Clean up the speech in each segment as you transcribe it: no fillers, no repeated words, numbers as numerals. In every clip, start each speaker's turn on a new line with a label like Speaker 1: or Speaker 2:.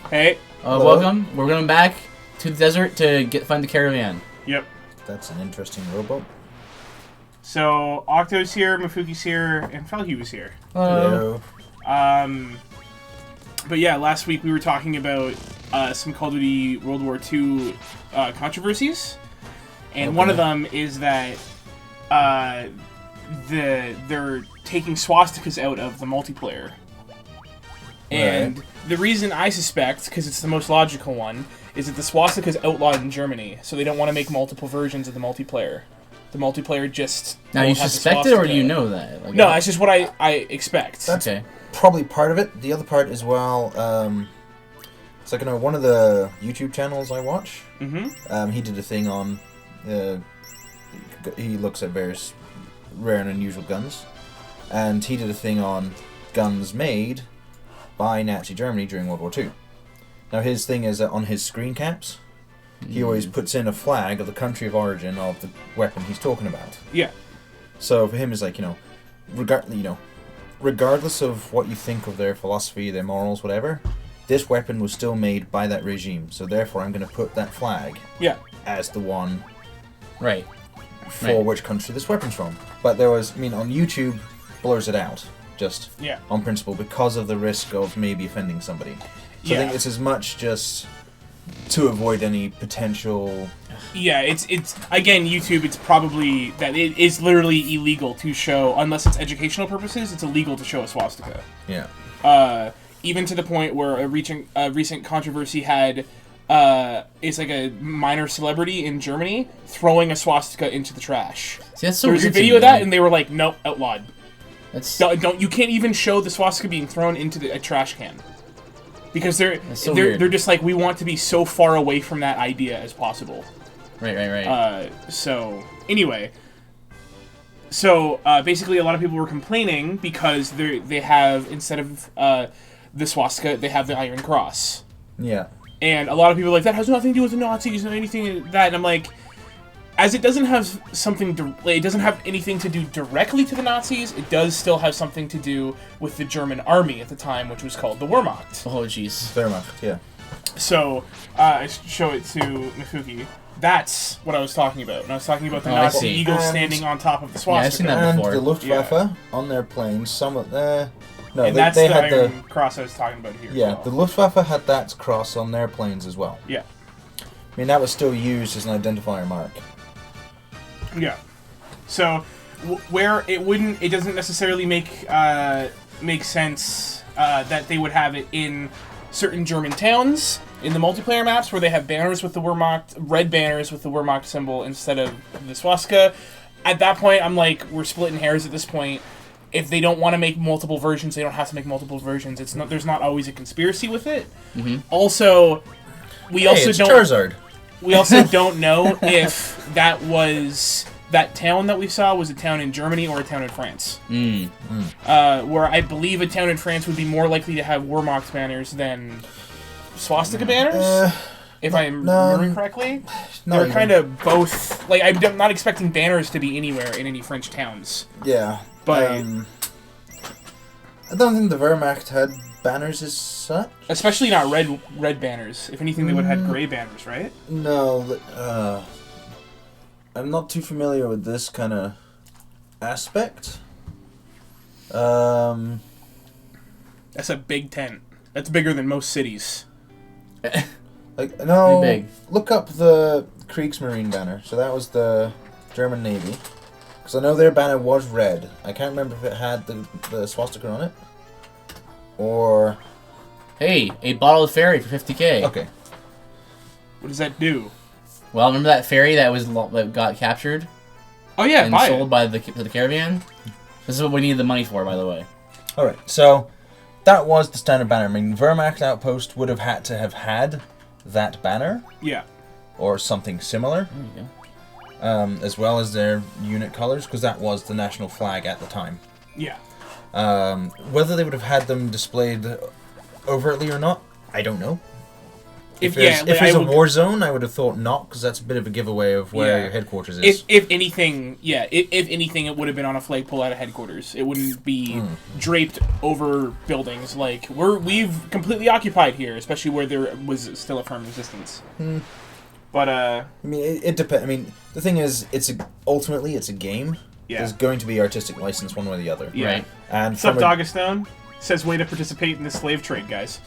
Speaker 1: Hey.
Speaker 2: Hello. Welcome. We're going back to the desert to find the caravan.
Speaker 1: Yep.
Speaker 3: That's an interesting rowboat.
Speaker 1: So, Octo's here, Mafuki's here, and Felky was here.
Speaker 3: Hello.
Speaker 1: But yeah, last week we were talking about some Call of Duty World War II controversies. And one of them is that they're taking swastikas out of the multiplayer. And the reason I suspect, because it's the most logical one, is that the swastika is outlawed in Germany, so they don't want to make multiple versions of the multiplayer. The multiplayer just...
Speaker 2: Now, you suspect it, or do you know that?
Speaker 1: Like, no, that's just what I expect.
Speaker 3: That's probably part of it. The other part as well, it's like, one of the YouTube channels I watch, he did a thing on... he looks at various rare and unusual guns, and he did a thing on guns made by Nazi Germany during World War II. Now his thing is that on his screen caps, he always puts in a flag of the country of origin of the weapon he's talking about.
Speaker 1: Yeah.
Speaker 3: So for him, it's like, regardless of what you think of their philosophy, their morals, whatever, this weapon was still made by that regime. So therefore, I'm going to put that flag as the one for which country this weapon's from. But there was, on YouTube, blurs it out. Just on principle, because of the risk of maybe offending somebody. So I think it's as much just to avoid any potential...
Speaker 1: Yeah, it's again, YouTube, it's probably that it is literally illegal to show, unless it's educational purposes, it's illegal to show a swastika.
Speaker 3: Yeah.
Speaker 1: Even to the point where a recent controversy had, it's like a minor celebrity in Germany throwing a swastika into the trash.
Speaker 2: See, that's so
Speaker 1: there was a video of that, and they were like, nope, outlawed. You can't even show the swastika being thrown into a trash can, because they're just like, we want to be so far away from that idea as possible.
Speaker 2: Right.
Speaker 1: So anyway, basically, a lot of people were complaining because they have, instead of the swastika, they have the Iron Cross.
Speaker 3: Yeah.
Speaker 1: And a lot of people are like, that has nothing to do with the Nazis or anything like that. And I'm like, as it doesn't have it doesn't have anything to do directly to the Nazis, it does still have something to do with the German army at the time, which was called the Wehrmacht.
Speaker 2: Oh, jeez.
Speaker 3: Wehrmacht, yeah.
Speaker 1: So, I show it to Mafuki. That's what I was talking about. And I was talking about the Nazi eagle standing on top of the swastika.
Speaker 2: Yeah, I've seen that before.
Speaker 3: And the Luftwaffe on their planes, some of the... No,
Speaker 1: and that's the Iron Cross I was talking about here.
Speaker 3: Yeah, the Luftwaffe had that cross on their planes as well.
Speaker 1: Yeah.
Speaker 3: That was still used as an identifier mark.
Speaker 1: Yeah. So, where it doesn't necessarily make sense that they would have it in certain German towns in the multiplayer maps where they have banners with the Wehrmacht, red banners with the Wehrmacht symbol instead of the swastika. At that point, I'm like, we're splitting hairs at this point. If they don't want to make multiple versions, they don't have to make multiple versions. There's not always a conspiracy with it.
Speaker 2: Mm-hmm.
Speaker 1: Also, we also don't know if that town that we saw was a town in Germany or a town in France. Where I believe a town in France would be more likely to have Wehrmacht banners than swastika banners. If I'm remembering correctly. They're kind of both... Like, I'm not expecting banners to be anywhere in any French towns.
Speaker 3: Yeah.
Speaker 1: But...
Speaker 3: I don't think the Wehrmacht had banners as such.
Speaker 1: Especially not red banners. If anything, they would have had gray banners, right?
Speaker 3: No, I'm not too familiar with this kind of aspect.
Speaker 1: That's a big tent. That's bigger than most cities.
Speaker 3: Look up the Kriegsmarine banner. So that was the German Navy. Because I know their banner was red. I can't remember if it had the swastika on it. Or...
Speaker 2: Hey, a bottle of ferry for 50k.
Speaker 3: Okay.
Speaker 1: What does that do?
Speaker 2: Well, remember that ferry that got captured?
Speaker 1: Oh yeah,
Speaker 2: and sold by the caravan? This is what we need the money for, by the way.
Speaker 3: Alright, so that was the standard banner. Wehrmacht Outpost would have had to have had that banner.
Speaker 1: Yeah.
Speaker 3: Or something similar.
Speaker 2: There you
Speaker 3: go. As well as their unit colors, because that was the national flag at the time.
Speaker 1: Yeah.
Speaker 3: Whether they would have had them displayed overtly or not, I don't know. If there's a war zone, I would have thought not, because that's a bit of a giveaway of where your headquarters is.
Speaker 1: If anything, it would have been on a flagpole at a headquarters. It wouldn't be draped over buildings like we've completely occupied here, especially where there was still a firm resistance. But
Speaker 3: I mean, it depends. I mean, the thing is, ultimately it's a game. Yeah. There's going to be artistic license one way or the other.
Speaker 1: Yeah.
Speaker 2: Right.
Speaker 3: And
Speaker 1: what's up, Dogestone? Says way to participate in the slave trade, guys.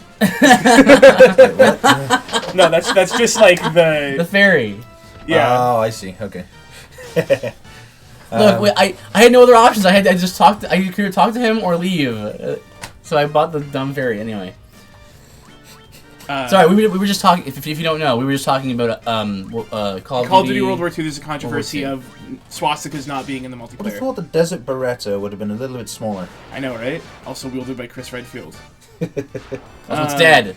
Speaker 1: No, that's just like the
Speaker 2: ferry.
Speaker 3: Yeah. Oh, I see. Okay.
Speaker 2: Look, I had no other options. I just talked. I could either talk to him or leave. So I bought the dumb ferry anyway. Sorry, we were just talking. If you don't know, we were just talking about Call of Duty
Speaker 1: World War II. There's a controversy of swastikas not being in the multiplayer.
Speaker 3: I thought the Desert Beretta would have been a little bit smaller.
Speaker 1: I know, right? Also wielded by Chris Redfield.
Speaker 2: It's dead.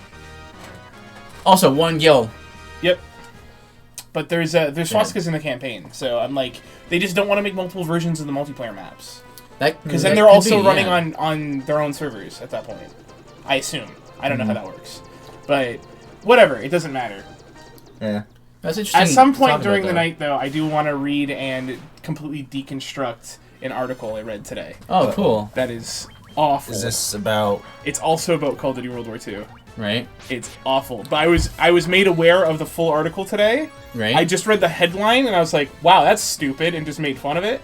Speaker 2: Also, 1 gil.
Speaker 1: Yep. But there's swastikas in the campaign, so I'm like, they just don't want to make multiple versions of the multiplayer maps. Because then they're also running on their own servers at that point. I assume. I don't know how that works. But whatever, it doesn't matter.
Speaker 3: Yeah.
Speaker 2: That's interesting.
Speaker 1: At some point during the night, though, I do want to read and completely deconstruct an article I read today.
Speaker 2: Oh, cool.
Speaker 1: That is awful.
Speaker 3: Is this about...
Speaker 1: It's also about Call of Duty World War II.
Speaker 2: Right.
Speaker 1: It's awful. But I was made aware of the full article today.
Speaker 2: Right.
Speaker 1: I just read the headline, and I was like, wow, that's stupid, and just made fun of it.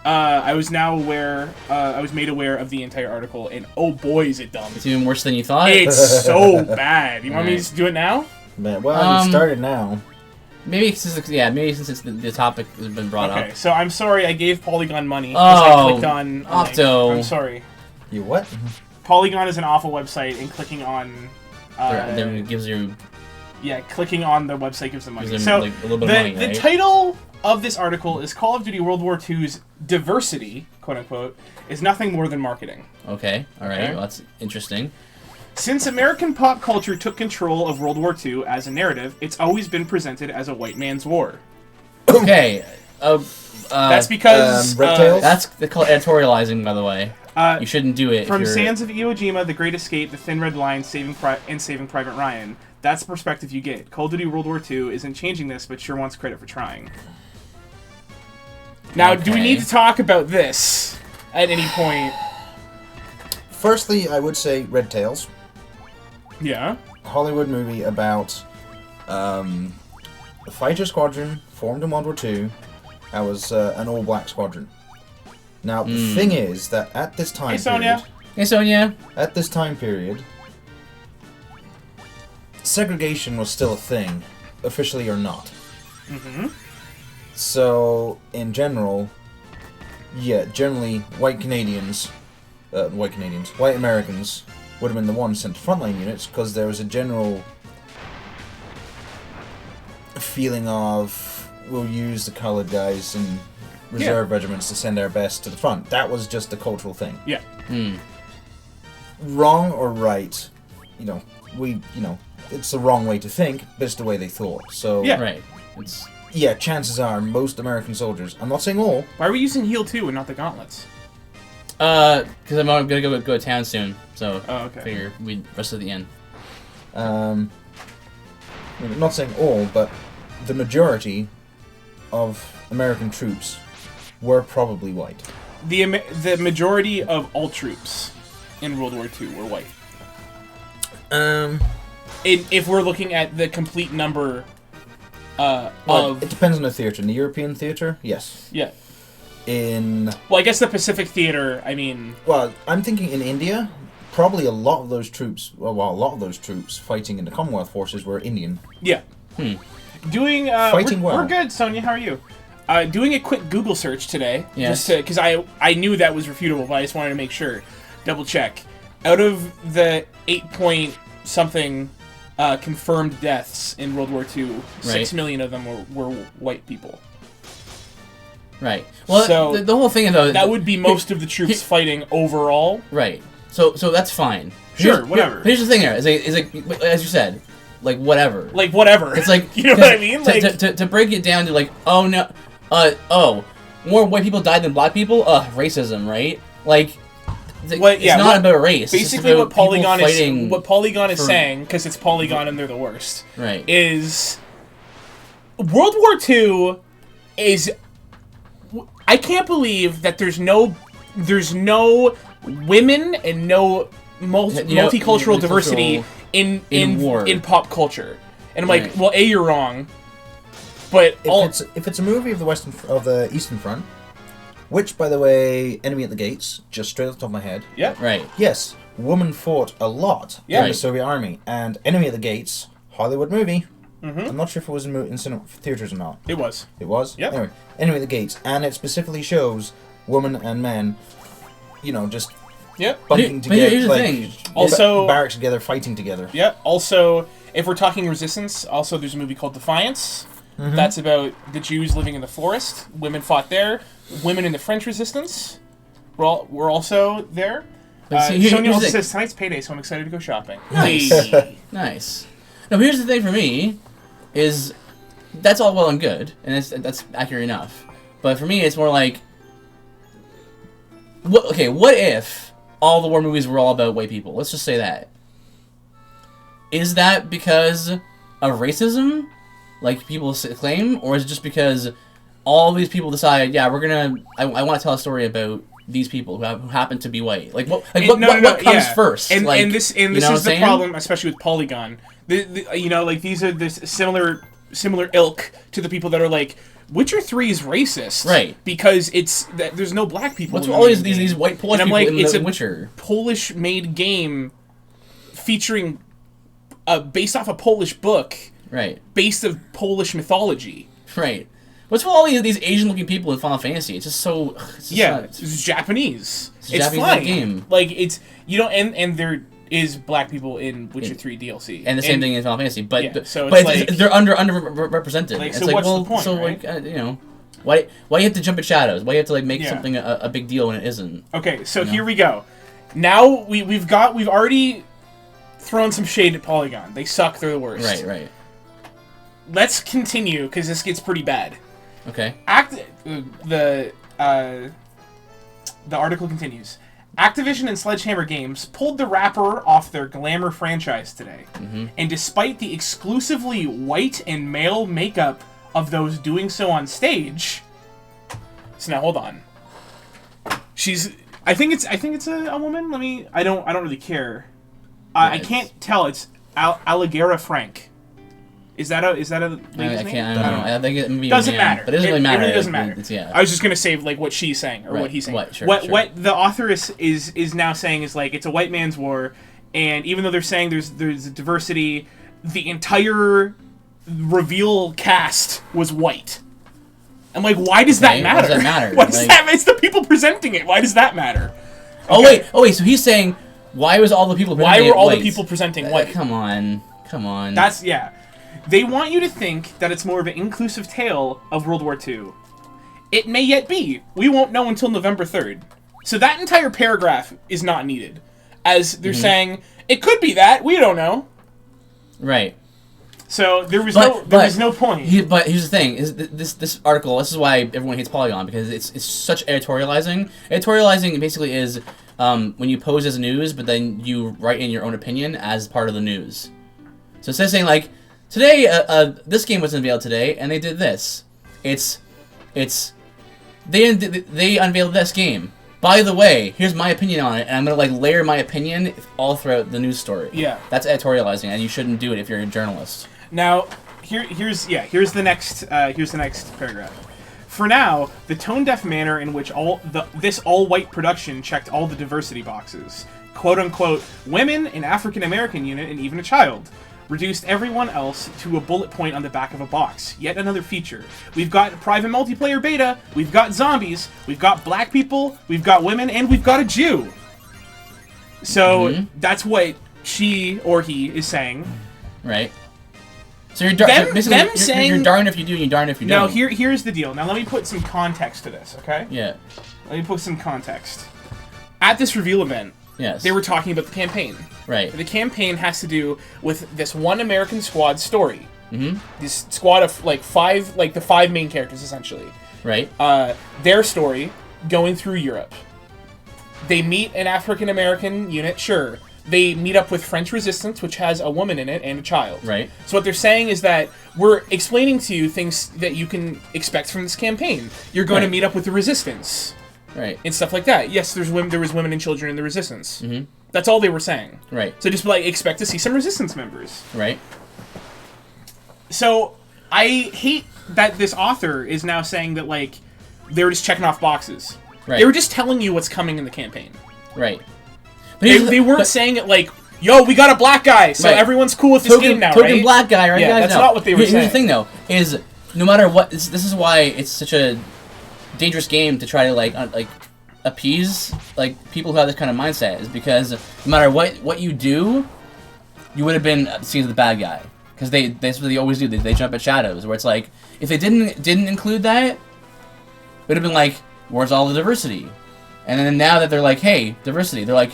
Speaker 1: I was now aware. I was made aware of the entire article, and oh boy, is it dumb!
Speaker 2: It's even worse than you thought.
Speaker 1: It's so bad. You want me to just do it now?
Speaker 3: Man, well, you started now.
Speaker 2: Maybe since the topic has been brought up.
Speaker 1: Okay, so I'm sorry. I gave Polygon money because I clicked on.
Speaker 2: Opto.
Speaker 1: I'm sorry.
Speaker 3: You what?
Speaker 1: Polygon is an awful website, and clicking on.
Speaker 2: Then it gives you.
Speaker 1: Yeah, clicking on the website gives them money.
Speaker 2: Gives them,
Speaker 1: so
Speaker 2: like, a little bit of money,
Speaker 1: the
Speaker 2: right?
Speaker 1: title of this article is Call of Duty World War II's diversity, quote unquote, is nothing more than marketing.
Speaker 2: Okay, alright, okay. Well, that's interesting.
Speaker 1: Since American pop culture took control of World War II as a narrative, it's always been presented as a white man's war.
Speaker 2: Okay.
Speaker 1: That's because...
Speaker 2: that's called editorializing, by the way. You shouldn't do it.
Speaker 1: From Sands of Iwo Jima, The Great Escape, The Thin Red Line, Saving Private Ryan. That's the perspective you get. Call of Duty World War II isn't changing this, but sure wants credit for trying. Now, do we need to talk about this at any point?
Speaker 3: Firstly, I would say Red Tails.
Speaker 1: Yeah.
Speaker 3: A Hollywood movie about a fighter squadron formed in World War II. That was an all-black squadron. Now, the thing is that at this time period...
Speaker 2: Hey, Sonia.
Speaker 3: At this time period... segregation was still a thing, officially or not.
Speaker 1: Mm-hmm.
Speaker 3: So, in general, generally, white Americans would have been the ones sent to frontline units because there was a general feeling of, we'll use the colored guys and reserve regiments to send our best to the front. That was just a cultural thing.
Speaker 1: Yeah.
Speaker 3: Wrong or right, it's the wrong way to think, but it's the way they thought. So
Speaker 2: right.
Speaker 3: Chances are most American soldiers, I'm not saying all.
Speaker 1: Why are we using Heal 2 and not the gauntlets?
Speaker 2: Because I'm gonna go to town soon, so figure we'd rest at the end.
Speaker 3: I'm not saying all, but the majority of American troops were probably white.
Speaker 1: The majority of all troops in World War II were white. If we're looking at the complete number of...
Speaker 3: It depends on the theater. In the European theater, yes.
Speaker 1: Yeah.
Speaker 3: Well,
Speaker 1: I guess the Pacific theater, I mean...
Speaker 3: Well, I'm thinking in India, probably a lot of those troops fighting in the Commonwealth forces were Indian.
Speaker 1: Yeah. Doing...
Speaker 3: fighting well.
Speaker 1: We're good, Sonia. How are you? Doing a quick Google search today,
Speaker 2: yes.
Speaker 1: Because I knew that was refutable, but I just wanted to make sure. Double check. Out of the 8-point-something confirmed deaths in World War II, 6 million of them were white people.
Speaker 2: Right. Well, so the whole thing, though...
Speaker 1: That would be most of the troops fighting overall.
Speaker 2: Right. So that's fine.
Speaker 1: Sure, whatever.
Speaker 2: Here's the thing here. Is like, as you said, like, whatever.
Speaker 1: Like, whatever.
Speaker 2: It's like...
Speaker 1: You know what I mean?
Speaker 2: To break it down to, like, oh, no... more white people died than black people? Racism, right? Like... It's not about race.
Speaker 1: Basically, what Polygon is saying, because it's Polygon and they're the worst,
Speaker 2: right?
Speaker 1: Is World War II is. I can't believe that there's no women and no multicultural diversity in pop culture. And I'm like, well, you're wrong. But
Speaker 3: if it's a movie of the Eastern Front, which, by the way, Enemy at the Gates, just straight off the top of my head.
Speaker 1: Yeah.
Speaker 2: Right.
Speaker 3: Yes, women fought a lot in the Soviet army, and Enemy at the Gates, Hollywood movie. Mm-hmm. I'm not sure if it was in theaters or not.
Speaker 1: It was.
Speaker 3: It was?
Speaker 1: Yep.
Speaker 3: Anyway, Enemy at the Gates, and it specifically shows women and men, just bunking together.
Speaker 2: Here's the thing.
Speaker 1: Also,
Speaker 3: barracks together, fighting together.
Speaker 1: Yeah. Also, if we're talking resistance, also there's a movie called Defiance. Mm-hmm. That's about the Jews living in the forest. Women fought there. Women in the French resistance were also there. Sonia also says, tonight's payday, so I'm excited to go shopping.
Speaker 2: Nice. Nice. Now, here's the thing for me, is that's all well and good, and that's accurate enough. But for me, it's more like, what if all the war movies were all about white people? Let's just say that. Is that because of racism, like people claim, or is it just because all these people decide, I want to tell a story about these people who happen to be white? Like, what comes first?
Speaker 1: And this is the problem, especially with Polygon. These are this similar ilk to the people that are like, Witcher 3 is racist,
Speaker 2: right?
Speaker 1: Because there's no black people.
Speaker 2: What's all these white Polish people in the Witcher?
Speaker 1: Polish-made game featuring based off a Polish book,
Speaker 2: right?
Speaker 1: Based of Polish mythology,
Speaker 2: right? What's with all these Asian-looking people in Final Fantasy? It's just so
Speaker 1: it's Japanese. It's Japanese fine. Game. Like it's and there is black people in Witcher 3 DLC,
Speaker 2: and the same thing in Final Fantasy, but they're underrepresented.
Speaker 1: Like, so what's the point?
Speaker 2: So right? Why you have to jump at shadows? Why you have to make something a big deal when it isn't?
Speaker 1: Okay, so here we go. Now we've already thrown some shade at Polygon. They suck. They're the worst.
Speaker 2: Right.
Speaker 1: Let's continue because this gets pretty bad.
Speaker 2: Okay.
Speaker 1: The article continues. Activision and Sledgehammer Games pulled the wrapper off their Glamour franchise today. Mm-hmm. And despite the exclusively white and male makeup of those doing so on stage... So now, hold on. I think it's a woman. I don't really care. I can't tell. It's Allegra Frank. Is that a lady's name?
Speaker 2: I don't know. I think it
Speaker 1: doesn't matter.
Speaker 2: But it doesn't really matter.
Speaker 1: It really doesn't matter. I was just gonna say what she's saying or what he's saying. What the author is now saying is like it's a white man's war, and even though they're saying there's a diversity, the entire reveal cast was white. I'm like, why does that matter?
Speaker 2: Why does that matter?
Speaker 1: What does that? It's the people presenting it. Why does that matter?
Speaker 2: Okay. Oh wait. So he's saying why was all the people?
Speaker 1: Why were all the people presenting white?
Speaker 2: Come on.
Speaker 1: That's They want you to think that it's more of an inclusive tale of World War II. It may yet be. We won't know until November 3rd. So that entire paragraph is not needed. As they're saying, it could be that. We don't know.
Speaker 2: Right.
Speaker 1: So there was no point.
Speaker 2: But here's the thing: is this article? This is why everyone hates Polygon, because it's such editorializing. Editorializing basically is when you pose as news, but then you write in your own opinion as part of the news. So instead of saying like, today, this game was unveiled today, and they did this. They unveiled this game. By the way, here's my opinion on it, and I'm gonna layer my opinion all throughout the news story.
Speaker 1: Yeah,
Speaker 2: that's editorializing, and you shouldn't do it if you're a journalist.
Speaker 1: Now, here's the next paragraph. For now, the tone-deaf manner in which this all-white production checked all the diversity boxes, quote-unquote, women, an African-American unit, and even a child, reduced everyone else to a bullet point on the back of a box. Yet another feature. We've got private multiplayer beta, we've got zombies, we've got black people, we've got women, and we've got a Jew. So that's what she or he is saying.
Speaker 2: Right. So you're you're darn if you do, and you're darn if you don't.
Speaker 1: Now here's the deal. Now let me put some context to this, okay?
Speaker 2: Yeah.
Speaker 1: Let me put some context. At this reveal event,
Speaker 2: yes,
Speaker 1: they were talking about the campaign.
Speaker 2: Right.
Speaker 1: The campaign has to do with this one American squad story.
Speaker 2: Mm-hmm.
Speaker 1: This squad of the five main characters essentially.
Speaker 2: Right.
Speaker 1: Their story going through Europe. They meet an African American unit, sure. They meet up with French Resistance, which has a woman in it and a child.
Speaker 2: Right.
Speaker 1: So what they're saying is that we're explaining to you things that you can expect from this campaign. You're going to meet up with the Resistance.
Speaker 2: Right.
Speaker 1: And stuff like that. Yes, there was women and children in the Resistance. Mm-hmm. That's all they were saying.
Speaker 2: Right.
Speaker 1: So just expect to see some Resistance members.
Speaker 2: Right.
Speaker 1: So I hate that this author is now saying that they're just checking off boxes. Right. They were just telling you what's coming in the campaign.
Speaker 2: Right.
Speaker 1: They weren't saying it yo, we got a black guy, so everyone's cool with this game now,
Speaker 2: token black guy, right?
Speaker 1: Yeah, that's not what they were saying.
Speaker 2: Here's the thing, though, is no matter what, this is why it's such a dangerous game to try to, appease, people who have this kind of mindset, is because no matter what you do, you would have been seen as the bad guy. Because that's what they always do. They jump at shadows, where it's if they didn't include that, it would have been where's all the diversity? And then now that they're hey, diversity, they're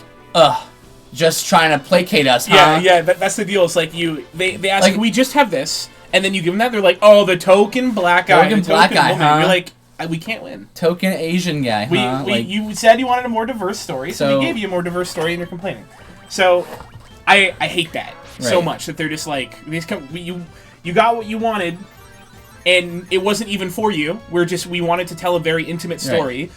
Speaker 2: just trying to placate us, huh?
Speaker 1: Yeah, that's the deal. It's they ask, we just have this, and then you give them that, they're oh, the token black guy.
Speaker 2: Token black guy,
Speaker 1: woman.
Speaker 2: Huh?
Speaker 1: You're we can't win.
Speaker 2: Token Asian guy, huh?
Speaker 1: You said you wanted a more diverse story, so we gave you a more diverse story, and you're complaining. So, I hate that so much, that they're just you got what you wanted, and it wasn't even for you. We wanted to tell a very intimate story,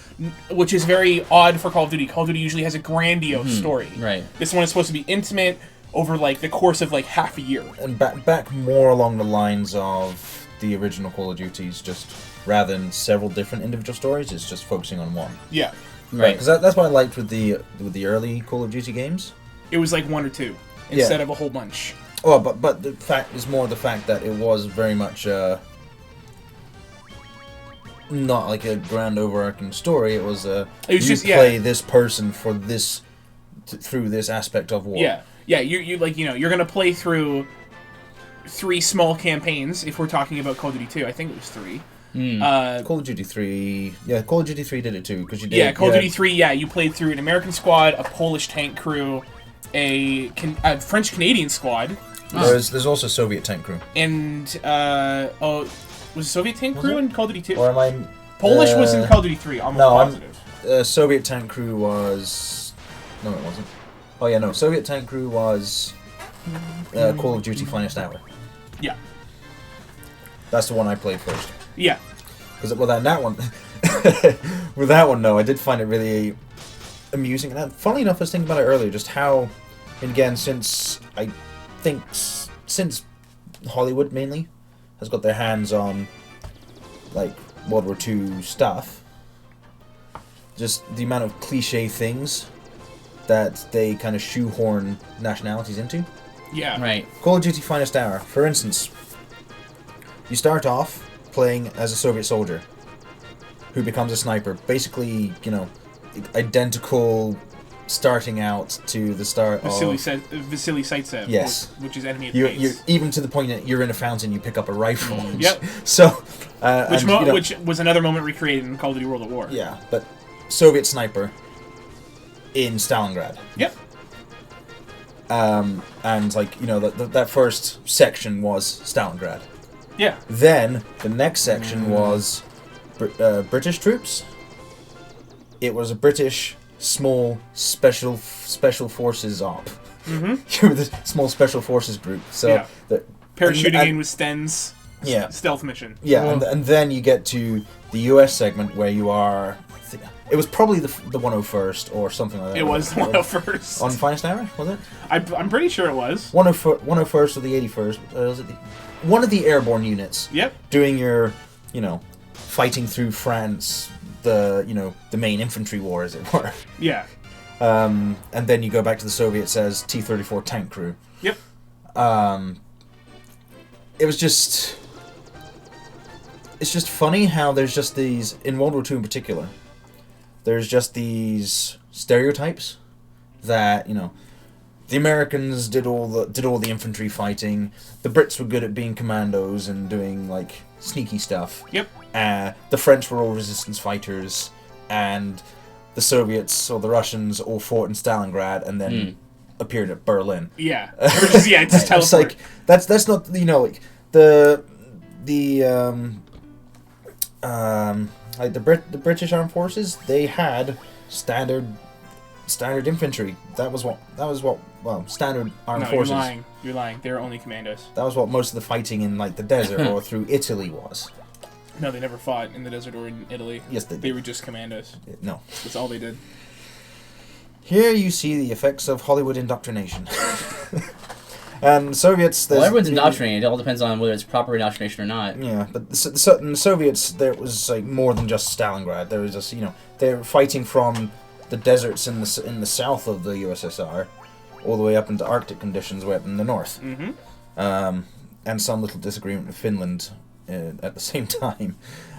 Speaker 1: which is very odd for Call of Duty. Call of Duty usually has a grandiose story.
Speaker 2: Right.
Speaker 1: This one is supposed to be intimate over the course of half a year.
Speaker 3: And back more along the lines of the original Call of Duties, just rather than several different individual stories, it's just focusing on one.
Speaker 1: Yeah.
Speaker 3: Right. Because that's what I liked with the early Call of Duty games.
Speaker 1: It was one or two instead of a whole bunch.
Speaker 3: Well, but the fact is more the fact that it was very much not a grand overarching story. It was play this person for this through this aspect of war.
Speaker 1: Yeah. You're gonna play through 3 small campaigns if we're talking about Call of Duty 2. I think it was 3.
Speaker 3: Call of Duty 3. Yeah, Call of Duty 3 did it too because you did.
Speaker 1: Yeah, Call of Duty 3. Yeah, you played through an American squad, a Polish tank crew, a French Canadian squad.
Speaker 3: There's also Soviet tank crew.
Speaker 1: And was it Soviet tank crew in Call of Duty 2?
Speaker 3: Or am I?
Speaker 1: Polish was in Call of Duty 3. Almost positive.
Speaker 3: Soviet tank crew was. No, it wasn't. Oh yeah, no. Soviet tank crew was Call of Duty Finest Hour.
Speaker 1: Yeah.
Speaker 3: That's the one I played first.
Speaker 1: Yeah.
Speaker 3: Because with that one, though, I did find it really amusing. And funnily enough, I was thinking about it earlier, just how, and again, since Hollywood mainly has got their hands on World War II stuff, just the amount of cliche things that they kind of shoehorn nationalities into.
Speaker 1: Yeah.
Speaker 2: Right.
Speaker 3: Call of Duty Finest Hour, for instance, you start off playing as a Soviet soldier who becomes a sniper. Basically, identical starting out to the start
Speaker 1: Vasily Zaitsev.
Speaker 3: Yes.
Speaker 1: Which is enemy of
Speaker 3: you're
Speaker 1: base.
Speaker 3: even to the point that you're in a fountain, you pick up a rifle.
Speaker 1: Yep.
Speaker 3: So,
Speaker 1: which was another moment recreated in Call of Duty World at War.
Speaker 3: Yeah, but Soviet sniper in Stalingrad.
Speaker 1: Yep.
Speaker 3: And that first section was Stalingrad.
Speaker 1: Yeah.
Speaker 3: Then the next section was British troops. It was a British small special forces op.
Speaker 1: Mm-hmm.
Speaker 3: The small special forces group. So
Speaker 1: the parachuting in with Sten's stealth mission.
Speaker 3: Yeah, and then you get to the US segment where you are. It was probably the 101st or something like that.
Speaker 1: It was the 101st.
Speaker 3: On Finest Hour, was it?
Speaker 1: I'm pretty sure it was.
Speaker 3: 101st or the 81st. Was it one of the airborne units?
Speaker 1: Yep.
Speaker 3: Doing your, fighting through France, the main infantry war, as it were.
Speaker 1: Yeah.
Speaker 3: And then you go back to the Soviets as T-34 tank crew.
Speaker 1: Yep.
Speaker 3: It was just... It's just funny how there's just these... In World War II in particular, there's just these stereotypes that, the Americans did all the infantry fighting. The Brits were good at being commandos and doing, sneaky stuff.
Speaker 1: Yep.
Speaker 3: The French were all resistance fighters, and the Soviets or the Russians all fought in Stalingrad and then appeared at Berlin.
Speaker 1: Yeah. Just teleport.
Speaker 3: It's that's not the British Armed Forces. They had standard standard infantry. That was what. Well, standard armed forces.
Speaker 1: You're lying. You're lying. They're only commandos.
Speaker 3: That was what most of the fighting in like the desert or through Italy was.
Speaker 1: No, they never fought in the desert or in Italy.
Speaker 3: Yes, they did.
Speaker 1: They were just commandos.
Speaker 3: No.
Speaker 1: That's all they did.
Speaker 3: Here you see the effects of Hollywood indoctrination. And Soviets...
Speaker 2: Well, everyone's indoctrinated. It all depends on whether it's proper indoctrination or not.
Speaker 3: Yeah, but in the Soviets, there was like more than just Stalingrad. There was just, they're fighting from the deserts in the south of the USSR all the way up into Arctic conditions way up in the north.
Speaker 1: Mm-hmm.
Speaker 3: And some little disagreement with Finland at the same time.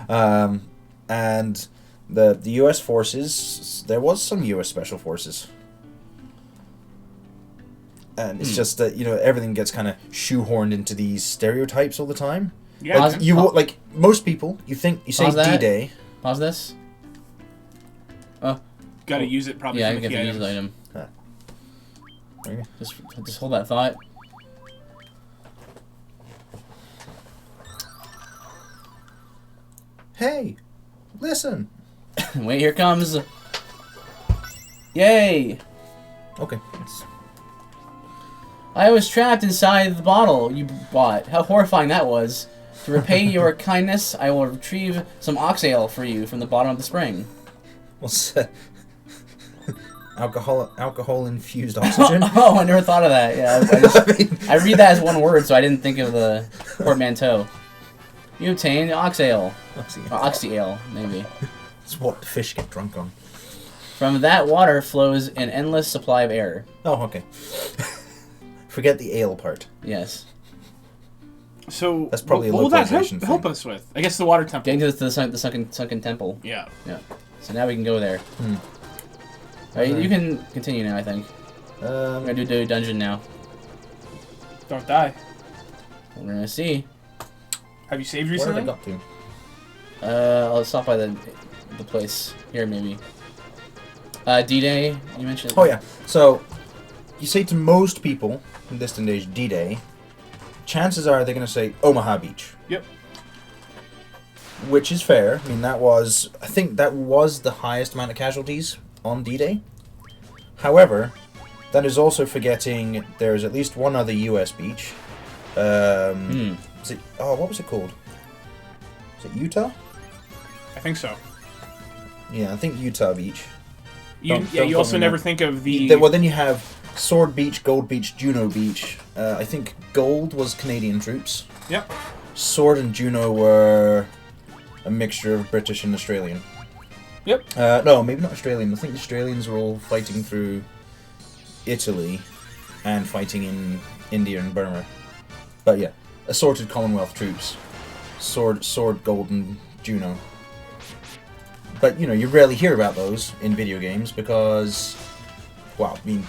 Speaker 3: And the U.S. forces, there was some U.S. special forces. And it's just that, everything gets kind of shoehorned into these stereotypes all the time.
Speaker 1: Yeah.
Speaker 3: Like, most people, you say D-Day.
Speaker 2: Pause this.
Speaker 1: Gotta use it probably.
Speaker 2: Yeah, I get to use the item. Just hold that thought.
Speaker 3: Hey, listen.
Speaker 2: Wait, here comes. Yay.
Speaker 3: Okay.
Speaker 2: I was trapped inside the bottle you bought. How horrifying that was. To repay your kindness, I will retrieve some ox ale for you from the bottom of the spring.
Speaker 3: What's that? Alcohol-infused oxygen?
Speaker 2: Oh, I never thought of that. Yeah, I read that as one word, so I didn't think of the portmanteau. You obtain ox ale. Oxy ale, maybe.
Speaker 3: It's what fish get drunk on.
Speaker 2: From that water flows an endless supply of air.
Speaker 3: Oh, okay. Forget the ale part.
Speaker 2: Yes.
Speaker 1: So
Speaker 3: that's probably
Speaker 1: what will that help us with? I guess the water temple.
Speaker 2: Getting to the sunken temple.
Speaker 1: Yeah.
Speaker 2: Yeah. So now we can go there. Alright, you can continue now, I think. We're gonna do dungeon now.
Speaker 1: Don't die.
Speaker 2: We're gonna see.
Speaker 1: Have you saved recently?
Speaker 3: Where have I got to?
Speaker 2: I'll stop by the place here, maybe. D-Day, you mentioned.
Speaker 3: Oh yeah. So you say to most people in this day and age D-Day, chances are they're going to say Omaha Beach.
Speaker 1: Yep.
Speaker 3: Which is fair. I mean, I think that was the highest amount of casualties on D-Day. However, that is also forgetting there's at least one other U.S. beach. What was it called? Is it Utah?
Speaker 1: I think so.
Speaker 3: Yeah, I think Utah Beach.
Speaker 1: You also never think of the...
Speaker 3: Well, then you have Sword Beach, Gold Beach, Juno Beach. I think Gold was Canadian troops.
Speaker 1: Yep.
Speaker 3: Sword and Juno were a mixture of British and Australian.
Speaker 1: Yep.
Speaker 3: No, maybe not Australian. I think the Australians were all fighting through Italy and fighting in India and Burma. But yeah, assorted Commonwealth troops. Sword, Gold, and Juno. But, you rarely hear about those in video games because, well, I mean,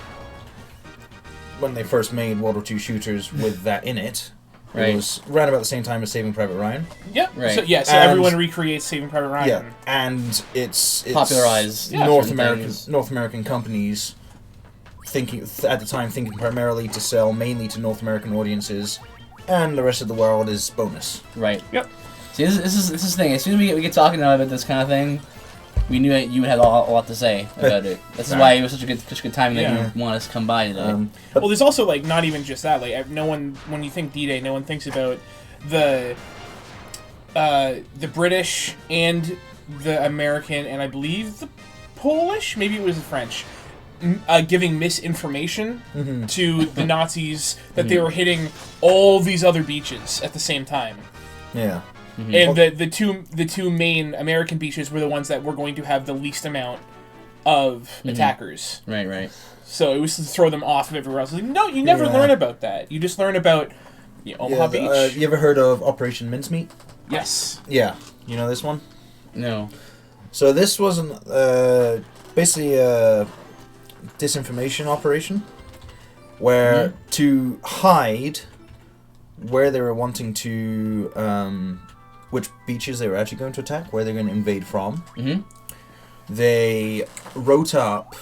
Speaker 3: when they first made World War II shooters with that in it, it was around about the same time as Saving Private Ryan.
Speaker 1: Yep. Right. So everyone recreates Saving Private Ryan.
Speaker 3: Yeah, and it's
Speaker 2: popularized
Speaker 3: North American companies thinking primarily to sell mainly to North American audiences, and the rest of the world is bonus.
Speaker 2: Right.
Speaker 1: Yep.
Speaker 2: See, this is the thing. As soon as we get talking about this kind of thing, we knew that you had a lot to say about it. This is why it was such a good time that you want us to come by today.
Speaker 1: Well, there's also not even just that. No one, when you think D-Day, no one thinks about the British and the American and I believe the Polish, maybe it was the French, giving misinformation to the Nazis that they were hitting all these other beaches at the same time.
Speaker 3: Yeah.
Speaker 1: And the two main American beaches were the ones that were going to have the least amount of attackers.
Speaker 2: Right.
Speaker 1: So it was to throw them off of everywhere else. No, you never learn about that. You just learn about Omaha Beach.
Speaker 3: You ever heard of Operation Mincemeat?
Speaker 1: Yes.
Speaker 3: Yeah. You know this one?
Speaker 2: No.
Speaker 3: So this was basically a disinformation operation where to hide where they were wanting to... which beaches they were actually going to attack, where they're going to invade from. They wrote up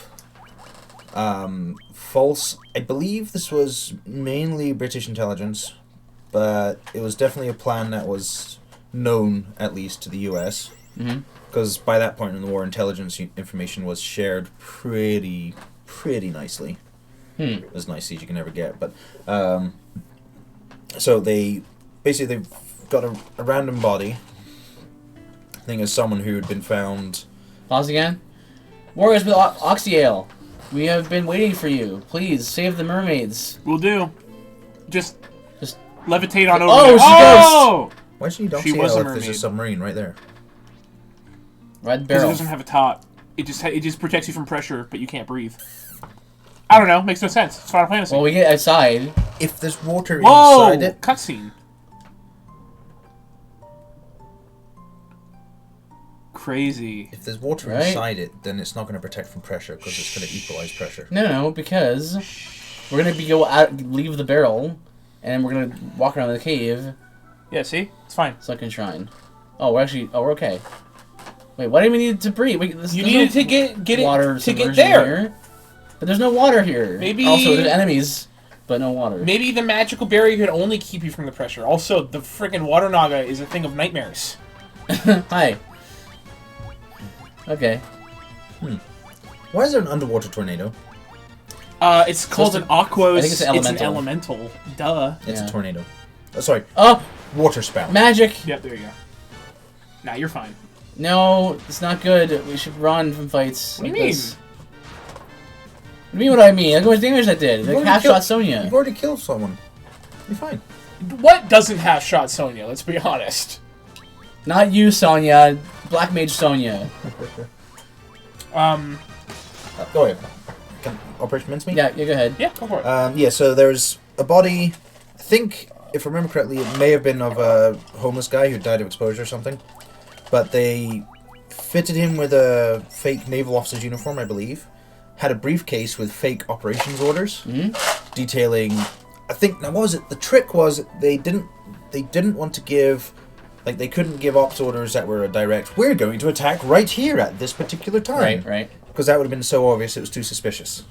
Speaker 3: false... I believe this was mainly British intelligence, but it was definitely a plan that was known, at least, to the US. Because by that point in the war, intelligence information was shared pretty nicely. As nicely as you can ever get. But so they've got a random body. I think it's someone who had been found.
Speaker 2: Pause again. Warriors with Oxyale, we have been waiting for you. Please save the mermaids.
Speaker 1: Will do. Just levitate on over.
Speaker 2: Oh,
Speaker 1: she
Speaker 3: Why should you don't see if there's a submarine right there?
Speaker 2: Red barrel.
Speaker 1: Because it doesn't have a top. It just protects you from pressure, but you can't breathe. I don't know. Makes no sense. It's Final Fantasy.
Speaker 2: Well, we get outside.
Speaker 3: If there's water inside it...
Speaker 1: Cutscene. Crazy.
Speaker 3: If there's water inside it, then it's not going to protect from pressure because it's going to equalize pressure.
Speaker 2: No, because we're going to leave the barrel, and we're going to walk around the cave.
Speaker 1: Yeah, see? It's fine.
Speaker 2: Sunken Shrine. Oh, we're okay. Wait, why do we need to breathe?
Speaker 1: You needed to get
Speaker 2: water
Speaker 1: it to get there.
Speaker 2: Here. But there's no water here.
Speaker 1: Maybe
Speaker 2: also there's enemies, but no water.
Speaker 1: Maybe the magical barrier could only keep you from the pressure. Also, the freaking water naga is a thing of nightmares.
Speaker 2: Hi. Okay.
Speaker 3: Why is there an underwater tornado?
Speaker 1: It's called an aquos.
Speaker 2: I think it's an elemental.
Speaker 1: It's an elemental. Duh.
Speaker 3: It's a tornado. Oh, sorry.
Speaker 2: Oh!
Speaker 3: Water spout.
Speaker 2: Magic!
Speaker 1: Yep, there you go. Nah, you're fine.
Speaker 2: No, it's not good. We should run from fights.
Speaker 1: What do you mean?
Speaker 2: What do you mean what I mean? Look how much damage that did. Like half-shot Sonya.
Speaker 3: You've already killed someone. You're fine.
Speaker 1: What doesn't half-shot Sonya? Let's be honest.
Speaker 2: Not you, Sonya. Black Mage Sonya.
Speaker 3: Go ahead. Operation Mincemeat?
Speaker 2: Yeah, go ahead.
Speaker 1: Yeah, go for it.
Speaker 3: Yeah, so there's a body, I think, if I remember correctly, it may have been of a homeless guy who died of exposure or something. But they fitted him with a fake naval officer's uniform, I believe. Had a briefcase with fake operations orders, detailing. I think now what was it? The trick was they didn't want to give, like they couldn't give ops orders that were a direct. We're going to attack right here at this particular time.
Speaker 2: Right.
Speaker 3: Because that would have been so obvious it was too suspicious.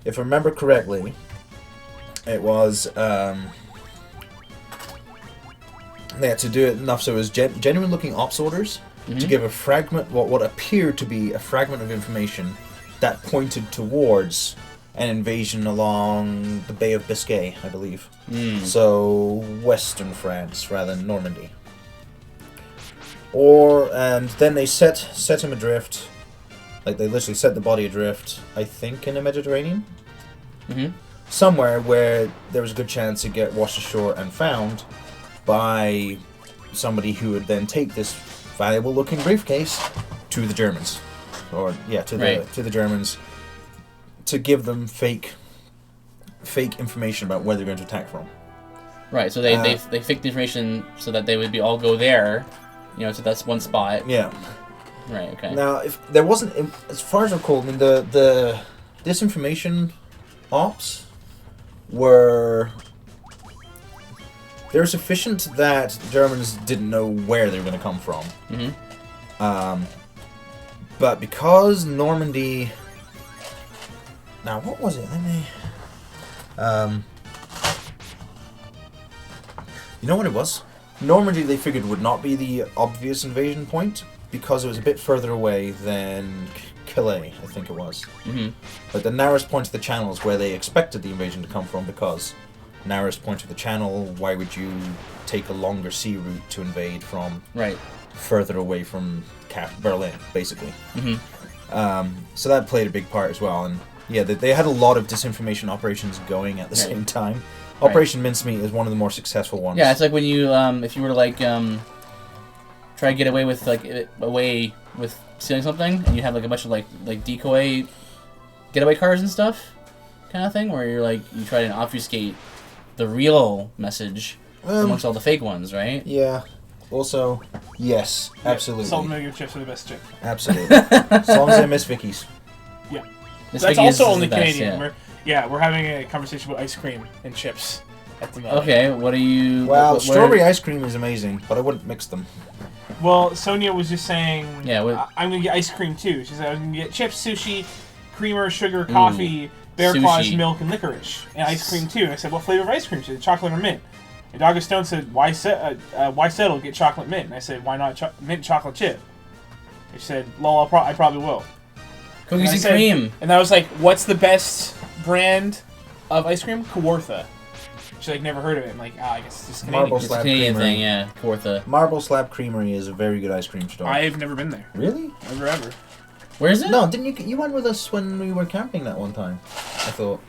Speaker 3: If I remember correctly, it was they had to do it enough so it was genuine looking ops orders to give a fragment, what appeared to be a fragment of information that pointed towards an invasion along the Bay of Biscay, I believe. So western France rather than Normandy. And then they set him adrift. Like they literally set the body adrift, I think in the Mediterranean. Somewhere where there was a good chance to get washed ashore and found by somebody who would then take this valuable looking briefcase to the Germans. To the Germans to give them fake information about where they're going to attack from.
Speaker 2: Right, so they faked the information so that they would all go there, so that's one spot.
Speaker 3: Yeah.
Speaker 2: Right, okay.
Speaker 3: Now, if there wasn't, as far as I recall, I mean, the disinformation ops were sufficient that the Germans didn't know where they were going to come from. But because Normandy... Now, what was it? Let me... you know what it was? Normandy, they figured, would not be the obvious invasion point because it was a bit further away than Calais, I think it was. But the narrowest point of the channel is where they expected the invasion to come from because narrowest point of the channel, why would you take a longer sea route to invade from further away from Berlin, basically. So that played a big part as well. And yeah, they had a lot of disinformation operations going at the same time. Operation Mincemeat is one of the more successful ones.
Speaker 2: Yeah, it's like when you, if you were to try to get away with stealing something, and you have like a bunch of like decoy getaway cars and stuff, kind of thing, where you try to obfuscate the real message amongst all the fake ones, right?
Speaker 3: Yeah. Also, yes, absolutely.
Speaker 1: Salt and vinegar chips are the best chip.
Speaker 3: Absolutely. As long as they miss Vicky's.
Speaker 1: Yeah.
Speaker 2: Miss
Speaker 1: That's
Speaker 2: Vicky's
Speaker 1: also
Speaker 2: is
Speaker 1: only
Speaker 2: the best,
Speaker 1: Canadian. We're having a conversation about ice cream and chips at the moment.
Speaker 2: Okay, what are you...
Speaker 3: Well, strawberry ice cream is amazing, but I wouldn't mix them.
Speaker 1: Well, Sonia was just saying, I'm going to get ice cream too. She said I was going to get chips, sushi, creamer, sugar, coffee, bear claws, milk, and licorice. And ice cream too. And I said, what flavor of ice cream? She said, chocolate or mint. And Doggy Stone said, why settle? Get chocolate mint. And I said, why not mint chocolate chip? She said, lol, I probably will.
Speaker 2: Cookies and cream.
Speaker 1: And I was like, what's the best brand of ice cream? Kawartha. She's like, never heard of it. I'm like, I guess it's just Canadian.
Speaker 3: Marble Slab Creamery.
Speaker 2: Thing, yeah. Kawartha.
Speaker 3: Marble Slab Creamery is a very good ice cream store.
Speaker 1: I've never been there.
Speaker 3: Really?
Speaker 1: Never ever.
Speaker 2: Where is it?
Speaker 3: No, didn't you went with us when we were camping that one time? I thought.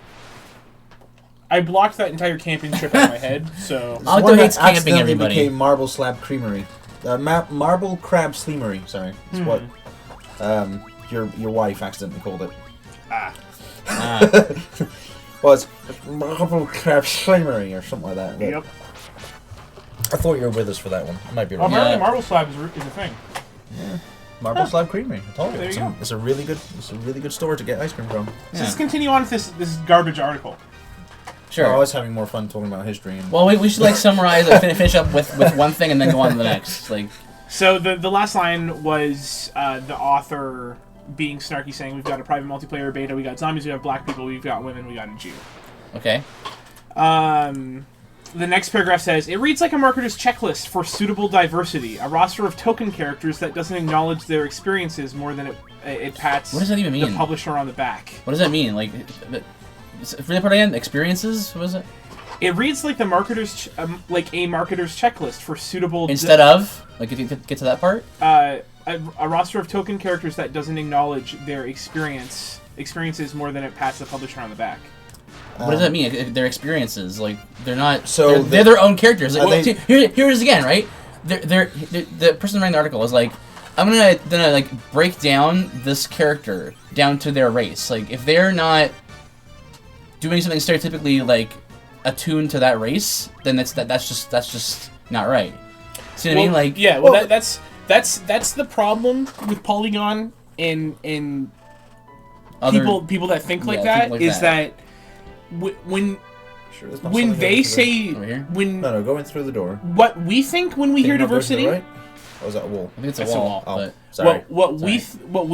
Speaker 1: I blocked that entire camping trip out of my head, so...
Speaker 2: Alto hates camping, everybody.
Speaker 3: Became Marble Slab Creamery. Marble Crab Sleamery, sorry. That's what your wife accidentally called it. Well, it's Marble Crab Sleamery or something like that.
Speaker 1: Yep.
Speaker 3: I thought you were with us for that one. I might be wrong.
Speaker 1: Apparently Marble Slab is a thing.
Speaker 3: Yeah. Marble Slab Creamery. I told you. It's a really good store to get ice cream from.
Speaker 1: So let's continue on with this garbage article.
Speaker 2: Sure.
Speaker 3: We're always having more fun talking about history. And
Speaker 2: well, we should like summarize, finish up with one thing, and then go on to the next. Like.
Speaker 1: So the last line was the author being snarky, saying, "We've got a private multiplayer beta. We got zombies. We have black people. We've got women. We got a Jew."
Speaker 2: Okay.
Speaker 1: The next paragraph says, "It reads like a marketer's checklist for suitable diversity. A roster of token characters that doesn't acknowledge their experiences more than it pats."
Speaker 2: What does that even mean?
Speaker 1: The publisher on the back.
Speaker 2: What does that mean? Like. Really put again? Experiences? What was it?
Speaker 1: It reads like the marketer's like a marketer's checklist for suitable.
Speaker 2: Instead of like, if you get to that part.
Speaker 1: A roster of token characters that doesn't acknowledge their experiences more than it pats the publisher on the back.
Speaker 2: What does that mean? Their experiences, like they're not.
Speaker 3: So
Speaker 2: they're their own characters. Like, here it is again, right? The person writing the article is like, I'm gonna like break down this character down to their race. Like if they're not doing something stereotypically like attuned to that race, then that's just not right. See what I mean? Like
Speaker 1: that's the problem with Polygon and people that think like that is that when they say
Speaker 3: no go in through the door.
Speaker 1: What we think when we hear diversity.
Speaker 3: Right? Or is that a wall?
Speaker 2: I think it's a wall.
Speaker 3: Oh, sorry.
Speaker 1: What we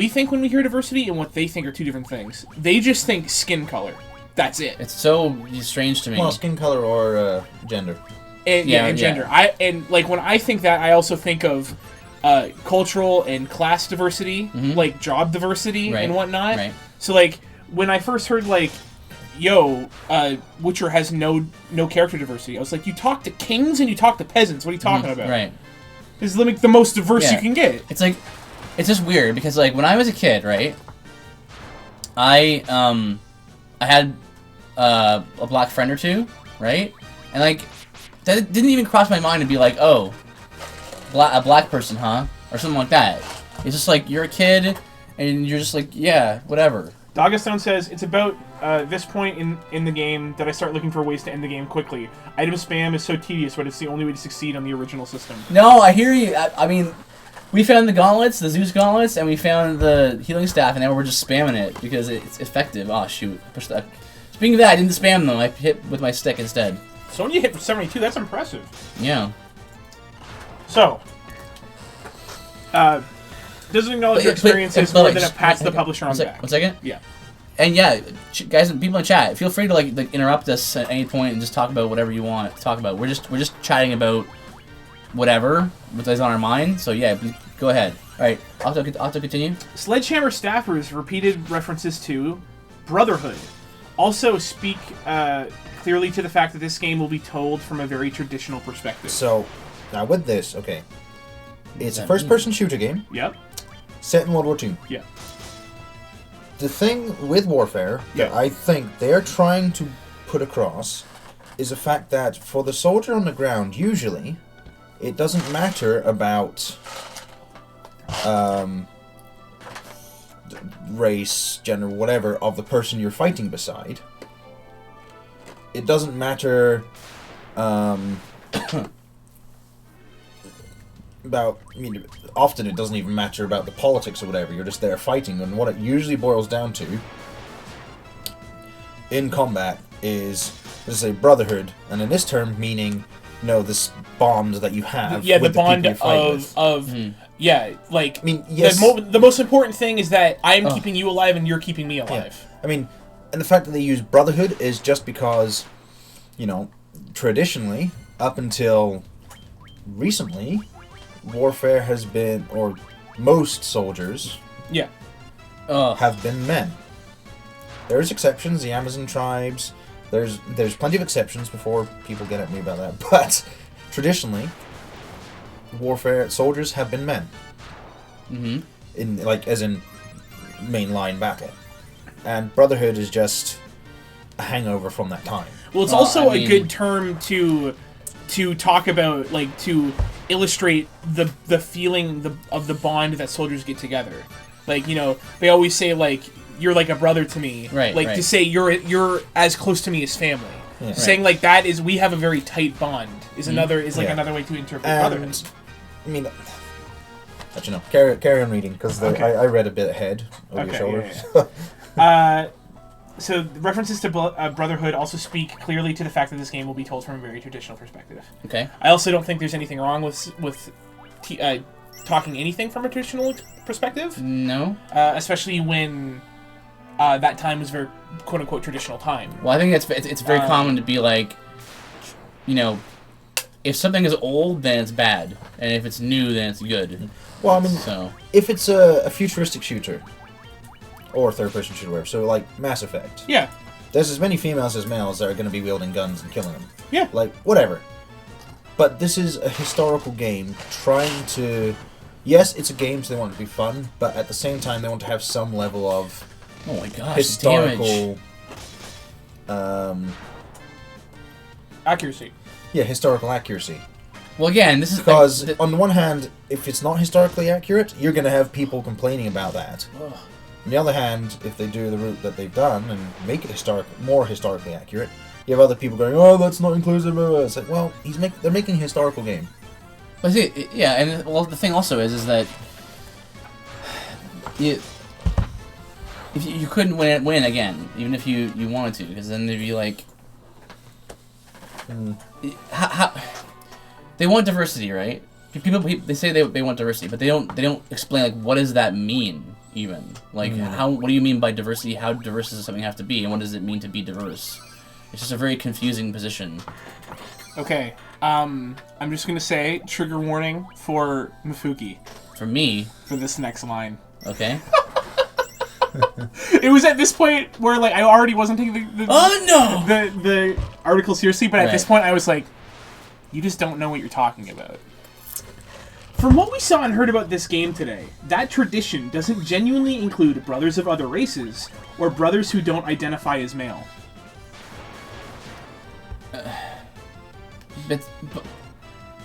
Speaker 1: think when we hear diversity and what they think are two different things. They just think skin color. That's it.
Speaker 2: It's so strange to me.
Speaker 3: Well, skin color or gender.
Speaker 1: And gender. And like when I think that, I also think of cultural and class diversity, like job diversity and whatnot. Right. So like when I first heard like, Witcher has no character diversity, I was like, you talk to kings and you talk to peasants. What are you talking about?
Speaker 2: Right.
Speaker 1: This is like the most diverse you can get.
Speaker 2: It's like, it's just weird because like when I was a kid, right, I had a black friend or two, right, and like that didn't even cross my mind to be like, oh, a black person, huh, or something like that. It's just like you're a kid and you're just like, yeah, whatever.
Speaker 1: Dogastone says, it's about this point in the game that I start looking for ways to end the game quickly. Item spam is so tedious, but it's the only way to succeed on the original system.
Speaker 2: No, I hear you. I mean, we found the gauntlets, the Zeus gauntlets, and we found the healing staff, and now we're just spamming it because it's effective. Oh, shoot. Push that. Speaking of that, I didn't spam them. I hit with my stick instead.
Speaker 1: So when you hit for 72, that's impressive.
Speaker 2: Yeah.
Speaker 1: So, doesn't acknowledge your experiences more than it pats the publisher on the back.
Speaker 2: 1 second?
Speaker 1: Yeah.
Speaker 2: And yeah, guys, people in chat, feel free to like interrupt us at any point and just talk about whatever you want to talk about. We're just chatting about whatever is on our mind. So yeah, go ahead. All right, I'll have to continue.
Speaker 1: Sledgehammer staffers repeated references to Brotherhood also speak clearly to the fact that this game will be told from a very traditional perspective.
Speaker 3: So now with this, okay, it's a first-person shooter game.
Speaker 1: Yep.
Speaker 3: Set in World War II.
Speaker 1: Yeah.
Speaker 3: The thing with Warfare that I think they're trying to put across is the fact that for the soldier on the ground, usually, it doesn't matter about race, gender, whatever, of the person you're fighting beside. It doesn't matter about, I mean, often it doesn't even matter about the politics or whatever, you're just there fighting, and what it usually boils down to in combat is, let's say, brotherhood, and in this term meaning, you know, this bond that you have with
Speaker 1: the bond yeah, like, I mean, yes, the most important thing is that I'm keeping you alive and you're keeping me alive.
Speaker 3: Yeah. I mean, and the fact that they use brotherhood is just because, you know, traditionally, up until recently, warfare has been, or most soldiers have been men. There's exceptions, the Amazon tribes, there's plenty of exceptions before people get at me about that, but traditionally, warfare soldiers have been men. In as in mainline battle. And Brotherhood is just a hangover from that time.
Speaker 1: Well, it's also a good term to talk about, like, to illustrate the feeling of the bond that soldiers get together. Like, you know, they always say, like, you're like a brother to me.
Speaker 2: Right.
Speaker 1: Like, to say you're as close to me as family. Yeah. Saying like that is we have a very tight bond is another way to interpret brotherhood.
Speaker 3: I mean, but you know, carry on reading because I read a bit ahead over your shoulders.
Speaker 1: Yeah. So references to Brotherhood also speak clearly to the fact that this game will be told from a very traditional perspective.
Speaker 2: Okay.
Speaker 1: I also don't think there's anything wrong with talking anything from a traditional perspective.
Speaker 2: No.
Speaker 1: Especially when that time was very quote unquote traditional time.
Speaker 2: Well, I think it's very common to be like, you know, if something is old, then it's bad, and if it's new, then it's good.
Speaker 3: Well, I mean, if it's a futuristic shooter, or third-person shooter, whatever, so like Mass Effect.
Speaker 1: Yeah.
Speaker 3: There's as many females as males that are going to be wielding guns and killing them.
Speaker 1: Yeah.
Speaker 3: Like, whatever. But this is a historical game trying to... Yes, it's a game, so they want it to be fun, but at the same time, they want to have some level of...
Speaker 2: Oh my gosh,
Speaker 3: historical...
Speaker 1: accuracy.
Speaker 3: Yeah, historical accuracy.
Speaker 2: Well, again, this is...
Speaker 3: Because, on the one hand, if it's not historically accurate, you're going to have people complaining about that.
Speaker 2: Ugh.
Speaker 3: On the other hand, if they do the route that they've done and make it more historically accurate, you have other people going, "Oh, that's not inclusive." It's like, well, they're making a historical game.
Speaker 2: But see, yeah, and well, the thing also is that if you couldn't win again, even if you wanted to, because then they'd be like, how they want diversity, right? People they say they want diversity, but they don't explain like what does that mean. Even like what do you mean by diversity? How diverse does something have to be, and what does it mean to be diverse? It's just a very confusing position.
Speaker 1: Okay, I'm just gonna say trigger warning for Mifuki.
Speaker 2: For me.
Speaker 1: For this next line.
Speaker 2: Okay.
Speaker 1: It was at this point where like I already wasn't taking the article seriously, but at this point I was like, you just don't know what you're talking about. From what we saw and heard about this game today, that tradition doesn't genuinely include brothers of other races, or brothers who don't identify as male.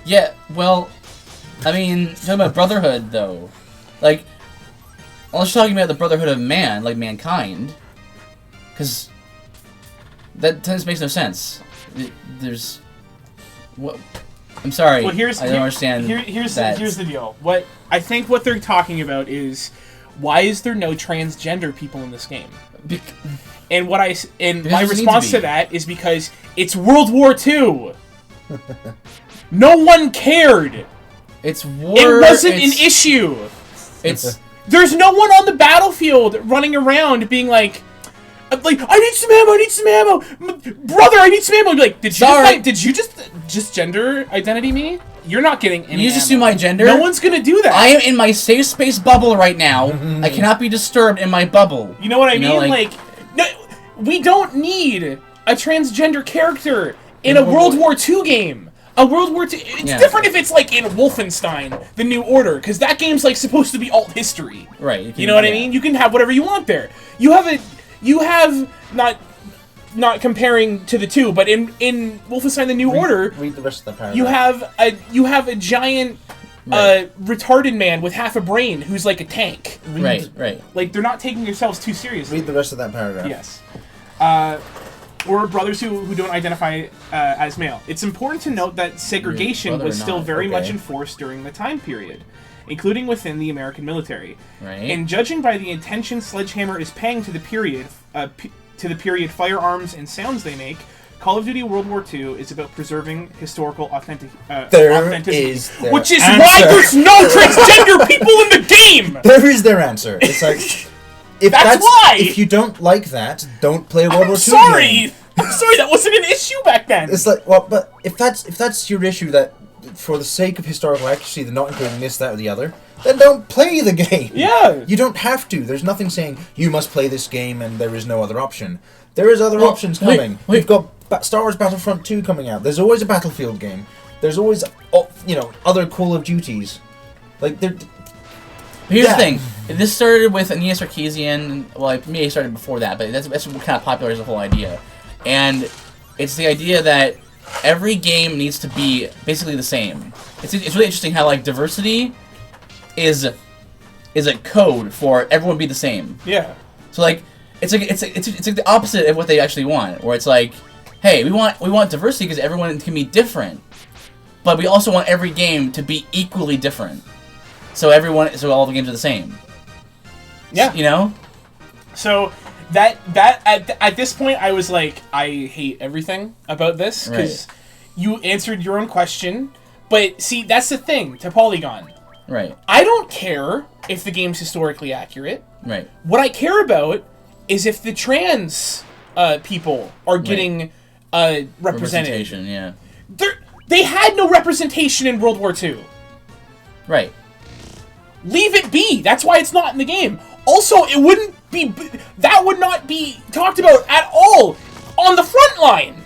Speaker 2: Yeah, well, I mean, talking about brotherhood, though, like, unless you're talking about the brotherhood of man, like mankind, because that makes no sense. There's... what... I'm sorry. Well, I don't understand.
Speaker 1: Here's the deal. What they're talking about is why is there no transgender people in this game? And my response to that is because it's World War II. No one cared.
Speaker 2: It
Speaker 1: wasn't an issue. There's no one on the battlefield running around being like, I need some ammo, brother, I need some ammo. Like, did you just gender identity me? You're not getting any
Speaker 2: You just do my gender?
Speaker 1: No one's gonna do that.
Speaker 2: I am in my safe space bubble right now. I cannot be disturbed in my bubble.
Speaker 1: You know what I mean? Like, no, we don't need a transgender character in a World War II game. A World War II... It's different if it's, like, in Wolfenstein, The New Order, because that game's, like, supposed to be alt history.
Speaker 2: Right.
Speaker 1: You know what I mean? You can have whatever you want there. You have not comparing to the two, but in Wolfenstein: The New Order,
Speaker 3: read the rest of the paragraph.
Speaker 1: you have a giant retarded man with half a brain who's like a tank.
Speaker 2: Right.
Speaker 1: Like they're not taking themselves too seriously.
Speaker 3: Read the rest of that paragraph.
Speaker 1: Yes. Or brothers who don't identify as male. It's important to note that segregation was still very much enforced during the time period, including within the American military.
Speaker 2: Right.
Speaker 1: And judging by the attention Sledgehammer is paying to the period, firearms and sounds they make, Call of Duty World War II is about preserving historical authenticity. Which is why there's no transgender people in the game!
Speaker 3: There is their answer. It's like... If you don't like that, don't play World War II.
Speaker 1: Sorry! Sorry, that wasn't an issue back then.
Speaker 3: It's like, well, but if that's your issue, that for the sake of historical accuracy, they're not including this, that, or the other, then don't play the game.
Speaker 1: Yeah.
Speaker 3: You don't have to. There's nothing saying you must play this game and there is no other option. There is other options coming. We've got Star Wars Battlefront 2 coming out. There's always a Battlefield game. There's always, other Call of Duties. Like,
Speaker 2: here's the thing. This started with Neil Sarkeesian. Well, maybe it started before that, but that's what kind of popular is the whole idea. And it's the idea that every game needs to be basically the same. It's really interesting how, like, diversity is a code for everyone to be the same.
Speaker 1: Yeah.
Speaker 2: So, like, it's like the opposite of what they actually want, where it's like, hey, we want diversity because everyone can be different, but we also want every game to be equally different. So all the games are the same.
Speaker 1: Yeah.
Speaker 2: You know?
Speaker 1: So that at this point I was like, I hate everything about this because you answered your own question. But see, that's the thing to Polygon.
Speaker 2: Right.
Speaker 1: I don't care if the game's historically accurate.
Speaker 2: Right.
Speaker 1: What I care about is if the trans people are getting represented.
Speaker 2: Representation, yeah.
Speaker 1: They had no representation in World War II.
Speaker 2: Right.
Speaker 1: Leave it be. That's why it's not in the game. Also, that would not be talked about at all on the front line.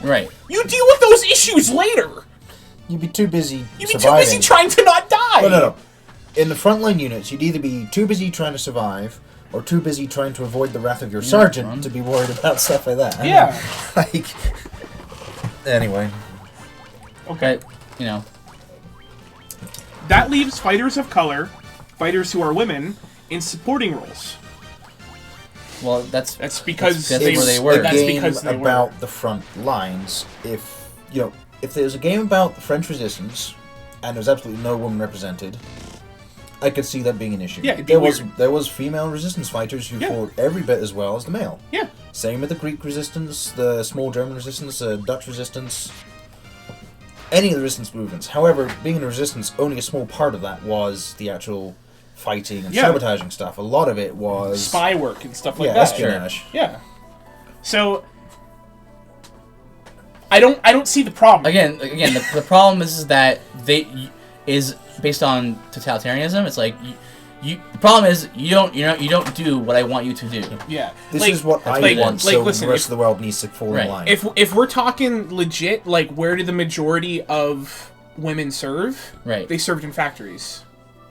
Speaker 2: Right.
Speaker 1: You deal with those issues later.
Speaker 3: You'd be too busy
Speaker 1: You'd be too busy trying to not die.
Speaker 3: No. In the frontline units, you'd either be too busy trying to survive or too busy trying to avoid the wrath of your sergeant to be worried about stuff like that.
Speaker 1: Yeah.
Speaker 3: Anyway.
Speaker 1: Okay.
Speaker 2: But,
Speaker 1: that leaves fighters of color, fighters who are women, in supporting roles.
Speaker 2: Well, that's
Speaker 1: because
Speaker 2: that's where they were.
Speaker 3: That's because they about were. The front lines. If there's a game about the French Resistance and there's absolutely no woman represented, I could see that being an issue.
Speaker 1: Yeah,
Speaker 3: there was female resistance fighters who fought every bit as well as the male.
Speaker 1: Yeah.
Speaker 3: Same with the Greek resistance, the small German resistance, Dutch resistance, any of the resistance movements. However, being in the resistance, only a small part of that was the actual fighting and sabotaging stuff. A lot of it was
Speaker 1: spy work and stuff like that.
Speaker 3: Espionage.
Speaker 1: Sure. Yeah. So I don't see the problem.
Speaker 2: Again, the problem is that is based on totalitarianism. It's like the problem is you don't do what I want you to do.
Speaker 1: Yeah.
Speaker 3: This is what I want, so listen, the rest of the world needs to fall in line.
Speaker 1: If we're talking legit, like, where did the majority of women serve?
Speaker 2: Right.
Speaker 1: They served in factories.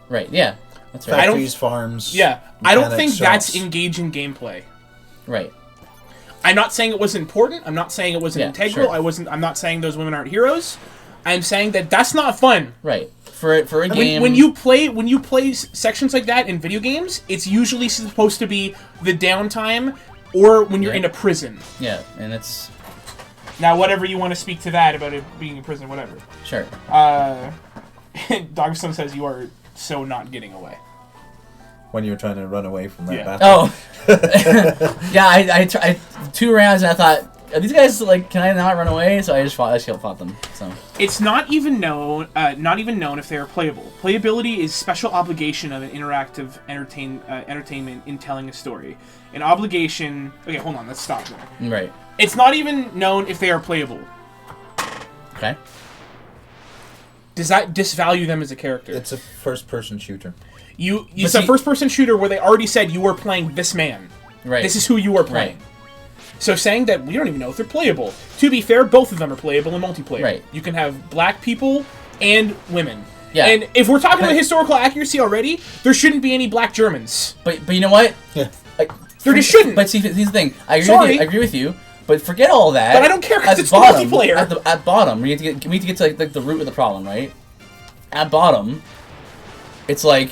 Speaker 2: Right, yeah. That's right.
Speaker 3: Factories, farms.
Speaker 1: Yeah. I don't think that's engaging gameplay.
Speaker 2: Right.
Speaker 1: I'm not saying it wasn't important. I'm not saying it wasn't integral.
Speaker 2: Sure.
Speaker 1: I'm not saying those women aren't heroes. I'm saying that that's not fun.
Speaker 2: Right. For a game,
Speaker 1: when you play sections like that in video games, it's usually supposed to be the downtime or when you're in a prison.
Speaker 2: Yeah, and it's
Speaker 1: now whatever you want to speak to that about it being in prison, whatever.
Speaker 2: Sure.
Speaker 1: Dogstone says you are so not getting away.
Speaker 3: When you were trying to run away from that battle.
Speaker 2: Oh. Yeah, I tried 2 rounds and I thought, are these guys, like, can I not run away? So I just fought them. So
Speaker 1: it's not even known if they are playable. Playability is special obligation of an interactive entertainment in telling a story. An obligation. Okay, hold on. Let's stop there.
Speaker 2: Right.
Speaker 1: It's not even known if they are playable.
Speaker 2: Okay.
Speaker 1: Does that disvalue them as a character?
Speaker 3: It's a first-person shooter.
Speaker 1: It's a first-person shooter where they already said you were playing this man.
Speaker 2: Right.
Speaker 1: This is who you are playing.
Speaker 2: Right.
Speaker 1: So saying that we don't even know if they're playable. To be fair, both of them are playable in multiplayer.
Speaker 2: Right.
Speaker 1: You can have black people and women.
Speaker 2: Yeah.
Speaker 1: And if we're talking about historical accuracy already, there shouldn't be any black Germans.
Speaker 2: But you know what?
Speaker 3: Yeah.
Speaker 1: There just shouldn't.
Speaker 2: But see, here's the thing. I agree with you. But forget all that.
Speaker 1: But I don't care because it's multiplayer.
Speaker 2: At bottom, we need to get to like the root of the problem, right? At bottom, it's like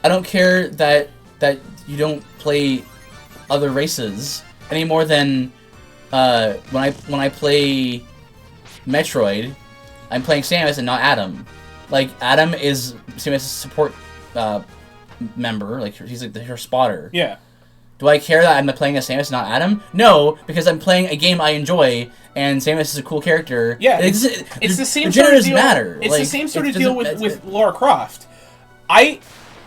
Speaker 2: I don't care that you don't play other races any more than when I play Metroid, I'm playing Samus and not Adam. Like Adam is Samus' support member, like he's like her spotter.
Speaker 1: Yeah.
Speaker 2: Do I care that I'm playing as Samus, not Adam? No, because I'm playing a game I enjoy, and Samus is a cool character.
Speaker 1: Yeah, it's the same sort of deal.
Speaker 2: Matter.
Speaker 1: It's like, the same sort of deal with Lara Croft. I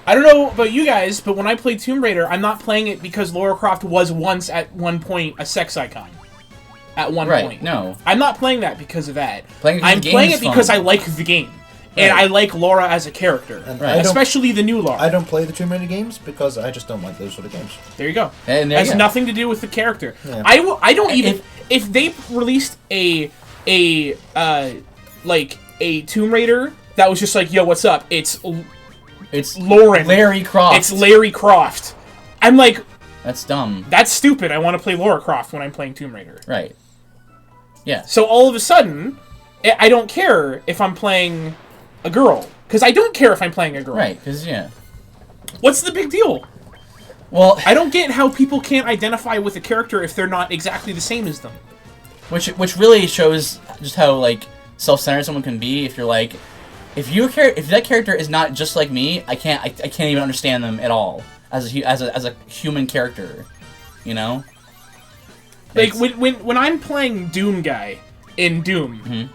Speaker 1: I don't know about you guys, but when I play Tomb Raider, I'm not playing it because Lara Croft was once at one point a sex icon. At one point.
Speaker 2: No.
Speaker 1: I'm not playing that because of that.
Speaker 2: I'm
Speaker 1: playing it because I like the game. Right. And I like Lara as a character. Especially the new Lara.
Speaker 3: I don't play the Tomb Raider games because I just don't like those sort of games.
Speaker 1: There you go. And it has nothing to do with the character. Yeah. I don't even... If they released a Tomb Raider that was just like, yo, what's up? It's Lauren.
Speaker 2: Larry Croft.
Speaker 1: It's Larry Croft. I'm like...
Speaker 2: That's dumb.
Speaker 1: That's stupid. I want to play Lara Croft when I'm playing Tomb Raider.
Speaker 2: Right. Yeah.
Speaker 1: So all of a sudden, I don't care if I'm playing a girl. Because I don't care if I'm playing a girl.
Speaker 2: Right, because, yeah.
Speaker 1: What's the big deal?
Speaker 2: Well...
Speaker 1: I don't get how people can't identify with a character if they're not exactly the same as them.
Speaker 2: Which really shows just how, like, self-centered someone can be. If you're like... If that character is not just like me, I can't even understand them at all as a human character, you know.
Speaker 1: Like when I'm playing Doom guy in Doom,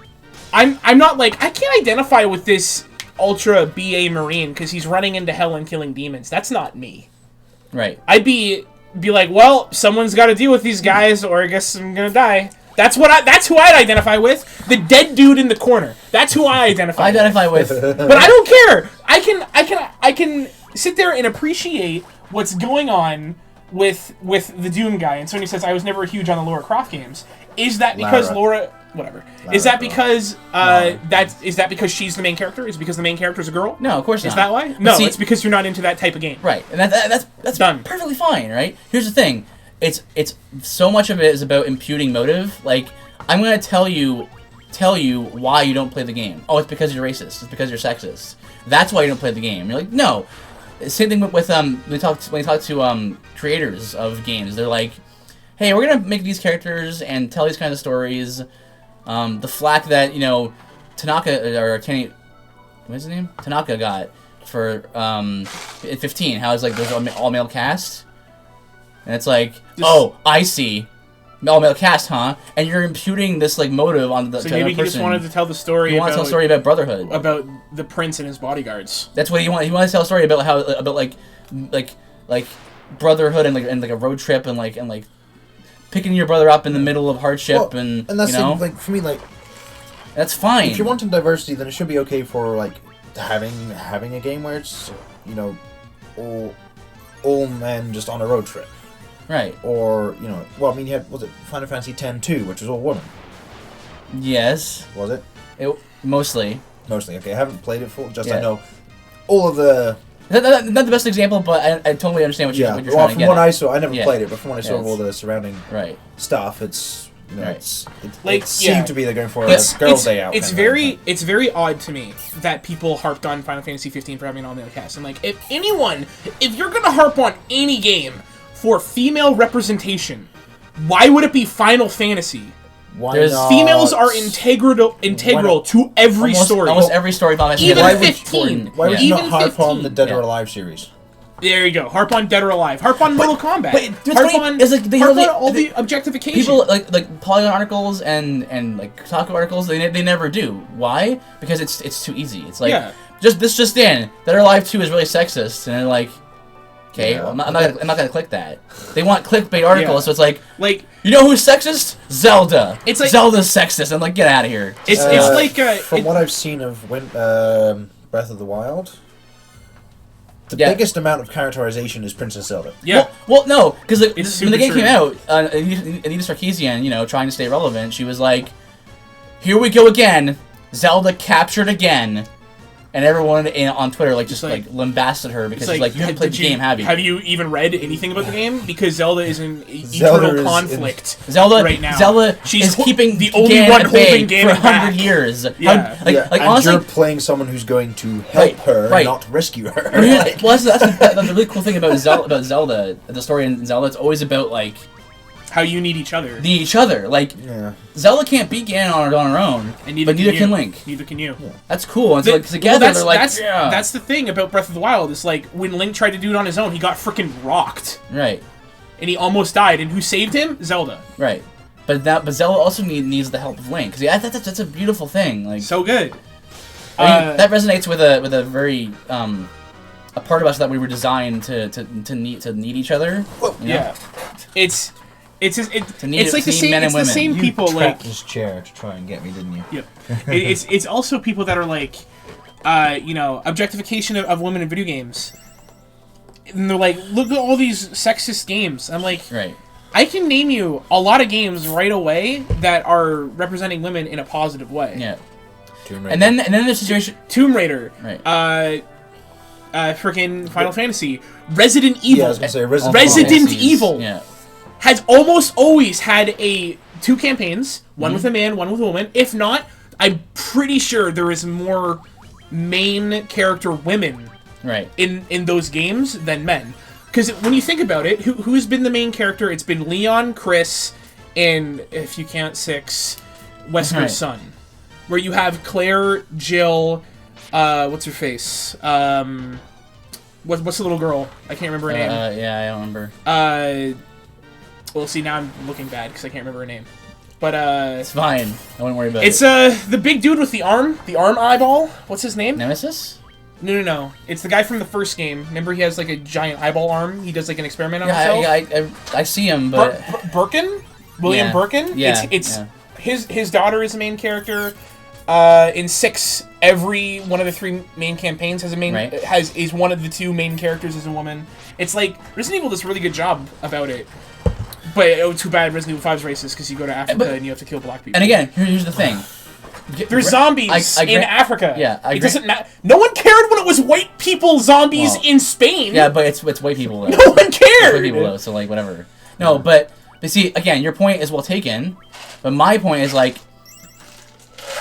Speaker 1: I'm not like I can't identify with this ultra BA Marine because he's running into hell and killing demons. That's not me.
Speaker 2: Right.
Speaker 1: I'd be like, well, someone's got to deal with these guys, or I guess I'm gonna die. That's who I'd identify with. The dead dude in the corner. That's who I identify
Speaker 2: with.
Speaker 1: But I don't care. I can sit there and appreciate what's going on with the Doom guy. And Sony says I was never huge on the Lara Croft games. Is that because Lara is that because is that because she's the main character? Is it because the main character is a girl?
Speaker 2: No, of course not.
Speaker 1: Is that why? No, it's because you're not into that type of game.
Speaker 2: Right. And that's done. Perfectly fine, right? Here's the thing. It's so much of it is about imputing motive. Like, I'm gonna tell you why you don't play the game. Oh, it's because you're racist. It's because you're sexist. That's why you don't play the game. You're like, no. Same thing with when you talk to creators of games. They're like, hey, we're gonna make these characters and tell these kinds of stories. The flack that Tanaka or Kenny, what's his name? Tanaka got for 15. How it's like there's all male cast. And it's like, oh, I see. All-male cast, huh? And you're imputing this, like, motive on the
Speaker 1: so maybe he just wanted to tell the story
Speaker 2: He wanted to tell a story about brotherhood.
Speaker 1: About the prince and his bodyguards.
Speaker 2: That's what he wanted. He wanted to tell a story about how, like brotherhood and a road trip and picking your brother up in the middle of hardship and
Speaker 3: that's like, for me, like...
Speaker 2: That's fine.
Speaker 3: If you're wanting diversity, then it should be okay for, like, having a game where it's, all men just on a road trip.
Speaker 2: Right.
Speaker 3: Or, well, I mean, you had, was it Final Fantasy X-2, which was all women?
Speaker 2: Yes.
Speaker 3: Was it?
Speaker 2: Mostly.
Speaker 3: Mostly, okay. I haven't played it full,
Speaker 2: I
Speaker 3: know all of the...
Speaker 2: Not the best example, but I totally understand what you're trying to get at.
Speaker 3: From what I saw, I never played it, but from what I saw of all the surrounding stuff, it's... it seemed to be they're going for a girls' day out.
Speaker 1: It's very odd to me that people harped on Final Fantasy 15 for having an all-male cast. I'm like, if you're gonna harp on any game for female representation, why would it be Final Fantasy?
Speaker 3: Why not?
Speaker 1: Females are integral to every story.
Speaker 2: Almost every story.
Speaker 1: Even 15.
Speaker 3: Why would you not harp on the Dead or Alive series?
Speaker 1: There you go. Harp on Dead or Alive. Harp on Mortal Kombat.
Speaker 2: Harp on
Speaker 1: all the objectification.
Speaker 2: People like Polygon articles and like Kotaku articles. They never do. Why? Because it's too easy. It's like just in Dead or Alive 2 is really sexist, and they're like, okay, well, I'm not gonna click that. They want clickbait articles, so it's like you know who's sexist? Zelda. It's like Zelda's sexist. I'm like, get out of here.
Speaker 1: It's like
Speaker 3: from what I've seen of Breath of the Wild. The biggest amount of characterization is Princess Zelda.
Speaker 2: Yeah. Well, no, because when the game came out, Anita Sarkeesian, trying to stay relevant, she was like, "Here we go again, Zelda captured again," and everyone on Twitter just lambasted her because she's like, "You haven't played the game, have you?
Speaker 1: Have you even read anything about the game? Because Zelda is in eternal conflict right now.
Speaker 2: Zelda is keeping
Speaker 1: the only one holding game
Speaker 2: for 100 years.
Speaker 3: Yeah. And honestly, you're playing someone who's going to help her, not rescue her.
Speaker 2: Well, that's the really cool thing about Zelda. The story in Zelda, it's always about
Speaker 1: how you need each other.
Speaker 2: Zelda can't beat Ganon on her own, but neither can Link.
Speaker 1: Neither can you.
Speaker 2: Yeah. That's cool. And together they're like,
Speaker 1: that's the thing about Breath of the Wild. It's like when Link tried to do it on his own, he got freaking rocked.
Speaker 2: Right.
Speaker 1: And he almost died. And who saved him? Zelda.
Speaker 2: Right. But Zelda also needs the help of Link. Because that's a beautiful thing.
Speaker 1: So good.
Speaker 2: That resonates with a very a part of us that we were designed to need each other.
Speaker 1: Yeah, it's like the same people like
Speaker 3: this chair to try and get me, didn't you?
Speaker 1: Yep. it's also people that are like, objectification of women in video games, and they're like, look at all these sexist games. I'm like,
Speaker 2: right.
Speaker 1: I can name you a lot of games right away that are representing women in a positive way.
Speaker 2: Yeah. And then the situation,
Speaker 1: Tomb Raider,
Speaker 2: right?
Speaker 1: Freaking Final Fantasy, Resident Evil.
Speaker 3: Yeah, I was gonna say
Speaker 1: Resident Evil.
Speaker 2: Yeah.
Speaker 1: Has almost always had two campaigns, one with a man, one with a woman. If not, I'm pretty sure there is more main character women in those games than men. Because when you think about it, who's been the main character? It's been Leon, Chris, and if you count 6, Wesker's son. Where you have Claire, Jill, what's her face? What's the little girl? I can't remember her name.
Speaker 2: Yeah, I don't remember.
Speaker 1: Well, see, now I'm looking bad because I can't remember her name. But,
Speaker 2: it's fine. I wouldn't worry about it.
Speaker 1: It's, the big dude with the arm eyeball. What's his name?
Speaker 2: Nemesis?
Speaker 1: No. It's the guy from the first game. Remember, he has, like, a giant eyeball arm? He does, like, an experiment on himself?
Speaker 2: Yeah, I see him, but...
Speaker 1: Birkin? William Birkin?
Speaker 2: Yeah.
Speaker 1: His daughter is the main character. In 6, every one of the 3 main campaigns has a is one of the 2 main characters is a woman. It's like, Resident Evil does a really good job about it. But too bad Resident Evil 5's racist because you go to Africa and you have to kill black people.
Speaker 2: And again, here's the thing.
Speaker 1: There's zombies in Africa.
Speaker 2: Yeah,
Speaker 1: it doesn't matter. No one cared when it was white people zombies in Spain.
Speaker 2: Yeah, but it's white people though.
Speaker 1: No one cared.
Speaker 2: It's white people though, so like whatever. No, but see, again, your point is well taken, but my point is like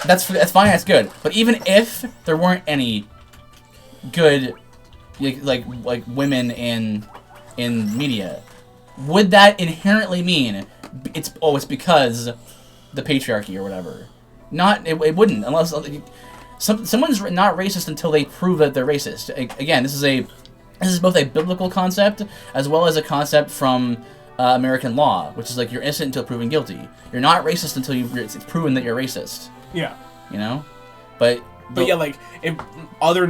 Speaker 2: that's fine, that's good. But even if there weren't any good like women in media, would that inherently mean it's because the patriarchy or whatever? It wouldn't, unless someone's not racist until they prove that they're racist. Again, this is both a biblical concept as well as a concept from American law, which is like you're innocent until proven guilty. You're not racist until it's proven that you're racist.
Speaker 1: Yeah.
Speaker 2: You know, but
Speaker 1: yeah, like other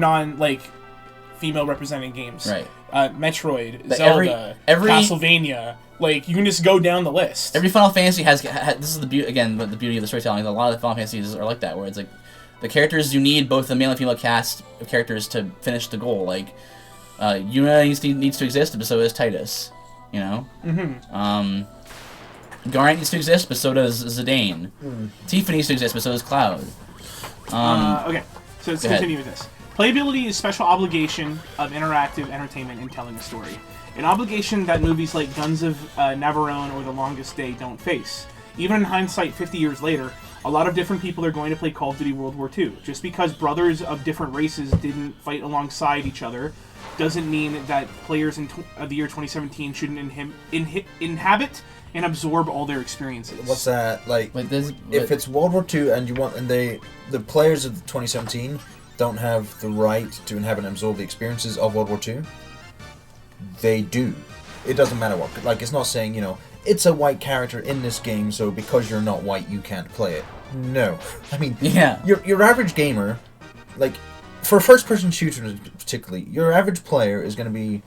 Speaker 1: female representing games,
Speaker 2: right?
Speaker 1: Metroid, Zelda, every Castlevania. Like, you can just go down the list.
Speaker 2: Every Final Fantasy has this is the beauty of the storytelling. A lot of the Final Fantasies are like that, where it's like the characters you need both the male and female cast of characters to finish the goal. Like, Yuna needs to exist, but so does Titus. You know.
Speaker 1: Mm-hmm.
Speaker 2: Garnet needs to exist, but so does Zidane. Tifa needs to exist, but so does Cloud.
Speaker 1: Okay, so let's continue with this. Playability is special obligation of interactive entertainment in telling a story. An obligation that movies like Guns of Navarone or The Longest Day don't face. Even in hindsight, 50 years later, a lot of different people are going to play Call of Duty World War II. Just because brothers of different races didn't fight alongside each other doesn't mean that players in the year 2017 shouldn't inhabit and absorb all their experiences.
Speaker 3: What's that like? If it's World War II and the players of 2017 don't have the right to inhabit and absorb the experiences of World War II, they do. It doesn't matter what. Like, it's not saying, it's a white character in this game, so because you're not white, you can't play it. No. I mean, your average gamer, like, for first-person shooters particularly, your average player is going to be,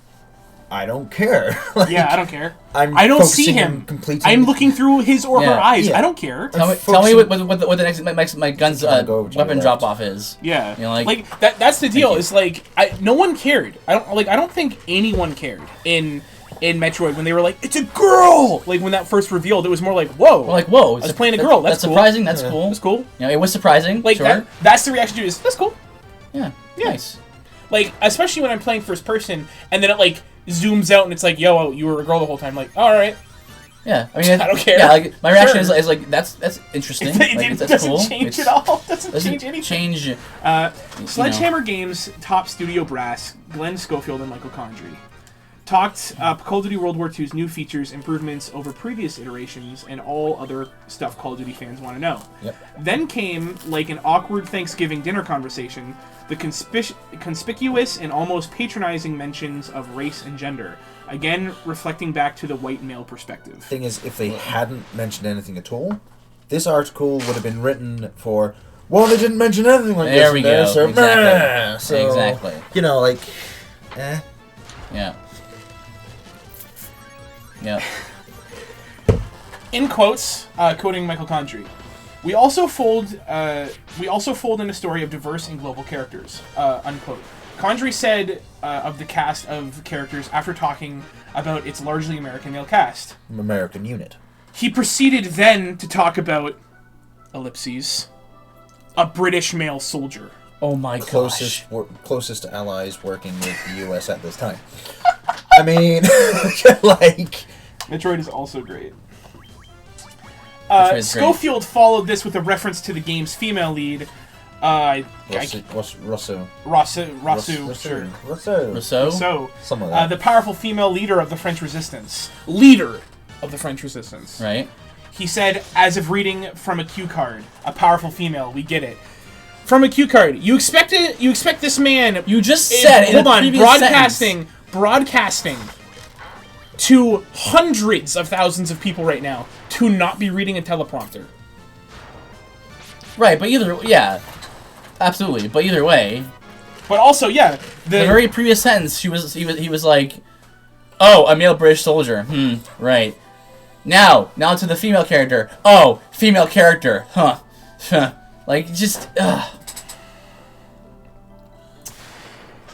Speaker 3: I don't care.
Speaker 1: Like, I don't care. I don't see him. I'm looking through his or her eyes. Yeah. I don't care.
Speaker 2: Tell me what the next my gun's weapon drop off is.
Speaker 1: Yeah. That's the deal. It's like no one cared. I don't think anyone cared in Metroid when they were like, it's a girl. Like when that first revealed, it was more like, whoa.
Speaker 2: Well, like, whoa.
Speaker 1: I was playing a girl. That's cool.
Speaker 2: Surprising. That's cool.
Speaker 1: That's cool.
Speaker 2: It was surprising.
Speaker 1: Like
Speaker 2: sure.
Speaker 1: That's the reaction to it. That's cool.
Speaker 2: Yeah. Nice.
Speaker 1: Like, especially when I'm playing first person, and then it zooms out and it's like, yo, you were a girl the whole time. Like, all right.
Speaker 2: Yeah, I mean,
Speaker 1: I don't care.
Speaker 2: Yeah, like my reaction is like that's interesting.
Speaker 1: It doesn't change at all. Doesn't change anything. Sledgehammer Games top studio brass, Glenn Schofield and Michael Condrey, talked Call of Duty World War II's new features, improvements over previous iterations, and all other stuff Call of Duty fans want to know.
Speaker 3: Yep.
Speaker 1: Then came, like an awkward Thanksgiving dinner conversation, the conspicuous and almost patronizing mentions of race and gender, again reflecting back to the white male perspective.
Speaker 3: Thing is, if they hadn't mentioned anything at all, this article would have been written for, well, they didn't mention anything like
Speaker 2: there
Speaker 3: this.
Speaker 2: There we go.
Speaker 3: So,
Speaker 2: exactly.
Speaker 3: So,
Speaker 2: exactly.
Speaker 3: eh.
Speaker 2: Yeah. Yeah.
Speaker 1: In quotes, quoting Michael Condrey, we also fold in a story of diverse and global characters. Unquote. Condrey said of the cast of characters after talking about its largely American male cast.
Speaker 3: American unit.
Speaker 1: He proceeded then to talk about ellipses, a British male soldier.
Speaker 2: Oh my gosh.
Speaker 3: Closest allies working with the U.S. at this time. I mean, like...
Speaker 1: Metroid is also great. Schofield followed this with a reference to the game's female lead,
Speaker 3: Rousseau.
Speaker 1: Some of that. The powerful female leader of the French Resistance.
Speaker 2: Right.
Speaker 1: He said, as of reading from a cue card, a powerful female, we get it. From a cue card, you expect this man...
Speaker 2: You just said
Speaker 1: broadcasting to hundreds of thousands of people right now to not be reading a teleprompter.
Speaker 2: Right, but absolutely. But either way.
Speaker 1: But also, yeah,
Speaker 2: the very previous sentence, he was like, "Oh, a male British soldier." Right. Now to the female character. Oh, female character. Huh. Like just.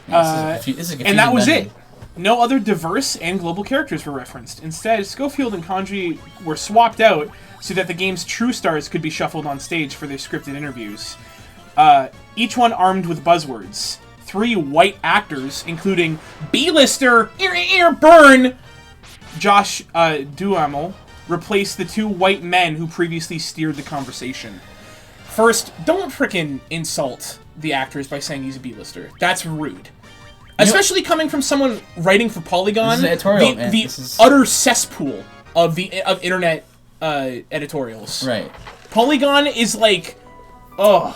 Speaker 1: This is and that was it. No other diverse and global characters were referenced. Instead, Schofield and Condrey were swapped out so that the game's true stars could be shuffled on stage for their scripted interviews. Each one armed with buzzwords. 3 white actors, including B-lister Burn Josh Duhamel, replaced the 2 white men who previously steered the conversation. First, don't frickin' insult the actors by saying he's a B-lister. That's rude. Especially coming from someone writing for Polygon, the utter cesspool of internet editorials.
Speaker 2: Right.
Speaker 1: Polygon is like, I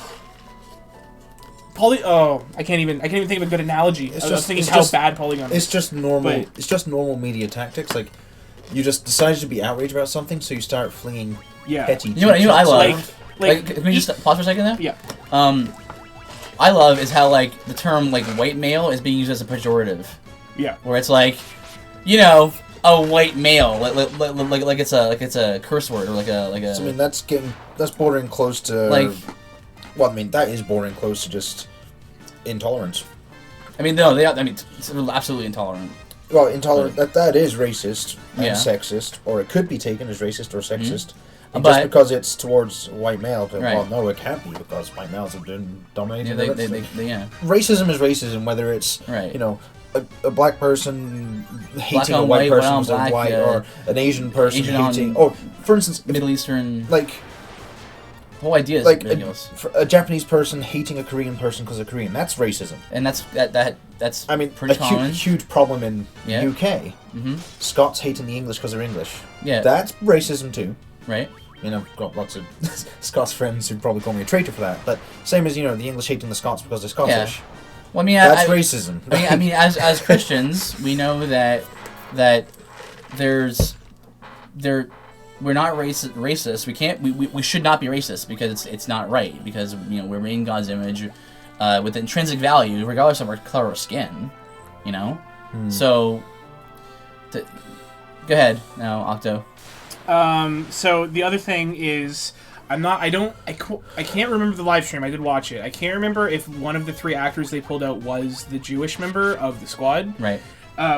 Speaker 1: can't even think of a good analogy. I was thinking how bad Polygon is.
Speaker 3: It's just normal. It's just normal media tactics. Like, you just decided to be outraged about something, so you start flinging petty.
Speaker 2: You know what I love? Can we just pause for a second there?
Speaker 1: Yeah.
Speaker 2: I love is how, like, the term, like, white male is being used as a pejorative.
Speaker 1: Yeah.
Speaker 2: Where it's like, a white male, like it's a curse word, or like a.
Speaker 3: So, I mean, that's bordering close to.
Speaker 2: Like.
Speaker 3: Well, I mean, that is bordering close to just intolerance.
Speaker 2: I mean, no, it's absolutely intolerant.
Speaker 3: Well, intolerant, that is racist and sexist, or it could be taken as racist or sexist. Just because it's towards white male, well, no, it can't be because white males have been dominating. Racism is racism, whether it's a black person hating a white person who's white, or an Asian person hating. Or, for instance,
Speaker 2: Middle Eastern.
Speaker 3: Like,
Speaker 2: the whole idea is
Speaker 3: like
Speaker 2: ridiculous.
Speaker 3: A Japanese person hating a Korean person because they're Korean. That's racism.
Speaker 2: And that's
Speaker 3: I mean,
Speaker 2: pretty common.
Speaker 3: Huge problem in UK.
Speaker 2: Mm-hmm.
Speaker 3: Scots hating the English because they're English.
Speaker 2: Yeah.
Speaker 3: That's racism too.
Speaker 2: Right.
Speaker 3: I've got lots of Scots friends who probably call me a traitor for that. But same as, the English hating the Scots because they're Scottish.
Speaker 2: Yeah. Well, I mean,
Speaker 3: that's racism.
Speaker 2: I mean, as Christians, we know that we're not racist. We should not be racist because it's not right, because we're made in God's image with intrinsic value regardless of our color of skin. So go ahead now, Octo.
Speaker 1: So the other thing is, I can't remember the live stream. I did watch it. I can't remember if one of the 3 actors they pulled out was the Jewish member of the squad.
Speaker 2: Right.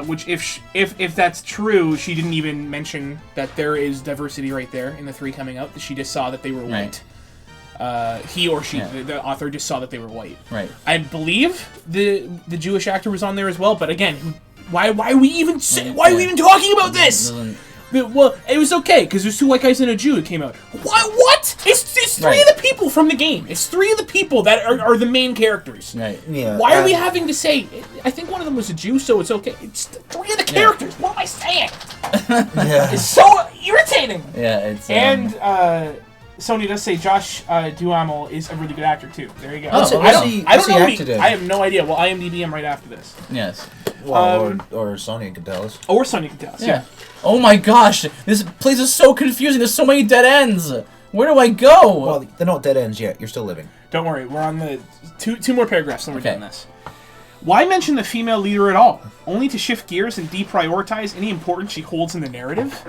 Speaker 1: Which, if that's true, she didn't even mention that there is diversity right there in the 3 coming out. She just saw that they were white. He or she, the author, just saw that they were white.
Speaker 2: Right.
Speaker 1: I believe the Jewish actor was on there as well. But again, why are we even talking about this? Well, it was okay, because there's 2 white guys and a Jew that came out. What? It's 3 of the people from the game. It's 3 of the people that are the main characters.
Speaker 2: Right.
Speaker 3: Yeah.
Speaker 1: Why are we having to say, I think one of them was a Jew, so it's okay. It's 3 of the characters. What am I saying? It's so irritating.
Speaker 2: Yeah, it's...
Speaker 1: And, Sony does say Josh Duhamel is a really good actor, too. There you go.
Speaker 3: I don't know.
Speaker 1: I have no idea. Well, IMDb him right after this.
Speaker 2: Yes.
Speaker 3: Well, or Sonya can tell us.
Speaker 1: Or Sonya can tell us, yeah.
Speaker 2: Oh my gosh, this place is so confusing. There's so many dead ends. Where do I go?
Speaker 3: Well, they're not dead ends yet. You're still living.
Speaker 1: Don't worry. We're on the two more paragraphs and we're doing this. Why mention the female leader at all? Only to shift gears and deprioritize any importance she holds in the narrative?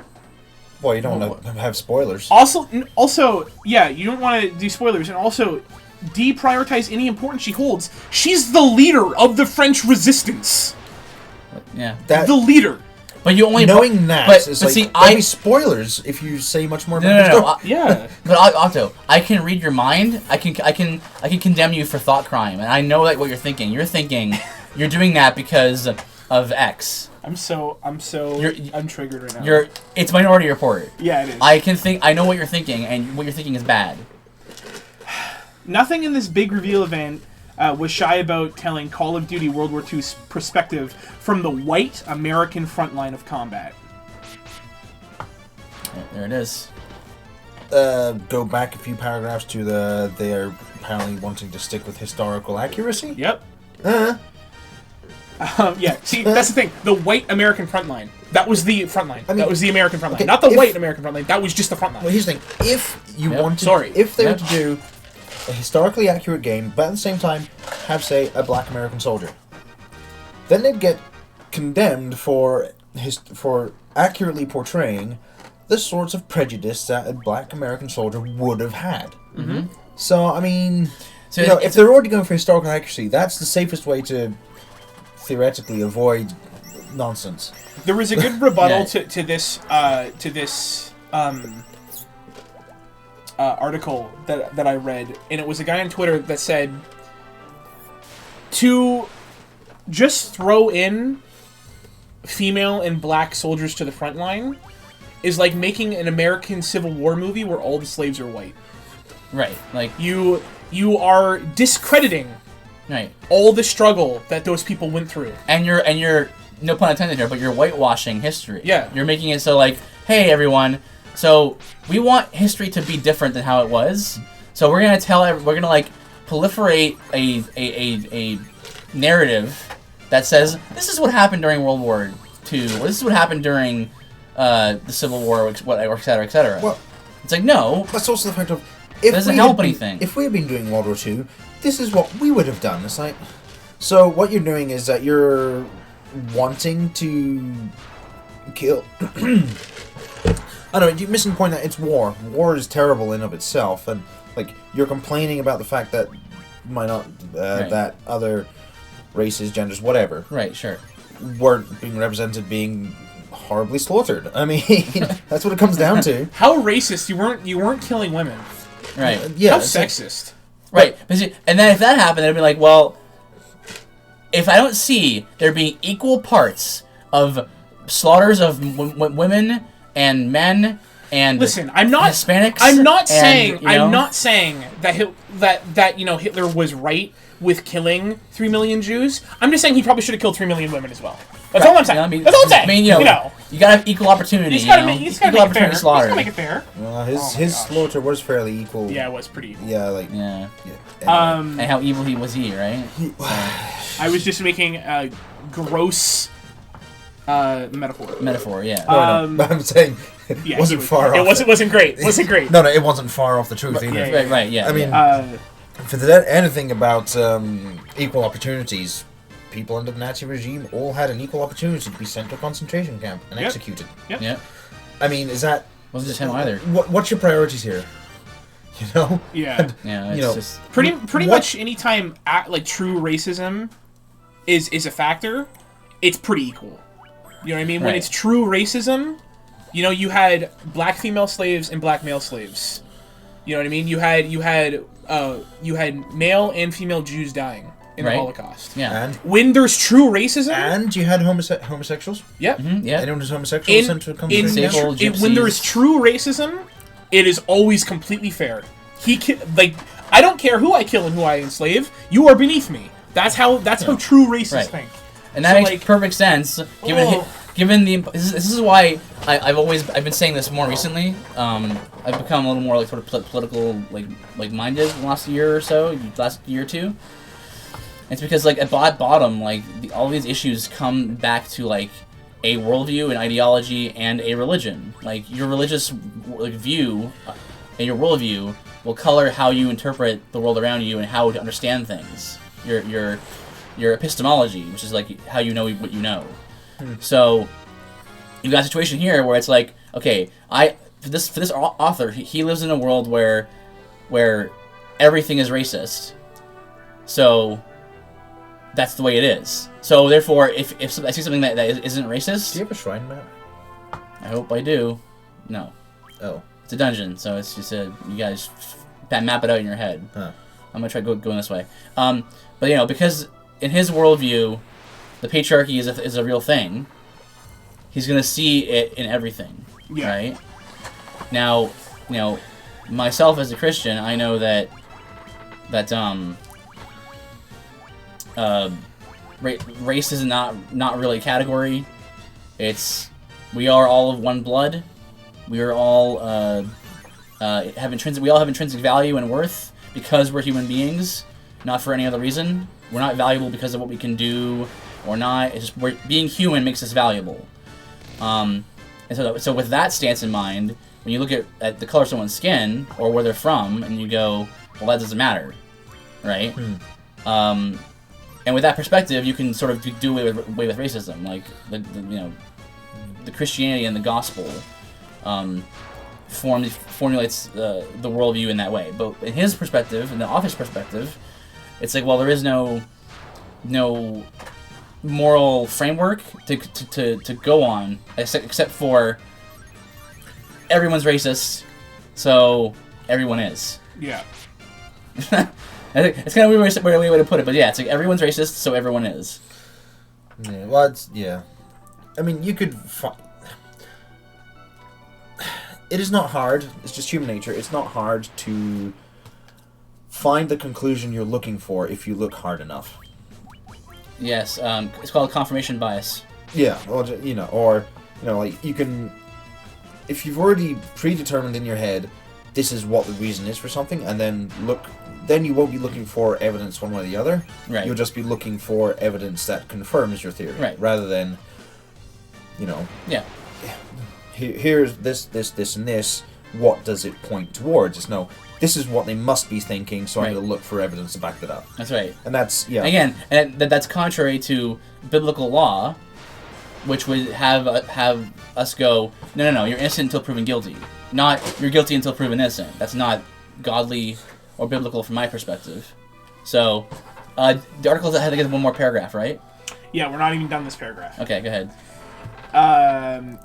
Speaker 3: Well, you don't want to have spoilers.
Speaker 1: Also, yeah, you don't want to do spoilers, and also deprioritize any importance she holds. She's the leader of the French resistance.
Speaker 2: Yeah.
Speaker 1: The leader.
Speaker 2: But you only
Speaker 3: knowing that is like, see, be spoilers if you say much more about
Speaker 2: no.
Speaker 1: Yeah.
Speaker 2: But Otto, I can read your mind. I can condemn you for thought crime, and I know like what you're thinking. You're thinking you're doing that because of X.
Speaker 1: I'm triggered right now.
Speaker 2: It's Minority Report.
Speaker 1: Yeah, it is.
Speaker 2: I know what you're thinking, and what you're thinking is bad.
Speaker 1: Nothing in this big reveal event was shy about telling Call of Duty World War II's perspective from the white American front line of combat.
Speaker 2: Yeah, there it is.
Speaker 3: Go back a few paragraphs to they're apparently wanting to stick with historical accuracy.
Speaker 1: Yep. Yeah, see, that's the thing. The white American front line. That was the front line. That was the American front line. Not the white American front line. That was just the front line.
Speaker 3: Well, here's the thing. If you if they were to do a historically accurate game, but at the same time have, say, a black American soldier, then they'd get condemned for accurately portraying the sorts of prejudice that a black American soldier would have had.
Speaker 1: Mm-hmm.
Speaker 3: So, I mean, if they're already going for historical accuracy, that's the safest way to theoretically avoid nonsense.
Speaker 1: There was a good rebuttal to this article that I read, and it was a guy on Twitter that said to just throw in female and black soldiers to the front line is like making an American Civil War movie where all the slaves are white.
Speaker 2: Right. Like
Speaker 1: you are discrediting all the struggle that those people went through.
Speaker 2: And you're no pun intended here, but you're whitewashing history.
Speaker 1: Yeah.
Speaker 2: You're making it so like, hey everyone, so we want history to be different than how it was. So we're gonna proliferate a narrative that says this is what happened during World War II, or this is what happened during the Civil War, et cetera, et cetera. Well, it's like no.
Speaker 3: That's also the fact of
Speaker 2: it doesn't help anything.
Speaker 3: If we had been doing World War II, this is what we would have done. It's like, so what you're doing is that you're wanting to kill. I don't know. You're missing the point that it's war. War is terrible in of itself, and like you're complaining about the fact that that other races, genders, whatever,
Speaker 2: sure,
Speaker 3: weren't being represented, being horribly slaughtered. I mean, that's what it comes down to.
Speaker 1: How racist! You weren't killing women.
Speaker 2: Right.
Speaker 3: Yeah.
Speaker 1: How sexist.
Speaker 2: Right. And then if that happened, they'd be like, well, if I don't see there being equal parts of slaughters of women and men and Hispanics.
Speaker 1: I'm not saying that Hitler was right with killing 3 million Jews. I'm just saying he probably should have killed 3 million women as well. That's all I'm saying. That's all I'm saying.
Speaker 2: I mean, you gotta have equal opportunity.
Speaker 1: He's gotta make it fair.
Speaker 3: Well, his slaughter was fairly equal.
Speaker 1: Yeah, it was pretty equal.
Speaker 3: Yeah,
Speaker 2: yeah.
Speaker 3: Anyway.
Speaker 2: And how evil was he, right?
Speaker 1: I was just making a gross metaphor.
Speaker 2: Yeah.
Speaker 3: But I'm saying it wasn't far off.
Speaker 1: It wasn't great. It wasn't great.
Speaker 3: No, it wasn't far off the truth either.
Speaker 2: Right, yeah.
Speaker 3: I mean, if there's anything about equal opportunities, people under the Nazi regime all had an equal opportunity to be sent to a concentration camp and executed.
Speaker 1: Yep.
Speaker 2: Yeah.
Speaker 3: I mean,
Speaker 2: wasn't just him either.
Speaker 3: What's your priorities here? You know?
Speaker 1: Yeah.
Speaker 2: Yeah. It's just
Speaker 1: pretty much anytime true racism is a factor, it's pretty equal. You know what I mean? When it's true racism, you had black female slaves and black male slaves. You know what I mean? You had male and female Jews dying in the Holocaust.
Speaker 2: Yeah.
Speaker 3: And
Speaker 1: when there's true racism,
Speaker 3: and you had homosexuals.
Speaker 1: Yep.
Speaker 2: Mm-hmm, yeah.
Speaker 3: Anyone who's homosexual sent to a concentration camp.
Speaker 1: When there is true racism, it is always completely fair. I don't care who I kill and who I enslave. You are beneath me. That's how true racists think.
Speaker 2: And that makes perfect sense. Given this is why I've been saying this more recently. I've become a little more sort of political minded in the last year or so, last year or two. It's because at bottom all these issues come back to a worldview, an ideology, and a religion. Your religious view and your worldview will color how you interpret the world around you and how to understand things. Your your epistemology, which is like how you know what you know. So you've got a situation here where it's like, okay, for this author, he lives in a world where everything is racist. So that's the way it is. So therefore, if I see something that isn't racist,
Speaker 3: do you have a shrine map?
Speaker 2: I hope I do. No.
Speaker 3: Oh.
Speaker 2: It's a dungeon, so it's just you guys map it out in your head.
Speaker 3: Huh.
Speaker 2: I'm gonna try going this way. But because in his worldview, the patriarchy is a real thing. He's gonna see it in everything, right? Now, myself as a Christian, I know that race is not really a category. We are all of one blood. We are all have intrinsic value and worth because we're human beings, not for any other reason. We're not valuable because of what we can do or not. It's just being human makes us valuable. And so with that stance in mind, when you look at the color of someone's skin or where they're from, and you go, well, that doesn't matter, right? And with that perspective, you can sort of do away with racism, like the Christianity and the gospel formulates the worldview in that way. But in his perspective, in the author's perspective, it's like, well, there is no moral framework to go on except for everyone's racist, so everyone is.
Speaker 1: Yeah.
Speaker 2: I think it's kind of a weird way to put it, but yeah, it's like everyone's racist, so everyone is.
Speaker 3: Yeah, well, I mean, you could... It is not hard. It's just human nature. It's not hard to find the conclusion you're looking for if you look hard enough.
Speaker 2: Yes, it's called confirmation bias.
Speaker 3: Yeah, or like you can... If you've already predetermined in your head this is what the reason is for something, and then you won't be looking for evidence one way or the other.
Speaker 2: Right.
Speaker 3: You'll just be looking for evidence that confirms your theory.
Speaker 2: Right.
Speaker 3: Rather than,
Speaker 2: Yeah.
Speaker 3: Here's this, and this. What does it point towards? It's no, this is what they must be thinking, so I'm going to look for evidence to back that up.
Speaker 2: That's right.
Speaker 3: And that's,
Speaker 2: Again, and that's contrary to biblical law, which would have us go, no, you're innocent until proven guilty. Not, you're guilty until proven innocent. That's not godly or biblical from my perspective. So, the article had to get one more paragraph, right?
Speaker 1: Yeah, we're not even done this paragraph.
Speaker 2: Okay, go ahead.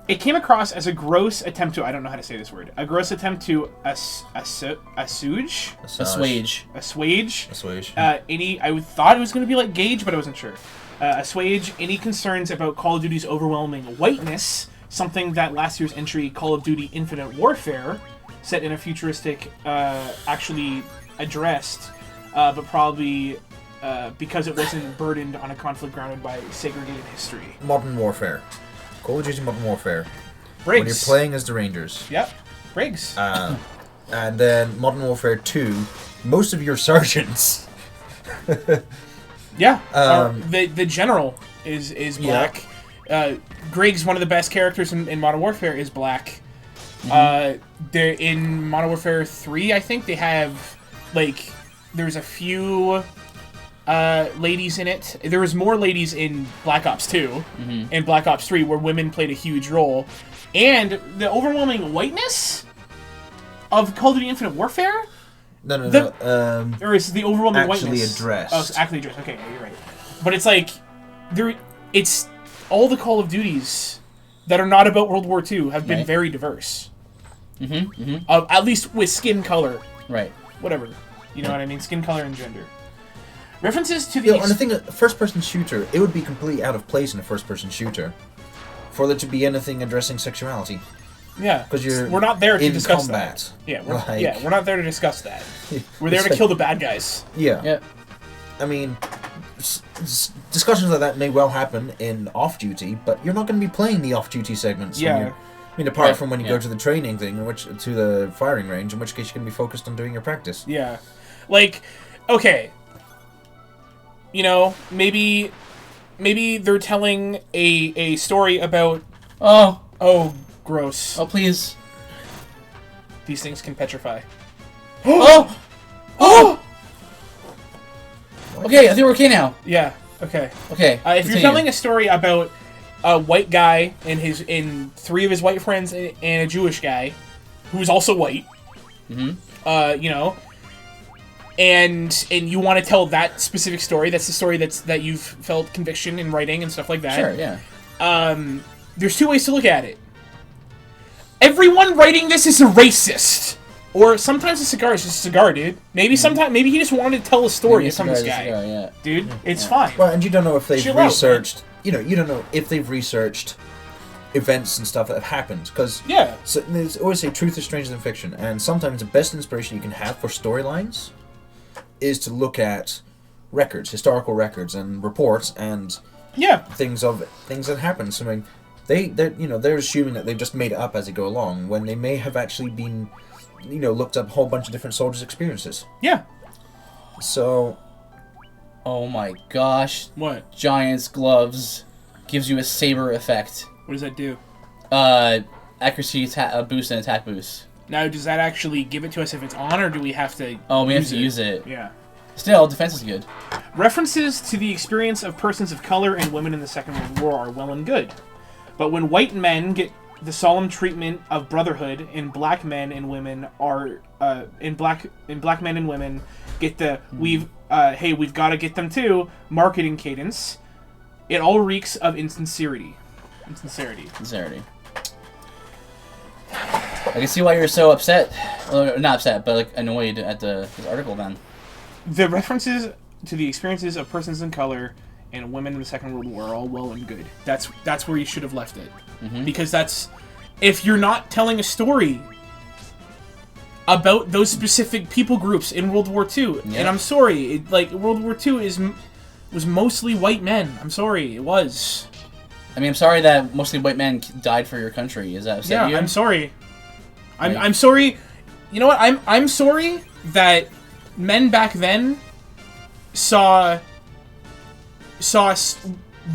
Speaker 1: It came across as a gross attempt to... I don't know how to say this word. A gross attempt to assuage. I thought it was going to be like gauge, but I wasn't sure. Assuage any concerns about Call of Duty's overwhelming whiteness, something that last year's entry, Call of Duty Infinite Warfare, set in a futuristic, actually addressed, but probably because it wasn't burdened on a conflict grounded by segregated history.
Speaker 3: Modern Warfare. Call of Duty Modern Warfare.
Speaker 1: Briggs.
Speaker 3: When you're playing as the Rangers.
Speaker 1: Yep. Briggs.
Speaker 3: And then Modern Warfare 2, most of your sergeants...
Speaker 1: Yeah, the general is black. Yeah. Griggs, one of the best characters in Modern Warfare, is black. Mm-hmm. In Modern Warfare 3, I think they have there's a few ladies in it. There was more ladies in Black Ops 2 and Black Ops 3, where women played a huge role, and the overwhelming whiteness of Call of Duty Infinite Warfare.
Speaker 3: No.
Speaker 1: Or is the overwhelming
Speaker 3: actually
Speaker 1: whiteness
Speaker 3: addressed?
Speaker 1: Oh, it's actually addressed. Okay, yeah, you're right. But it's like it's all the Call of Duties that are not about World War II have been very diverse. At least with skin color.
Speaker 2: Right.
Speaker 1: Whatever. You know what I mean? Skin color and gender. References to the...
Speaker 3: and the thing, first-person shooter, it would be completely out of place in a first-person shooter for there to be anything addressing sexuality.
Speaker 1: Yeah,
Speaker 3: because
Speaker 1: we're not there to discuss
Speaker 3: combat.
Speaker 1: That. Yeah, we're not there to discuss that. We're there to kill the bad guys.
Speaker 3: Yeah. I mean, discussions like that may well happen in off-duty, but you're not going to be playing the off-duty segments.
Speaker 1: Yeah.
Speaker 3: Apart from when you go to the training thing, to the firing range, in which case you're going to be focused on doing your practice.
Speaker 1: Yeah. Okay. Maybe they're telling a story about... Oh, gross.
Speaker 2: Oh, please.
Speaker 1: These things can petrify.
Speaker 2: Oh! Okay, I think we're okay now.
Speaker 1: Yeah. Okay.
Speaker 2: Okay.
Speaker 1: If you're telling a story about a white guy and three of his white friends and a Jewish guy, who is also white, you know, and you want to tell that specific story, that's the story that you've felt conviction in writing and stuff like that.
Speaker 2: Sure, yeah.
Speaker 1: There's two ways to look at it. Everyone writing this is a racist. Or sometimes a cigar is just a cigar, dude. Maybe maybe he just wanted to tell a story from this guy. Cigar, yeah. Dude, it's fine.
Speaker 3: Well, and you don't know if they've researched... You know, you don't know if they've researched events and stuff that have happened. Because so, there's always say truth is stranger than fiction. And sometimes the best inspiration you can have for storylines is to look at records, historical records and reports and things that happened. So, I mean, they're assuming that they've just made it up as they go along when they may have actually been... looked up a whole bunch of different soldiers' experiences.
Speaker 1: Yeah.
Speaker 3: So...
Speaker 2: Oh my gosh.
Speaker 1: What?
Speaker 2: Giant's gloves gives you a saber effect.
Speaker 1: What does that do?
Speaker 2: Accuracy boost and attack boost.
Speaker 1: Now, does that actually give it to us if it's on, or do we have to
Speaker 2: we have to use it.
Speaker 1: Yeah.
Speaker 2: Still, defense is good.
Speaker 1: References to the experience of persons of color and women in the Second World War are well and good. But when white men get the solemn treatment of brotherhood, and black men and women are black men and women get the we've got to get them too marketing cadence. It all reeks of insincerity. Sincerity.
Speaker 2: I can see why you're so upset. Well, not upset, but like annoyed at this article. Then
Speaker 1: the references to the experiences of persons in color and women in the Second World War are all well and good. That's where you should have left it. Because that's... If you're not telling a story about those specific people groups in World War II, and I'm sorry, World War II was mostly white men. I'm sorry, it was.
Speaker 2: I mean, I'm sorry that mostly white men died for your country. Is that upset you?
Speaker 1: Yeah, I'm sorry. I'm sorry. You know what? I'm sorry that men back then saw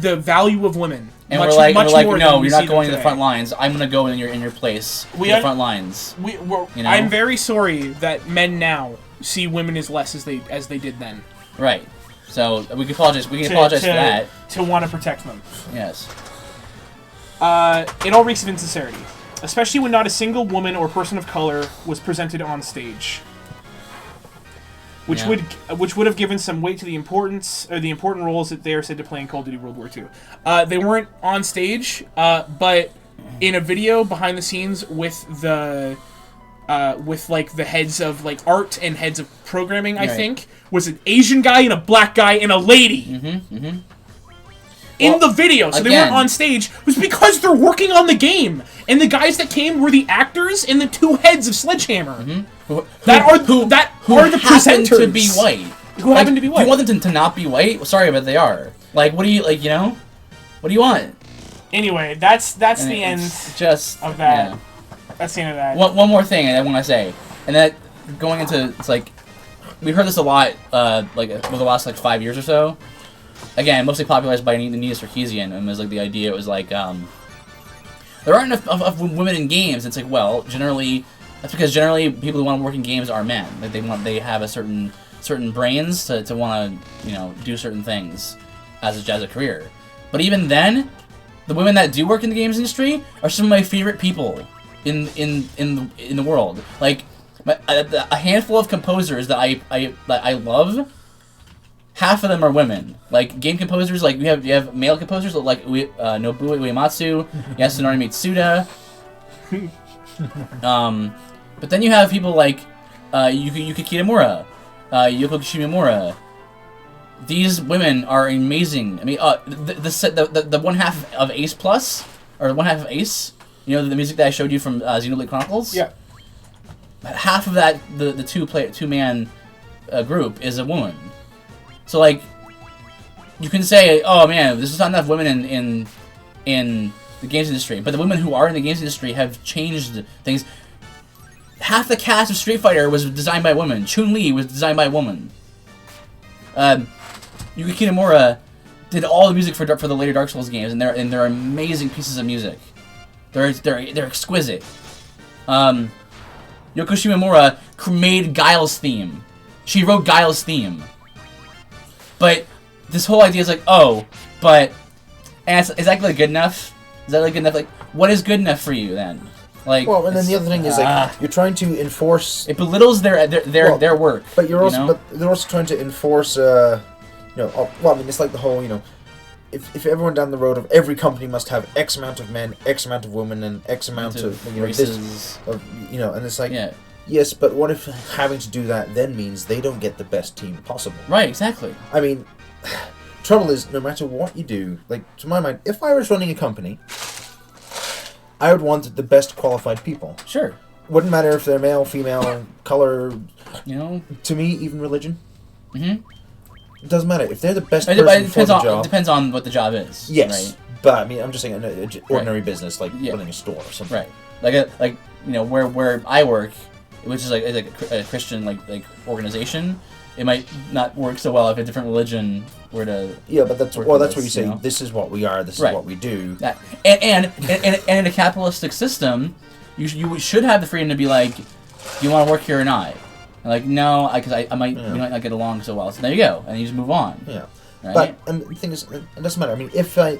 Speaker 1: the value of women.
Speaker 2: And we're like, no, you're not going to the front lines. I'm going to go in your place. The front lines.
Speaker 1: I'm very sorry that men now see women as less as they did then.
Speaker 2: Right. So we can apologize. We can apologize for that.
Speaker 1: To want to protect them.
Speaker 2: Yes.
Speaker 1: It all reeks of insincerity, especially when not a single woman or person of color was presented on stage. Which would have given some weight to the important roles that they are said to play in Call of Duty World War II. They weren't on stage, but in a video behind the scenes with the heads of art and heads of programming, I think, was an Asian guy and a black guy and a lady. In the video, so they weren't on stage, was because they're working on the game, and the guys that came were the actors and the two heads of Sledgehammer. Who are the presenters
Speaker 2: to be white.
Speaker 1: Who happen to be white?
Speaker 2: Do you want them to not be white? Well, sorry, but they are. Like, what do you What do you want?
Speaker 1: Anyway, that's the end of that. Yeah. That's the end of that.
Speaker 2: One more thing I want to say, and that going into it's like we heard this a lot over the last 5 years or so. Again, mostly popularized by Anita Sarkeesian, and it was the idea. It was there aren't enough of women in games. It's generally that's because people who want to work in games are men. They have a certain brains to want to do certain things as a career. But even then, the women that do work in the games industry are some of my favorite people in the world. A handful of composers that I love. Half of them are women. Game composers, you have male composers like Nobuo Uematsu, Yasunori Mitsuda. But then you have people like Yuki Kitamura, Yoko Shimomura. These women are amazing. I mean, the one half of Ace Plus, or one half of Ace, the music that I showed you from Xenoblade Chronicles?
Speaker 1: Yeah.
Speaker 2: Half of that, the two-man group is a woman. So, you can say, oh man, there's not enough women in the games industry. But the women who are in the games industry have changed things. Half the cast of Street Fighter was designed by women. Chun-Li was designed by a woman. Yuki Kitamura did all the music for the later Dark Souls games, and they're amazing pieces of music. They're exquisite. Yoko Shimomura made Guile's theme. She wrote Guile's theme. But this whole idea is like, oh, but is that like good enough? Is that like good enough? Like, what is good enough for you then? Like,
Speaker 3: well, and then the other thing is like you're trying to enforce.
Speaker 2: It belittles their work.
Speaker 3: But you're also, but they're also trying to enforce. Well, I mean, it's like the whole, if everyone down the road of every company must have X amount of men, X amount of women, and X amount of
Speaker 2: races,
Speaker 3: and it's like, yes, but what if having to do that then means they don't get the best team possible?
Speaker 2: Right, exactly.
Speaker 3: I mean, trouble is, no matter what you do, like, to my mind, if I was running a company, I would want the best qualified people.
Speaker 2: Sure.
Speaker 3: Wouldn't matter if they're male, female, color, to me, even religion.
Speaker 2: Mm-hmm.
Speaker 3: It doesn't matter. If they're the best person for the job...
Speaker 2: It depends on what the job is.
Speaker 3: Yes.
Speaker 2: Right?
Speaker 3: But, I mean, I'm just saying an ordinary business, like running a store or something.
Speaker 2: Right. Where I work, which is like a Christian like organization, it might not work so well if a different religion were to.
Speaker 3: Yeah, but that's what you say. This is what we are. This is what we do.
Speaker 2: And in a capitalistic system, you should have the freedom to be like, do you want to work here or not? And like, no, because I might we might not get along so well. So there you go, and you just move on.
Speaker 3: Yeah.
Speaker 2: Right?
Speaker 3: But and the thing is, it doesn't matter. I mean, if I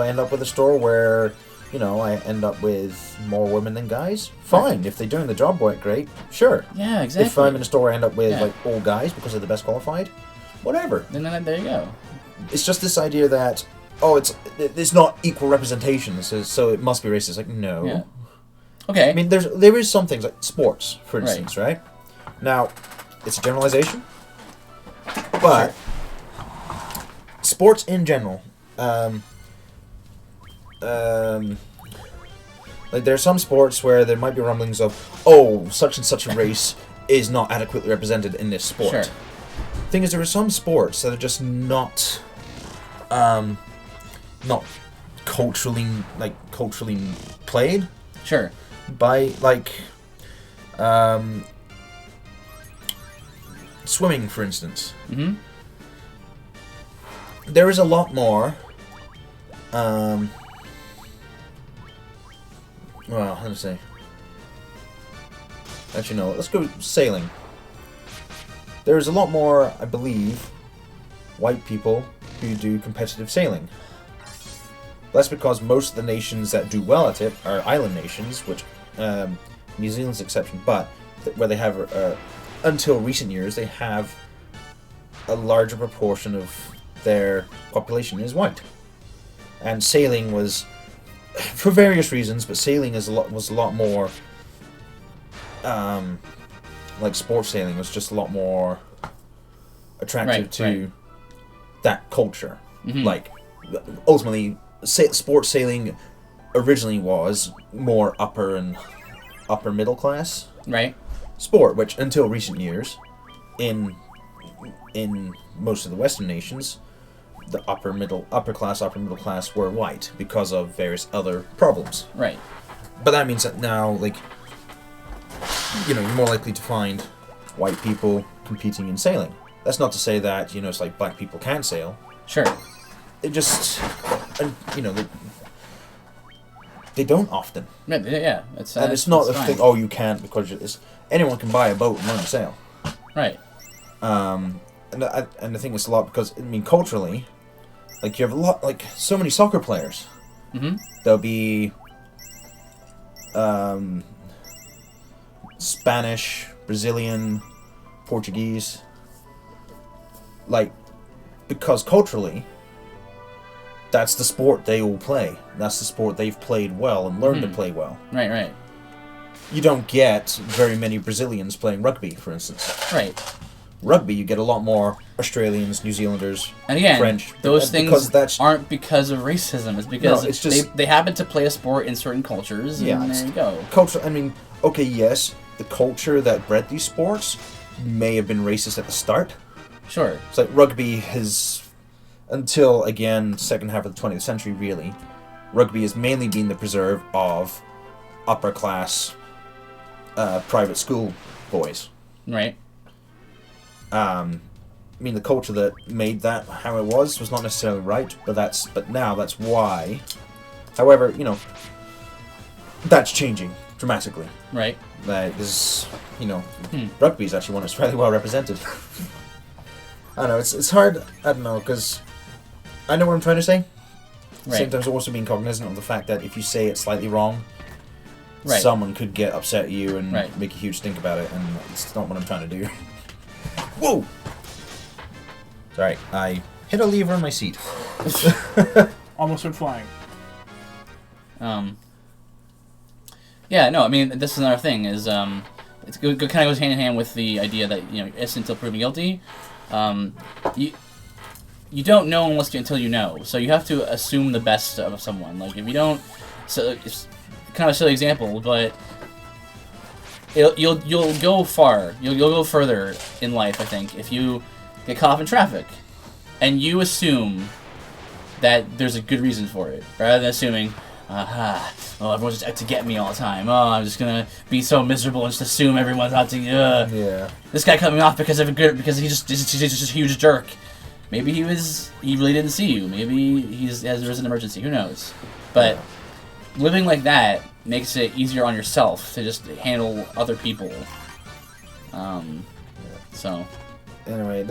Speaker 3: end up with a store where, I end up with more women than guys, fine. If they're doing the job work great, sure.
Speaker 2: Yeah, exactly.
Speaker 3: If I'm in a store where I end up with like all guys because they're the best qualified, whatever.
Speaker 2: Then there you go.
Speaker 3: It's just this idea that it's not equal representation, so it must be racist. Like, no.
Speaker 2: Yeah. Okay.
Speaker 3: I mean, there is some things like sports, for instance, right? Now, it's a generalization, but sports in general, like there are some sports where there might be rumblings of, such and such a race is not adequately represented in this sport.
Speaker 2: Sure.
Speaker 3: Thing is, there are some sports that are just not culturally played.
Speaker 2: Sure.
Speaker 3: By swimming, for instance.
Speaker 2: Mm-hmm.
Speaker 3: There is a lot more. Well, how to say? Actually, no. Let's go sailing. There is a lot more, I believe, white people who do competitive sailing. That's because most of the nations that do well at it are island nations, which New Zealand's an exception, but where they have, until recent years, they have a larger proportion of their population is white. And sailing was, for various reasons, but sailing was a lot more, like sports sailing was just a lot more attractive to that culture.
Speaker 2: Mm-hmm.
Speaker 3: Like, ultimately, sports sailing originally was more upper middle class sport, which until recent years, in most of the Western nations, the upper middle class were white because of various other problems.
Speaker 2: Right.
Speaker 3: But that means that now, like, you're more likely to find white people competing in sailing. That's not to say that it's like black people can't sail.
Speaker 2: Sure.
Speaker 3: It just, they don't often.
Speaker 2: Yeah.
Speaker 3: And it's not a thing. Oh, you can't because anyone can buy a boat and learn to sail.
Speaker 2: Right.
Speaker 3: And I think it's a lot because culturally, like you have a lot, like so many soccer players.
Speaker 2: Mm-hmm.
Speaker 3: There'll be Spanish, Brazilian, Portuguese. Like, because culturally, that's the sport they all play. That's the sport they've played well and learned to play well.
Speaker 2: Right.
Speaker 3: You don't get very many Brazilians playing rugby, for instance.
Speaker 2: Right.
Speaker 3: Rugby, you get a lot more Australians, New Zealanders,
Speaker 2: and again,
Speaker 3: French.
Speaker 2: Those things aren't because of racism. It's because they happen to play a sport in certain cultures, and there you go.
Speaker 3: Culture. Okay, yes, the culture that bred these sports may have been racist at the start.
Speaker 2: Sure.
Speaker 3: It's like rugby has, until, again, second half of the 20th century, really, rugby has mainly been the preserve of upper-class private school boys.
Speaker 2: Right.
Speaker 3: The culture that made that how it was not necessarily right, but now that's why. However, that's changing dramatically.
Speaker 2: Right.
Speaker 3: Rugby is actually one that's fairly well represented. I don't know. It's hard. I don't know because I know what I'm trying to say.
Speaker 2: Right.
Speaker 3: Sometimes also being cognizant of the fact that if you say it slightly wrong, someone could get upset at you and make a huge stink about it, and it's not what I'm trying to do. Whoa! Sorry, I hit a lever on my seat.
Speaker 1: Almost went flying.
Speaker 2: Yeah, no, I mean, this is another thing, is, it kind of goes hand in hand with the idea that, you know, innocent until proven guilty. You don't know until you know, so you have to assume the best of someone. Like, if you don't, so it's kind of a silly example, but you'll go far, you'll go further in life, I think, if you get caught up in traffic, and you assume that there's a good reason for it, rather than assuming, everyone's just out to get me all the time. Oh, I'm just gonna be so miserable and just assume everyone's out to.
Speaker 3: Yeah.
Speaker 2: This guy cut me off because he's just a huge jerk. Maybe he really didn't see you. Maybe there's an emergency. Who knows? But living like that makes it easier on yourself to just handle other people. So.
Speaker 3: Anyway,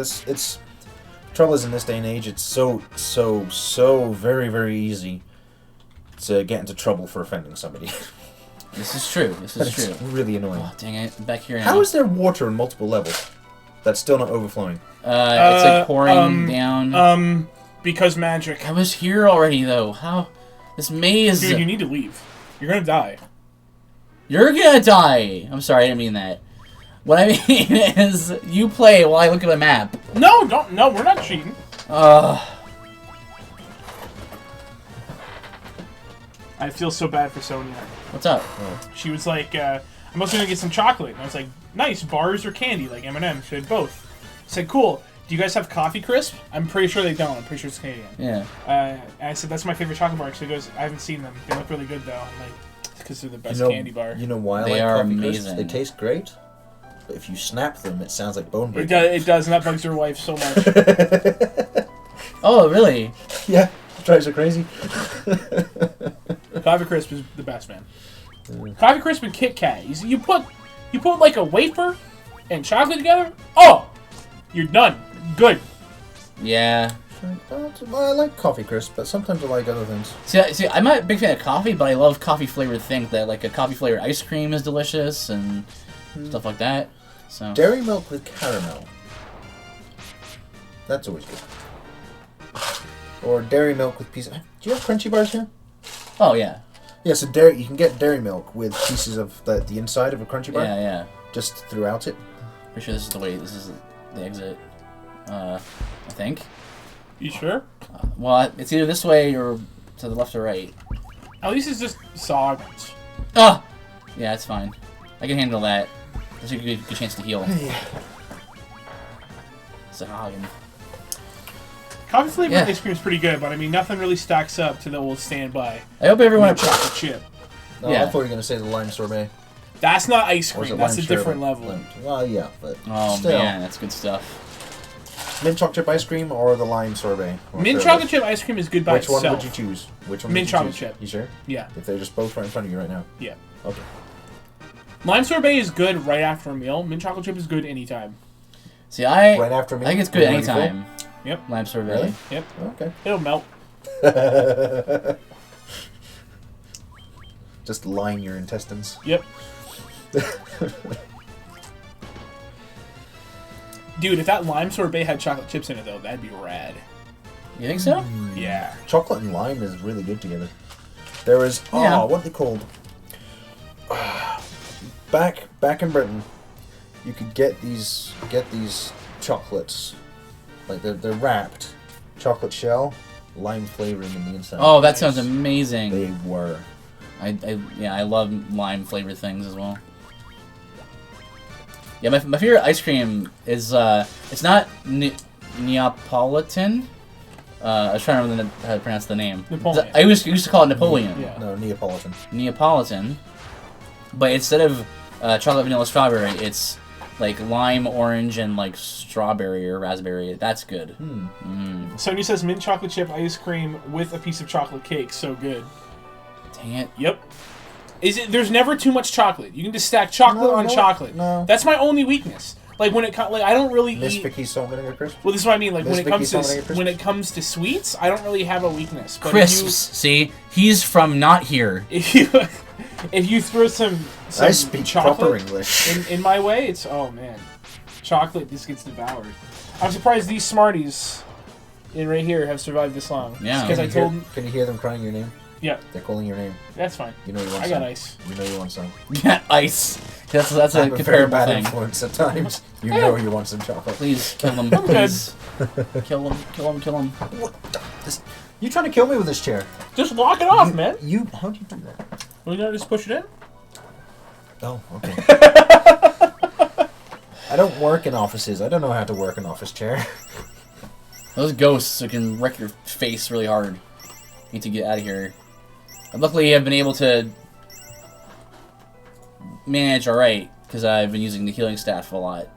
Speaker 3: trouble is in this day and age, it's so very, very easy to get into trouble for offending somebody.
Speaker 2: This is true.
Speaker 3: It's really annoying.
Speaker 2: Oh, dang it. I'm back here now.
Speaker 3: How is there water in multiple levels that's still not overflowing?
Speaker 2: It's like pouring down.
Speaker 1: Because magic.
Speaker 2: I was here already, though. How? This maze...
Speaker 1: Dude, you need to leave. You're gonna die.
Speaker 2: You're gonna die! I'm sorry, I didn't mean that. What I mean is, you play while I look at the map.
Speaker 1: No, don't. No, we're not cheating. I feel so bad for Sonia.
Speaker 2: What's up?
Speaker 1: She was like, I'm also gonna get some chocolate. And I was like, nice, bars or candy, like M&M's. She had both. I said, cool. Do you guys have Coffee Crisp? I'm pretty sure they don't. I'm pretty sure it's Canadian.
Speaker 2: Yeah.
Speaker 1: And I said, that's my favorite chocolate bar. She goes, I haven't seen them. They look really good, though. I'm like, because they're the best candy bar.
Speaker 3: You know why
Speaker 2: they
Speaker 3: I like
Speaker 2: are
Speaker 3: Coffee
Speaker 2: amazing.
Speaker 3: Crisps? They taste great, but if you snap them, it sounds like bone breaking.
Speaker 1: It does, and that bugs your wife so much.
Speaker 2: Oh, really?
Speaker 3: Yeah. Drives her crazy.
Speaker 1: Coffee Crisp is the best, man. Coffee Crisp and Kit Kat. You put like a wafer and chocolate together. Oh, you're done. Good.
Speaker 2: Yeah.
Speaker 3: Well, I like Coffee Crisp, but sometimes I like other things.
Speaker 2: See, I'm not a big fan of coffee, but I love coffee-flavored things. That like a coffee-flavored ice cream is delicious and stuff like that. So
Speaker 3: Dairy milk with caramel. That's always good. Or dairy milk with pieces. Do you have Crunchy bars here?
Speaker 2: Oh yeah.
Speaker 3: Yeah, so you can get dairy milk with pieces of the inside of a Crunchy bar.
Speaker 2: Yeah, yeah.
Speaker 3: Just throughout it.
Speaker 2: Pretty sure this is the way. This is the exit. I think.
Speaker 1: You sure?
Speaker 2: Well, it's either this way or to the left or right.
Speaker 1: At least it's just sawdust.
Speaker 2: Oh! Yeah, it's fine. I can handle that. There's a good chance to heal. Sahagin.
Speaker 1: Coffee flavored ice cream is pretty good, but I mean, nothing really stacks up to the old standby.
Speaker 2: I hope everyone
Speaker 1: chocolate chip.
Speaker 3: No, I thought you were going to say the lime sorbet.
Speaker 1: That's not ice cream. That's a different level.
Speaker 3: Well, yeah, but
Speaker 2: still. Man, that's good stuff.
Speaker 3: Mint chocolate chip ice cream or the lime sorbet?
Speaker 1: Mint chocolate chip ice cream is good by itself.
Speaker 3: Which one would you choose?
Speaker 1: Mint chocolate chip.
Speaker 3: You sure?
Speaker 1: Yeah.
Speaker 3: If they're just both right in front of you right now?
Speaker 1: Yeah.
Speaker 3: Okay.
Speaker 1: Lime sorbet is good right after a meal. Mint chocolate chip is good anytime.
Speaker 2: See, right
Speaker 3: after a meal?
Speaker 2: I think it's good anytime.
Speaker 1: Yep.
Speaker 2: Lime sorbet.
Speaker 1: Really? Yep.
Speaker 3: Okay.
Speaker 1: It'll melt.
Speaker 3: Just line your intestines.
Speaker 1: Yep. Dude, if that lime sorbet had chocolate chips in it, though, that'd be rad.
Speaker 2: You think so?
Speaker 1: Yeah.
Speaker 3: Chocolate and lime is really good together. There was what are they called? Back in Britain, you could get these chocolates, like they're wrapped, chocolate shell, lime flavoring in the inside.
Speaker 2: Oh, that sounds amazing.
Speaker 3: They were.
Speaker 2: I love lime flavored things as well. Yeah, my favorite ice cream is it's not Neapolitan. I was trying to remember how to pronounce the name.
Speaker 1: Napoleon.
Speaker 2: I used to call it Napoleon.
Speaker 1: Yeah.
Speaker 3: No, Neapolitan.
Speaker 2: Neapolitan. But instead of chocolate, vanilla, strawberry, it's like lime, orange, and like strawberry or raspberry. That's good.
Speaker 1: Sonia says mint chocolate chip ice cream with a piece of chocolate cake. So good.
Speaker 2: Dang it.
Speaker 1: Yep. There's never too much chocolate. You can just stack chocolate on chocolate.
Speaker 3: No.
Speaker 1: That's my only weakness. Like when it I don't really
Speaker 3: Miss
Speaker 1: eat.
Speaker 3: Vicky's salt vinegar crisps.
Speaker 1: Well, this is what I mean. Like when it comes to sweets, I don't really have a weakness. But
Speaker 2: crisps. See, he's from not here.
Speaker 1: If you throw some
Speaker 3: I speak proper English
Speaker 1: in my way, it's man, chocolate just gets devoured. I'm surprised these Smarties right here have survived this long.
Speaker 2: Yeah.
Speaker 1: Because I told.
Speaker 3: Can you hear them crying your name?
Speaker 1: Yeah.
Speaker 3: They're calling your name.
Speaker 1: That's fine.
Speaker 3: You know you want
Speaker 1: I
Speaker 3: some.
Speaker 1: got ice.
Speaker 3: You know you want some.
Speaker 2: Yeah, ice. That's a comparable
Speaker 3: bad
Speaker 2: thing.
Speaker 3: influence at times. You know you want some chocolate.
Speaker 2: Please kill them. Please. Kill him.
Speaker 3: You trying to kill me with this chair?
Speaker 1: Just lock it off, man.
Speaker 3: How do you do that?
Speaker 1: We not just push it in.
Speaker 3: Oh, okay. I don't work in offices. I don't know how to work an office chair.
Speaker 2: Those ghosts can wreck your face really hard. Need to get out of here. And luckily, I've been able to manage alright because I've been using the healing staff a lot.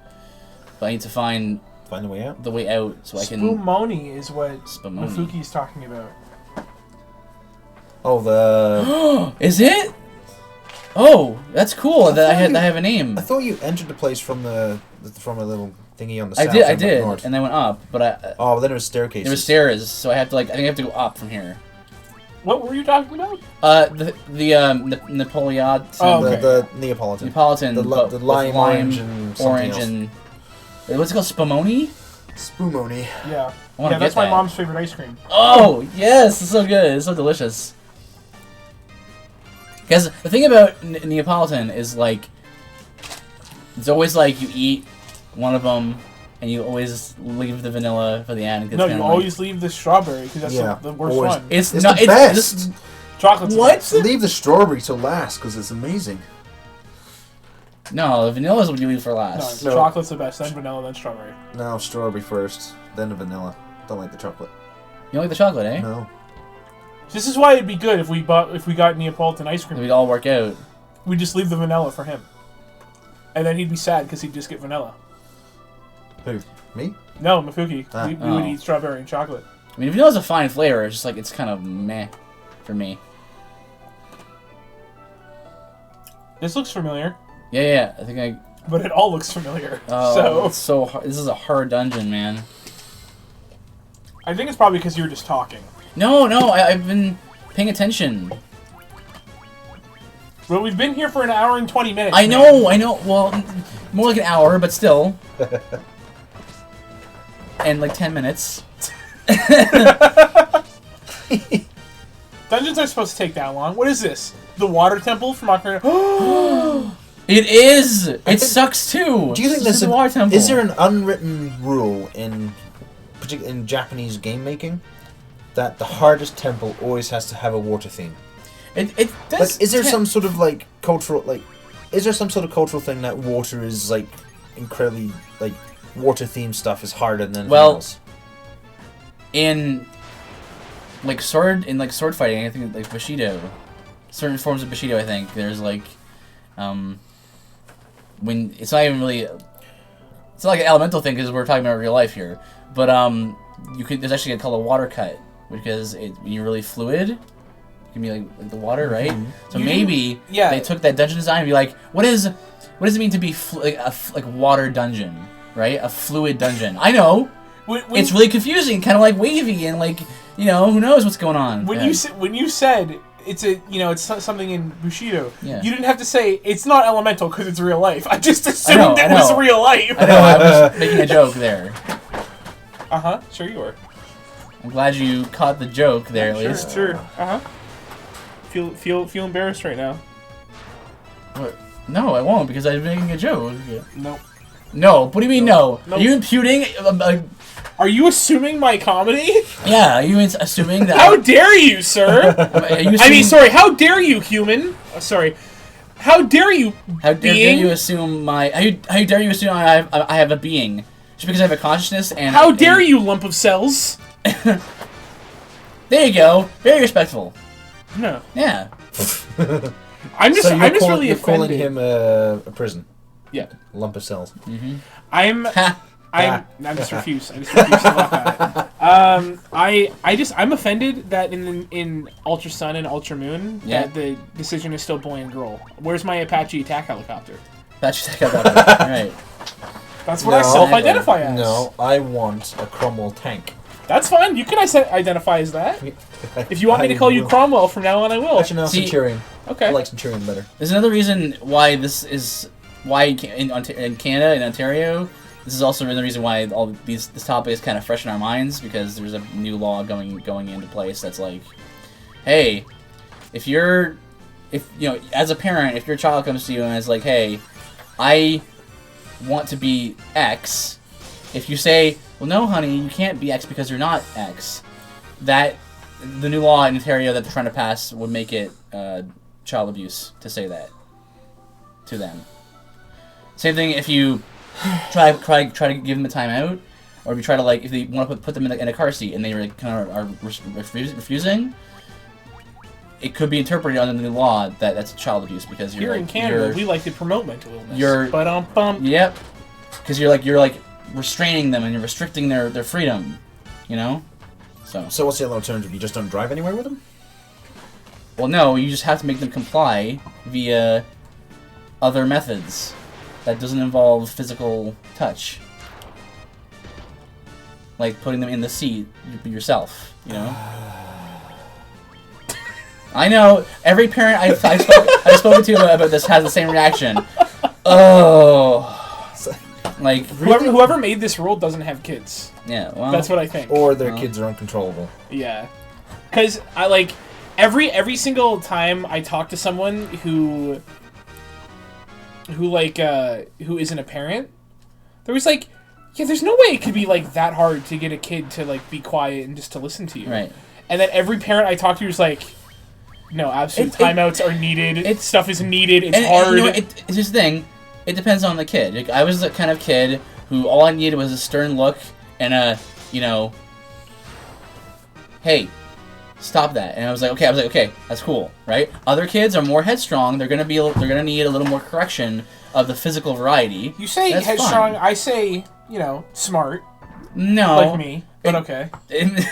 Speaker 2: But I need to find
Speaker 3: the way out.
Speaker 2: The way out, so I can.
Speaker 1: Spumoni is what Mafuki's talking about.
Speaker 3: Oh, the.
Speaker 2: Is it? Oh, that's cool. I have a name.
Speaker 3: I thought you entered the place from a little thingy on the south.
Speaker 2: I did, and I went up, but I.
Speaker 3: Oh, then it was staircases.
Speaker 2: There were stairs, so I have to I think I have to go up from here.
Speaker 1: What were you talking about?
Speaker 2: The Napoleon.
Speaker 3: Oh, okay. the Neapolitan.
Speaker 2: Neapolitan.
Speaker 3: The lime, orange, and
Speaker 2: what's it called? Spumoni?
Speaker 3: Spumoni.
Speaker 1: Yeah. That's my mom's favorite ice cream.
Speaker 2: Oh yes, it's so good. It's so delicious. Because the thing about Neapolitan is it's always you eat one of them and you always leave the vanilla for the end.
Speaker 1: No, you always leave the strawberry because that's the worst one.
Speaker 3: It's not the best.
Speaker 1: Chocolate's
Speaker 2: what?
Speaker 1: Best.
Speaker 3: Leave the strawberry till last because it's amazing.
Speaker 2: No, the vanilla is what you leave for last.
Speaker 1: No, chocolate's the best, then vanilla, then strawberry.
Speaker 3: No, strawberry first, then the vanilla. Don't like the chocolate.
Speaker 2: You don't like the chocolate, eh?
Speaker 3: No.
Speaker 1: This is why it'd be good if we got Neapolitan ice cream.
Speaker 2: We'd all work out.
Speaker 1: We'd just leave the vanilla for him. And then he'd be sad because he'd just get vanilla.
Speaker 3: Who? Me?
Speaker 1: No, Mafuki. We would eat strawberry and chocolate.
Speaker 2: I mean, vanilla's a fine flavor. It's just it's kind of meh for me.
Speaker 1: This looks familiar.
Speaker 2: Yeah. I think
Speaker 1: But it all looks familiar.
Speaker 2: Oh, it's so hard. This is a hard dungeon, man.
Speaker 1: I think it's probably because you were just talking.
Speaker 2: No, I've been paying attention.
Speaker 1: Well, we've been here for an hour and 20 minutes.
Speaker 2: I know. Well, more like an hour, but still. And 10 minutes.
Speaker 1: Dungeons aren't supposed to take that long. What is this? The water temple from Ocarina?
Speaker 2: It is! It sucks too!
Speaker 3: Do you think
Speaker 2: there's a water temple?
Speaker 3: Is there an unwritten rule in Japanese game making that the hardest temple always has to have a water theme?
Speaker 2: It does.
Speaker 3: Is there some sort of cultural is there some sort of cultural thing that water is incredibly water themed stuff is harder than anything else?
Speaker 2: In sword fighting, I think Bushido, certain forms of Bushido, I think there's when it's not even really, it's not an elemental thing because we're talking about real life here, but there's actually called a water cut because when you're really fluid, it can be the water, right? Mm-hmm. So maybe they took that dungeon design and be what does it mean to be water dungeon, right? A fluid dungeon. I know. It's really confusing, kind of wavy and who knows what's going on.
Speaker 1: When you said it's something in Bushido,
Speaker 2: you
Speaker 1: didn't have to say it's not elemental because it's real life. I just assumed it was real life.
Speaker 2: I know. I was making a joke there.
Speaker 1: Sure you were.
Speaker 2: I'm glad you caught the joke there, at least.
Speaker 1: Sure. Feel embarrassed right now.
Speaker 2: What? No, I won't because I'm making a joke.
Speaker 1: Nope.
Speaker 2: No. What do you mean no? Nope. Are you imputing?
Speaker 1: Are you assuming my comedy?
Speaker 2: Yeah. Are you assuming that?
Speaker 1: How dare you, sir? Sorry. How dare you, human? Sorry. How dare you?
Speaker 2: How dare you assume my? How dare you assume I have a being? Just because I have a consciousness and.
Speaker 1: How dare you, lump of cells?
Speaker 2: There you go. Very respectful.
Speaker 1: No.
Speaker 2: Yeah.
Speaker 1: I'm just really offended.
Speaker 3: Calling him a prison.
Speaker 1: Yeah.
Speaker 3: Lump of cells.
Speaker 2: Mm-hmm.
Speaker 1: I just refuse. I just refuse to laugh at it. I'm offended that in Ultra Sun and Ultra Moon that the decision is still boy and girl. Where's my Apache attack helicopter?
Speaker 2: Apache attack helicopter. Right.
Speaker 1: That's what I self-identify as.
Speaker 3: No, I want a Cromwell tank.
Speaker 1: That's fine. You can identify as that. If you want me to call you Cromwell from now on, I will.
Speaker 3: Actually, no, Centurion.
Speaker 1: Okay.
Speaker 3: I like Centurion better.
Speaker 2: There's another reason why in Canada, in Ontario, this is also another reason why this topic is kind of fresh in our minds, because there's a new law going into place that's like, hey, if as a parent, if your child comes to you and is like, hey, I want to be X, if you say, well, no, honey, you can't be X because you're not X, that the new law in Ontario that they're trying to pass would make it child abuse to say that to them. Same thing if you try to give them a timeout, or if you try to, like, if they want to put them in a car seat and they kind of are refusing, it could be interpreted under the new law that that's child abuse, because
Speaker 1: here in Canada we like to promote mental illness.
Speaker 2: Yep, because you're restraining them and you're restricting their freedom, you know. So
Speaker 3: what's the other alternative? You just don't drive anywhere with them?
Speaker 2: Well, no, you just have to make them comply via other methods that doesn't involve physical touch, like putting them in the seat yourself, you know. I know every parent I've spoken to about this has the same reaction. Oh, like
Speaker 1: whoever made this rule doesn't have kids.
Speaker 2: Yeah, well,
Speaker 1: that's what I think.
Speaker 3: Or their kids are uncontrollable.
Speaker 1: Yeah, because I like every single time I talk to someone who isn't a parent, there was like, yeah, there's no way it could be like that hard to get a kid to like be quiet and just to listen to you.
Speaker 2: Right.
Speaker 1: And then every parent I talk to is like, no, absolute timeouts are needed. Stuff is needed. It's hard.
Speaker 2: You know, it's just the thing. It depends on the kid. Like, I was the kind of kid who all I needed was a stern look and a, hey, stop that. And I was like, okay, that's cool, right? Other kids are more headstrong. They're gonna need a little more correction of the physical variety.
Speaker 1: You say that's headstrong. Fun. I say, smart.
Speaker 2: No,
Speaker 1: like me. But okay.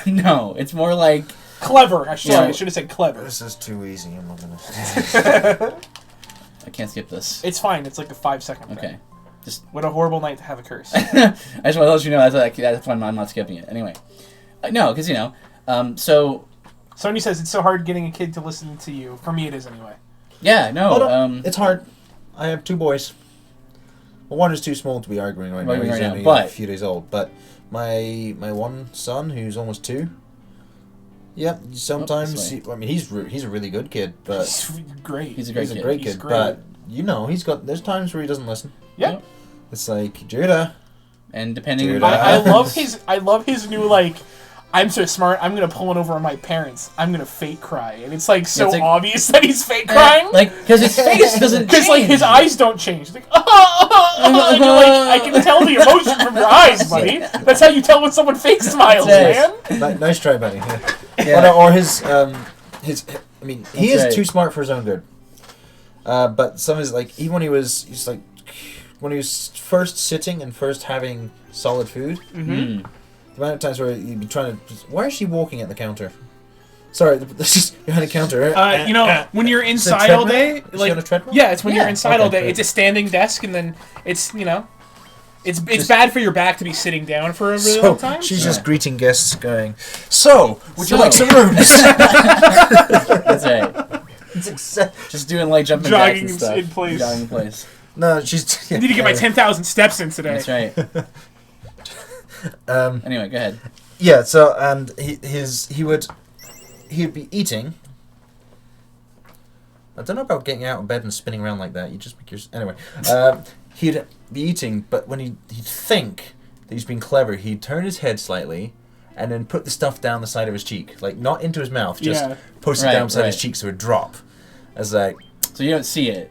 Speaker 2: No, it's more like
Speaker 1: clever. I should have said clever.
Speaker 3: This is too easy. I'm not gonna.
Speaker 2: I can't skip this.
Speaker 1: It's fine. It's like a 5-second thing.
Speaker 2: Okay.
Speaker 1: What a horrible night to have a curse.
Speaker 2: I just want to let you know that's why I'm not skipping it. Anyway, no, because so.
Speaker 1: Sony says it's so hard getting a kid to listen to you. For me, it is anyway.
Speaker 2: Yeah, no.
Speaker 3: It's hard. I have 2 boys. Well, one is too small to be arguing right now. He's only a few days old. But my one son, who's almost 2. Yeah, sometimes he's a really good kid, but
Speaker 1: he's great.
Speaker 2: He's a great kid.
Speaker 3: But there's times where he doesn't listen.
Speaker 1: Yeah,
Speaker 3: it's like Judah,
Speaker 2: and depending.
Speaker 3: Judah.
Speaker 1: I love his new like, I'm so smart. I'm gonna pull it over on my parents. I'm gonna fake cry, and it's like so obvious that he's fake crying.
Speaker 2: Like, because his face doesn't.
Speaker 1: Because like his eyes don't change. Like, and you're like, I can tell the emotion from your eyes, buddy. That's how you tell when someone fake smiles, man.
Speaker 3: Nice try, buddy. Yeah. Or his. He is too smart for his own good. But some of his even when he was first sitting and first having solid food.
Speaker 1: Mm-hmm.
Speaker 3: The amount of times where you'd be trying to... Why is she walking at the counter? Sorry, this is behind a counter.
Speaker 1: When you're inside all day...
Speaker 3: Is she on a treadmill?
Speaker 1: Yeah, it's when you're inside all day. Good. It's a standing desk, and then it's, It's bad for your back to be sitting down for a really long time.
Speaker 3: She's just greeting guests going, so, would you like some rooms?
Speaker 2: That's right. Just doing jumping jacks and stuff. Jogging in place.
Speaker 3: No, she's...
Speaker 1: I need to get my 10,000 steps in today.
Speaker 2: That's right. Anyway, go ahead.
Speaker 3: Yeah, so, and he'd be eating. I don't know about getting out of bed and spinning around like that. You just make your... Anyway. He'd be eating, but when he'd think that he's been clever, he'd turn his head slightly and then put the stuff down the side of his cheek. Like, not into his mouth, just push it down the side of his cheek so it would drop. As like...
Speaker 2: So you don't see it?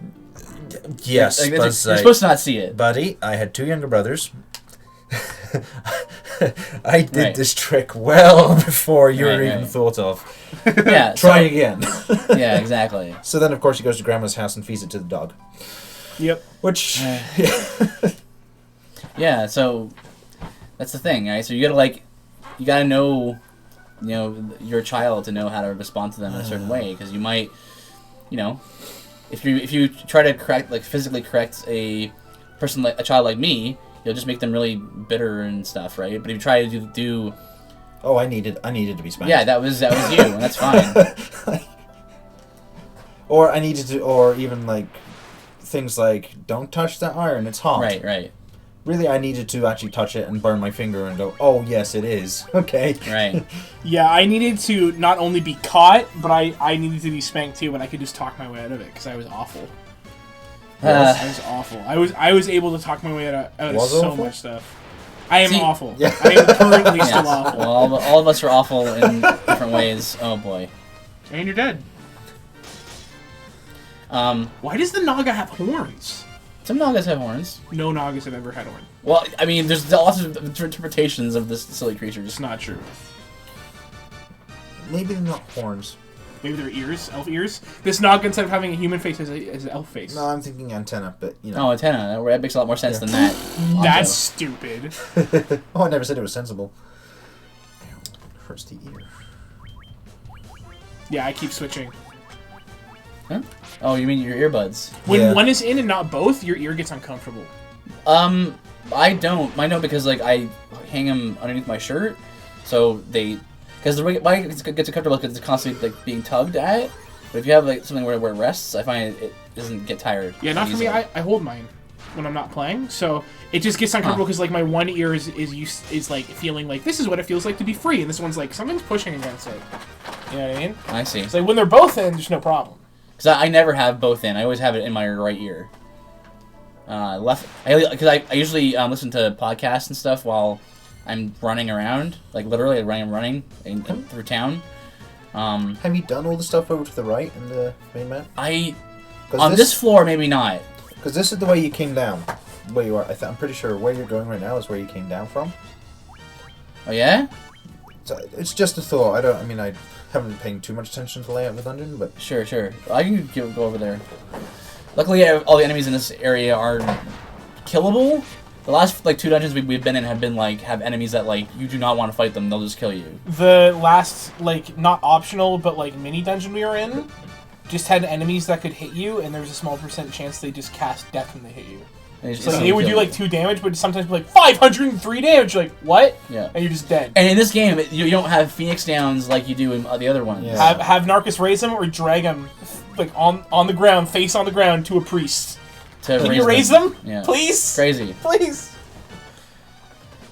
Speaker 3: Yes.
Speaker 2: But you're supposed to not see it.
Speaker 3: Buddy, I had 2 younger brothers. I did this trick well before you were even thought of.
Speaker 2: Yeah.
Speaker 3: Try again.
Speaker 2: Yeah, exactly.
Speaker 3: So then, of course, he goes to Grandma's house and feeds it to the dog.
Speaker 1: Yep.
Speaker 3: Which...
Speaker 2: Yeah, so that's the thing, right? So you gotta know, your child to know how to respond to them in a certain way, because you might, if you try to physically correct a child like me, you'll just make them really bitter and stuff, right? But if you try to do
Speaker 3: oh, I needed to be spanked.
Speaker 2: Yeah, that was you, and that's fine.
Speaker 3: Or I needed to, or even like things like, don't touch that iron, it's hot.
Speaker 2: Right.
Speaker 3: Really, I needed to actually touch it and burn my finger and go, oh, yes, it is. Okay.
Speaker 2: Right.
Speaker 1: Yeah, I needed to not only be caught, but I needed to be spanked too, and I could just talk my way out of it, because I was awful. I was awful. I was able to talk my way out of so much stuff. I am awful. Yeah. I am currently still awful.
Speaker 2: Well, all of us are awful in different ways. Oh, boy.
Speaker 1: And you're dead. Why does the Naga have horns?
Speaker 2: Some Nagas have horns.
Speaker 1: No Nagas have ever had horns.
Speaker 2: Well, I mean, there's lots of interpretations of this silly creature.
Speaker 1: It's not true.
Speaker 3: Maybe they're not horns.
Speaker 1: Maybe they're ears, elf ears. This Naga, instead of having a human face, has an elf face.
Speaker 3: No, I'm thinking antenna, but you know.
Speaker 2: Oh, antenna. That makes a lot more sense than that.
Speaker 1: That's stupid.
Speaker 3: Oh, I never said it was sensible. Hurts the ear.
Speaker 1: Yeah, I keep switching.
Speaker 2: Huh? Oh, you mean your earbuds?
Speaker 1: When one is in and not both, your ear gets uncomfortable.
Speaker 2: I don't. I know because like I hang them underneath my shirt, so they. Because the way it gets uncomfortable because it's constantly like being tugged at. But if you have like something where it rests, I find it doesn't get tired.
Speaker 1: Yeah, not easily. For me. I hold mine when I'm not playing, so it just gets uncomfortable because like my one ear is like feeling like this is what it feels like to be free, and this one's like something's pushing against it. You know what I mean?
Speaker 2: I see.
Speaker 1: It's like when they're both in, there's no problem.
Speaker 2: Because I never have both in. I always have it in my right ear. Because I usually listen to podcasts and stuff while I'm running around. Like, literally, I'm running through town.
Speaker 3: Have you done all the stuff over to the right in the main map?
Speaker 2: On this floor, maybe not.
Speaker 3: Because this is the way you came down. Where you are. I'm pretty sure where you're going right now is where you came down from.
Speaker 2: Oh, yeah?
Speaker 3: So it's just a thought. I haven't been paying too much attention to the layout of the dungeon, but...
Speaker 2: Sure. I can go over there. Luckily, all the enemies in this area are killable. The last, 2 dungeons we've been in have been, have enemies that, you do not want to fight them. They'll just kill you.
Speaker 1: The last, not optional, but, mini dungeon we were in just had enemies that could hit you, and there was a small % chance they just cast death when they hit you. So they would do 2 damage, but sometimes be 503 damage. You're like, what?
Speaker 2: Yeah.
Speaker 1: And you're just dead.
Speaker 2: And in this game, you don't have Phoenix Downs like you do in the other ones.
Speaker 1: Yeah. Have Narcus raise him or drag him on the ground, face on the ground to a priest. Can you raise them?
Speaker 2: Yeah.
Speaker 1: Please?
Speaker 2: Crazy.
Speaker 1: Please.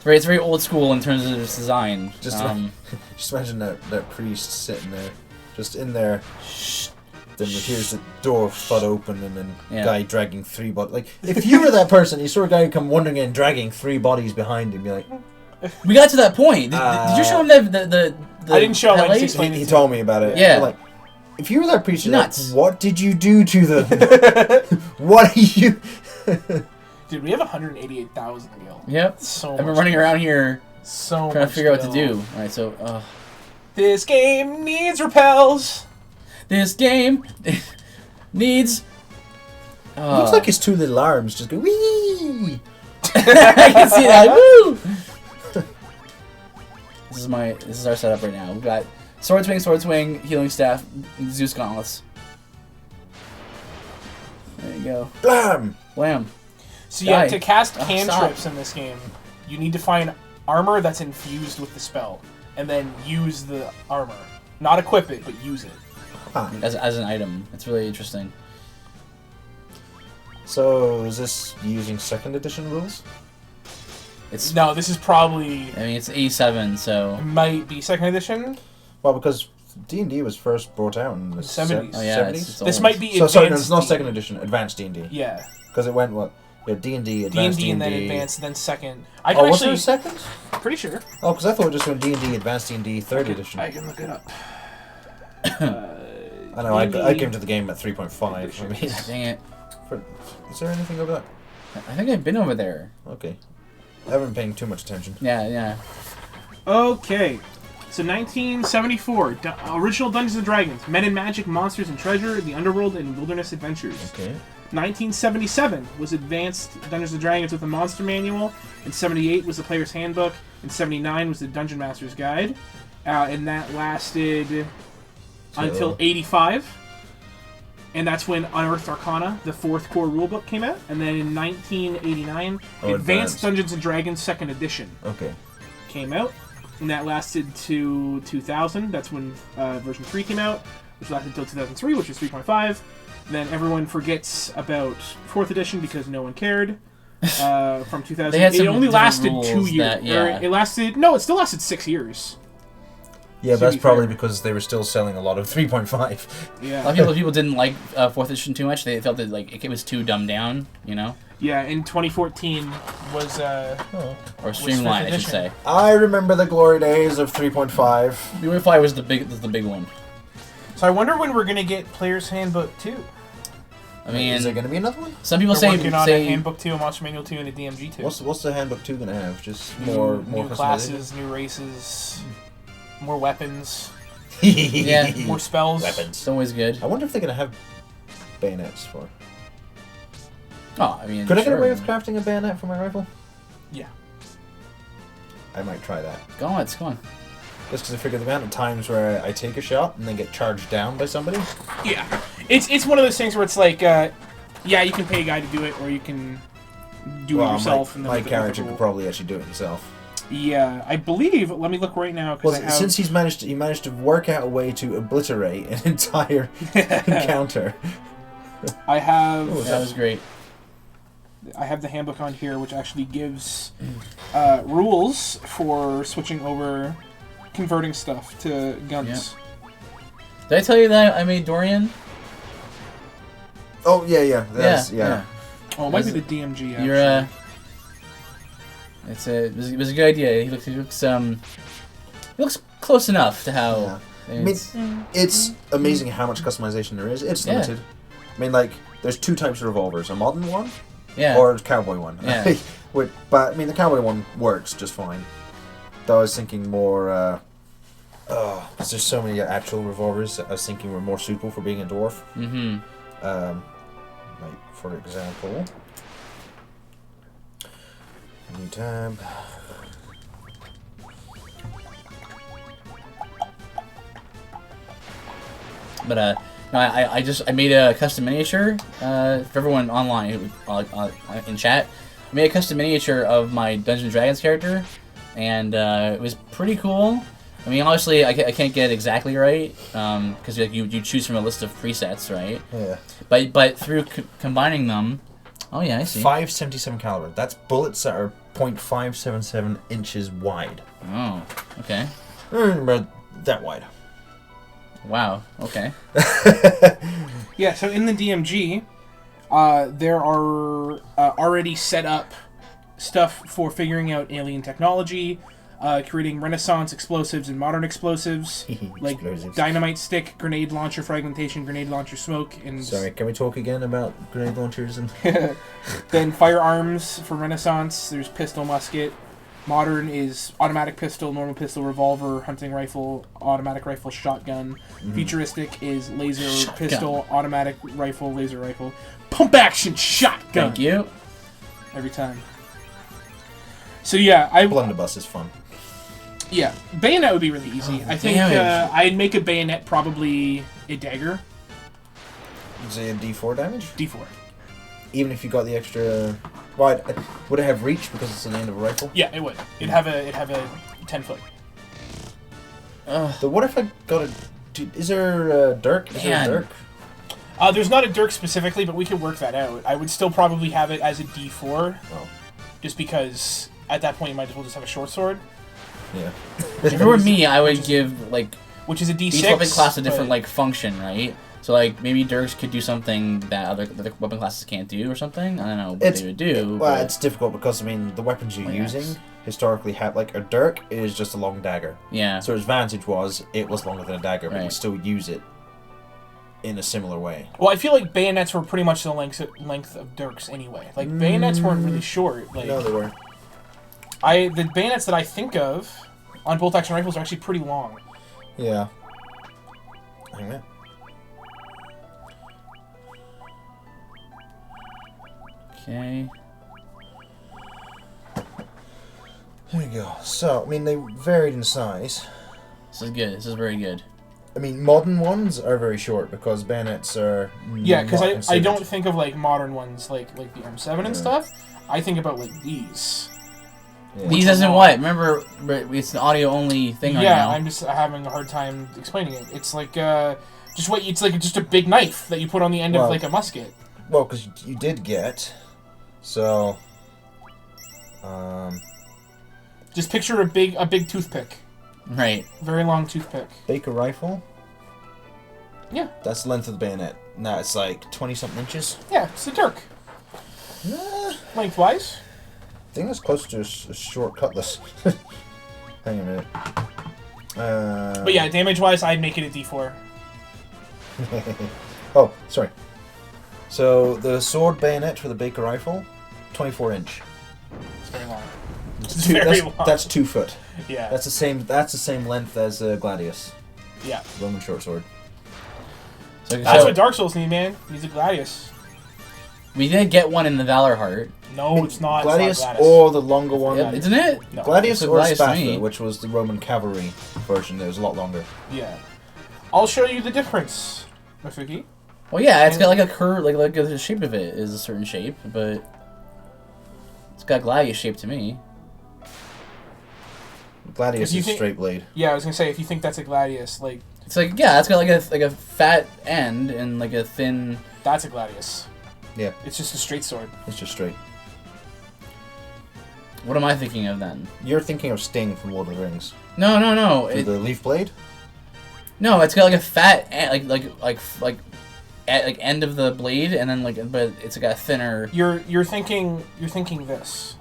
Speaker 2: It's very old school in terms of its design.
Speaker 3: Just imagine that priest sitting there, just in there. Shh. Then here's the door thud open, and then guy dragging 3 bodies. If you were that person, you saw a guy come wandering in, dragging 3 bodies behind him, you're like...
Speaker 2: We got to that point. Did you show him the
Speaker 1: I didn't show him.
Speaker 3: He told me about it.
Speaker 2: Yeah.
Speaker 3: If you were that preacher,
Speaker 2: nuts.
Speaker 3: What did you do to them? What are you...
Speaker 1: Dude, we have 188,000 gil.
Speaker 2: Yep.
Speaker 1: So
Speaker 2: I've been running around here
Speaker 1: trying
Speaker 2: to figure out what to do. Alright, so...
Speaker 1: This game needs repels.
Speaker 2: This game needs...
Speaker 3: Looks like his 2 little arms just go wee.
Speaker 2: I can see that. Woo! This is our setup right now. We've got sword swing, healing staff, Zeus gauntlets. There you go. Blam.
Speaker 1: So yeah, to cast cantrips in this game, you need to find armor that's infused with the spell, and then use the armor. Not equip it, but use it.
Speaker 2: As an item. It's really interesting.
Speaker 3: So, is this using 2nd edition rules?
Speaker 1: No, this is probably...
Speaker 2: it's 87, so...
Speaker 1: It might be 2nd edition?
Speaker 3: Well, because D&D was first brought out in the
Speaker 1: 70s.
Speaker 2: Oh, yeah,
Speaker 3: 70s?
Speaker 1: This might be
Speaker 3: advanced. Sorry, no, it's not 2nd edition. Advanced D&D.
Speaker 1: Yeah.
Speaker 3: Because it went, what? Yeah, D&D, Advanced D&D.
Speaker 1: And then Advanced, then 2nd.
Speaker 3: Was there a 2nd?
Speaker 1: Pretty sure.
Speaker 3: Oh, because I thought it just went D&D, Advanced D&D, 3rd edition.
Speaker 1: I can look it up.
Speaker 3: I know, I came to the game at 3.5. I mean,
Speaker 2: dang it.
Speaker 3: Is there anything over there?
Speaker 2: I think I've been over there.
Speaker 3: Okay. I haven't been paying too much attention.
Speaker 2: Yeah.
Speaker 1: Okay. So 1974, original Dungeons & Dragons, Men and Magic, Monsters and Treasure, The Underworld, and Wilderness Adventures.
Speaker 3: Okay.
Speaker 1: 1977 was Advanced Dungeons & Dragons with a Monster Manual, and 78 was the Player's Handbook, and 79 was the Dungeon Master's Guide, and that lasted until 85. And that's when Unearthed Arcana, the 4th core rulebook, came out. And then in 1989, Advanced Dungeons & Dragons 2nd Edition came out. And that lasted to 2000. That's when version 3 came out, which lasted until 2003, which is 3.5. Then everyone forgets about 4th Edition because no one cared. From 2000. It only lasted 2 years. It still lasted 6 years.
Speaker 3: Yeah, but that's probably because they were still selling a lot of 3.5.
Speaker 2: Yeah. A lot of people didn't like 4th edition too much. They felt that it was too dumbed down, you know?
Speaker 1: Yeah, in 2014 was...
Speaker 2: or streamlined, I should say.
Speaker 3: I remember the glory days of 3.5.
Speaker 2: 3.5 was the big one.
Speaker 1: So I wonder when we're going to get Player's Handbook 2.
Speaker 2: I mean...
Speaker 3: Is there going to be another one?
Speaker 2: Some people
Speaker 1: say a Handbook 2, a Monster Manual 2, and a DMG 2.
Speaker 3: What's the Handbook 2 going to have? Just more
Speaker 1: new classes, new races... More weapons. More spells.
Speaker 3: Weapons.
Speaker 2: It's always good.
Speaker 3: I wonder if they're going to have bayonets for...
Speaker 2: Oh, I mean,
Speaker 3: could I get away with crafting a bayonet for my rifle?
Speaker 1: Yeah.
Speaker 3: I might try that.
Speaker 2: Go on.
Speaker 3: Just because I figure the amount of times where I take a shot and then get charged down by somebody.
Speaker 1: Yeah. It's one of those things where it's like, yeah, you can pay a guy to do it, or you can do it yourself.
Speaker 3: My character could probably actually do it himself.
Speaker 1: Yeah, I believe. Let me look right now.
Speaker 3: Since he managed to work out a way to obliterate an entire encounter.
Speaker 1: I have.
Speaker 2: That was great.
Speaker 1: I have the handbook on here, which actually gives rules for switching over, converting stuff to guns.
Speaker 2: Yeah. Did I tell you that I made Dorian?
Speaker 3: Oh yeah.
Speaker 1: Oh, it might be the DMG. Actually.
Speaker 2: You're It was a good idea. He looks close enough to how.
Speaker 3: Yeah. I mean, it's amazing how much customization there is. It's limited. I mean, like, there's 2 types of revolvers: a modern one, or a cowboy one.
Speaker 2: Yeah.
Speaker 3: But I mean, the cowboy one works just fine. Though I was thinking more, because there's so many actual revolvers. I was thinking were more suitable for being a dwarf.
Speaker 2: Mm-hmm.
Speaker 3: Like, for example. New tab.
Speaker 2: But no, I made a custom miniature for everyone online in chat. I made a custom miniature of my Dungeons & Dragons character, and it was pretty cool. I mean, obviously, I can't get it exactly right because you choose from a list of presets, right?
Speaker 3: Yeah.
Speaker 2: But through combining them. Oh yeah, I see.
Speaker 3: 5.77 caliber. That's bullets that are 0.577 inches wide.
Speaker 2: Oh, okay.
Speaker 3: But that wide.
Speaker 2: Wow. Okay.
Speaker 1: Yeah. So in the DMG, there are already set up stuff for figuring out alien technology, creating Renaissance explosives and modern explosives, like dynamite stick, grenade launcher fragmentation, grenade launcher smoke, and...
Speaker 3: Sorry, can we talk again about grenade launchers? And
Speaker 1: Then firearms for Renaissance, there's pistol, musket. Modern is automatic pistol, normal pistol, revolver, hunting rifle, automatic rifle, shotgun. Mm-hmm. Futuristic is laser pistol, automatic rifle, laser rifle. Pump action shotgun!
Speaker 2: Thank you.
Speaker 1: Every time. So yeah,
Speaker 3: Blunderbuss is fun.
Speaker 1: Yeah, bayonet would be really easy. I think I'd make a bayonet probably a dagger.
Speaker 3: Is it a D4 damage?
Speaker 1: D4.
Speaker 3: Even if you got the extra... Would it have reach because it's the end of a rifle?
Speaker 1: Yeah, it would. It'd have a 10-foot.
Speaker 3: So what if I got a... Is there a dirk? There a dirk?
Speaker 1: There's not a dirk specifically, but we could work that out. I would still probably have it as a D4.
Speaker 3: Oh.
Speaker 1: Just because at that point you might as well just have a short sword.
Speaker 3: Yeah.
Speaker 2: If it were me, I would give, like...
Speaker 1: Which is a D6.
Speaker 2: Each weapon class a different, like, function, right? So, like, maybe Dirks could do something that other weapon classes can't do or something. I don't know what they would do.
Speaker 3: Well, it's difficult because, I mean, the weapons you're using historically have... Like, a dirk is just a long dagger.
Speaker 2: Yeah.
Speaker 3: So his advantage was it was longer than a dagger, but you still use it in a similar way.
Speaker 1: Well, I feel like bayonets were pretty much the length of dirks anyway. Like, bayonets weren't really short. Like,
Speaker 3: no, they weren't.
Speaker 1: The bayonets that I think of on bolt-action rifles are actually pretty long.
Speaker 3: Yeah. Hang on.
Speaker 2: Okay.
Speaker 3: There we go. So, I mean, they varied in size.
Speaker 2: This is good. This is very good.
Speaker 3: I mean, modern ones are very short because bayonets are.
Speaker 1: Yeah, because I don't think of like modern ones like the M7 and stuff. I think about like these.
Speaker 2: Yeah. These as in what? Remember, it's an audio only thing right now.
Speaker 1: Yeah, I'm just having a hard time explaining it. It's like it's like just a big knife that you put on the end of like a musket.
Speaker 3: Well, because you did get, so.
Speaker 1: Just picture a big toothpick.
Speaker 2: Right.
Speaker 1: Very long toothpick.
Speaker 3: Baker rifle.
Speaker 1: Yeah.
Speaker 3: That's the length of the bayonet. Now it's like 20-something inches.
Speaker 1: Yeah, it's a Dirk. Lengthwise.
Speaker 3: I think that's close to a short cutlass. Hang a minute.
Speaker 1: But yeah, damage-wise, I'd make it a D4.
Speaker 3: Oh, sorry. So the sword bayonet for the Baker rifle, 24-inch.
Speaker 1: It's very long.
Speaker 3: It's very long. That's 2 foot.
Speaker 1: Yeah.
Speaker 3: That's the same length as Gladius.
Speaker 1: Yeah.
Speaker 3: Roman short sword.
Speaker 1: So that's what Dark Souls need, man. He's a Gladius.
Speaker 2: We didn't get one in the Valor Heart.
Speaker 1: No, it's not.
Speaker 3: Gladius,
Speaker 1: it's not Gladius.
Speaker 3: or the longer one.
Speaker 2: Yeah, isn't it?
Speaker 3: No. Gladius or Spatha, which was the Roman cavalry version. That was a lot longer.
Speaker 1: Yeah. I'll show you the difference, Mafuki.
Speaker 2: Well, yeah, it's got like a curve, like the shape of it is a certain shape, but it's got Gladius shape to me.
Speaker 3: Gladius is straight blade.
Speaker 1: Yeah, I was gonna say if you think that's a Gladius, like
Speaker 2: it's like it's got like a fat end and like a thin.
Speaker 1: That's a Gladius.
Speaker 3: Yeah.
Speaker 1: It's just a straight sword.
Speaker 3: It's just straight.
Speaker 2: What am I thinking of then?
Speaker 3: You're thinking of Sting from Lord of the Rings.
Speaker 2: No.
Speaker 3: The leaf blade.
Speaker 2: No, it's got like a fat like end of the blade, and then but it's got a thinner.
Speaker 1: You're thinking this.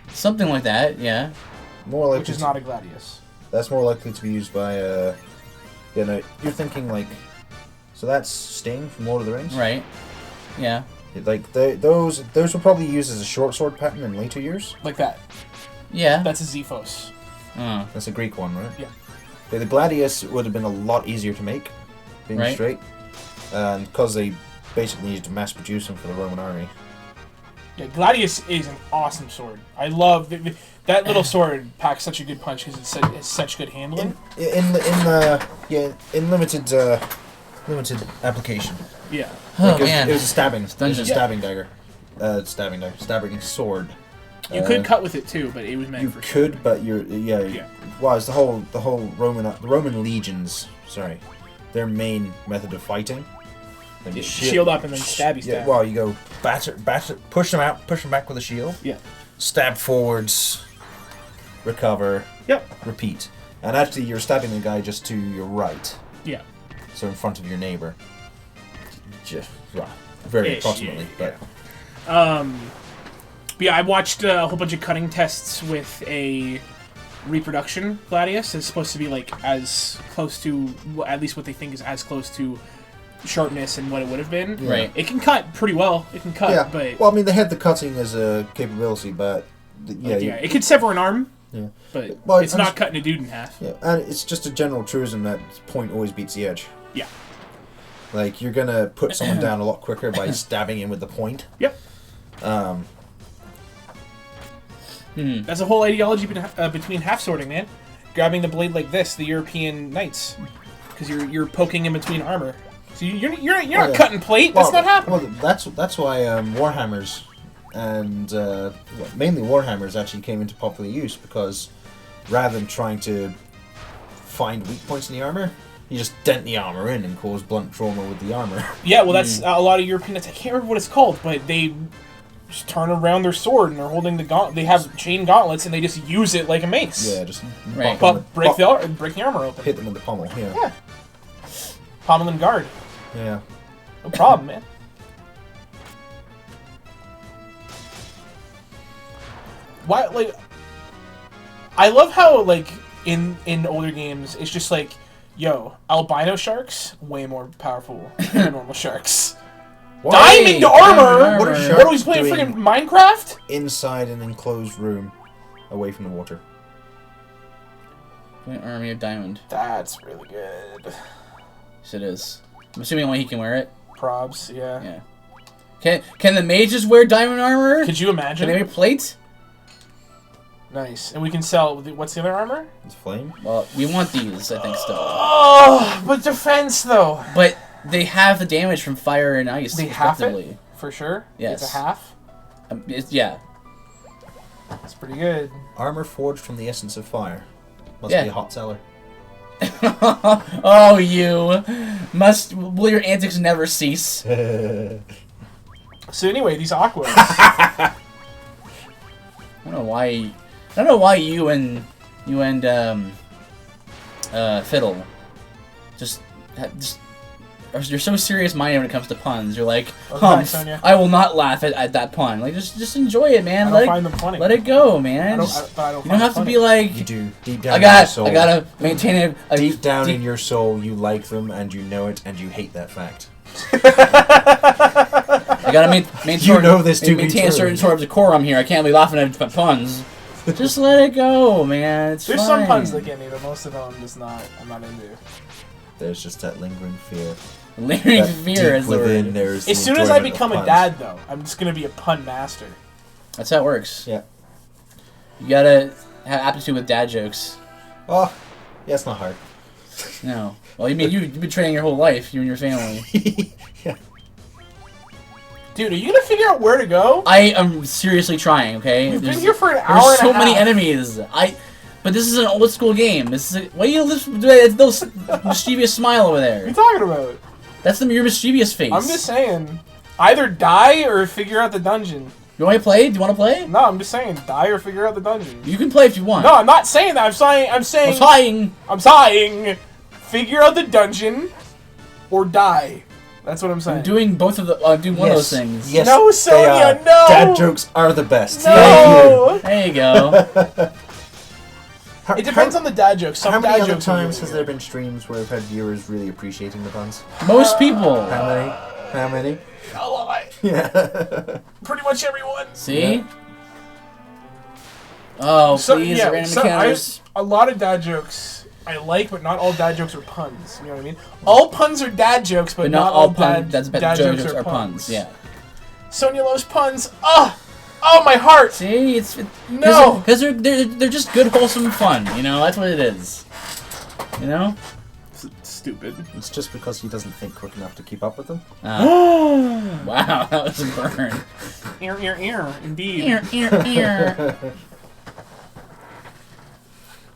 Speaker 2: Something like that, yeah.
Speaker 3: More like
Speaker 1: which is not a Gladius.
Speaker 3: That's more likely to be used by no, you're thinking like, so that's Sting from Lord of the Rings,
Speaker 2: right? Yeah.
Speaker 3: Like those were probably used as a short sword pattern in later years.
Speaker 1: Like that.
Speaker 2: Yeah.
Speaker 1: That's a Xephos.
Speaker 3: That's a Greek one, right?
Speaker 1: Yeah.
Speaker 3: The Gladius would have been a lot easier to make, being straight, and because they basically needed to mass produce them for the Roman army.
Speaker 1: Yeah, Gladius is an awesome sword. I love that little sword packs such a good punch because it's such good handling.
Speaker 3: In limited application.
Speaker 1: Yeah.
Speaker 2: Oh man.
Speaker 3: It was a stabbing dagger, stabbing sword.
Speaker 1: You could cut with it too, but it was meant for.
Speaker 3: You could, but yeah. Well, it's the whole Roman legions. Sorry, their main method of fighting.
Speaker 1: Like shield up and then stab.
Speaker 3: Yeah, well, you go batter, push them out, push them back with a shield.
Speaker 1: Yeah.
Speaker 3: Stab forwards, recover.
Speaker 1: Yep.
Speaker 3: Repeat. And actually, you're stabbing the guy just to your right.
Speaker 1: Yeah.
Speaker 3: So in front of your neighbor. Just very approximately, but.
Speaker 1: But yeah, I watched a whole bunch of cutting tests with a reproduction Gladius. It's supposed to be like as close to, at least what they think is as close to sharpness and what it would have been.
Speaker 2: Right.
Speaker 1: It can cut pretty well. It can cut, but...
Speaker 3: Well, I mean, they had the cutting as a capability, but...
Speaker 1: it could sever an arm, but it's not cutting a dude in half.
Speaker 3: Yeah, and it's just a general truism that point always beats the edge.
Speaker 1: Yeah.
Speaker 3: Like, you're gonna put someone down a lot quicker by stabbing him with the point.
Speaker 1: Yep. That's a whole ideology between half swording, man. Grabbing the blade like this, the European knights, because you're poking in between armor. So you're not cutting plate. That's not happening.
Speaker 3: Well, that's why Warhammers and mainly Warhammers actually came into popular use, because rather than trying to find weak points in the armor, you just dent the armor in and cause blunt trauma with the armor.
Speaker 1: Yeah, well, that's a lot of European. I can't remember what it's called, but they just turn around their sword and they're holding the gauntlet. They have chain gauntlets and they just use it like a mace.
Speaker 3: Yeah, just
Speaker 1: break the armor open.
Speaker 3: Hit them with the pommel.
Speaker 1: Yeah. Pommel and guard.
Speaker 3: Yeah.
Speaker 1: No problem, man. Why, like, I love how, like, in older games, it's just like, yo, albino sharks, way more powerful than normal sharks. Diamond armor? What are we playing, freaking Minecraft?
Speaker 3: Inside an enclosed room, away from the water.
Speaker 2: An army of diamond.
Speaker 1: That's really good.
Speaker 2: Yes, it is. I'm assuming only he can wear it.
Speaker 1: Probs, yeah.
Speaker 2: Yeah. Can the mages wear diamond armor?
Speaker 1: Could you imagine?
Speaker 2: Can they wear plates?
Speaker 1: Nice. And we can sell... What's the other armor?
Speaker 3: It's flame.
Speaker 2: Well, we want these, I think, still.
Speaker 1: Oh, but defense, though.
Speaker 2: But they have the damage from fire and ice,
Speaker 1: they have it? For sure?
Speaker 2: Yes.
Speaker 1: It's a half?
Speaker 2: Yeah.
Speaker 1: That's pretty good.
Speaker 3: Armor forged from the essence of fire. Must be a hot seller.
Speaker 2: Oh, you. Will your antics never cease?
Speaker 1: So anyway, these aquas.
Speaker 2: I don't know why you and Fiddle just you're so serious-minded when it comes to puns. You're like, I will not laugh at that pun. Like, just enjoy it, man.
Speaker 1: I don't find them funny.
Speaker 2: Let it go, man.
Speaker 1: I don't
Speaker 2: you don't have to be like.
Speaker 3: You do. Deep down in your soul.
Speaker 2: I gotta maintain a
Speaker 3: deep down in your soul, you like them and you know it, and you hate that fact.
Speaker 2: I gotta maintain a certain sort of decorum here. I can't be laughing at puns. Just let it go, man. There's fine.
Speaker 1: Some puns that get me, but most of them I'm not into.
Speaker 3: There's just that lingering fear.
Speaker 2: Lingering fear is the word.
Speaker 1: As soon as I become a dad, though, I'm just gonna be a pun master.
Speaker 2: That's how it works.
Speaker 3: Yeah.
Speaker 2: You gotta have aptitude with dad jokes.
Speaker 3: Oh, yeah, it's not hard.
Speaker 2: No. Well, you mean you've been training your whole life, you and your family.
Speaker 3: Yeah.
Speaker 1: Dude, are you gonna figure out where to go?
Speaker 2: I am seriously trying. Okay.
Speaker 1: We've been here for an hour and a half.
Speaker 2: There's so many enemies. But this is an old school game. Why are you doing those mischievous smile over there?
Speaker 1: What are you talking about?
Speaker 2: That's your mischievous face.
Speaker 1: I'm just saying, either die or figure out the dungeon.
Speaker 2: You want to play? Do you want to play?
Speaker 1: No, I'm just saying, die or figure out the dungeon.
Speaker 2: You can play if you want.
Speaker 1: No, I'm not saying that. I'm saying. Figure out the dungeon, or die. That's what I'm saying.
Speaker 2: I'm doing both of the. Doing one of those things.
Speaker 3: Yes.
Speaker 1: No, Sonia, no.
Speaker 3: Dad jokes are the best.
Speaker 1: No.
Speaker 2: There you go.
Speaker 1: It depends on the dad jokes.
Speaker 3: How many other times has there been streams where we've had viewers really appreciating the puns?
Speaker 2: Most people.
Speaker 3: How many?
Speaker 1: A lot.
Speaker 3: Yeah.
Speaker 1: Pretty much everyone.
Speaker 2: See? Yeah. Oh, please, random encounters.
Speaker 1: A lot of dad jokes I like, but not all dad jokes are puns. You know what I mean? All puns are dad jokes, but not all dad jokes are puns.
Speaker 2: Yeah.
Speaker 1: Sonia loves puns. Oh, my heart!
Speaker 2: See,
Speaker 1: no,
Speaker 2: because they're just good, wholesome fun. You know, that's what it is. You know,
Speaker 1: stupid.
Speaker 3: It's just because he doesn't think quick enough to keep up with them.
Speaker 2: Wow, that was a burn.
Speaker 1: Ear, indeed.
Speaker 2: Ear.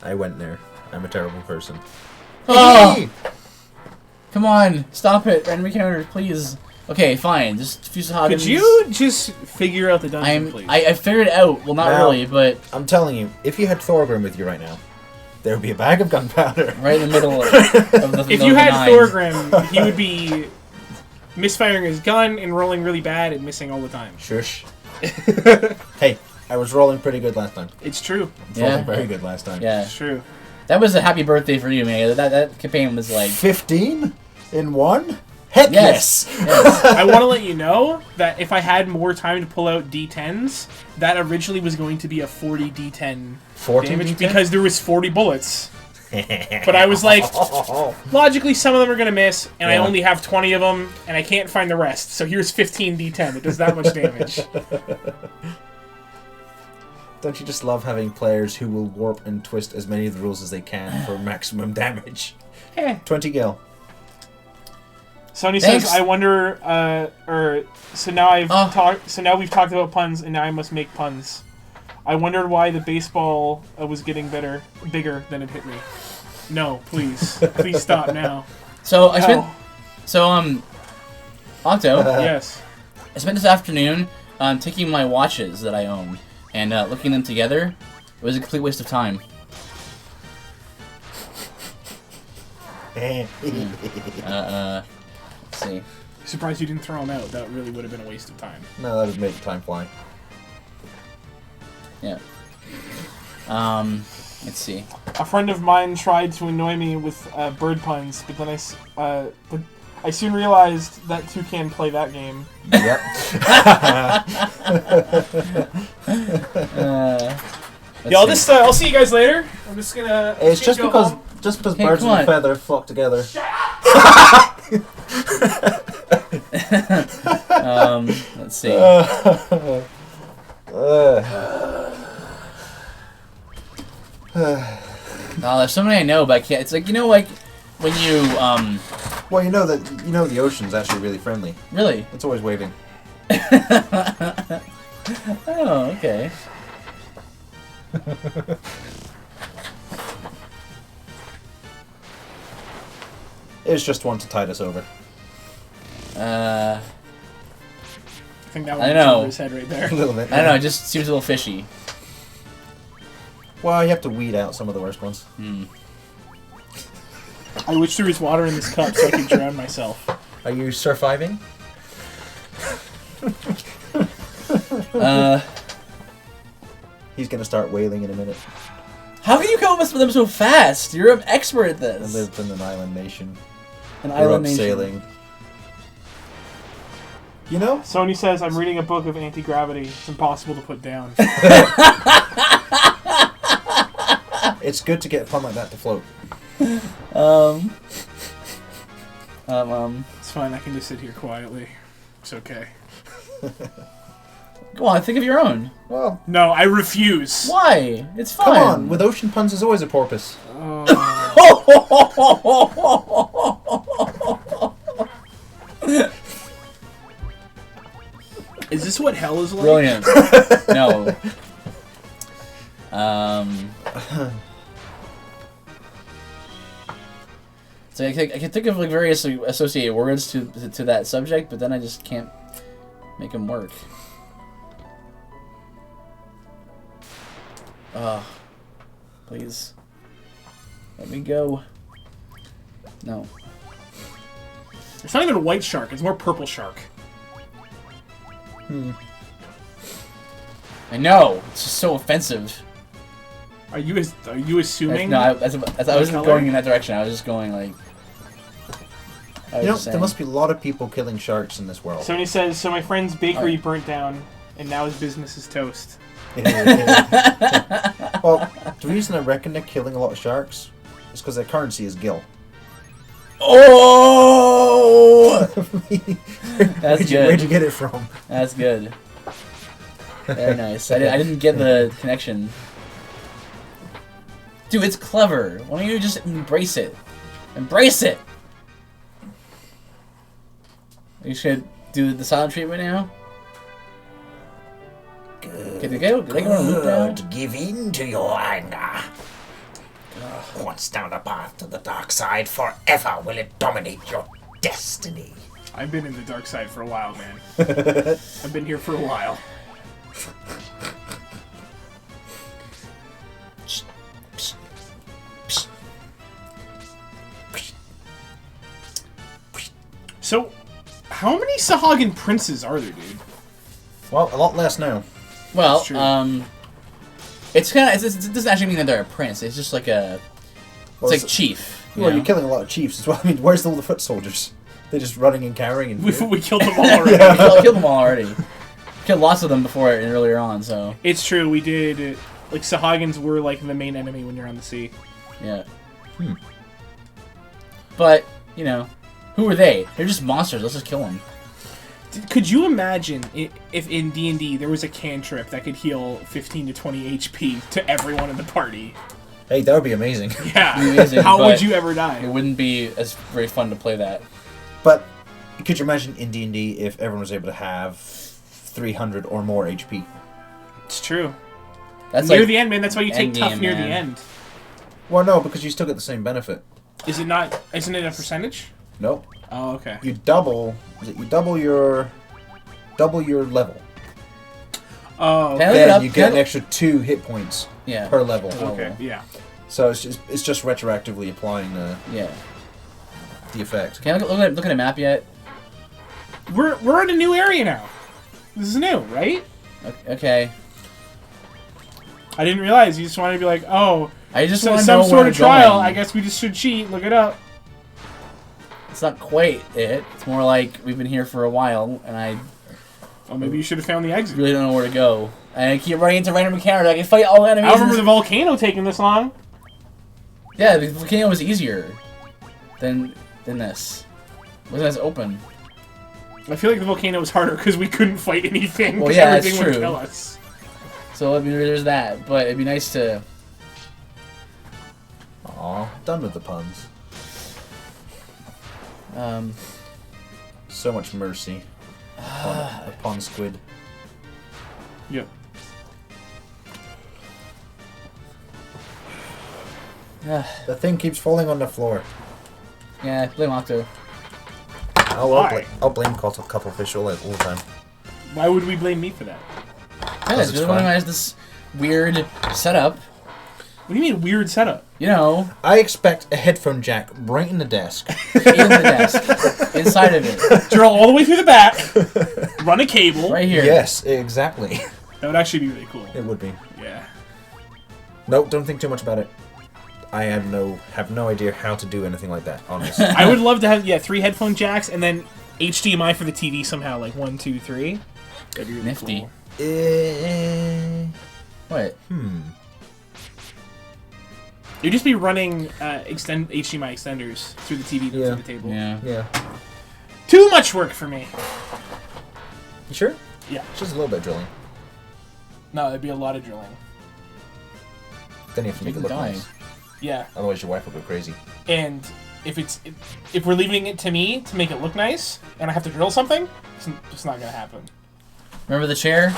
Speaker 3: I went there. I'm a terrible person.
Speaker 2: Oh! Come on, stop it, random encounter, please. Okay, fine. Just Fuse Hagens.
Speaker 1: Could you just figure out the dungeon, please?
Speaker 2: I figured it out. Well, not really, but
Speaker 3: I'm telling you, if you had Thorgrim with you right now, there would be a bag of gunpowder
Speaker 2: right in the middle of the.
Speaker 1: If you had Thorgrim, he would be misfiring his gun and rolling really bad and missing all the time.
Speaker 3: Shush. Hey, I was rolling pretty good last time.
Speaker 1: It's true.
Speaker 3: Rolling very good last time.
Speaker 2: Yeah,
Speaker 1: it's true.
Speaker 2: That was a happy birthday for you, man. That campaign was like
Speaker 3: 15 in one. Heck yes!
Speaker 1: I want to let you know that if I had more time to pull out D10s, that originally was going to be a 40 D10 damage because there was 40 bullets. But I was like, logically some of them are going to miss, and I only have 20 of them, and I can't find the rest. So here's 15 D10. It does that much damage.
Speaker 3: Don't you just love having players who will warp and twist as many of the rules as they can for maximum damage? 20 gil.
Speaker 1: Sony says, "I wonder." So now we've talked about puns, and now I must make puns. I wondered why the baseball was getting bigger than it hit me. No, please, please stop now.
Speaker 2: So Octo.
Speaker 1: Yes.
Speaker 2: I spent this afternoon taking my watches that I own and looking them together. It was a complete waste of time. Let's see.
Speaker 1: Surprised you didn't throw them out. That really would have been a waste of time.
Speaker 3: No, that would make time fly.
Speaker 2: Yeah. Let's see.
Speaker 1: A friend of mine tried to annoy me with bird puns, but then I soon realized that two can play that game.
Speaker 3: Yep.
Speaker 1: I'll see you guys later. I'm just gonna.
Speaker 3: It's just because birds of a feather flock together.
Speaker 2: Let's see. There's so many I know, but I can't. It's like, like when you
Speaker 3: Well, the ocean's actually really friendly.
Speaker 2: Really?
Speaker 3: It's always waving.
Speaker 2: Oh, okay.
Speaker 3: It's just one to tide us over.
Speaker 1: I think that one
Speaker 2: was over
Speaker 1: his head right there.
Speaker 3: A little bit.
Speaker 2: I don't know, it just seems a little fishy.
Speaker 3: Well, you have to weed out some of the worst ones.
Speaker 1: I wish there was water in this cup so I could drown myself.
Speaker 3: Are you surviving? He's gonna start whaling in a minute.
Speaker 2: How can you come up with them so fast? You're an expert at this.
Speaker 3: I lived in an island nation.
Speaker 2: An island nation.
Speaker 3: Sailing.
Speaker 1: Sony says, I'm reading a book of anti-gravity. It's impossible to put down.
Speaker 3: It's good to get a pun like that to float.
Speaker 1: It's fine, I can just sit here quietly. It's okay.
Speaker 2: Go on, think of your own.
Speaker 3: Well,
Speaker 1: no, I refuse.
Speaker 2: Why? It's fine.
Speaker 3: Come on, with ocean puns, there's always a porpoise.
Speaker 1: Is this what hell is like?
Speaker 2: Brilliant. No. So I can think of various associated words to that subject, but then I just can't make them work. Please. Let me go. No.
Speaker 1: It's not even a white shark, it's more purple shark.
Speaker 2: I know. It's just so offensive.
Speaker 1: Are you assuming?
Speaker 2: No, I wasn't going in that direction. I was just going like.
Speaker 3: There must be a lot of people killing sharks in this world.
Speaker 1: Sony says, so my friend's bakery burnt down, and now his business is toast.
Speaker 3: Well, the reason I reckon they're killing a lot of sharks is because their currency is gil.
Speaker 2: Oh! That's good.
Speaker 3: Where'd you get it from?
Speaker 2: That's good. Very nice. I didn't get the connection. Dude, it's clever. Why don't you just embrace it? Embrace it! You should do the silent treatment now?
Speaker 3: Good.
Speaker 2: Can they go on a loop now?
Speaker 3: Give in to your anger. Once down the path to the dark side, forever will it dominate your destiny.
Speaker 1: I've been in the dark side for a while, man. I've been here for a while. So, how many Sahagin princes are there, dude?
Speaker 3: Well, a lot less now.
Speaker 2: Well, it's kind of. It doesn't actually mean that they're a prince. It's just like a. It's like chief.
Speaker 3: Well, you're killing a lot of chiefs as well. I mean, where's all the foot soldiers? They're just running and carrying. And
Speaker 1: we killed them all already.
Speaker 2: We killed them all already. Killed lots of them before and earlier on. So
Speaker 1: it's true. We did. Like Sahagins were like the main enemy when you're on the sea.
Speaker 2: Yeah. But who are they? They're just monsters. Let's just kill them.
Speaker 1: Could you imagine if in D&D there was a cantrip that could heal 15 to 20 HP to everyone in the party?
Speaker 3: Hey, that would be amazing.
Speaker 1: Yeah.
Speaker 2: Amazing,
Speaker 1: how would you ever die?
Speaker 2: It wouldn't be as very fun to play that.
Speaker 3: But could you imagine in D&D if everyone was able to have 300 or more HP?
Speaker 1: It's true.
Speaker 2: That's
Speaker 1: near
Speaker 2: like
Speaker 1: the end, man. That's why you take tough near the end.
Speaker 3: Well, no, because you still get the same benefit.
Speaker 1: Is it not? Isn't it a percentage?
Speaker 3: Nope.
Speaker 1: Oh, okay.
Speaker 3: You double. You double your level.
Speaker 1: Oh.
Speaker 3: Okay. Then you get an extra 2 hit points per level.
Speaker 1: Okay. Yeah.
Speaker 3: So it's just retroactively applying the effect.
Speaker 2: Can I look at a map yet?
Speaker 1: We're in a new area now. This is new, right?
Speaker 2: Okay.
Speaker 1: I didn't realize. You just wanted to be like, oh,
Speaker 2: I just want
Speaker 1: some sort of trial. I guess we just should cheat. Look it up.
Speaker 2: It's not quite it. It's more like we've been here for a while, and
Speaker 1: Well, maybe you should have found the exit.
Speaker 2: Really don't know where to go. And I keep running into random encounters. I can fight all enemies.
Speaker 1: I remember the volcano taking this long.
Speaker 2: Yeah, the volcano was easier than this. It wasn't as open.
Speaker 1: I feel like the volcano was harder because we couldn't fight anything.
Speaker 2: Well, yeah,
Speaker 1: everything
Speaker 2: that's true.
Speaker 1: would kill us.
Speaker 2: So I mean, there's that. But it'd be nice to
Speaker 3: Aw, done with the puns. So much mercy upon Squid.
Speaker 1: Yep.
Speaker 3: The thing keeps falling on the floor.
Speaker 2: Yeah, blame Octo.
Speaker 3: I'll blame Cuttlefish all the time.
Speaker 1: Why would we blame me for that?
Speaker 2: Yeah, it's one has this weird setup.
Speaker 1: What do you mean weird setup?
Speaker 2: You know,
Speaker 3: I expect a headphone jack right in the desk.
Speaker 2: In the desk, inside of it.
Speaker 1: Drill all the way through the back. Run a cable.
Speaker 2: Right here.
Speaker 3: Yes, exactly.
Speaker 1: That would actually be really cool.
Speaker 3: It would be.
Speaker 1: Yeah.
Speaker 3: Nope, don't think too much about it. I have no idea how to do anything like that, honestly.
Speaker 1: I would love to have 3 headphone jacks and then HDMI for the TV somehow, like 1, 2, 3. That'd be really
Speaker 2: Nifty.
Speaker 1: Cool.
Speaker 2: What?
Speaker 1: You'd just be running HDMI extenders through the TV to the table.
Speaker 2: Yeah.
Speaker 1: Too much work for me.
Speaker 3: You sure?
Speaker 1: Yeah.
Speaker 3: It's just a little bit of drilling.
Speaker 1: No, it'd be a lot of drilling.
Speaker 3: Then you have to make it look nice.
Speaker 1: Yeah.
Speaker 3: Otherwise your wife will go crazy.
Speaker 1: And if we're leaving it to me to make it look nice, and I have to drill something, it's just not gonna happen.
Speaker 2: Remember the chair?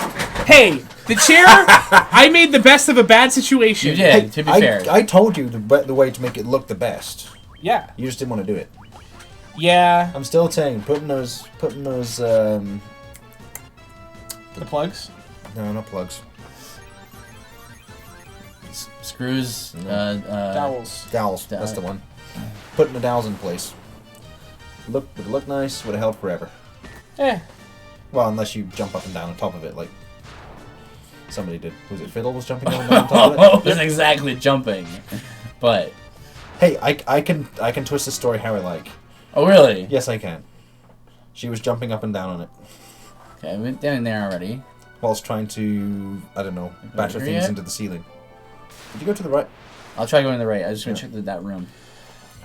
Speaker 1: Hey, the chair! I made the best of a bad situation.
Speaker 2: You did, to be fair.
Speaker 3: I told you the way to make it look the best.
Speaker 1: Yeah.
Speaker 3: You just didn't want to do it.
Speaker 1: Yeah.
Speaker 3: I'm still saying, putting those
Speaker 1: the plugs?
Speaker 3: No, not plugs.
Speaker 2: Screws.
Speaker 1: Dowels.
Speaker 3: Dowels. That's the one. Putting the dowels in place. Would it look nice? Would it help forever? Well, unless you jump up and down on top of it, like somebody did. Was it Fiddle was jumping up and down on top of it?
Speaker 2: It wasn't exactly jumping, but
Speaker 3: hey, I can twist the story how I like.
Speaker 2: Oh really?
Speaker 3: Yes, I can. She was jumping up and down on it.
Speaker 2: Okay, we went down there already.
Speaker 3: Whilst trying to, I don't know, batter things into the ceiling. Did you go to the right?
Speaker 2: I'll try going to the right. I just gonna check that room.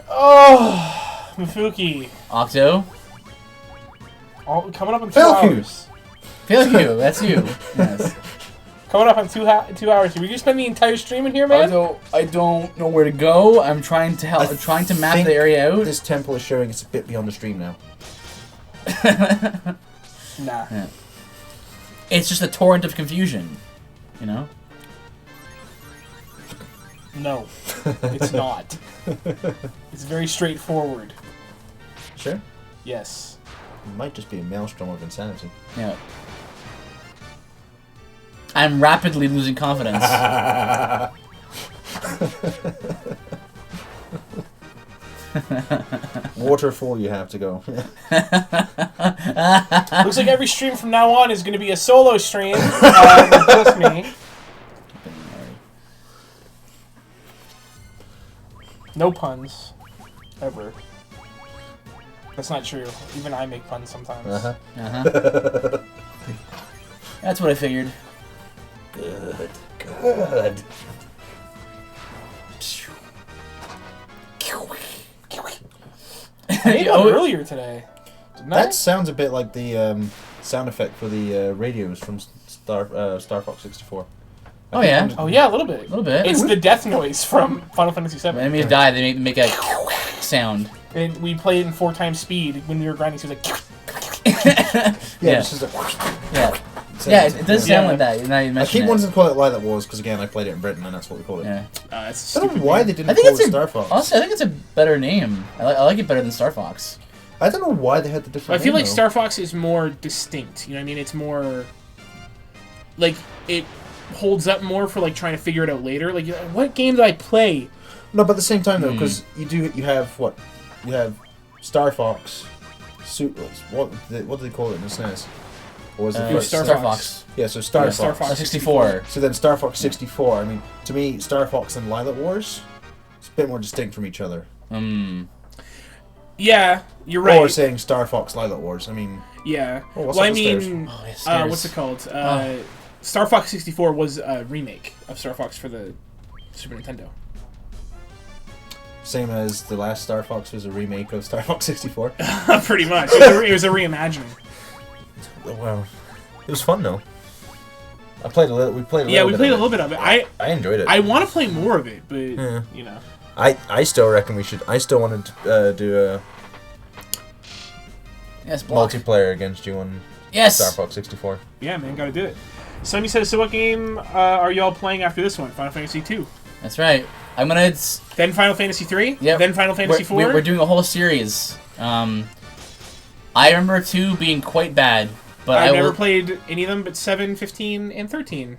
Speaker 1: Oh, Mifuki.
Speaker 2: Octo.
Speaker 1: Coming up in 2 hours.
Speaker 2: Philcu, that's you. Yes.
Speaker 1: Coming up in 2 hours. Did we just spend the entire stream in here, man?
Speaker 2: I don't know where to go. I'm trying to help. I'm trying to map the area out.
Speaker 3: This temple is showing it's a bit beyond the stream now.
Speaker 1: Nah.
Speaker 2: Yeah. It's just a torrent of confusion, you know?
Speaker 1: No, it's not. It's very straightforward.
Speaker 3: Sure?
Speaker 1: Yes.
Speaker 3: It might just be a maelstrom of insanity.
Speaker 2: Yeah. I'm rapidly losing confidence.
Speaker 3: Waterfall you have to go.
Speaker 1: Looks like every stream from now on is going to be a solo stream. Just me. No puns. Ever. That's not true. Even I make puns sometimes.
Speaker 2: That's what I figured.
Speaker 3: Good.
Speaker 1: I made one earlier today.
Speaker 3: That sounds a bit like the sound effect for the radios from Star Fox 64.
Speaker 2: Oh yeah.
Speaker 1: Oh yeah, a little bit.
Speaker 2: A little bit.
Speaker 1: It's the death noise from Final Fantasy VII.
Speaker 2: When enemies die, they make a sound.
Speaker 1: And we played it in 4 times speed when we were grinding. So it was like.
Speaker 3: Yeah. This is a.
Speaker 2: Yeah. Yeah, it does sound like that. Now you mention
Speaker 3: I keep wanting to call it Lilac Wars because again I played it in Britain and that's what we call it.
Speaker 2: Yeah.
Speaker 3: I don't know why they didn't call it Star Fox.
Speaker 2: Honestly, I think it's a better name. I like it better than Star Fox.
Speaker 3: I don't know why they had the different.
Speaker 1: I feel
Speaker 3: name,
Speaker 1: like
Speaker 3: though.
Speaker 1: Star Fox is more distinct. You know what I mean? It's more like it holds up more for like trying to figure it out later. Like, what game did I play?
Speaker 3: No, but at the same time though, because you have Star Fox. What do they call it in the SNES? Or was it
Speaker 2: Star Fox?
Speaker 3: Yeah, so Star Fox
Speaker 2: 64.
Speaker 3: So then Star Fox 64. I mean, to me, Star Fox and Lilac Wars, it's a bit more distinct from each other.
Speaker 1: Yeah, you're right.
Speaker 3: Or saying Star Fox Lilac Wars. I mean.
Speaker 1: Yeah.
Speaker 3: Oh,
Speaker 1: well, I mean, what's it called? Star Fox 64 was a remake of Star Fox for the Super Nintendo.
Speaker 3: Same as the last Star Fox was a remake of Star Fox 64.
Speaker 1: Pretty much. It was a reimagining.
Speaker 3: Well, it was fun though. We played a little
Speaker 1: bit of it. I
Speaker 3: enjoyed it.
Speaker 1: I want to play more of it, but you know.
Speaker 3: I still reckon we should. I still want to do a multiplayer against you on Star Fox 64.
Speaker 1: Yeah, man, gotta do it. Sonny says, so what game are y'all playing after this one? Final Fantasy 2.
Speaker 2: That's right. I'm gonna...
Speaker 1: Then Final Fantasy 3?
Speaker 2: Yep.
Speaker 1: Then Final Fantasy 4?
Speaker 2: We're doing a whole series. I remember 2 being quite bad, but
Speaker 1: I've never played any of them but 7, 15, and 13.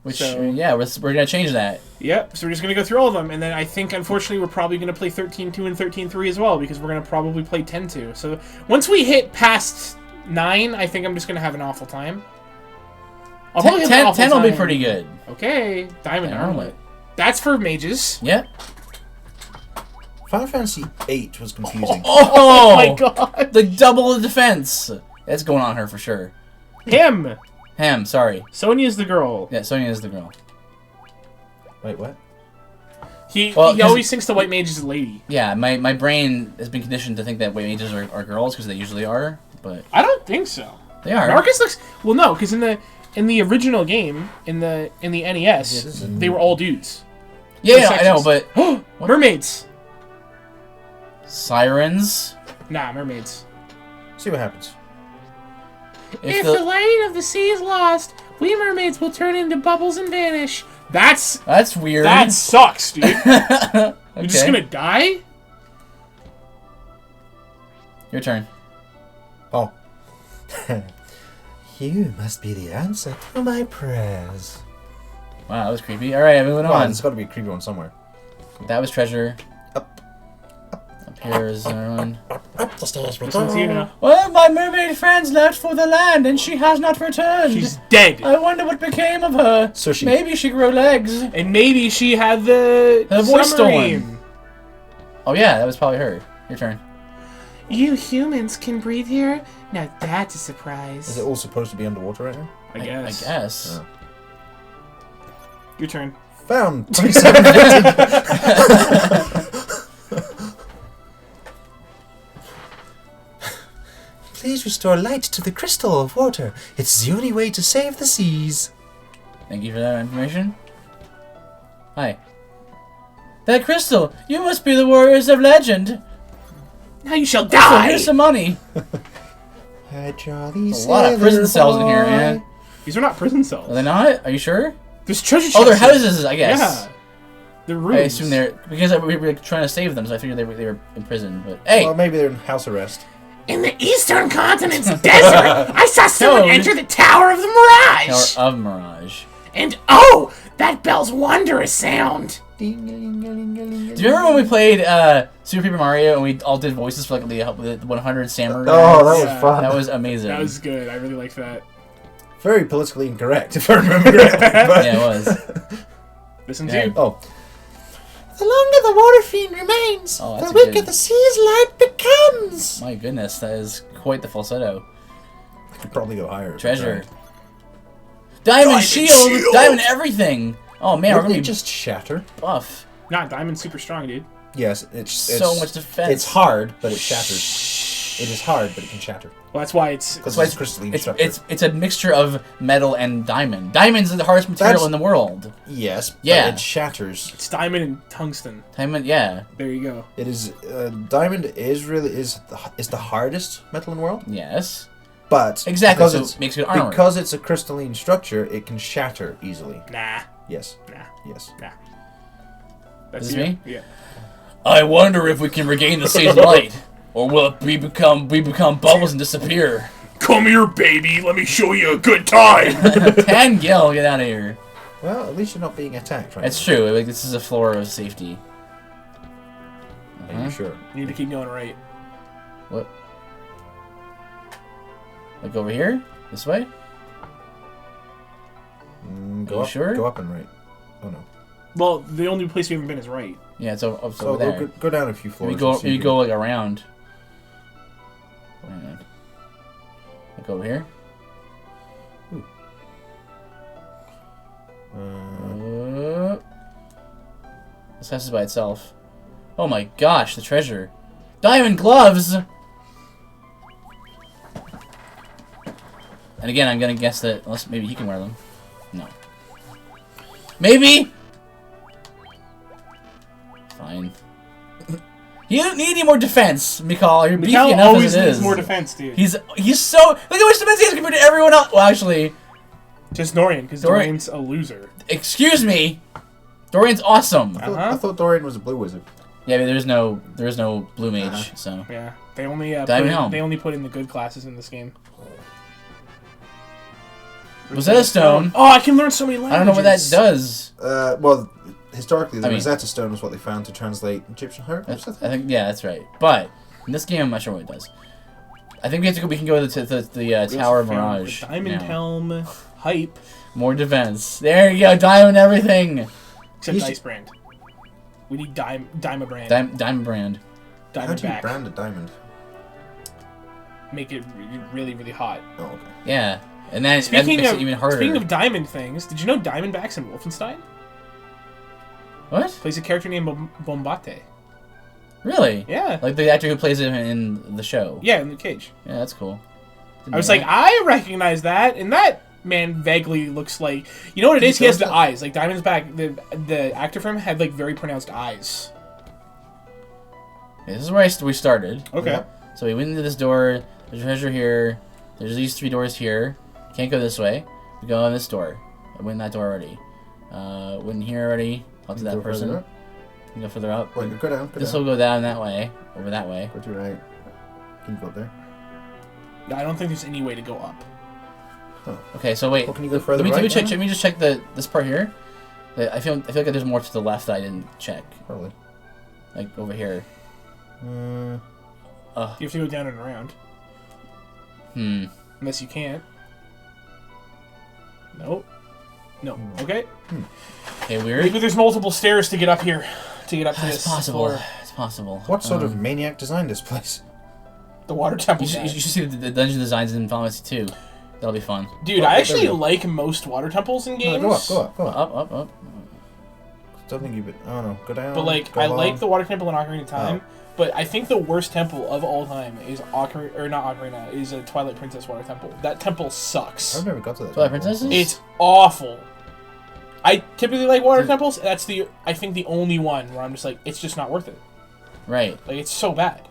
Speaker 2: Which, yeah, we're gonna change that.
Speaker 1: Yep, so we're just gonna go through all of them, and then I think, unfortunately, we're probably gonna play 13.2 and 13.3 as well, because we're gonna probably play 10.2. So once we hit past 9, I think I'm just gonna have an awful time.
Speaker 2: 10 will be pretty good.
Speaker 1: Okay, Diamond Armlet. That's for mages.
Speaker 2: Yep.
Speaker 3: Final Fantasy 8 was confusing.
Speaker 2: Oh my god! The double defense! That's going on her for sure.
Speaker 1: Him!
Speaker 2: Sorry.
Speaker 1: Sonia's the girl.
Speaker 2: Yeah, Sonia is the girl.
Speaker 3: Wait, what?
Speaker 1: He always thinks the white mage is a lady.
Speaker 2: Yeah, my brain has been conditioned to think that white mages are girls, because they usually are, but...
Speaker 1: I don't think so.
Speaker 2: They are.
Speaker 1: Marcus looks... Well, no, because in the original game, in the NES, they were all dudes.
Speaker 2: Yeah, I know, but...
Speaker 1: Mermaids!
Speaker 2: Sirens?
Speaker 1: Nah, mermaids.
Speaker 3: See what happens.
Speaker 1: If the light of the sea is lost, we mermaids will turn into bubbles and vanish. That's
Speaker 2: weird.
Speaker 1: That sucks, dude. Okay. You're just gonna die?
Speaker 2: Your turn.
Speaker 3: Oh. You must be the answer to my prayers.
Speaker 2: Wow, that was creepy. Alright, moving on.
Speaker 3: There's got to be a creepy one somewhere.
Speaker 2: That was treasure.
Speaker 3: Up
Speaker 2: here is another one.
Speaker 3: Up the stairs we
Speaker 1: go.
Speaker 2: Well, my mermaid friend's left for the land, and she has not returned.
Speaker 1: She's dead.
Speaker 2: I wonder what became of her.
Speaker 3: So
Speaker 2: maybe she grew legs.
Speaker 1: And maybe she had the
Speaker 2: voice stolen. Oh yeah, that was probably her. Your turn.
Speaker 1: You humans can breathe here? Now that's a surprise.
Speaker 3: Is it all supposed to be underwater right now?
Speaker 1: I guess.
Speaker 2: I guess.
Speaker 3: Oh.
Speaker 1: Your turn.
Speaker 3: Found. Please restore light to the crystal of water. It's the only way to save the seas.
Speaker 2: Thank you for that information. Hi. That crystal! You must be the warriors of legend!
Speaker 1: Now you shall die!
Speaker 2: Here's some money!
Speaker 3: A
Speaker 2: lot of prison cells in here, man.
Speaker 1: These are not prison cells.
Speaker 2: Are they not? Are you sure?
Speaker 1: There's treasure chests.
Speaker 2: Oh, they're houses, I guess.
Speaker 1: Yeah. They're rooms.
Speaker 2: I assume they're... Because we were trying to save them, so I figured they were in prison, but... Hey!
Speaker 3: Well, maybe they're in house arrest.
Speaker 1: In the eastern continent's desert, I saw someone enter the Tower of the Mirage!
Speaker 2: Tower of Mirage.
Speaker 1: And oh, that bell's wondrous sound!
Speaker 2: Do you remember when we played Super Paper Mario and we all did voices for like the 100 Samurai?
Speaker 3: Oh, that was fun.
Speaker 2: That was amazing.
Speaker 1: That was good. I really liked that.
Speaker 3: Very politically incorrect, if I remember correctly.
Speaker 2: Yeah, it was.
Speaker 1: Listen to.
Speaker 3: Oh. The longer the water fiend remains, the weaker the sea's light becomes.
Speaker 2: My goodness, that is quite the falsetto.
Speaker 3: I could probably go higher.
Speaker 2: Treasure. Diamond shield! Diamond everything! Oh man, we're gonna be
Speaker 3: just shatter.
Speaker 2: Buff.
Speaker 1: Nah, Diamond's super strong, dude.
Speaker 3: Yes, it's
Speaker 2: so much defense.
Speaker 3: It's hard, but it shatters. It is hard, but it can shatter.
Speaker 1: Well, that's why it's
Speaker 3: crystalline structure.
Speaker 2: It's a mixture of metal and diamond. Diamond's the hardest material in the world.
Speaker 3: Yes.
Speaker 2: Yeah.
Speaker 3: But it shatters.
Speaker 1: It's diamond and tungsten.
Speaker 2: Diamond, yeah.
Speaker 1: There you go.
Speaker 3: It is. Diamond is the hardest metal in the world.
Speaker 2: Yes.
Speaker 3: But
Speaker 2: exactly, so it makes good armor.
Speaker 3: Because it's a crystalline structure, it can shatter easily.
Speaker 1: Nah.
Speaker 3: Yes.
Speaker 1: Nah.
Speaker 3: Yes.
Speaker 1: Nah. That's
Speaker 2: this me?
Speaker 1: Yeah.
Speaker 2: I wonder if we can regain the sea's light, or will it become bubbles and disappear?
Speaker 1: Come here, baby. Let me show you a good time.
Speaker 2: Tangil, get out of here.
Speaker 3: Well, at least you're not being attacked right
Speaker 2: That's true. Like, this is a floor of safety.
Speaker 3: Are you sure?
Speaker 1: You need to keep going right.
Speaker 2: What? Like over here? This way?
Speaker 3: Go up,
Speaker 2: sure?
Speaker 3: Go up and right. Oh no.
Speaker 1: Well, the only place we haven't been is right.
Speaker 2: Yeah, it's over there.
Speaker 3: Go down a few floors.
Speaker 2: Maybe go like around. Like over here? This house is by itself. Oh my gosh, the treasure. Diamond gloves! And again, I'm gonna guess that, unless maybe he can wear them. No. Maybe? Fine. He doesn't need any more defense, Mikhail. You're beefy enough
Speaker 1: always
Speaker 2: as it
Speaker 1: needs
Speaker 2: is.
Speaker 1: more defense, dude.
Speaker 2: He's so... Look how much defense he has compared to everyone else. Well, actually...
Speaker 1: Just Dorian, because Dorian's a loser.
Speaker 2: Excuse me. Dorian's awesome.
Speaker 3: I thought Dorian was a blue wizard.
Speaker 2: Yeah, but there's no blue mage, so...
Speaker 1: Yeah, they only put in the good classes in this game.
Speaker 2: Rosetta Stone.
Speaker 1: Oh, I can learn so many languages.
Speaker 2: I don't know what that does.
Speaker 3: Well, historically, the Rosetta Stone was what they found to translate Egyptian hieroglyphs.
Speaker 2: I think that's right. But in this game, I'm not sure what it does. I think we have to go. We can go to the Tower of Mirage.
Speaker 1: Diamond Helm, hype.
Speaker 2: More defense. There you go. Diamond everything.
Speaker 1: Except Dice Brand. We need Diamond Brand.
Speaker 2: Diamond Brand.
Speaker 3: How do you brand a diamond?
Speaker 1: Make it really, really hot.
Speaker 3: Oh, okay.
Speaker 2: Yeah. And then that makes it even harder.
Speaker 1: Speaking of diamond things, did you know Diamondback's in Wolfenstein?
Speaker 2: What?
Speaker 1: Plays a character named Bombate.
Speaker 2: Really?
Speaker 1: Yeah.
Speaker 2: Like the actor who plays him in the show.
Speaker 1: Yeah, in Luke Cage.
Speaker 2: Yeah, that's cool.
Speaker 1: I was like, I recognize that, and that man vaguely looks like... You know what it is? He has the eyes. Like, Diamondback, the actor from him had, like, very pronounced eyes.
Speaker 2: Okay, this is where we started.
Speaker 1: Okay.
Speaker 2: Yeah. So we went into this door. There's treasure here. There's these 3 doors here. Can't go this way. We go in this door. I went in that door already. Went in here already. Talk to that person. Go further up.
Speaker 3: Wait, go down.
Speaker 2: This will go down that way. Over that way.
Speaker 3: Go to your right. Can you go up there?
Speaker 1: No, I don't think there's any way to go up.
Speaker 2: Oh. Okay, so wait.
Speaker 3: Well, can you go further
Speaker 2: let
Speaker 3: right?
Speaker 2: me just check this part here. I feel like there's more to the left that I didn't check.
Speaker 3: Probably.
Speaker 2: Like over here.
Speaker 1: You have to go down and around. Unless you can't. Nope. No. Okay.
Speaker 2: Okay, weird.
Speaker 1: Maybe there's multiple stairs to get up here. To get up to this
Speaker 2: floor. It's possible.
Speaker 3: What sort of maniac designed this place?
Speaker 1: The water temple.
Speaker 2: You should see the dungeon designs in Final Fantasy 2. That'll be fun.
Speaker 1: Dude, I actually like most water temples in games.
Speaker 3: No, go up.
Speaker 2: Up.
Speaker 3: Don't think you... Oh, no. Go down.
Speaker 1: But, like, I like the water temple in Ocarina of Time. But I think the worst temple of all time is is a Twilight Princess water temple. That temple sucks.
Speaker 3: I've never got to that.
Speaker 2: Twilight Princess?
Speaker 1: It's awful. I typically like water temples. That's I think the only one where I'm just like, it's just not worth it.
Speaker 2: Right.
Speaker 1: Like, it's so bad.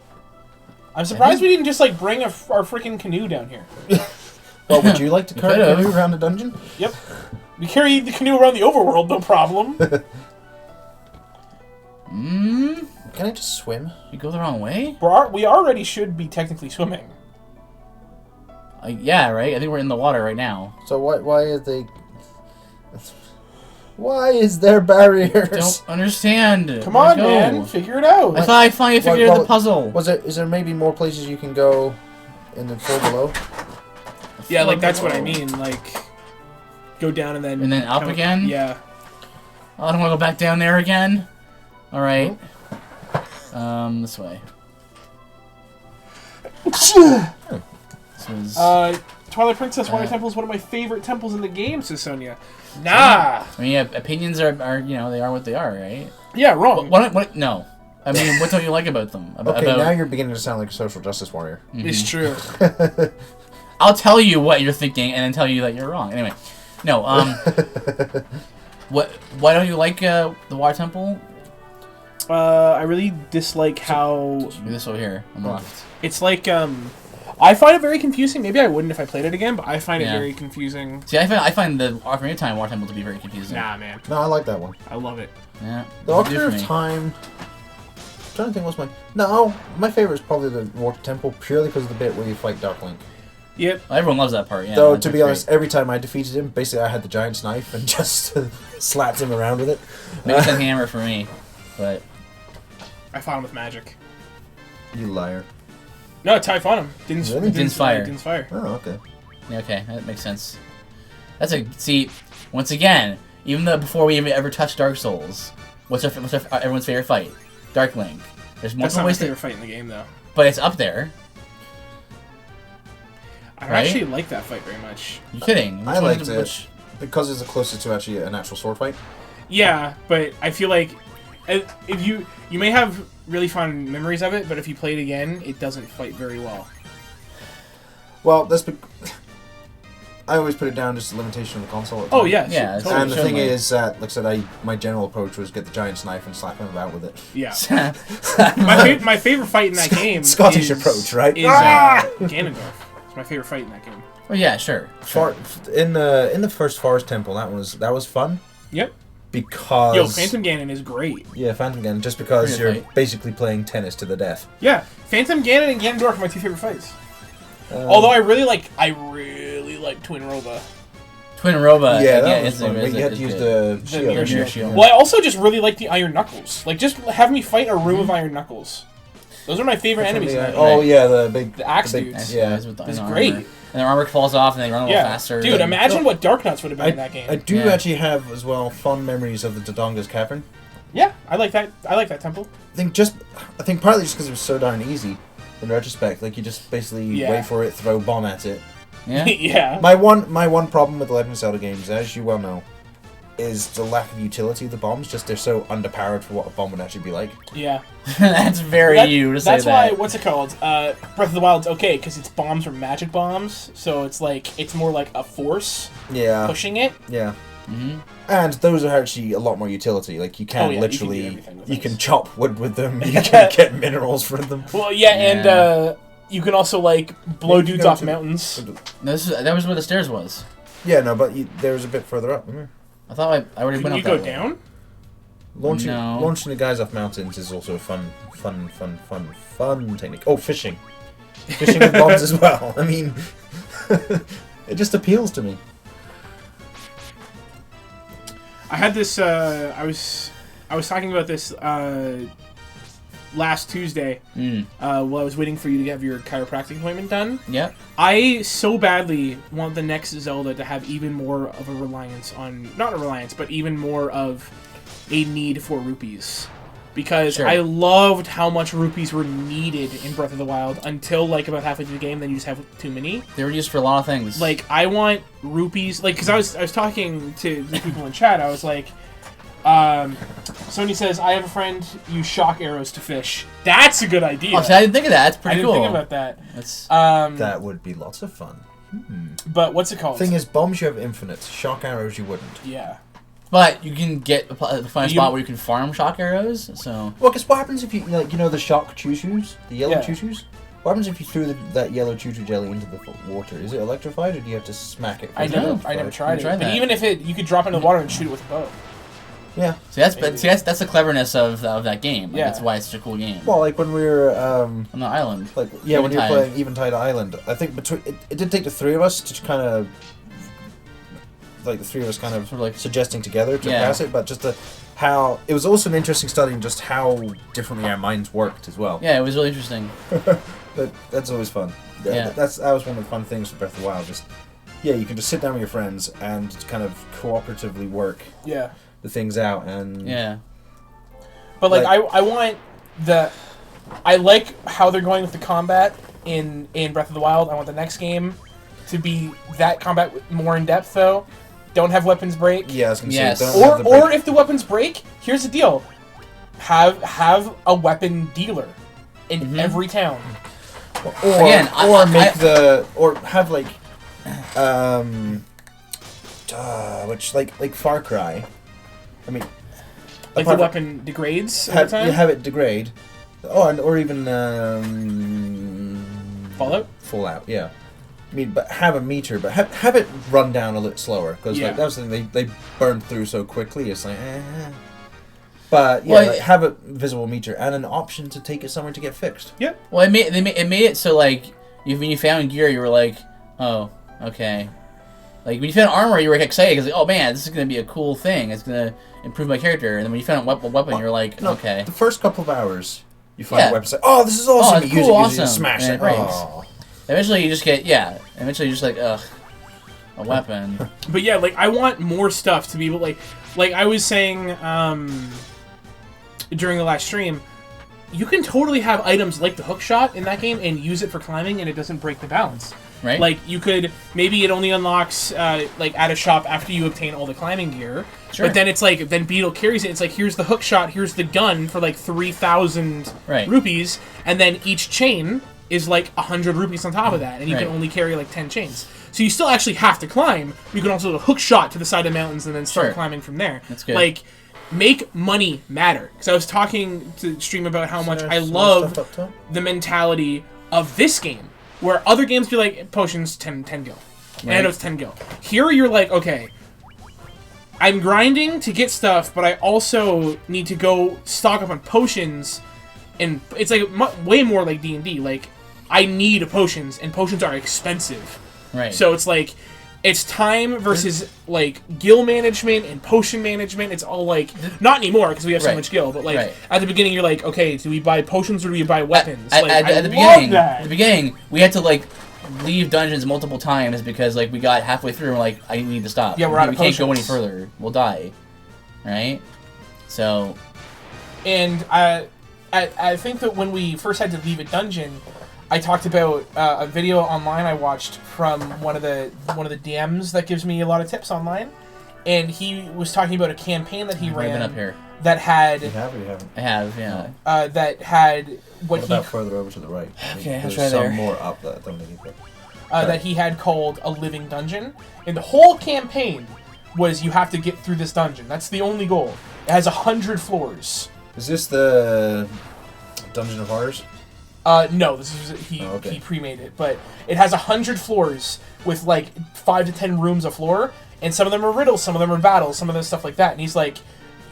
Speaker 1: I'm surprised we didn't just like bring our freaking canoe down here.
Speaker 3: Well, would you like to carry a canoe around the dungeon?
Speaker 1: Yep. We carry the canoe around the overworld, no problem.
Speaker 3: Can I just swim?
Speaker 2: You go the wrong way?
Speaker 1: We already should be technically swimming.
Speaker 2: Yeah, right? I think we're in the water right now.
Speaker 3: So why is they... Why is there barriers?
Speaker 2: Don't understand.
Speaker 1: Come on, man. Figure it out.
Speaker 2: I thought I finally figured out the puzzle.
Speaker 3: Is there maybe more places you can go in the floor below?
Speaker 1: Yeah, like that's what I mean. Like, go down and then
Speaker 2: up again?
Speaker 1: Yeah.
Speaker 2: Oh, I don't want to go back down there again. All right. This way.
Speaker 1: Twilight Princess Water Temple is one of my favorite temples in the game, says Sonia. Nah.
Speaker 2: I mean, yeah, opinions are they are what they are, right?
Speaker 1: Yeah, wrong.
Speaker 2: What? No. I mean, what don't you like about them?
Speaker 3: Now you're beginning to sound like a social justice warrior.
Speaker 1: It's true.
Speaker 2: I'll tell you what you're thinking, and then tell you that you're wrong. Anyway, no. Why don't you like the water temple?
Speaker 1: I really dislike how
Speaker 2: this over here on the left.
Speaker 1: It's like I find it very confusing. Maybe I wouldn't if I played it again, but I find it very confusing.
Speaker 2: See, I find the Ocarina of Time water temple to be very confusing.
Speaker 1: Nah, man.
Speaker 3: No, I like that one.
Speaker 1: I love it.
Speaker 2: Yeah.
Speaker 3: The Ocarina of Time. I'm trying to think what's my favorite is probably the water temple purely because of the bit where you fight Dark Link.
Speaker 1: Yep.
Speaker 2: Well, everyone loves that part. Yeah.
Speaker 3: Though to be honest, every time I defeated him, basically I had the giant's knife and just slapped him around with it.
Speaker 2: Maybe it's a hammer for me, but
Speaker 1: I fought him with magic.
Speaker 3: You liar.
Speaker 1: No, it's how I fought him. Didn't fire.
Speaker 3: Didn't fire. Oh, okay.
Speaker 2: Yeah, okay, that makes sense. Once again, even though before we even ever touched Dark Souls, what's everyone's favorite fight? Dark Link. There's multiple ways
Speaker 1: to favorite fight in the game, though.
Speaker 2: But it's up there.
Speaker 1: I don't actually like that fight very much.
Speaker 2: You kidding?
Speaker 3: I liked it because it's the closest to actually an actual sword fight.
Speaker 1: Yeah, but I feel like if you may have really fond memories of it, but if you play it again, it doesn't fight very well.
Speaker 3: Well, I always put it down just a limitation of the console.
Speaker 1: Oh yeah,
Speaker 3: Totally. And the thing is that, like I said, my general approach was get the giant's knife and slap him about with it.
Speaker 1: Yeah. my favorite fight in that game.
Speaker 3: Scottish approach, right?
Speaker 1: Is Ganondorf. It's my favorite fight in that game.
Speaker 2: Well, yeah, sure.
Speaker 3: In the first Forest Temple, that was fun.
Speaker 1: Yep.
Speaker 3: Because
Speaker 1: Phantom Ganon is great.
Speaker 3: Yeah, Phantom Ganon, just because you're basically playing tennis to the death.
Speaker 1: Yeah, Phantom Ganon and Ganondorf are my 2 favorite fights. Although I really like Twin Roba.
Speaker 2: Twin Roba.
Speaker 3: Yeah, that was fun. You had to use the
Speaker 1: shield. Well, I also just really like the Iron Knuckles. Like, just have me fight a room of Iron Knuckles. Those are my favorite enemies.
Speaker 3: Yeah, the
Speaker 1: axe dudes.
Speaker 3: Yeah,
Speaker 1: it's great.
Speaker 2: And their armor falls off and they run a little faster.
Speaker 1: Dude, imagine what Darknuts would have been in that game.
Speaker 3: I do actually have, as well, fond memories of the Dodonga's Cavern.
Speaker 1: Yeah, I like that. I like that temple.
Speaker 3: I think partly just because it was so darn easy, in retrospect. Like, you just basically wait for it, throw a bomb at it.
Speaker 2: Yeah.
Speaker 1: Yeah.
Speaker 3: My one problem with the Legend of Zelda games, as you well know, is the lack of utility of the bombs. Just they're so underpowered for what a bomb would actually be like.
Speaker 1: Yeah.
Speaker 2: That's very you to say that.
Speaker 1: That's why, what's it called? Breath of the Wild's okay, because its bombs are magic bombs, so it's more like a force pushing it.
Speaker 3: Yeah. Mm-hmm. And those are actually a lot more utility. Like, you can literally... You can chop wood with them, you can get minerals from them.
Speaker 1: Well, and you can also, blow dudes off mountains.
Speaker 2: No, that was where the stairs was.
Speaker 3: Yeah, no, but there was a bit further up, remember?
Speaker 2: I thought I already went up that way.
Speaker 1: Can you go down?
Speaker 3: Launching the guys off mountains is also a fun technique. Oh, fishing. Fishing with bombs as well. I mean, it just appeals to me.
Speaker 1: I had this, I was talking about this, last Tuesday, while I was waiting for you to have your chiropractic appointment done.
Speaker 2: Yeah.
Speaker 1: I so badly want the next Zelda to have even more of a reliance on, not a reliance, but even more of a need for rupees. Because I loved how much rupees were needed in Breath of the Wild until, about halfway through the game, then you just have too many.
Speaker 2: They were used for a lot of things.
Speaker 1: I want rupees, because I was talking to the people in chat, I was like, Sony says, I have a friend use shock arrows to fish. That's a good idea.
Speaker 2: Oh, so I didn't think of that. That's pretty cool.
Speaker 1: I didn't think about that.
Speaker 2: That's,
Speaker 3: that would be lots of fun.
Speaker 1: But what's it called?
Speaker 3: Thing is, bombs you have infinite. Shock arrows you wouldn't.
Speaker 1: Yeah.
Speaker 2: But you can get the final spot where you can farm shock arrows, so...
Speaker 3: Well, because what happens if you know the shock choo-choos? The yellow choo-choos? What happens if you threw that yellow choo-choo jelly into the water? Is it electrified, or do you have to smack it?
Speaker 1: I never tried it. But even if you could drop it in the water and shoot it with a bow.
Speaker 3: Yeah.
Speaker 2: See, that's the cleverness of that game. That's why it's such a cool game.
Speaker 3: Well, when we were
Speaker 2: on the island.
Speaker 3: when you were playing Eventide Island, I think it did take the three of us to kind of the three of us kind of suggesting together to pass it, but just how it was also an interesting study in just how differently our minds worked as well.
Speaker 2: Yeah, it was really interesting.
Speaker 3: That's always fun.
Speaker 2: Yeah.
Speaker 3: That was one of the fun things with Breath of the Wild. Just you can just sit down with your friends and kind of cooperatively work.
Speaker 1: Yeah.
Speaker 3: The things out and
Speaker 1: but I want I like how they're going with the combat in Breath of the Wild. I want the next game to be that combat more in depth though. Don't have weapons break.
Speaker 3: Yeah, I was gonna say.
Speaker 1: Or if the weapons break, here's the deal: have a weapon dealer in every town.
Speaker 3: Or have which Far Cry. I mean,
Speaker 1: the weapon degrades over time?
Speaker 3: You have it degrade. Oh, or even
Speaker 1: Fallout?
Speaker 3: Fallout, yeah. I mean, but have a meter, but have it run down a little slower, because that was the thing, they burned through so quickly, it's But, have a visible meter and an option to take it somewhere to get fixed.
Speaker 1: Yeah.
Speaker 2: Well, it made it so, when you found gear, you were like, oh, okay. When you found armor, you were excited because, oh man, this is going to be a cool thing. It's going to improve my character. And then when you found a weapon, you're like, okay.
Speaker 3: The first couple of hours, you find a weapon, say, oh, this is awesome.
Speaker 2: You use it,
Speaker 3: smash it.
Speaker 2: Eventually, you just get, eventually you're just like, ugh, a weapon.
Speaker 1: But I want more stuff to be able, like I was saying during the last stream, you can totally have items like the hook shot in that game and use it for climbing, and it doesn't break the balance.
Speaker 2: Right.
Speaker 1: You could, maybe it only unlocks, at a shop after you obtain all the climbing gear.
Speaker 2: Sure.
Speaker 1: But then it's then Beetle carries it. It's here's the hook shot, here's the gun for 3,000 rupees, and then each chain is 100 rupees on top of that, and you can only carry 10 chains. So you still actually have to climb. You can also do a hook shot to the side of mountains and then start climbing from there.
Speaker 2: That's good.
Speaker 1: Like, make money matter. Because I was talking to stream about how much I love the mentality of this game, where other games be like, potions 10 gil. Right. And I know it's 10 gil. Here you're like, okay, I'm grinding to get stuff, but I also need to go stock up on potions, and it's like way more like D&D. Like, I need potions, and potions are expensive.
Speaker 2: Right.
Speaker 1: So it's like, it's time versus like gil management and potion management. It's all like, not anymore because we have so much gil, but like at the beginning you're like, okay, do we buy potions or do we buy weapons?
Speaker 2: At the beginning, we had to like leave dungeons multiple times because like we got halfway through and we're like, I need to stop.
Speaker 1: Yeah, we
Speaker 2: can't go any further. We'll die. Right? So,
Speaker 1: and I think that when we first had to leave a dungeon, I talked about a video online I watched from one of the DMs that gives me a lot of tips online, and he was talking about a campaign that he ran
Speaker 2: up here.
Speaker 1: that had.
Speaker 3: You have or you haven't?
Speaker 2: I have, yeah.
Speaker 1: That had
Speaker 3: what about further over to the right?
Speaker 2: Okay, I'll
Speaker 3: try
Speaker 2: there.
Speaker 3: Some more up that I don't think you could.
Speaker 1: That he had called a living dungeon, and the whole campaign was you have to get through this dungeon. That's the only goal. It has 100 floors.
Speaker 3: Is this the Dungeon of Horrors?
Speaker 1: No, this is he pre-made it, but it has 100 floors with like 5 to 10 rooms a floor, and some of them are riddles, some of them are battles, some of them stuff like that. And he's like,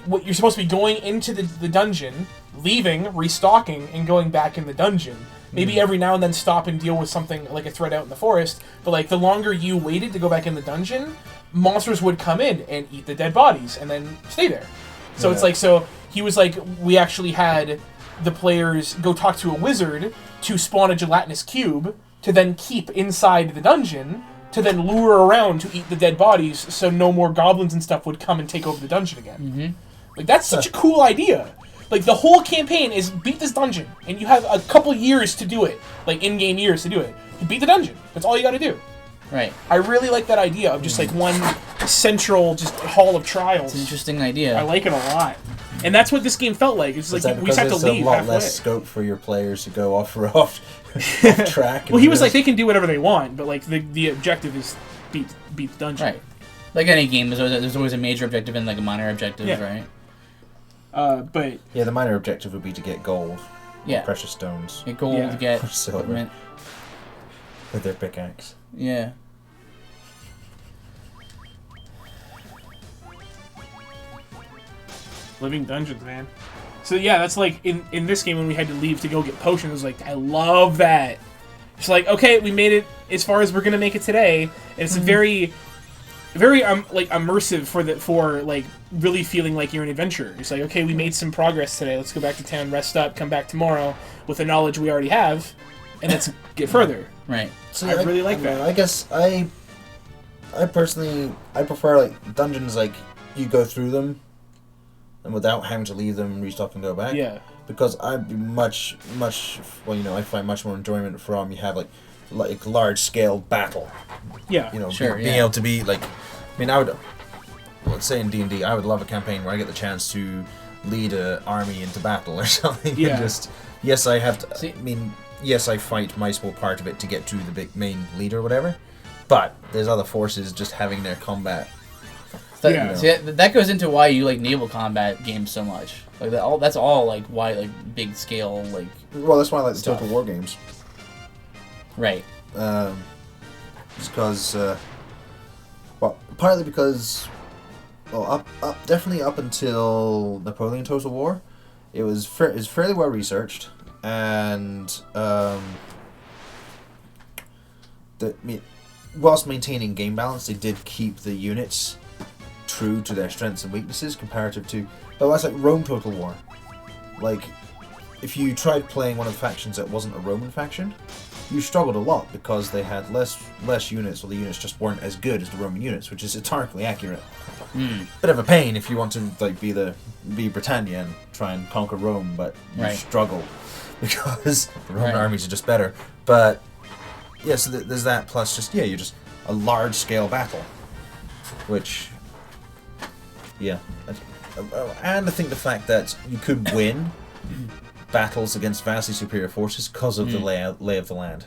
Speaker 1: what you're supposed to be going into the dungeon, leaving, restocking, and going back in the dungeon. Maybe every now and then stop and deal with something like a threat out in the forest, but like the longer you waited to go back in the dungeon, monsters would come in and eat the dead bodies and then stay there. So it's like, so he was like, we actually had the players go talk to a wizard to spawn a gelatinous cube to then keep inside the dungeon to then lure around to eat the dead bodies so no more goblins and stuff would come and take over the dungeon again.
Speaker 2: Mm-hmm.
Speaker 1: Like, that's such a cool idea. Like, the whole campaign is beat this dungeon, and you have a couple years to do it, like in-game years to do it. You beat the dungeon. That's all you gotta do.
Speaker 2: Right.
Speaker 1: I really like that idea of just like one central just hall of trials.
Speaker 2: It's an interesting idea.
Speaker 1: I like it a lot. And that's what this game felt like. It's like we just have to leave halfway.
Speaker 3: There's a lot less scope for your players to go off track.
Speaker 1: Well, he was like, they can do whatever they want, but like the objective is beat the dungeon.
Speaker 2: Right. Like any game, there's always a major objective and like a minor objective, right?
Speaker 1: But
Speaker 3: yeah, the minor objective would be to get gold.
Speaker 2: Yeah.
Speaker 3: Precious stones.
Speaker 2: Get gold, get
Speaker 3: silver. With their pickaxe.
Speaker 2: Yeah.
Speaker 1: Living dungeons, man. So yeah, that's like in this game when we had to leave to go get potions. I was like, I love that. It's like, okay, we made it as far as we're gonna make it today, and it's very like immersive for like really feeling like you're an adventurer. It's like, okay, we made some progress today. Let's go back to town, rest up, come back tomorrow with the knowledge we already have, and let's get further.
Speaker 2: Right.
Speaker 3: So
Speaker 1: I really like that.
Speaker 3: I guess I personally prefer like dungeons like you go through them and without having to leave them, restock and go back.
Speaker 1: Yeah.
Speaker 3: Because I'd be much I find much more enjoyment from you have like large scale battle.
Speaker 1: Yeah.
Speaker 3: Being able to be like, I mean, I would, let's say in D&D, I would love a campaign where I get the chance to lead an army into battle or something.
Speaker 1: Yeah.
Speaker 3: And yes, I have to. See, I mean, yes, I fight my small part of it to get to the big main leader or whatever, but there's other forces just having their combat.
Speaker 2: See, that goes into why you like naval combat games so much. Like that's all like why like big scale like.
Speaker 3: Well, that's why I like the Total War games.
Speaker 2: Right.
Speaker 3: Just because, partly because, definitely up until Napoleon Total War, it was fairly well researched, and whilst maintaining game balance, they did keep the units true to their strengths and weaknesses comparative to. But that's like Rome Total War. Like, if you tried playing one of the factions that wasn't a Roman faction, you struggled a lot because they had less units, or the units just weren't as good as the Roman units, which is historically accurate. Bit of a pain if you want to like be Britannia and try and conquer Rome, but you struggle because the Roman armies are just better. But yeah, so there's that plus you're just a large scale battle, which and I think the fact that you could win battles against vastly superior forces because of the lay of the land.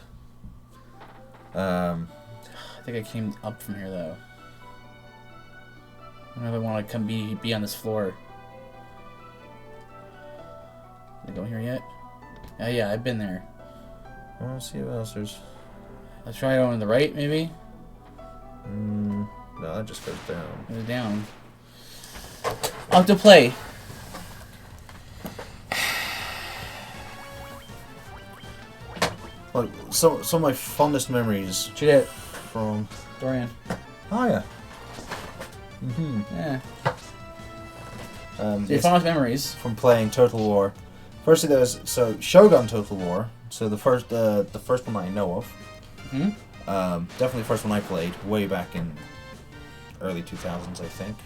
Speaker 2: I think I came up from here, though. I don't know if I want to come be on this floor. Did I go here yet? Yeah, I've been there.
Speaker 3: Let's see what else there's.
Speaker 2: Let's try going to the right, maybe?
Speaker 3: No, that just goes down.
Speaker 2: Goes down. I'll have to play.
Speaker 3: Like, some of my fondest memories from
Speaker 2: Dorian.
Speaker 3: Oh, yeah.
Speaker 2: Yeah. Your fondest memories
Speaker 3: from playing Total War. Firstly, there was Shogun Total War. So the first one I know of. Definitely the first one I played way back in early 2000s, I think.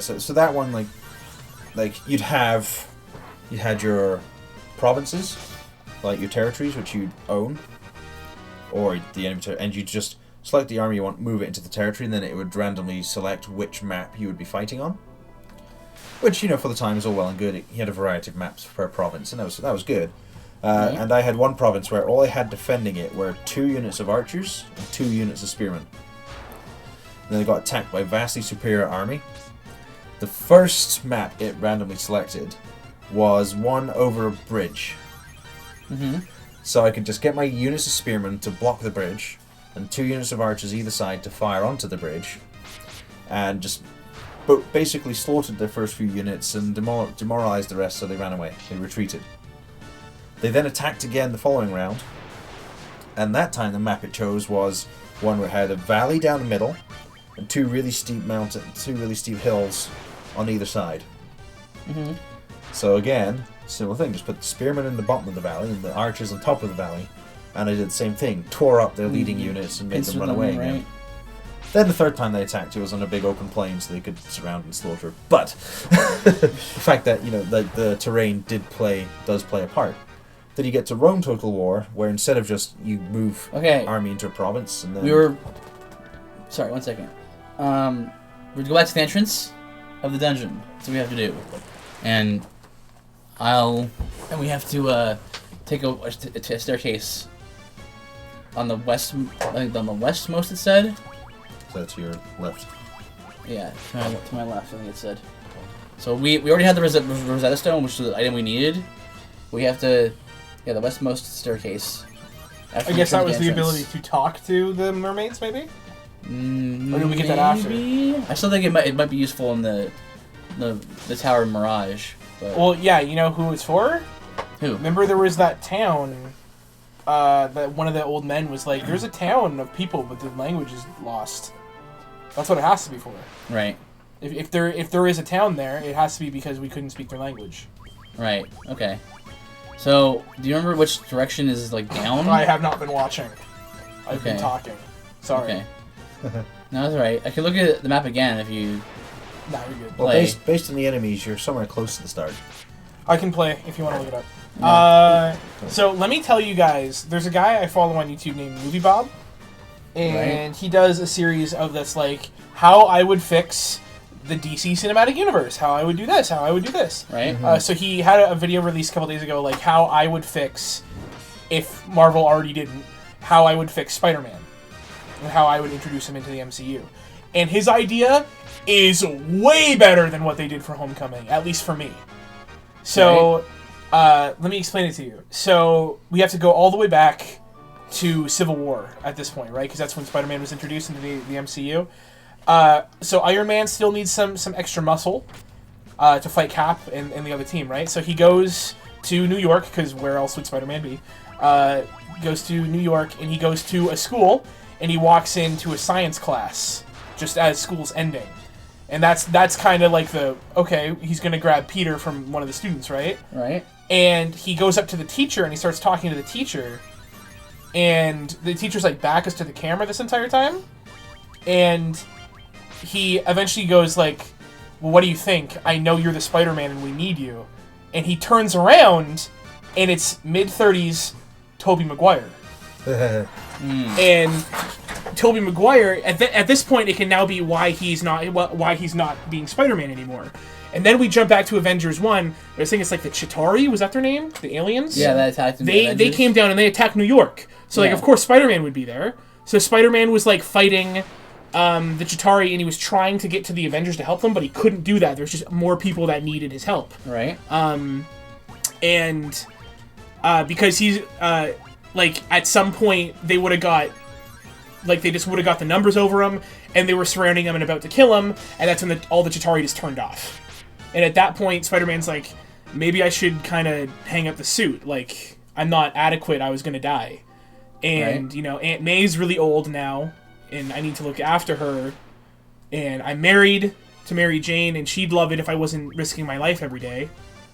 Speaker 3: So that one, like you had your provinces, like your territories, which you'd own, or the enemy and you just select the army you want, move it into the territory, and then it would randomly select which map you would be fighting on. Which, for the time is all well and good. You had a variety of maps per province, and that was good. And I had one province where all I had defending it were 2 units of archers and 2 units of spearmen. And then they got attacked by a vastly superior army. The first map it randomly selected was one over a bridge. So I could just get my units of spearmen to block the bridge, and 2 units of archers either side to fire onto the bridge, and just basically slaughtered their first few units and demoralized the rest, so they ran away. They retreated. They then attacked again the following round, and that time the map it chose was one where it had a valley down the middle and 2 really steep hills on either side. So again, similar thing, just put the spearmen in the bottom of the valley and the archers on top of the valley, and I did the same thing, tore up their leading units and made them run away again. Right. Then the third time they attacked, it was on a big open plain, so they could surround and slaughter. But the fact that the terrain does play a part. Then you get to Rome Total War, where instead of just you move army into a province, and then
Speaker 2: sorry, 1 second. We go back to the entrance of the dungeon. That's what we have to do, and we have to take a staircase on the west. On the westmost, it said.
Speaker 3: That's your left.
Speaker 2: Yeah, to my left, I think it said. So we already had the Rosetta Stone, which is the item we needed. We have to, the westmost staircase.
Speaker 1: I guess that was the ability to talk to the mermaids, maybe? Or did we get that after?
Speaker 2: I still think it might be useful in the Tower Mirage. But...
Speaker 1: Well, yeah, you know who it's for?
Speaker 2: Who?
Speaker 1: Remember there was that town... that one of the old men was like, there's a town of people, but the language is lost. That's what it has to be for.
Speaker 2: Right.
Speaker 1: If there is a town there, it has to be because we couldn't speak their language.
Speaker 2: Right. Okay. So, do you remember which direction is down?
Speaker 1: I have not been watching. I've been talking. Sorry.
Speaker 2: Okay. No, that's alright. I could look at the map again if you...
Speaker 1: Nah, you're good.
Speaker 3: Well, based on the enemies, you're somewhere close to the start.
Speaker 1: I can play if you want to look it up. So let me tell you guys, there's a guy I follow on YouTube named Movie Bob, and he does a series of this, how I would fix the DC Cinematic Universe, how I would do this, how I would do this.
Speaker 2: Right.
Speaker 1: So he had a video released a couple days ago, how I would fix, if Marvel already didn't, how I would fix Spider-Man, and how I would introduce him into the MCU. And his idea is way better than what they did for Homecoming, at least for me. So... let me explain it to you. So, we have to go all the way back to Civil War at this point, right? Because that's when Spider-Man was introduced into the MCU. So, Iron Man still needs some extra muscle to fight Cap and the other team, right? So, he goes to New York, because where else would Spider-Man be? Goes to New York, and he goes to a school, and he walks into a science class, just as school's ending. And that's kind of like he's going to grab Peter from one of the students, right?
Speaker 2: Right.
Speaker 1: And he goes up to the teacher, and he starts talking to the teacher. And the teacher's back us to the camera this entire time. And he eventually goes well, what do you think? I know you're the Spider-Man and we need you. And he turns around, and it's mid-30s Tobey Maguire. And Tobey Maguire, at this point, it can now be why he's not being Spider-Man anymore. And then we jump back to Avengers 1. I think it's like the Chitauri, was that their name? The aliens?
Speaker 2: Yeah, that attacked
Speaker 1: They came down and they attacked New York. So, like, of course, Spider-Man would be there. So Spider-Man was, like, fighting the Chitauri, and he was trying to get to the Avengers to help them, but he couldn't do that. There's just more people that needed his help.
Speaker 2: Right.
Speaker 1: And because he's, like, at some point, they would have got... Like, they just would have got the numbers over him, and they were surrounding him and about to kill him, and that's when all the Chitauri just turned off. And at that point, Spider-Man's like, maybe I should kind of hang up the suit. Like, I'm not adequate, I was going to die. And, you know, Aunt May's really old now, and I need to look after her. And I'm married to Mary Jane, and she'd love it if I wasn't risking my life every day.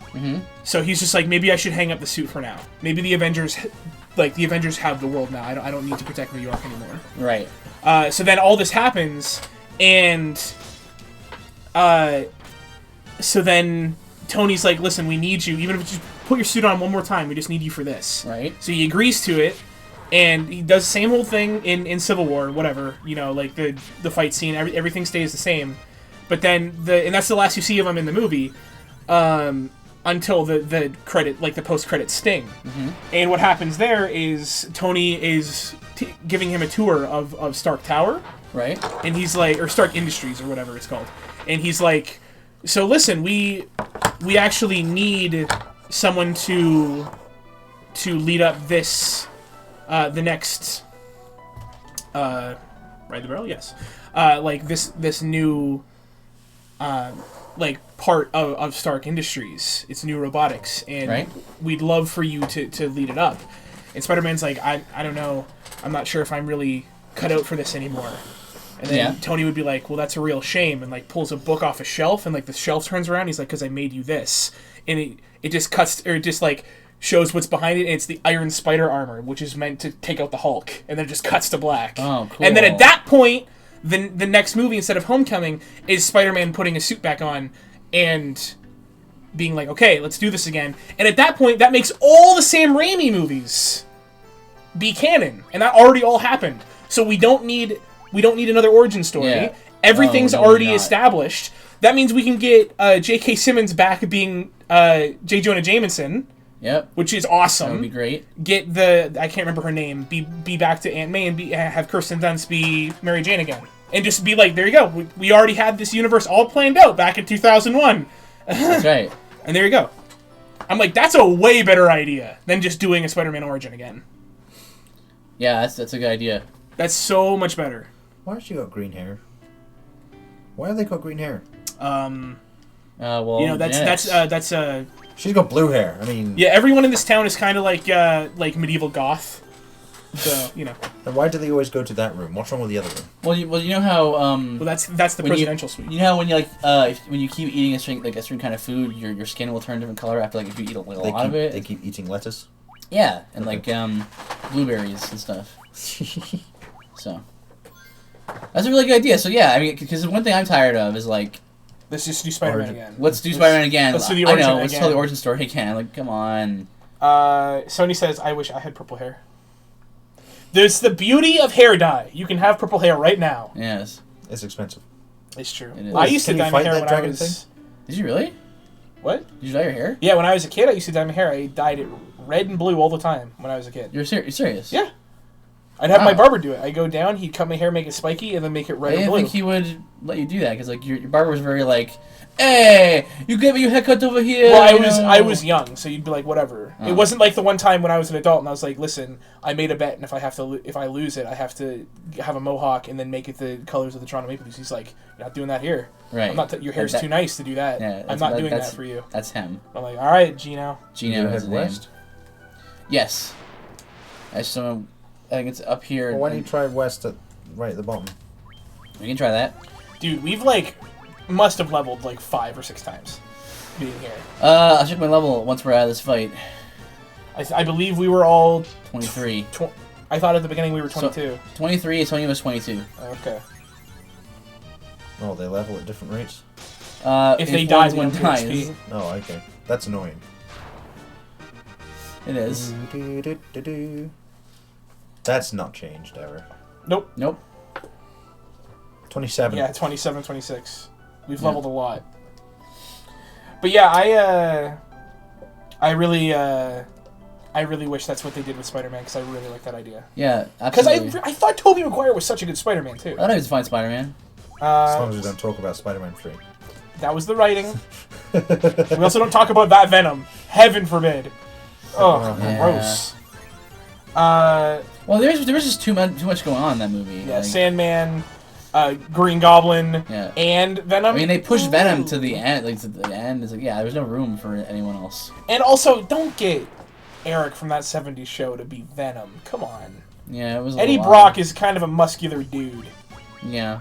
Speaker 2: Mm-hmm.
Speaker 1: So he's just like, maybe I should hang up the suit for now. Maybe the Avengers have the world now. I don't need to protect New York anymore.
Speaker 2: Right.
Speaker 1: So then all this happens, and so then Tony's like, listen, we need you. Even if you just put your suit on one more time, we just need you for this.
Speaker 2: Right.
Speaker 1: So he agrees to it, and he does the same old thing in Civil War, whatever. You know, like the fight scene, everything stays the same. But then and that's the last you see of him in the movie, until the credit, like the post-credit sting.
Speaker 2: Mm-hmm.
Speaker 1: And what happens there is Tony is giving him a tour of Stark Tower.
Speaker 2: Right.
Speaker 1: And he's like, or Stark Industries or whatever it's called. And he's like, so listen, we actually need someone to lead up this, the next, Ride the Barrel? Yes. Like this new, like part of Stark Industries. It's new robotics, and we'd love for you to lead it up. And Spider-Man's like, I don't know, I'm not sure if I'm really cut out for this anymore. And then Tony would be like, well, that's a real shame, and like pulls a book off a shelf, and like the shelf turns around, he's like, because I made you this. And it just cuts, or it just like shows what's behind it, and it's the Iron Spider armor, which is meant to take out the Hulk, and then it just cuts to black.
Speaker 2: Oh, cool.
Speaker 1: And then at that point, the next movie, instead of Homecoming, is Spider-Man putting his suit back on and being like, okay, let's do this again. And at that point, that makes all the Sam Raimi movies be canon, and that already all happened. So we don't need another origin story.
Speaker 2: Yeah.
Speaker 1: Everything's already established. That means we can get J.K. Simmons back being J. Jonah Jameson.
Speaker 2: Yep.
Speaker 1: Which is awesome.
Speaker 2: That would be great.
Speaker 1: Get I can't remember her name, be back to Aunt May, and have Kirsten Dunst be Mary Jane again. And just be like, there you go. We already had this universe all planned out back in 2001.
Speaker 2: That's right.
Speaker 1: And there you go. I'm like, that's a way better idea than just doing a Spider-Man origin again.
Speaker 2: Yeah, that's a good idea.
Speaker 1: That's so much better.
Speaker 3: Why has she got green hair? Why have they got green hair?
Speaker 2: Well,
Speaker 1: you know, that's
Speaker 3: she's got blue hair. I mean,
Speaker 1: yeah, everyone in this town is kind of like medieval goth. So, you know.
Speaker 3: And why do they always go to that room? What's wrong with the other room?
Speaker 2: Well, you know how
Speaker 1: well, that's the presidential suite.
Speaker 2: You know how when you when you keep eating a certain kind of food, your skin will turn a different color after if you eat a lot of it.
Speaker 3: They keep eating lettuce.
Speaker 2: Yeah, and blueberries and stuff. So that's a really good idea. So yeah, I mean, because one thing I'm tired of is like,
Speaker 1: let's just do Spider-Man again.
Speaker 2: Let's do Spider-Man again.
Speaker 1: Let's do the origin again.
Speaker 2: Let's tell the origin story again. Like, come on.
Speaker 1: Sony says, I wish I had purple hair. There's the beauty of hair dye. You can have purple hair right now.
Speaker 2: Yes.
Speaker 3: It's expensive.
Speaker 1: It's true.
Speaker 2: It is.
Speaker 1: I used to dye my hair when I was...
Speaker 2: Did you really?
Speaker 1: What?
Speaker 2: Did you dye your hair?
Speaker 1: Yeah, when I was a kid, I used to dye my hair. I dyed it red and blue all the time when I was a kid.
Speaker 2: You're serious?
Speaker 1: Yeah. I'd have my barber do it. I'd go down, he'd cut my hair, make it spiky, and then make it red and blue.
Speaker 2: I didn't think he would let you do that, because like your barber was very like, hey, you get me your haircut over here.
Speaker 1: Well, I was young, so you'd be like, whatever. It wasn't like the one time when I was an adult and I was like, listen, I made a bet, and if I lose it, I have to have a mohawk and then make it the colors of the Toronto Maple Leafs. He's like, you're not doing that here.
Speaker 2: Right.
Speaker 1: I'm not. Your hair's too nice to do that.
Speaker 2: Yeah,
Speaker 1: I'm not doing that for you.
Speaker 2: That's him.
Speaker 1: I'm like, all right, Gino.
Speaker 2: Gino
Speaker 3: is his name.
Speaker 2: Yes. I think it's up here.
Speaker 3: Well, why don't you try west right at the bottom?
Speaker 2: We can try that.
Speaker 1: Dude, we've must have leveled 5 or 6 times being here.
Speaker 2: I'll check my level once we're out of this fight.
Speaker 1: I believe we were all
Speaker 2: 23.
Speaker 1: I thought at the beginning we were 22.
Speaker 2: So, 23, Tony was 22.
Speaker 1: Okay.
Speaker 3: Oh, they level at different rates?
Speaker 1: If they die, one dies.
Speaker 3: Oh, okay. That's annoying.
Speaker 2: It is.
Speaker 3: That's not changed ever.
Speaker 1: Nope.
Speaker 2: Nope.
Speaker 3: 27.
Speaker 1: Yeah, 27, 26. We've leveled a lot. But yeah, I really wish that's what they did with Spider-Man, because I really like that idea.
Speaker 2: Yeah, absolutely.
Speaker 1: Because I thought Tobey Maguire was such a good Spider-Man, too.
Speaker 2: I thought he was a fine Spider-Man.
Speaker 3: As long as we don't talk about Spider-Man 3.
Speaker 1: That was the writing. We also don't talk about that Venom. Heaven forbid. Oh, gross.
Speaker 2: Well, there was just too much going on in that movie.
Speaker 1: Yeah, like, Sandman, Green Goblin, and Venom.
Speaker 2: I mean, they pushed Venom to the end. Like, to the end, it's like, yeah, there's no room for anyone else.
Speaker 1: And also, don't get Eric from that 70s show to be Venom. Come on.
Speaker 2: Yeah, it was
Speaker 1: Eddie Brock is kind of a muscular dude.
Speaker 2: Yeah.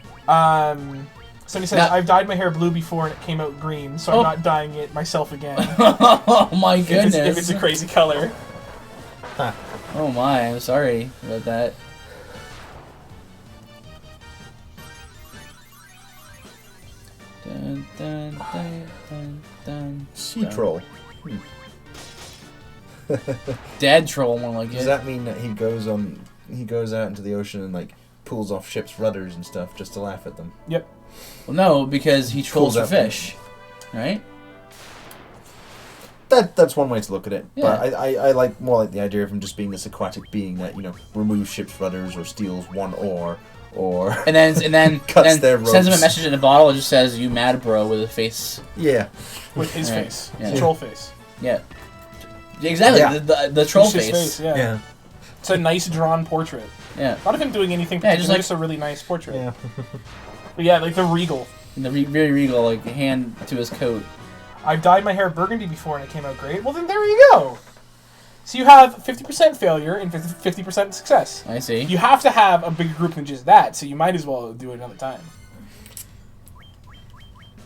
Speaker 1: Somebody says, I've dyed my hair blue before and it came out green, so I'm not dyeing it myself again.
Speaker 2: Oh my goodness.
Speaker 1: If it's a crazy color.
Speaker 3: Huh.
Speaker 2: Oh my, I'm sorry about that. Dun, dun, dun, dun, dun,
Speaker 3: Sea Troll.
Speaker 2: Dad Troll, more like it.
Speaker 3: Does that mean that he goes out into the ocean and like pulls off ships' rudders and stuff just to laugh at them?
Speaker 1: Yep.
Speaker 2: Well, no, because he trolls for fish, right?
Speaker 3: That's one way to look at it.
Speaker 2: Yeah.
Speaker 3: But I like more like the idea of him just being this aquatic being that, you know, removes ships' rudders or steals one oar or
Speaker 2: and then
Speaker 3: cuts their ropes.
Speaker 2: Sends him a message in a bottle. It just says "You mad, bro?" with a face.
Speaker 3: Yeah.
Speaker 1: With his face, troll face.
Speaker 2: Yeah. Exactly. Yeah. The troll face.
Speaker 1: Yeah. It's a nice drawn portrait.
Speaker 2: Yeah.
Speaker 1: Not of him doing anything particular, just a really nice portrait. Yeah. But yeah, like the regal.
Speaker 2: Very regal, like hand to his coat.
Speaker 1: I've dyed my hair burgundy before and it came out great. Well, then there you go. So you have 50% failure and 50% success.
Speaker 2: I see.
Speaker 1: You have to have a bigger group than just that, so you might as well do it another time.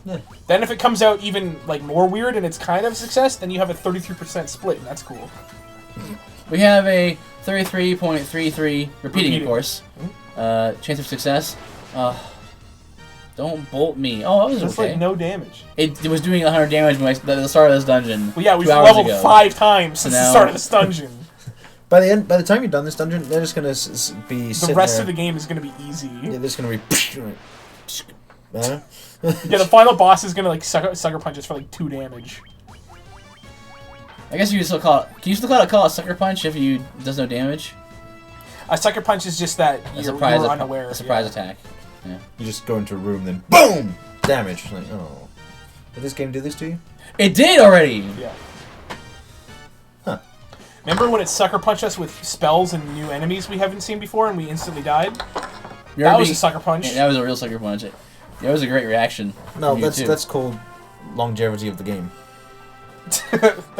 Speaker 1: Yeah. Then if it comes out even like more weird and it's kind of a success, then you have a 33% split, and that's cool.
Speaker 2: We have a 33.33 repeating, of course. Chance of success. Don't bolt me. Oh, that was
Speaker 1: just
Speaker 2: okay.
Speaker 1: Like no damage.
Speaker 2: It was doing 100 damage at the start of this dungeon.
Speaker 1: Well, yeah, we've leveled 5 times since the start of this dungeon.
Speaker 3: By the time you're done this dungeon, they're just gonna be.
Speaker 1: The rest of the game is gonna be easy.
Speaker 3: Yeah, there's gonna be.
Speaker 1: Yeah, the final boss is gonna like sucker punches for like 2 damage.
Speaker 2: I guess you can still call it. Can you still call it sucker punch if you does no damage?
Speaker 1: A sucker punch is just that you're unaware.
Speaker 2: A surprise attack. Yeah.
Speaker 3: You just go into a room, then boom, damage. Like, oh, did this game do this to you?
Speaker 2: It did already.
Speaker 1: Yeah. Huh. Remember when it sucker punched us with spells and new enemies we haven't seen before, and we instantly died? That was a sucker punch.
Speaker 2: Yeah, that was a real sucker punch. That was a great reaction.
Speaker 3: No, that's called longevity of the game.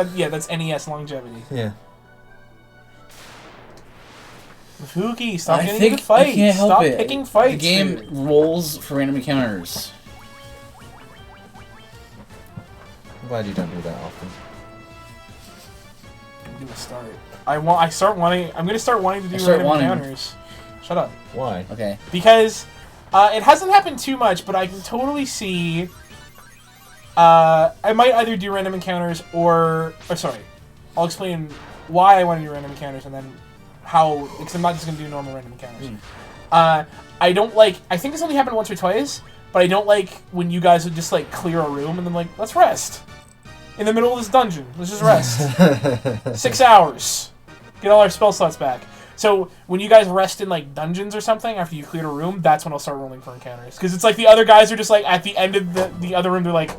Speaker 1: That's NES longevity.
Speaker 3: Yeah.
Speaker 1: Fuki, stop getting into fights.
Speaker 2: I can't help
Speaker 1: stop
Speaker 2: it.
Speaker 1: Picking fights.
Speaker 2: The game rolls for random encounters.
Speaker 3: I'm glad you don't do that often.
Speaker 1: I'm gonna start. I'm gonna start wanting to do random encounters. Shut up.
Speaker 3: Why?
Speaker 2: Okay.
Speaker 1: Because it hasn't happened too much, but I can totally see. I might either do random encounters or sorry, I'll explain why I want to do random encounters and then how, because I'm not just going to do normal random encounters. I don't like, I think this only happened once or twice, but I don't like when you guys would just like clear a room and then like, let's rest. In the middle of this dungeon, let's just rest. 6 hours. Get all our spell slots back. So when you guys rest in like dungeons or something after you cleared a room, that's when I'll start rolling for encounters. Because it's like the other guys are just like, at the end of the other room, they're like,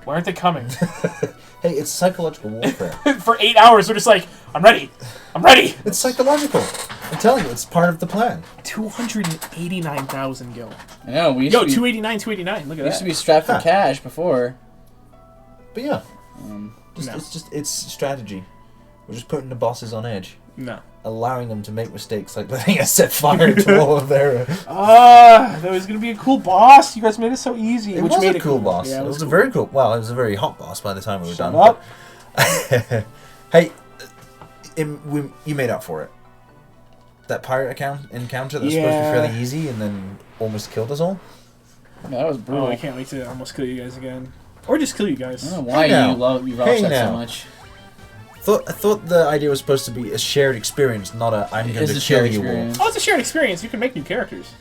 Speaker 1: why aren't they coming?
Speaker 3: Hey, it's psychological warfare.
Speaker 1: For 8 hours, they're just like, I'm ready. I'm ready.
Speaker 3: It's psychological. I'm telling you, it's part of the plan.
Speaker 1: 289,000 gil.
Speaker 2: I know.
Speaker 1: 289, 289. Look at that.
Speaker 2: We used to be strapped for cash before.
Speaker 3: But yeah, it's strategy. We're just putting the bosses on edge.
Speaker 1: No.
Speaker 3: Allowing them to make mistakes, like letting us set fire to all of their...
Speaker 1: that was going to be a cool boss. You guys made it so easy.
Speaker 3: It was a cool boss. Yeah, it was a very cool... Well, it was a very hot boss by the time we were done.
Speaker 1: Up.
Speaker 3: Hey, you made up for it. That pirate encounter that was supposed to be fairly easy and then almost killed us all.
Speaker 2: Yeah, that was brutal.
Speaker 1: Oh, I can't wait to almost kill you guys again. Or just kill you guys.
Speaker 2: I don't know why you relish that so much.
Speaker 3: I thought the idea was supposed to be a shared experience, not a I'm going to kill you all.
Speaker 1: Oh, it's a shared experience. You can make new characters.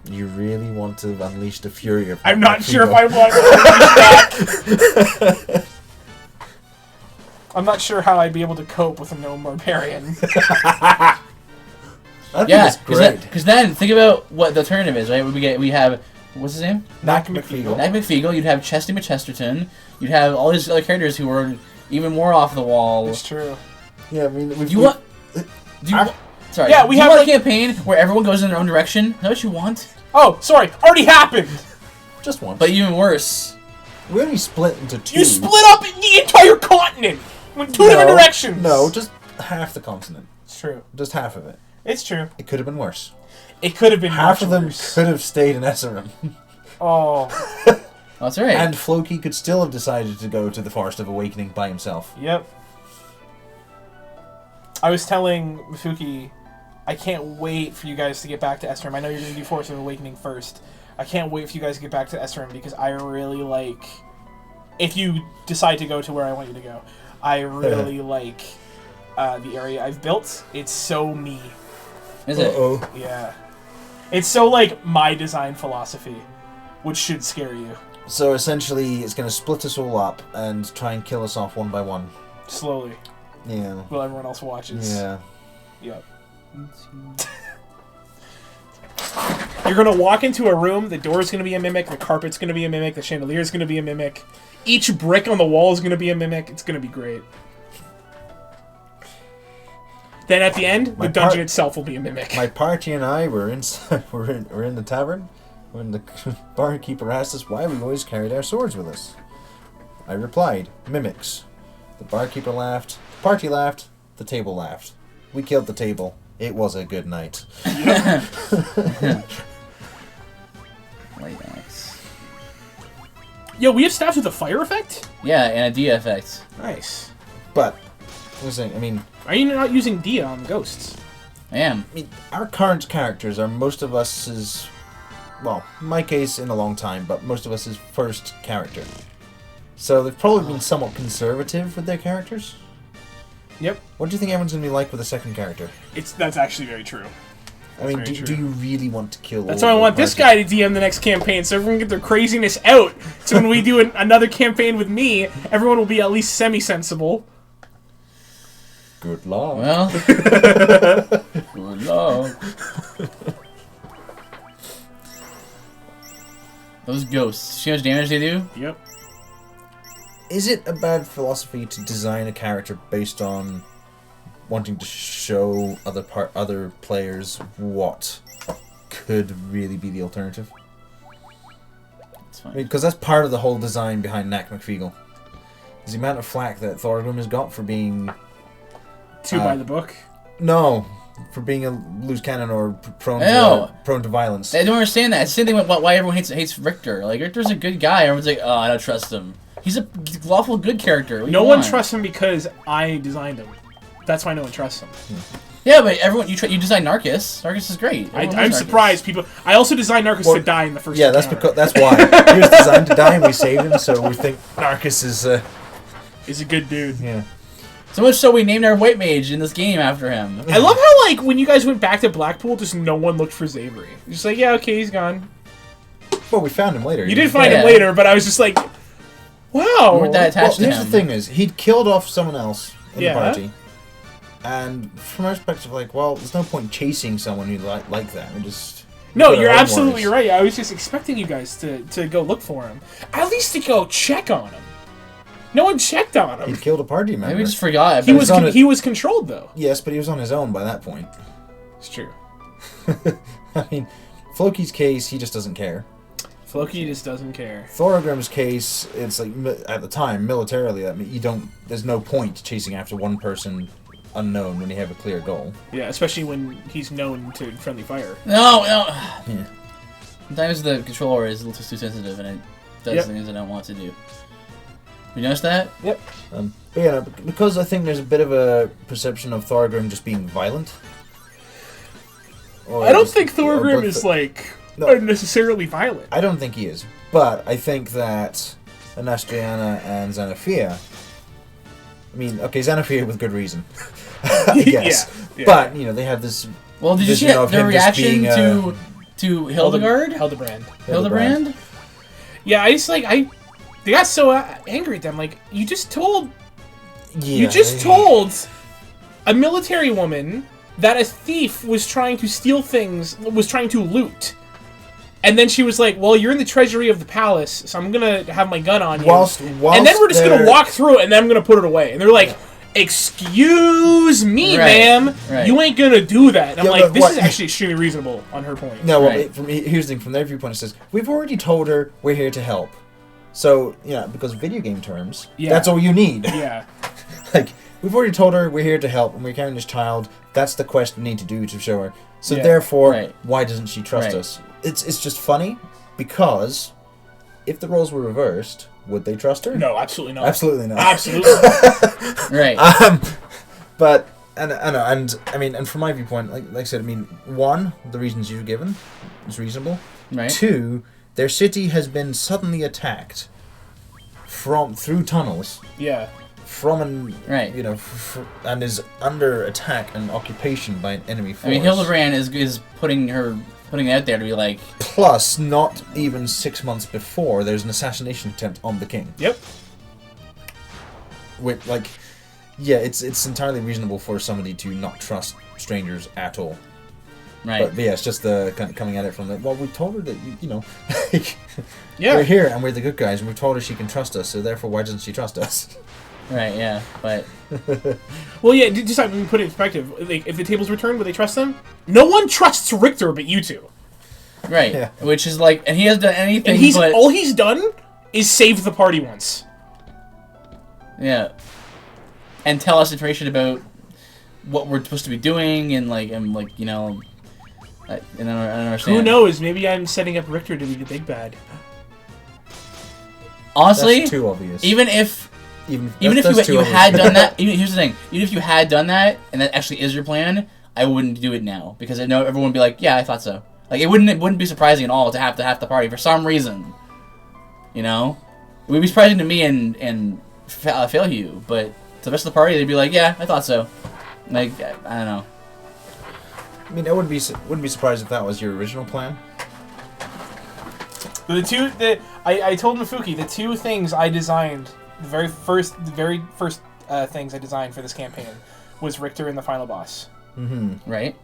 Speaker 3: You really want to unleash the fury of...
Speaker 1: I'm not sure if I want to unleash that. I'm not sure how I'd be able to cope with a gnome barbarian.
Speaker 2: Yeah, because then think about what the alternative is, right? We have what's his name?
Speaker 1: Knack McFeagle.
Speaker 2: Knack McFeagle. You'd have Chesty McChesterton. You'd have all these other characters who are even more off the wall.
Speaker 1: It's true.
Speaker 3: Yeah, I mean,
Speaker 2: do you want a campaign where everyone goes in their own direction? Is that what you want?
Speaker 1: Oh, sorry, already happened.
Speaker 3: Just once.
Speaker 2: But even worse.
Speaker 3: We only split into two.
Speaker 1: You split up the entire continent. Went two different directions.
Speaker 3: No, just half the continent.
Speaker 1: It's true.
Speaker 3: Just half of it.
Speaker 1: It's true.
Speaker 3: It could have been worse.
Speaker 1: It could have been
Speaker 3: half
Speaker 1: much
Speaker 3: of them
Speaker 1: worse.
Speaker 3: could have stayed in Esserim.
Speaker 1: Oh.
Speaker 2: That's right.
Speaker 3: And Floki could still have decided to go to the Forest of Awakening by himself.
Speaker 1: Yep. I was telling Mifuki, I can't wait for you guys to get back to Esserim. I know you're going to do Forest of Awakening first. I can't wait for you guys to get back to Esserim because I really like... If you decide to go to where I want you to go, I really like the area I've built. It's so me.
Speaker 2: Is it?
Speaker 1: Yeah. It's so, like, my design philosophy, which should scare you.
Speaker 3: So, essentially, it's going to split us all up and try and kill us off one by one.
Speaker 1: Slowly.
Speaker 3: Yeah.
Speaker 1: While everyone else watches.
Speaker 3: Yeah.
Speaker 1: Yep. You're going to walk into a room, the door's going to be a mimic, the carpet's going to be a mimic, the chandelier's going to be a mimic. Each brick on the wall is going to be a mimic. It's going to be great. Then at the end, the dungeon itself will be a mimic.
Speaker 3: My party and I were in the tavern when the barkeeper asked us why we always carried our swords with us. I replied, mimics. The barkeeper laughed, the party laughed, the table laughed. We killed the table. It was a good night.
Speaker 1: Yo, we have staffs with a fire effect?
Speaker 2: Yeah, and a Dia effect.
Speaker 1: Nice.
Speaker 3: But, I mean...
Speaker 1: Are you not using Dia on ghosts?
Speaker 2: I am.
Speaker 3: I mean, our current characters are most of us' well, in my case, in a long time, but most of us' first character. So they've probably been somewhat conservative with their characters.
Speaker 1: Yep.
Speaker 3: What do you think everyone's going to be like with a second character?
Speaker 1: That's actually very true.
Speaker 3: I mean, do you really want to kill
Speaker 1: That's why I want this guy to DM the next campaign, so everyone can get their craziness out. So when we do another campaign with me, everyone will be at least semi-sensible.
Speaker 3: Good luck.
Speaker 2: Well. Good luck. Those ghosts. See how much damage they do?
Speaker 1: Yep.
Speaker 3: Is it a bad philosophy to design a character based on wanting to show other players what could really be the alternative?
Speaker 2: That's fine.
Speaker 3: I mean, because that's part of the whole design behind Knack McFeagle. Is the amount of flack that Thorgrim has got for being...
Speaker 1: Too by the book?
Speaker 3: No, for being a loose cannon or prone to violence.
Speaker 2: I don't understand that. It's the same thing with why everyone hates Richter. Like, Richter's a good guy. Everyone's like, oh, I don't trust him. He's a lawful good character.
Speaker 1: No one trusts him because I designed him. That's why no one trusts him.
Speaker 2: Yeah, but everyone you designed Narcus. Narcus is great.
Speaker 1: I'm surprised people. I also designed Narcus to die in the first.
Speaker 3: Yeah, that's why he was designed to die, and we saved him. So we think Narcus is
Speaker 1: a good dude.
Speaker 3: Yeah.
Speaker 2: So much so we named our white mage in this game after him.
Speaker 1: I love how, like, when you guys went back to Blackpool, just no one looked for Zavery. Just like, yeah, okay, he's gone.
Speaker 3: Well, we found him later.
Speaker 1: You did find him later, but I was just like, wow.
Speaker 2: We weren't that attached to him.
Speaker 3: Here's the thing is, he'd killed off someone else in the party. And from our perspective, like, well, there's no point chasing someone who like that.
Speaker 1: No, you're absolutely right. I was just expecting you guys to go look for him. At least to go check on him. No one checked on him.
Speaker 3: He killed a party member.
Speaker 2: Maybe we just forgot.
Speaker 1: He was controlled, though.
Speaker 3: Yes, but he was on his own by that point.
Speaker 1: It's true.
Speaker 3: I mean, Floki's case, he just doesn't care.
Speaker 1: Floki just doesn't care.
Speaker 3: Thorgrim's case, it's like, at the time, militarily, I mean, there's no point chasing after one person unknown when you have a clear goal.
Speaker 1: Yeah, especially when he's known to friendly fire.
Speaker 2: No. Yeah. Sometimes the controller is a little too sensitive and it does things I don't want to do. You noticed that?
Speaker 3: Yep. But yeah, because I think there's a bit of a perception of Thorgrim just being violent.
Speaker 1: I don't think Thorgrim is, necessarily violent.
Speaker 3: I don't think he is. But I think that Anastriana and Xanathia... I mean, okay, Xanathia with good reason, I guess. Yeah. But, they have this...
Speaker 2: Well, did you see their reaction to To Hildegard?
Speaker 1: Hildebrand? Yeah, I just like they got so angry at them. Like you just told a military woman that a thief was trying to steal things, was trying to loot. And then she was like, well, you're in the treasury of the palace, so I'm going to have my gun on you.
Speaker 3: Whilst
Speaker 1: and then we're just going to walk through it, and then I'm going to put it away. And they're like, excuse me, ma'am, you ain't going to do that. And I'm like, this is actually extremely reasonable on her point.
Speaker 3: No, well, here's the thing. From their viewpoint, it says, we've already told her we're here to help. So, because video game terms, that's all you need.
Speaker 1: Yeah.
Speaker 3: Like, we've already told her we're here to help, and we're carrying this child. That's the quest we need to do to show her. So therefore, why doesn't she trust us? It's just funny, because if the roles were reversed, would they trust her?
Speaker 1: No, absolutely not.
Speaker 3: Absolutely not.
Speaker 1: Absolutely not.
Speaker 2: Right.
Speaker 3: But, and I mean, and from my viewpoint, like I said, I mean, one, the reasons you've given is reasonable.
Speaker 2: Right.
Speaker 3: Two, their city has been suddenly attacked through tunnels.
Speaker 1: Yeah.
Speaker 3: And is under attack and occupation by an enemy force.
Speaker 2: I mean, Hildebrand is putting it out there to be like.
Speaker 3: Plus, not even 6 months before, there's an assassination attempt on the king.
Speaker 1: Yep.
Speaker 3: With it's entirely reasonable for somebody to not trust strangers at all.
Speaker 2: Right.
Speaker 3: But yeah, it's just the kind of coming at it from the. Well, we told her that we're here and we're the good guys, and we told her she can trust us. So therefore, why doesn't she trust us?
Speaker 2: Right, yeah, but...
Speaker 1: Well, yeah, just like when we put it in perspective, like, if the tables were turned, would they trust them? No one trusts Richter but you two.
Speaker 2: Right, which is like... And he hasn't done anything,
Speaker 1: and all he's done is save the party once.
Speaker 2: Yeah. And tell us information about what we're supposed to be doing, and I don't understand.
Speaker 1: Who knows? Maybe I'm setting up Richter to be the big bad.
Speaker 2: Honestly...
Speaker 3: That's too obvious.
Speaker 2: Even if you had done that, here's the thing. Even if you had done that, and that actually is your plan, I wouldn't do it now, because I know everyone would be like, "Yeah, I thought so." Like it wouldn't be surprising at all to have the party for some reason. It would be surprising to me and fail you, but to the rest of the party, they'd be like, "Yeah, I thought so." Like I don't know.
Speaker 3: I mean, I wouldn't be surprised if that was your original plan.
Speaker 1: I told Mafuki the two things I designed. The very first things I designed for this campaign was Richter and the final boss.
Speaker 3: Mm-hmm.
Speaker 2: Right.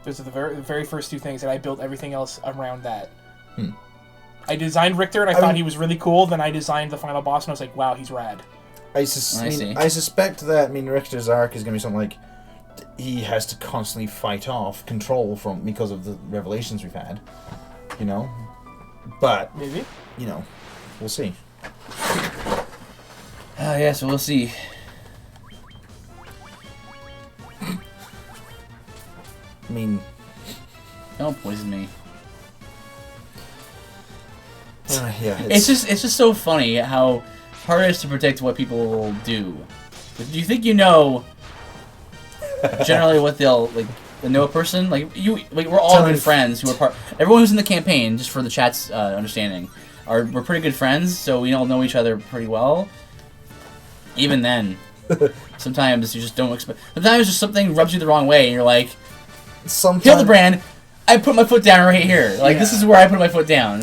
Speaker 1: Those are the very first two things, and I built everything else around that. I designed Richter, and I thought he was really cool. Then I designed the final boss, and I was like, wow, he's rad.
Speaker 3: I suspect that, Richter's arc is going to be something like he has to constantly fight off control because of the revelations we've had. But...
Speaker 1: Maybe.
Speaker 3: We'll see.
Speaker 2: Yes, we'll see.
Speaker 3: I mean...
Speaker 2: Don't poison me.
Speaker 3: It's
Speaker 2: just so funny how hard it is to predict what people will do. Do you think generally what they'll know a person? We're all good friends who are part. Everyone who's in the campaign, just for the chat's understanding, we're pretty good friends, so we all know each other pretty well. Even then, sometimes you just don't expect. Sometimes just something rubs you the wrong way, and you're like, Hildebrand, I put my foot down right here. This is where I put my foot down.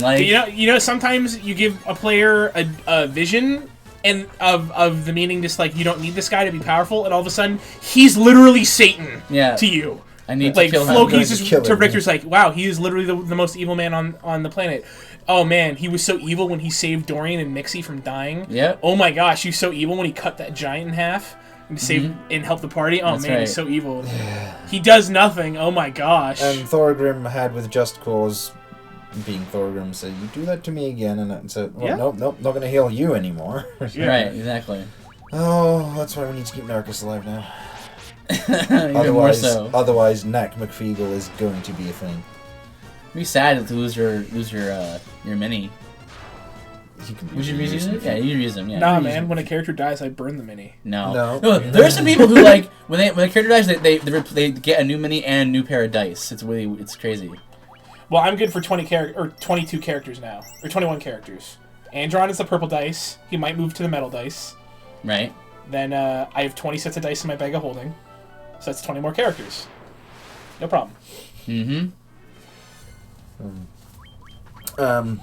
Speaker 1: Sometimes you give a player a vision and of the meaning, just you don't need this guy to be powerful, and all of a sudden he's literally Satan to you.
Speaker 2: I need to kill him.
Speaker 1: Floki's just to Richter's wow, he is literally the most evil man on the planet. Oh man, he was so evil when he saved Dorian and Mixie from dying.
Speaker 2: Yeah.
Speaker 1: Oh my gosh, he's so evil when he cut that giant in half and saved and helped the party. Oh man, he's so evil. He does nothing. Oh my gosh.
Speaker 3: And Thorgrim had with Just Cause being Thorgrim said, "You do that to me again," and said, "Nope, not gonna heal you anymore."
Speaker 2: Right, exactly.
Speaker 3: Oh, that's why we need to keep Narcus alive now. Otherwise, Knack McFeegle is going to be a thing.
Speaker 2: It'd be sad to lose your mini. Would you reuse it? Yeah, you use them. Yeah.
Speaker 1: Nah, man. When a character dies, I burn the mini.
Speaker 2: No. There are some people who when a character dies, they get a new mini and a new pair of dice. It's crazy.
Speaker 1: Well, I'm good for 22 characters now, or 21 characters. Andron is the purple dice. He might move to the metal dice.
Speaker 2: Right.
Speaker 1: Then I have 20 sets of dice in my bag of holding, so that's 20 more characters. No problem.
Speaker 2: Mm-hmm.
Speaker 3: But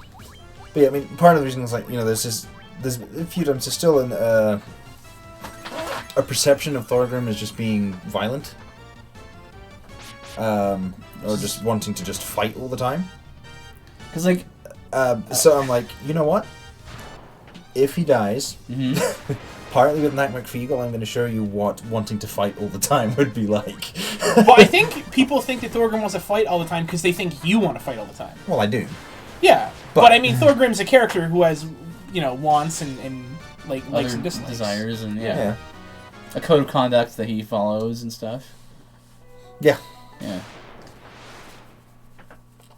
Speaker 3: yeah, I mean, part of the reason is like, there's a few times there's still a perception of Thorgrim as just being violent, or just wanting to just fight all the time.
Speaker 2: Because like,
Speaker 3: so I'm like, you know what? If he dies, partly with Knight McFeagle, I'm going to show you what wanting to fight all the time would be like.
Speaker 1: Well, I think people think that Thorgrim wants to fight all the time because they think you want to fight all the time.
Speaker 3: Well, I do.
Speaker 1: Yeah, but I mean, Thorgrim's a character who has, wants and like likes and dislikes,
Speaker 2: desires, and a code of conduct that he follows and stuff.
Speaker 3: Yeah.
Speaker 2: Yeah.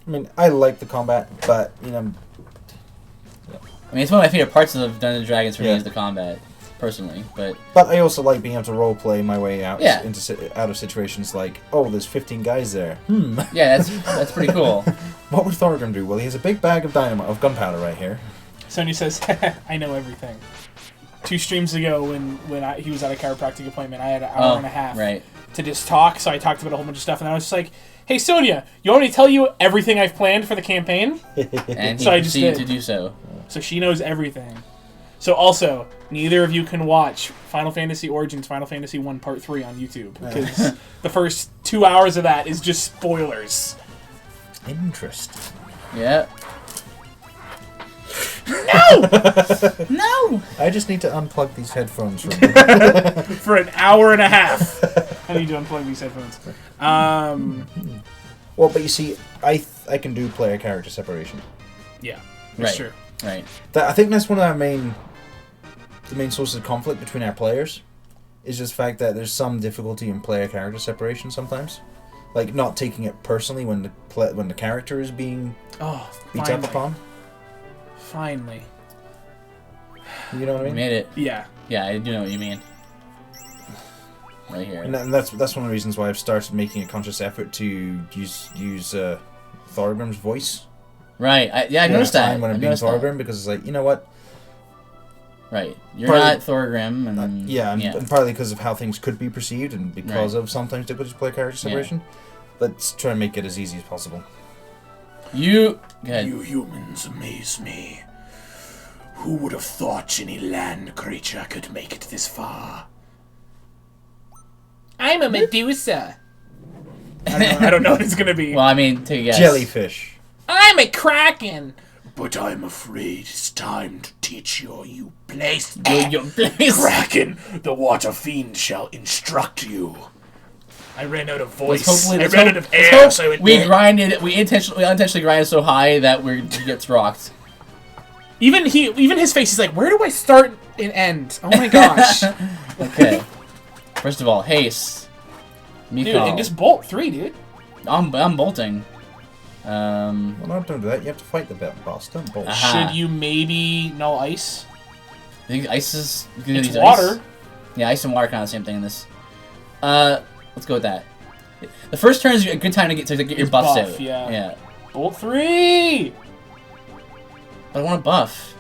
Speaker 3: I mean, I like the combat, but
Speaker 2: I mean, it's one of my favorite parts of Dungeons and Dragons for me is the combat, personally. But
Speaker 3: I also like being able to roleplay my way out out of situations like, oh, there's 15 guys there.
Speaker 2: Yeah, that's pretty cool.
Speaker 3: What would Thorgrim do? Well, he has a big bag of gunpowder right here.
Speaker 1: Sonya says, "I know everything." 2 streams ago, when he was at a chiropractic appointment, I had an hour and a half to just talk. So I talked about a whole bunch of stuff, and I was just like, "Hey, Sonya, you want me to tell you everything I've planned for the campaign?"
Speaker 2: And he proceeded to do so.
Speaker 1: So she knows everything. So also, neither of you can watch Final Fantasy Origins Final Fantasy 1 Part 3 on YouTube, because the first 2 hours of that is just spoilers.
Speaker 3: Interesting.
Speaker 2: Yeah.
Speaker 1: No! No!
Speaker 3: I just need to unplug these headphones from
Speaker 1: for an hour and a half. I need to unplug these headphones.
Speaker 3: Well, but you see, I can do player character separation.
Speaker 1: Yeah, that's true.
Speaker 2: Right.
Speaker 3: I think that's one of the main sources of conflict between our players, is just the fact that there's some difficulty in player character separation sometimes, like not taking it personally when the character is being beat up upon.
Speaker 1: Finally.
Speaker 3: You know what I mean?
Speaker 2: You made it.
Speaker 1: Yeah.
Speaker 2: Yeah, I do know what you mean. Right here.
Speaker 3: And that's one of the reasons why I've started making a conscious effort to use Thorgrim's voice.
Speaker 2: Right. I noticed that.
Speaker 3: When I'm being Thorgrim, because it's like, you know what?
Speaker 2: Right. You're not Thorgrim, and
Speaker 3: and partly because of how things could be perceived, and because of sometimes difficulty to play character separation. Let's try and make it as easy as possible.
Speaker 4: You humans amaze me. Who would have thought any land creature could make it this far?
Speaker 1: I'm a Medusa. I don't know what it's gonna be.
Speaker 2: Well, I mean, take a guess.
Speaker 3: Jellyfish.
Speaker 1: I'm a kraken.
Speaker 4: But I'm afraid it's time to teach you place.
Speaker 2: Your place.
Speaker 4: Kraken, the water fiend shall instruct you. I ran out of voice. I ran out of air, so
Speaker 2: we unintentionally grinded so high that he gets rocked.
Speaker 1: Even his face is like, where do I start and end? Oh my gosh.
Speaker 2: Okay. First of all, haste.
Speaker 1: Dude, and just bolt 3, dude.
Speaker 2: I'm bolting.
Speaker 3: Well, no, don't do that. You have to fight the boss. Don't bolt.
Speaker 1: Should you maybe null ice?
Speaker 2: I think ice is...
Speaker 1: It's water.
Speaker 2: Ice. Yeah, ice and water kind of the same thing in this. Let's go with that. The first turn is a good time to get your buffs out. Yeah.
Speaker 1: Bolt 3!
Speaker 2: But I want a buff.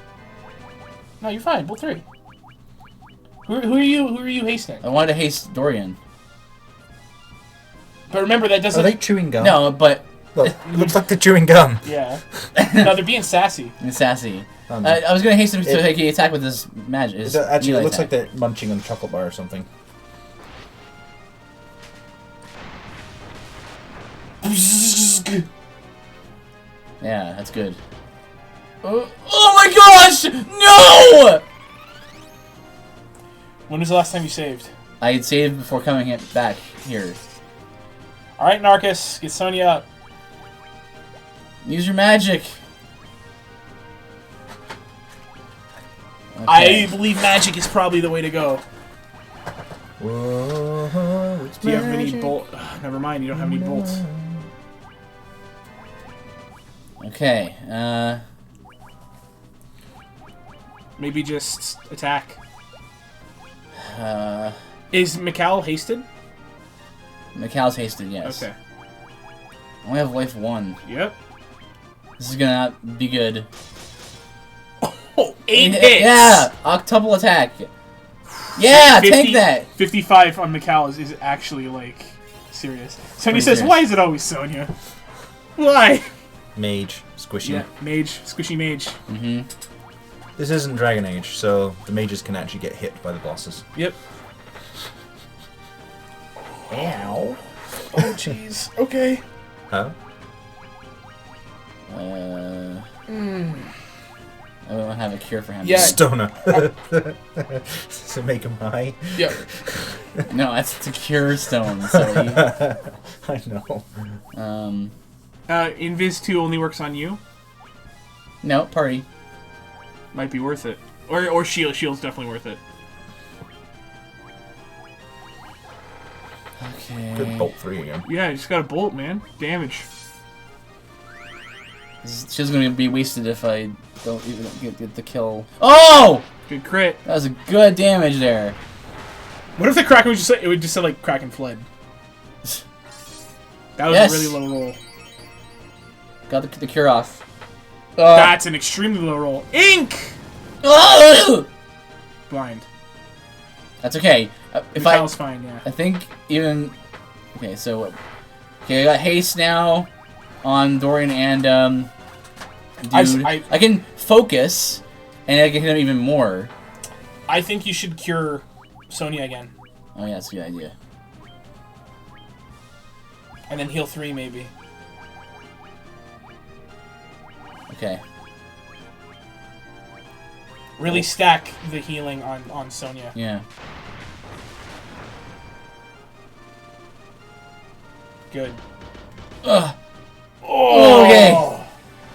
Speaker 1: No, you're fine. Bolt 3. Who are you hasting?
Speaker 2: I wanted to haste Dorian.
Speaker 1: But remember, that doesn't...
Speaker 3: Are they chewing gum?
Speaker 2: No, but...
Speaker 3: Look, it looks like they're chewing gum.
Speaker 1: Yeah. No, they're being sassy.
Speaker 2: Sassy. I was going to haste him so he can attack with his magic.
Speaker 3: Actually, it looks like they're munching on a chocolate bar or something.
Speaker 2: Yeah, that's good. Oh my gosh! No!
Speaker 1: When was the last time you saved?
Speaker 2: I had saved before coming back here.
Speaker 1: Alright, Narcus, get Sonya up.
Speaker 2: Use your magic.
Speaker 1: Okay. I believe magic is probably the way to go.
Speaker 3: Whoa,
Speaker 1: do you have any bolt? Never mind, you don't have any bolts.
Speaker 2: Okay,
Speaker 1: maybe just attack. Is Mikal hasted?
Speaker 2: Mikal's hasted, yes. Okay. I only have life 1.
Speaker 1: Yep.
Speaker 2: This is gonna be good.
Speaker 1: Oh, 8 hits!
Speaker 2: Yeah! Octuple attack! Yeah, 50, take that!
Speaker 1: 55 on Mikal is actually, like, serious. Sonya says, why is it always Sonya? Why?
Speaker 3: Mage, squishy.
Speaker 1: Yeah, mage, squishy mage.
Speaker 2: Mm-hmm.
Speaker 3: This isn't Dragon Age, so the mages can actually get hit by the bosses.
Speaker 1: Yep.
Speaker 3: Ow.
Speaker 1: Oh, jeez. Okay.
Speaker 3: Huh?
Speaker 2: I don't have a cure for him.
Speaker 1: Yeah.
Speaker 3: Stoner. To make him high.
Speaker 1: Yep.
Speaker 2: No, that's to cure stone. Silly.
Speaker 3: I know.
Speaker 1: Invis 2 only works on you.
Speaker 2: No, party.
Speaker 1: Might be worth it. Or shield. Shield's definitely worth it.
Speaker 2: Okay.
Speaker 3: Good bolt 3 again.
Speaker 1: Yeah, you just got a bolt, man. Damage.
Speaker 2: She's gonna be wasted if I don't even get the kill. Oh!
Speaker 1: Good crit.
Speaker 2: That was a good damage there.
Speaker 1: What if the Kraken would just say, it would just say like Kraken fled? That was a really low roll.
Speaker 2: Got the cure off.
Speaker 1: That's an extremely low roll. Ink!
Speaker 2: Oh!
Speaker 1: Blind.
Speaker 2: That's okay.
Speaker 1: Mikhail's fine, yeah.
Speaker 2: I think even... Okay, so... Okay, I got haste now on Dorian and, dude. I can focus, and I can hit him even more.
Speaker 1: I think you should cure Sonya again.
Speaker 2: Oh yeah, that's a good idea.
Speaker 1: And then heal 3, maybe.
Speaker 2: Okay.
Speaker 1: Really stack the healing on Sonya.
Speaker 2: Yeah.
Speaker 1: Good.
Speaker 2: Ugh.
Speaker 1: Oh!
Speaker 2: Okay.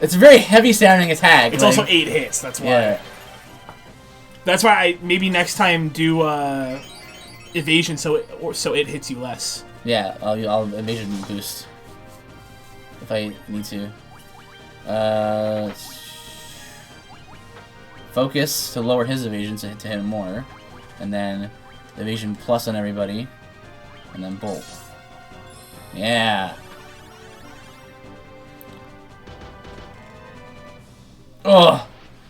Speaker 2: It's a very heavy sounding attack.
Speaker 1: It's also 8 hits, that's why.
Speaker 2: Yeah.
Speaker 1: That's why I maybe next time do evasion so it hits you less.
Speaker 2: Yeah, I'll evasion boost if I need to. Focus to lower his evasion to hit him more, and then evasion plus on everybody, and then bolt. Yeah. Ugh.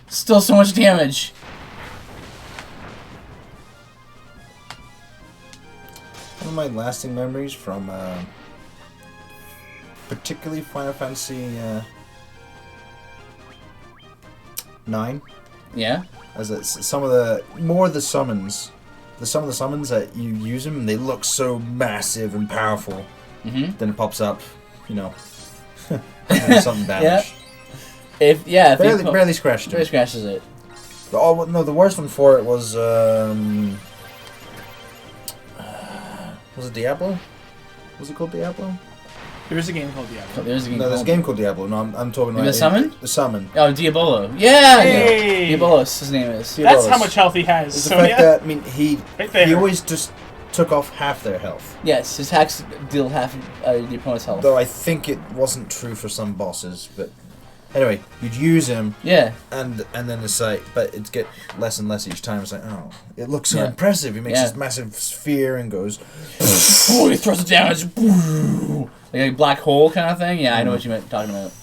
Speaker 2: Still so much damage.
Speaker 3: One of my lasting memories from particularly Final Fantasy 9.
Speaker 2: Yeah.
Speaker 3: As it's some of the summons. Some of the summons that you use them, they look so massive and powerful.
Speaker 2: Mm-hmm.
Speaker 3: Then it pops up, you know, something damage.
Speaker 2: Yeah.
Speaker 3: Barely scratched it.
Speaker 2: Barely scratches it.
Speaker 3: The worst one for it was it Diablo? Was it called Diablo?
Speaker 1: There's a game called Diablo.
Speaker 2: There's
Speaker 3: a game called Diablo. No, I'm talking about
Speaker 2: the summon.
Speaker 3: The summon.
Speaker 2: Oh, Diabolo. Yeah.
Speaker 1: Hey!
Speaker 2: Diabolos. His name is.
Speaker 1: That's how much health he has.
Speaker 3: It's
Speaker 1: So
Speaker 3: the fact
Speaker 1: yeah.
Speaker 3: that he always just took off half their health.
Speaker 2: Yes, his hacks deal half the opponent's health.
Speaker 3: Though I think it wasn't true for some bosses, but anyway, you'd use him.
Speaker 2: Yeah.
Speaker 3: And then it's like, but it'd get less and less each time. It's like, oh, it looks so impressive. He makes this massive sphere and goes.
Speaker 2: Oh, he throws the damage. Like a black hole kind of thing. Yeah, I know what you meant talking about.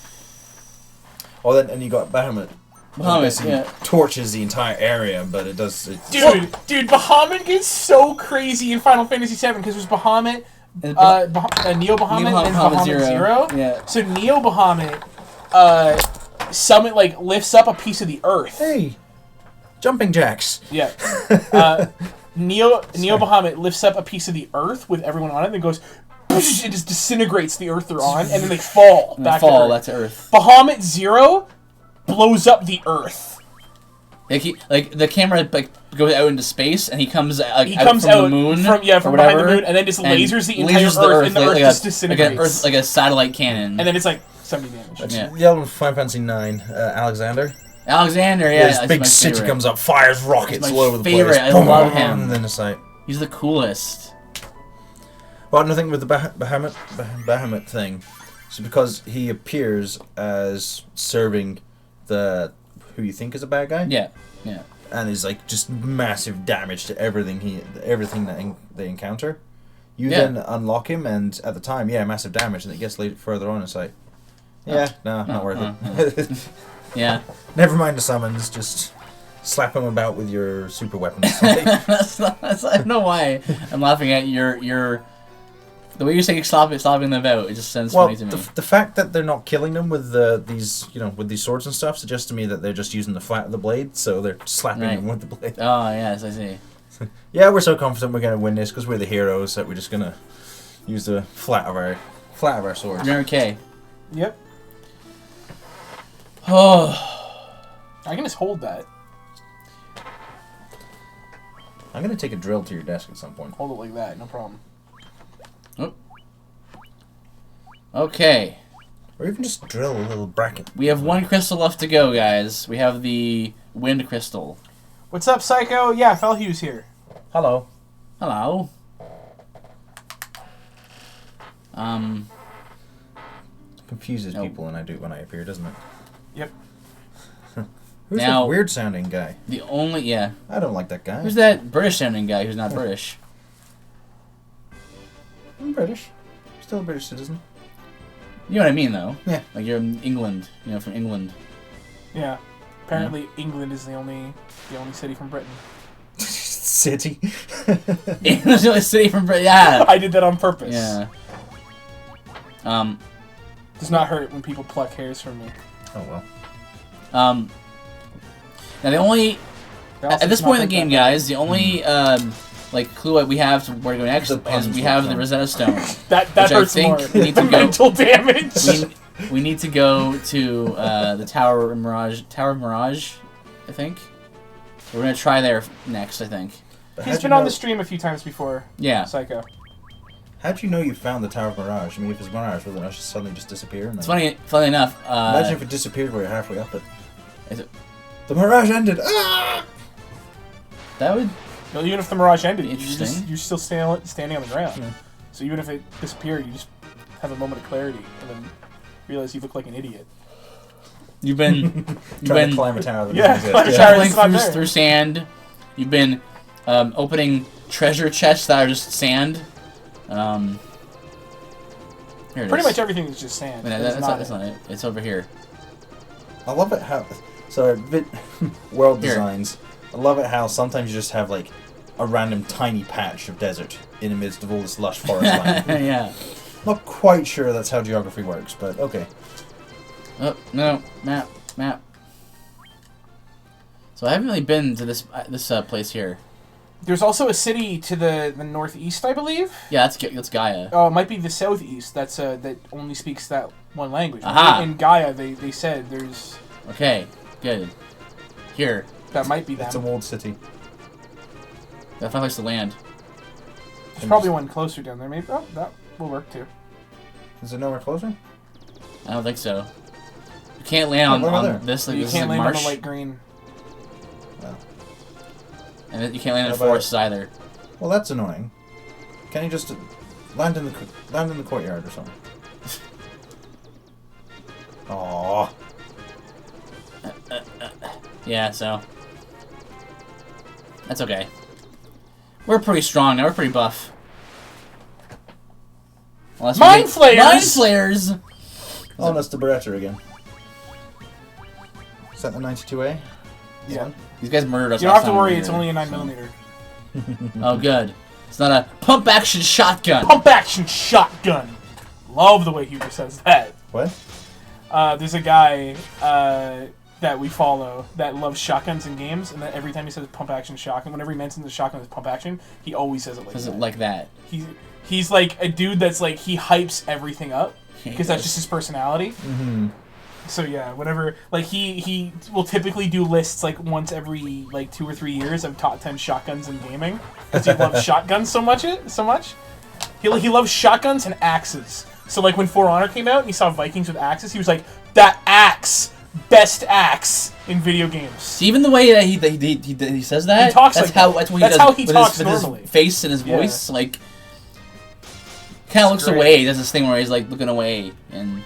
Speaker 3: Oh, then you got Bahamut.
Speaker 2: Bahamut,
Speaker 3: torches the entire area, but it does.
Speaker 1: Dude, Bahamut gets so crazy in Final Fantasy VII because there's Bahamut, Neo Bahamut, and Bahamut Zero.
Speaker 2: Yeah.
Speaker 1: So Neo Bahamut, summit lifts up a piece of the earth.
Speaker 3: Hey, jumping jacks.
Speaker 1: Yeah. Neo Bahamut lifts up a piece of the earth with everyone on it, and then goes. It just disintegrates the earth they're on, and then they fall back to Earth. Bahamut Zero blows up the Earth.
Speaker 2: Like the camera goes out into space, and he comes out from the moon,
Speaker 1: from behind the moon, and then just lasers the entire Earth, and the Earth just disintegrates.
Speaker 2: Like a satellite cannon.
Speaker 1: And then it's like 70 damage.
Speaker 3: Yeah. The other one, Final Fantasy 9, Alexander.
Speaker 2: Yeah.
Speaker 3: This big city comes up, fires rockets all over the place.
Speaker 2: I love him.
Speaker 3: And then it's like...
Speaker 2: He's the coolest.
Speaker 3: Well, another thing with the Bahamut thing, is because he appears as serving who you think is a bad guy.
Speaker 2: Yeah.
Speaker 3: And is like just massive damage to everything that they encounter. You then unlock him, and at the time, massive damage, and it gets further on. It's like, not worth it.
Speaker 2: Yeah.
Speaker 3: Never mind the summons. Just slap him about with your super weapons.
Speaker 2: I don't know why I'm laughing at your The way you say stopping them out, it just sounds funny to me.
Speaker 3: The fact that they're not killing them with these swords and stuff suggests to me that they're just using the flat of the blade, so they're slapping them with the blade.
Speaker 2: Oh yes, I see.
Speaker 3: Yeah, we're so confident we're gonna win this because we're the heroes that we're just gonna use the flat of our swords.
Speaker 2: You're okay.
Speaker 1: Yep.
Speaker 2: Oh.
Speaker 1: I can just hold that.
Speaker 3: I'm gonna take a drill to your desk at some point.
Speaker 1: Hold it like that, no problem.
Speaker 2: Oh. Okay.
Speaker 3: Or even just drill a little bracket.
Speaker 2: We have one crystal left to go, guys. We have the wind crystal.
Speaker 1: What's up, Psycho? Yeah, Felhugh's here.
Speaker 3: Hello.
Speaker 2: Hello.
Speaker 3: Confuses people when I appear, doesn't it?
Speaker 1: Yep.
Speaker 3: Who's that weird sounding guy?
Speaker 2: I
Speaker 3: don't like that guy.
Speaker 2: Who's that British sounding guy who's not British?
Speaker 3: I'm British. Still a British citizen.
Speaker 2: You know what I mean, though.
Speaker 3: Yeah.
Speaker 2: Like you're in England. From England.
Speaker 1: Yeah. Apparently, England is the only city from Britain.
Speaker 3: City.
Speaker 2: England's the only city from Britain. Yeah.
Speaker 1: I did that on purpose.
Speaker 2: Yeah.
Speaker 1: Does not hurt when people pluck hairs from me.
Speaker 3: Oh well.
Speaker 2: Now the only at this point in the game, guys, the only clue we have to where to go next is we have the Rosetta Stone.
Speaker 1: that hurts more.
Speaker 2: We need to go,
Speaker 1: mental damage.
Speaker 2: We need to go to the Tower of Mirage, I think. We're gonna try there next, I think.
Speaker 1: He's been on the stream a few times before.
Speaker 2: Yeah.
Speaker 1: Psycho.
Speaker 3: How'd you know you found the Tower of Mirage? I mean, if it's Mirage, will it not just suddenly just disappear?
Speaker 2: It's funny enough.
Speaker 3: Imagine if it disappeared while you're halfway up it.
Speaker 2: Is it?
Speaker 3: The Mirage ended! Ah!
Speaker 2: That would...
Speaker 1: Well, even if the Mirage ended,
Speaker 2: interesting.
Speaker 1: you're still standing on the ground.
Speaker 3: Yeah.
Speaker 1: So even if it disappeared, you just have a moment of clarity and then realize you look like an idiot.
Speaker 2: You've been...
Speaker 3: trying to climb a tower that
Speaker 2: doesn't exist. Through sand. You've been opening treasure chests that are just sand. Here
Speaker 1: Pretty much everything is just sand.
Speaker 2: That's not it. It's over here.
Speaker 3: I love it how... Sorry, world designs. I love it how sometimes you just have, like, a random tiny patch of desert in the midst of all this lush forest land.
Speaker 2: Yeah.
Speaker 3: Not quite sure that's how geography works, but okay.
Speaker 2: Oh, no. Map. So I haven't really been to this place here.
Speaker 1: There's also a city to the northeast, I believe.
Speaker 2: Yeah, that's Gaia.
Speaker 1: Oh, it might be the southeast. That's that only speaks that one language.
Speaker 2: Aha.
Speaker 1: In Gaia, they said there's.
Speaker 2: Okay, good. Here.
Speaker 1: That might be them.
Speaker 3: It's a walled city.
Speaker 2: That finally place to land.
Speaker 1: There's probably one closer down there. Maybe. Oh, that will work too.
Speaker 3: Is it nowhere closer?
Speaker 2: I don't think so. You can't land on this. Like,
Speaker 1: you
Speaker 2: this
Speaker 1: can't
Speaker 2: is
Speaker 1: land
Speaker 2: marsh.
Speaker 1: on the light green.
Speaker 3: Oh.
Speaker 2: And you can't land in forests either.
Speaker 3: Well, that's annoying. Can you just land in the courtyard or something? Aww.
Speaker 2: Yeah, so that's okay. We're pretty strong now. We're pretty buff.
Speaker 1: Mind Flayers!
Speaker 2: Mind Flayers!
Speaker 3: Oh, that's the Beretta again. Is that the 92A?
Speaker 1: Yeah.
Speaker 2: These guys murdered us.
Speaker 1: You don't have to worry. It's only a 9mm.
Speaker 2: Oh, good. It's not a pump-action shotgun.
Speaker 1: Pump-action shotgun. Love the way Huber says that.
Speaker 3: What?
Speaker 1: There's a guy that we follow that loves shotguns in games, and that every time he says pump-action shotgun, whenever he mentions the shotgun as pump-action, he always says it like
Speaker 2: says
Speaker 1: that.
Speaker 2: it like that.
Speaker 1: He's like a dude that's like, he hypes everything up, because that's just his personality.
Speaker 3: Mm-hmm.
Speaker 1: So yeah, whatever. Like he will typically do lists like once every like 2 or 3 years of top 10 shotguns in gaming because he loves shotguns so much. He loves shotguns and axes. So like when For Honor came out and he saw Vikings with axes, he was like, that axe, best axe in video games.
Speaker 2: Even the way that he says that,
Speaker 1: he talks
Speaker 2: that's
Speaker 1: like
Speaker 2: how
Speaker 1: that.
Speaker 2: that's what
Speaker 1: That's
Speaker 2: he does
Speaker 1: how he talks
Speaker 2: with
Speaker 1: normally.
Speaker 2: his face and his voice, like kind of looks
Speaker 1: great.
Speaker 2: away. He does this thing where he's like looking away and.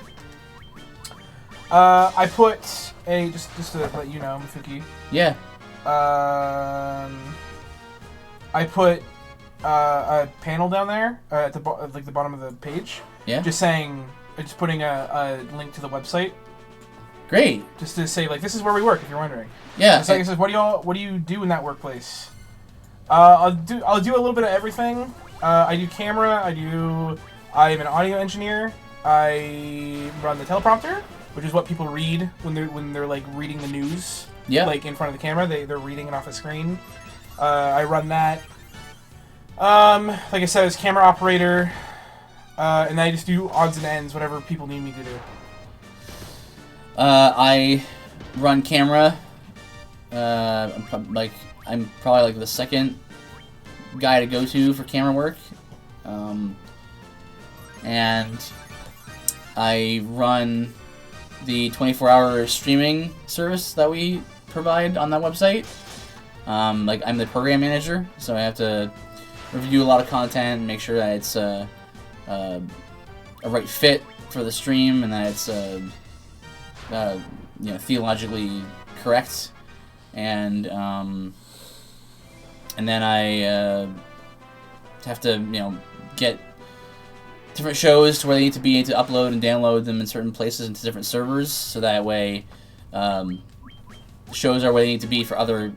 Speaker 1: I put a just to let you know, Mifuki.
Speaker 2: Yeah.
Speaker 1: I put a panel down there at the the bottom of the page.
Speaker 2: Yeah.
Speaker 1: Just putting a link to the website.
Speaker 2: Great.
Speaker 1: Just to say like this is where we work if you're wondering.
Speaker 2: Yeah.
Speaker 1: It's like it says what do you do in that workplace? I'll do a little bit of everything. I do camera. I do I am an audio engineer. I run the teleprompter, which is what people read when they're like reading the news.
Speaker 2: Yeah.
Speaker 1: Like in front of the camera, they're reading it off a screen. I run that. Like I said, as camera operator, and I just do odds and ends, whatever people need me to do.
Speaker 2: I run camera. I'm probably like the second guy to go to for camera work. And I run the 24-hour streaming service that we provide on that website. Like I'm the program manager, so I have to review a lot of content and make sure that it's a right fit for the stream and that it's theologically correct, and then I have to get different shows to where they need to be to upload and download them in certain places into different servers, so that way shows are where they need to be for other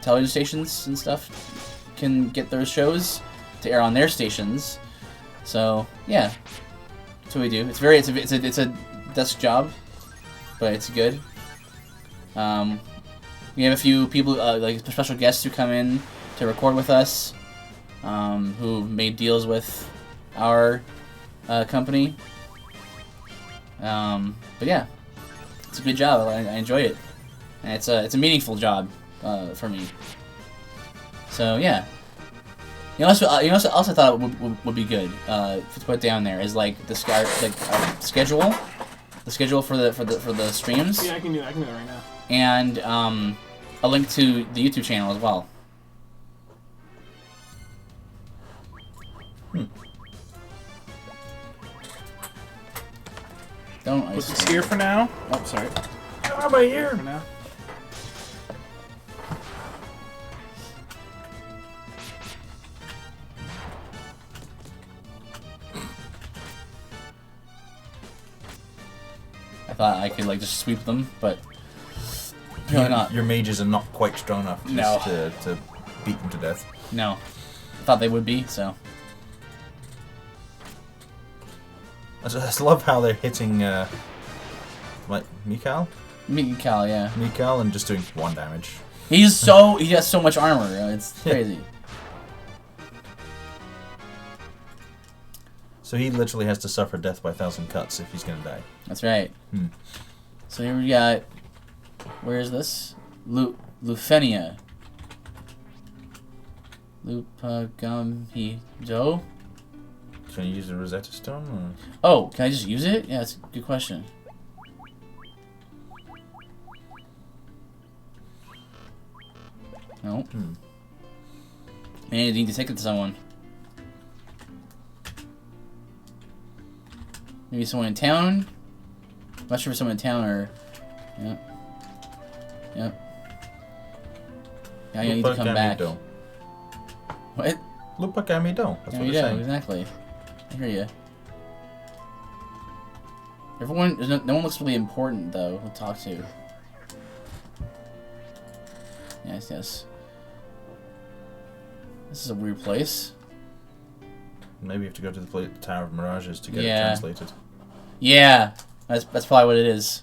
Speaker 2: television stations and stuff can get those shows to air on their stations. So yeah, that's what we do. It's a desk job, but it's good. We have a few people, like special guests who come in to record with us, who made deals with our company. But yeah, it's a good job. I enjoy it, and it's a meaningful job for me. So yeah. You also thought it would be good to put down there is like the schedule for the streams.
Speaker 1: Yeah, I can do that right now.
Speaker 2: And a link to the YouTube channel as well. Don't
Speaker 1: put this here for now.
Speaker 2: Oh, sorry.
Speaker 1: How about here for now?
Speaker 2: I thought I could like just sweep them, but apparently not.
Speaker 3: Your mages are not quite strong enough to beat them to death.
Speaker 2: No, I thought they would be. So
Speaker 3: I just love how they're hitting like Mikhail.
Speaker 2: Mikhail, yeah.
Speaker 3: Mikhail and just doing 1 damage.
Speaker 2: He has so much armor. It's crazy.
Speaker 3: So he literally has to suffer death by 1,000 cuts if he's gonna die.
Speaker 2: That's right. So here we got. Where is this? Lufenia. Lupagamhido.
Speaker 3: Can you use the Rosetta Stone? Or?
Speaker 2: Oh, can I just use it? Yeah, that's a good question. No. Man, I need to take it to someone. Maybe someone in town? I'm not sure if someone in town or... Yep. Now you need to come back. What?
Speaker 3: Lupagamido. That's what they're saying.
Speaker 2: Exactly. I hear you. Everyone... No one looks really important, though, to talk to. Yes. This is a weird place.
Speaker 3: Maybe you have to go to the Tower of Mirages to get it translated.
Speaker 2: Yeah, that's probably what it is.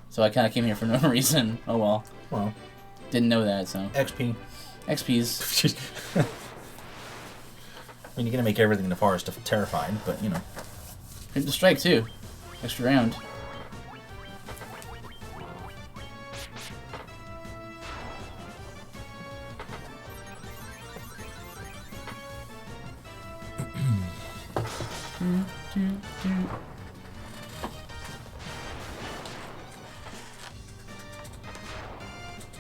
Speaker 2: So I kind of came here for no reason. Oh well.
Speaker 3: Well.
Speaker 2: Didn't know that, so. XPs.
Speaker 3: I mean, you're gonna make everything in the forest terrifying, but you know.
Speaker 2: Hit the strike too. Extra round.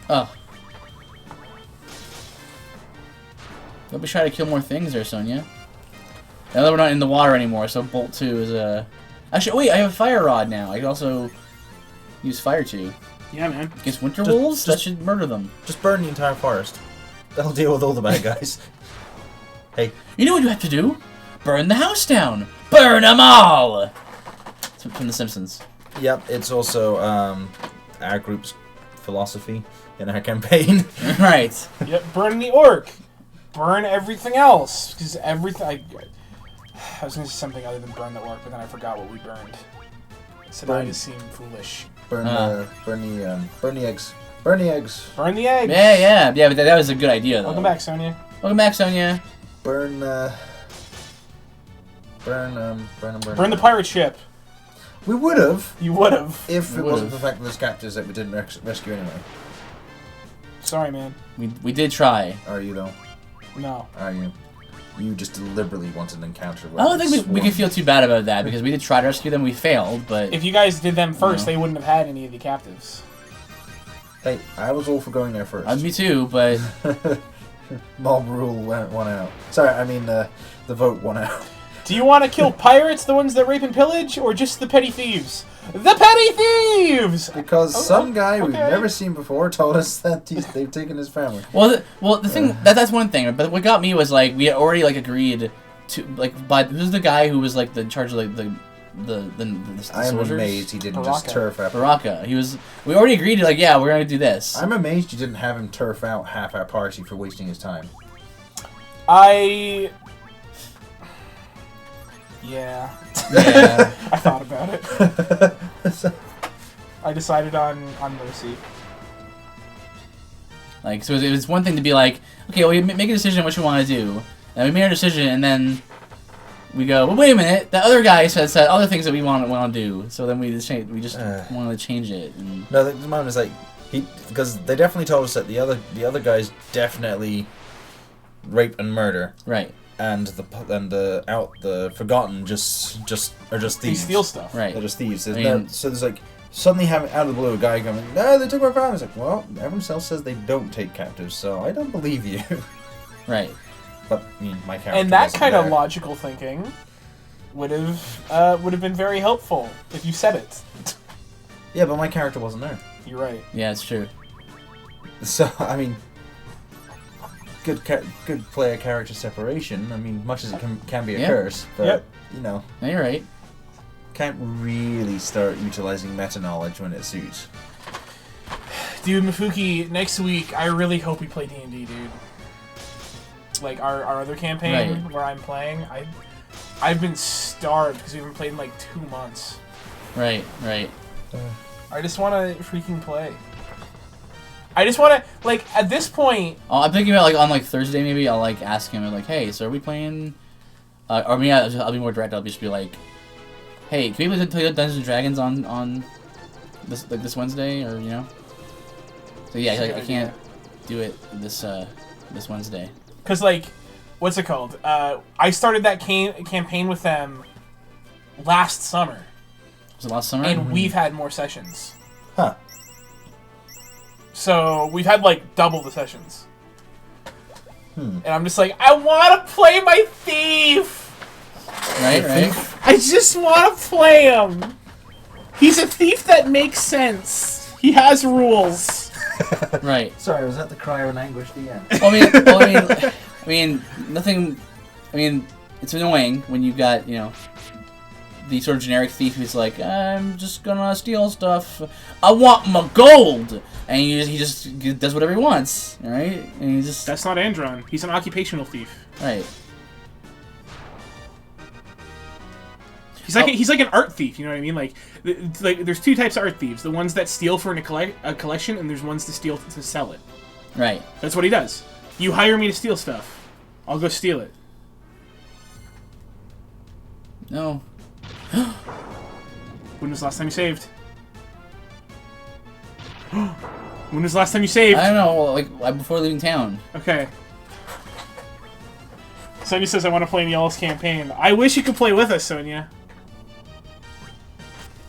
Speaker 2: Oh. Don't be trying to kill more things there, Sonia. Now that we're not in the water anymore, so Bolt 2 is a... Actually, wait, I have a fire rod now. I can also use fire 2.
Speaker 1: Yeah, man.
Speaker 2: Against winter wolves? That should murder them.
Speaker 3: Just burn the entire forest. That'll deal with all the bad guys. Hey.
Speaker 2: You know what you have to do? Burn the house down! Burn them all! It's from The Simpsons.
Speaker 3: Yep, it's also our group's philosophy in our campaign.
Speaker 2: Right.
Speaker 1: Yep, burn the orc. Burn everything else. Because everything... I was going to say something other than burn the orc, but then I forgot what we burned. So now I just seem foolish.
Speaker 3: Burn the eggs. Burn the eggs.
Speaker 1: Burn the eggs.
Speaker 2: Yeah, but that was a good idea, though.
Speaker 1: Welcome back, Sonia.
Speaker 2: Welcome back, Sonia.
Speaker 3: Burn the
Speaker 1: pirate ship.
Speaker 3: We would have.
Speaker 1: You would have.
Speaker 3: If it wasn't for the fact that there's captives that we didn't rescue anyway.
Speaker 1: Sorry, man.
Speaker 2: We did try.
Speaker 3: Are you, though?
Speaker 1: No.
Speaker 3: Are you? You just deliberately wanted an encounter with
Speaker 2: I don't think we can feel too bad about that, because we did try to rescue them, we failed, but...
Speaker 1: If you guys did them first, they wouldn't have had any of the captives.
Speaker 3: Hey, I was all for going there first.
Speaker 2: Me too, but...
Speaker 3: Mob rule won out. Sorry, I mean, the vote won out.
Speaker 1: Do you want to kill pirates, the ones that rape and pillage, or just the petty thieves? The petty thieves!
Speaker 3: Because some guy we've never seen before told us that they've taken his family.
Speaker 2: Well, the thing that's one thing. But what got me was like we had already like agreed to like by who's the guy who was like the charge of like the
Speaker 3: I'm
Speaker 2: soldiers?
Speaker 3: amazed he didn't just turf out.
Speaker 2: Baraka. We already agreed to like we're gonna do this.
Speaker 3: I'm amazed you didn't have him turf out half our party for wasting his time.
Speaker 1: Yeah. I thought about it. I decided on Mercy.
Speaker 2: Like, so it was one thing to be like, okay, well, you make a decision what you want to do. And we made our decision, and then we go, well, wait a minute, that other guy said other things that we want to do. So then we just wanted to change it. And...
Speaker 3: No, the moment is like, because they definitely told us that the other guys definitely rape and murder.
Speaker 2: Right.
Speaker 3: And the Forgotten just are just thieves.
Speaker 1: They steal stuff.
Speaker 2: Right.
Speaker 3: They're just thieves. So there's like suddenly having out of the blue a guy coming, no, they took my family. It's like, well, everyone else says they don't take captives, so I don't believe you.
Speaker 2: Right.
Speaker 3: But I mean, my character.
Speaker 1: And that kind of logical thinking would have been very helpful if you said it.
Speaker 3: Yeah, but my character wasn't there.
Speaker 1: You're right.
Speaker 2: Yeah, it's true.
Speaker 3: So I mean. Good player character separation. I mean, much as it can be a curse, but you know,
Speaker 2: no, you're right.
Speaker 3: Can't really start utilizing meta knowledge when it suits.
Speaker 1: Dude, Mifuki, next week I really hope we play D&D, dude. Like our other campaign where I'm playing, I've been starved because we haven't played in like 2 months.
Speaker 2: Right.
Speaker 1: I just want to freaking play. I just want to, like, at this point...
Speaker 2: I'm thinking about, like, on, like, Thursday, maybe, I'll, like, ask him, like, hey, so are we playing... or maybe I'll be more direct, I'll just be like, hey, can we play Dungeons & Dragons on this Wednesday, or, you know? So, yeah, like, I can't do it this Wednesday.
Speaker 1: Because, like, what's it called? I started that campaign with them last summer.
Speaker 2: Was it last summer?
Speaker 1: And we've had more sessions.
Speaker 3: Huh.
Speaker 1: So, we've had, like, double the sessions. And I'm just like, I want to play my thief!
Speaker 2: Right.
Speaker 1: I just want to play him! He's a thief that makes sense. He has rules.
Speaker 2: Right.
Speaker 3: Sorry, was that the cry of anguish at the end?
Speaker 2: I mean, nothing... I mean, it's annoying when you've got, you know... the sort of generic thief who's like, I'm just gonna steal stuff. I want my gold! And he just does whatever he wants, right? And he just...
Speaker 1: That's not Andron. He's an occupational thief.
Speaker 2: Right.
Speaker 1: He's like an art thief, you know what I mean? Like there's two types of art thieves. The ones that steal for a collection, and there's ones to steal to sell it.
Speaker 2: Right.
Speaker 1: That's what he does. You hire me to steal stuff. I'll go steal it.
Speaker 2: No.
Speaker 1: When was the last time you saved? When was the last time you saved?
Speaker 2: I don't know, like before leaving town.
Speaker 1: Okay. Sonia says I want to play in Y'all's campaign. I wish you could play with us, Sonia.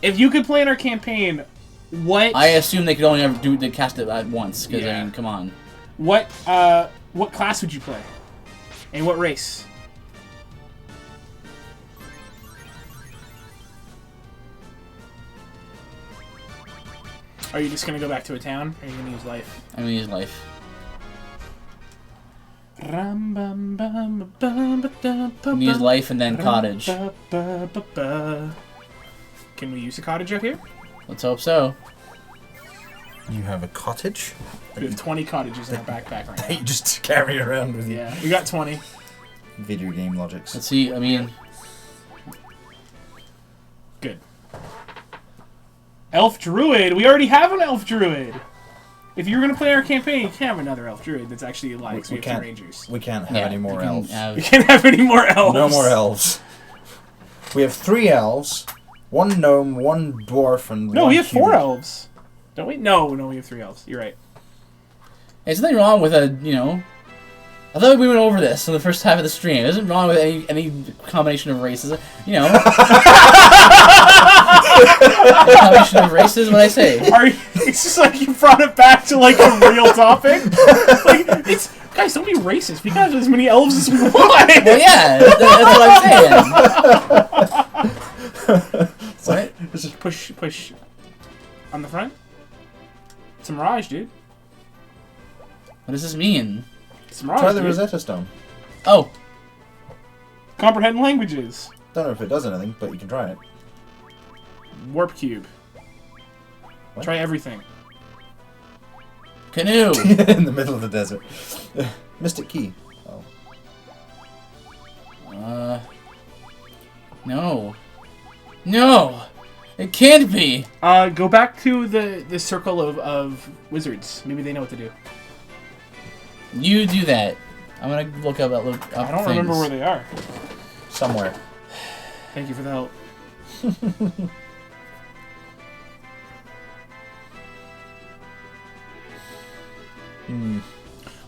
Speaker 1: If you could play in our campaign, what...
Speaker 2: I assume they could only ever cast it at once, because, I mean, come on.
Speaker 1: What class would you play? And what race? Are you just going to go back to a town, or are you going to use life?
Speaker 2: I'm going to use life. I'm going to use life and then cottage.
Speaker 1: Can we use a cottage out here?
Speaker 2: Let's hope so.
Speaker 3: You have a cottage?
Speaker 1: We have 20 cottages in our backpack right now.
Speaker 3: You just carry around with you.
Speaker 1: Yeah, we got 20.
Speaker 3: Video game logics.
Speaker 2: Let's see, I mean...
Speaker 1: Elf druid. We already have an elf druid. If you're gonna play our campaign, you can't have another elf druid that's actually alive. So we have 2 rangers.
Speaker 3: We can't have any more elves.
Speaker 1: We can't have any more elves.
Speaker 3: No more elves. We have 3 elves, 1 gnome, 1 dwarf, and
Speaker 1: no,
Speaker 3: 1
Speaker 1: we have
Speaker 3: human.
Speaker 1: 4 elves. Don't we? No, we have 3 elves. You're right.
Speaker 2: There's nothing wrong with a, I thought we went over this in the first half of the stream. There's nothing wrong with any combination of races. A combination of races, what'd I say?
Speaker 1: It's just like you brought it back to like a real topic. Like, guys, don't be racist. We can have as many elves as we want.
Speaker 2: Well, yeah, that's what I'm saying. What?
Speaker 1: Just push on the front. It's a Mirage, dude.
Speaker 2: What does this mean?
Speaker 1: It's a Mirage,
Speaker 3: Try the
Speaker 1: dude.
Speaker 3: Rosetta Stone.
Speaker 2: Oh.
Speaker 1: Comprehend languages.
Speaker 3: Don't know if it does anything, but you can try it.
Speaker 1: Warp cube.
Speaker 3: What?
Speaker 1: Try everything.
Speaker 2: Canoe.
Speaker 3: In the middle of the desert. Mystic Key. Oh.
Speaker 2: No. No! It can't be!
Speaker 1: Go back to the circle of wizards. Maybe they know what to do.
Speaker 2: You do that. I'm gonna look up
Speaker 1: I don't remember where they are.
Speaker 3: Somewhere.
Speaker 1: Thank you for the help.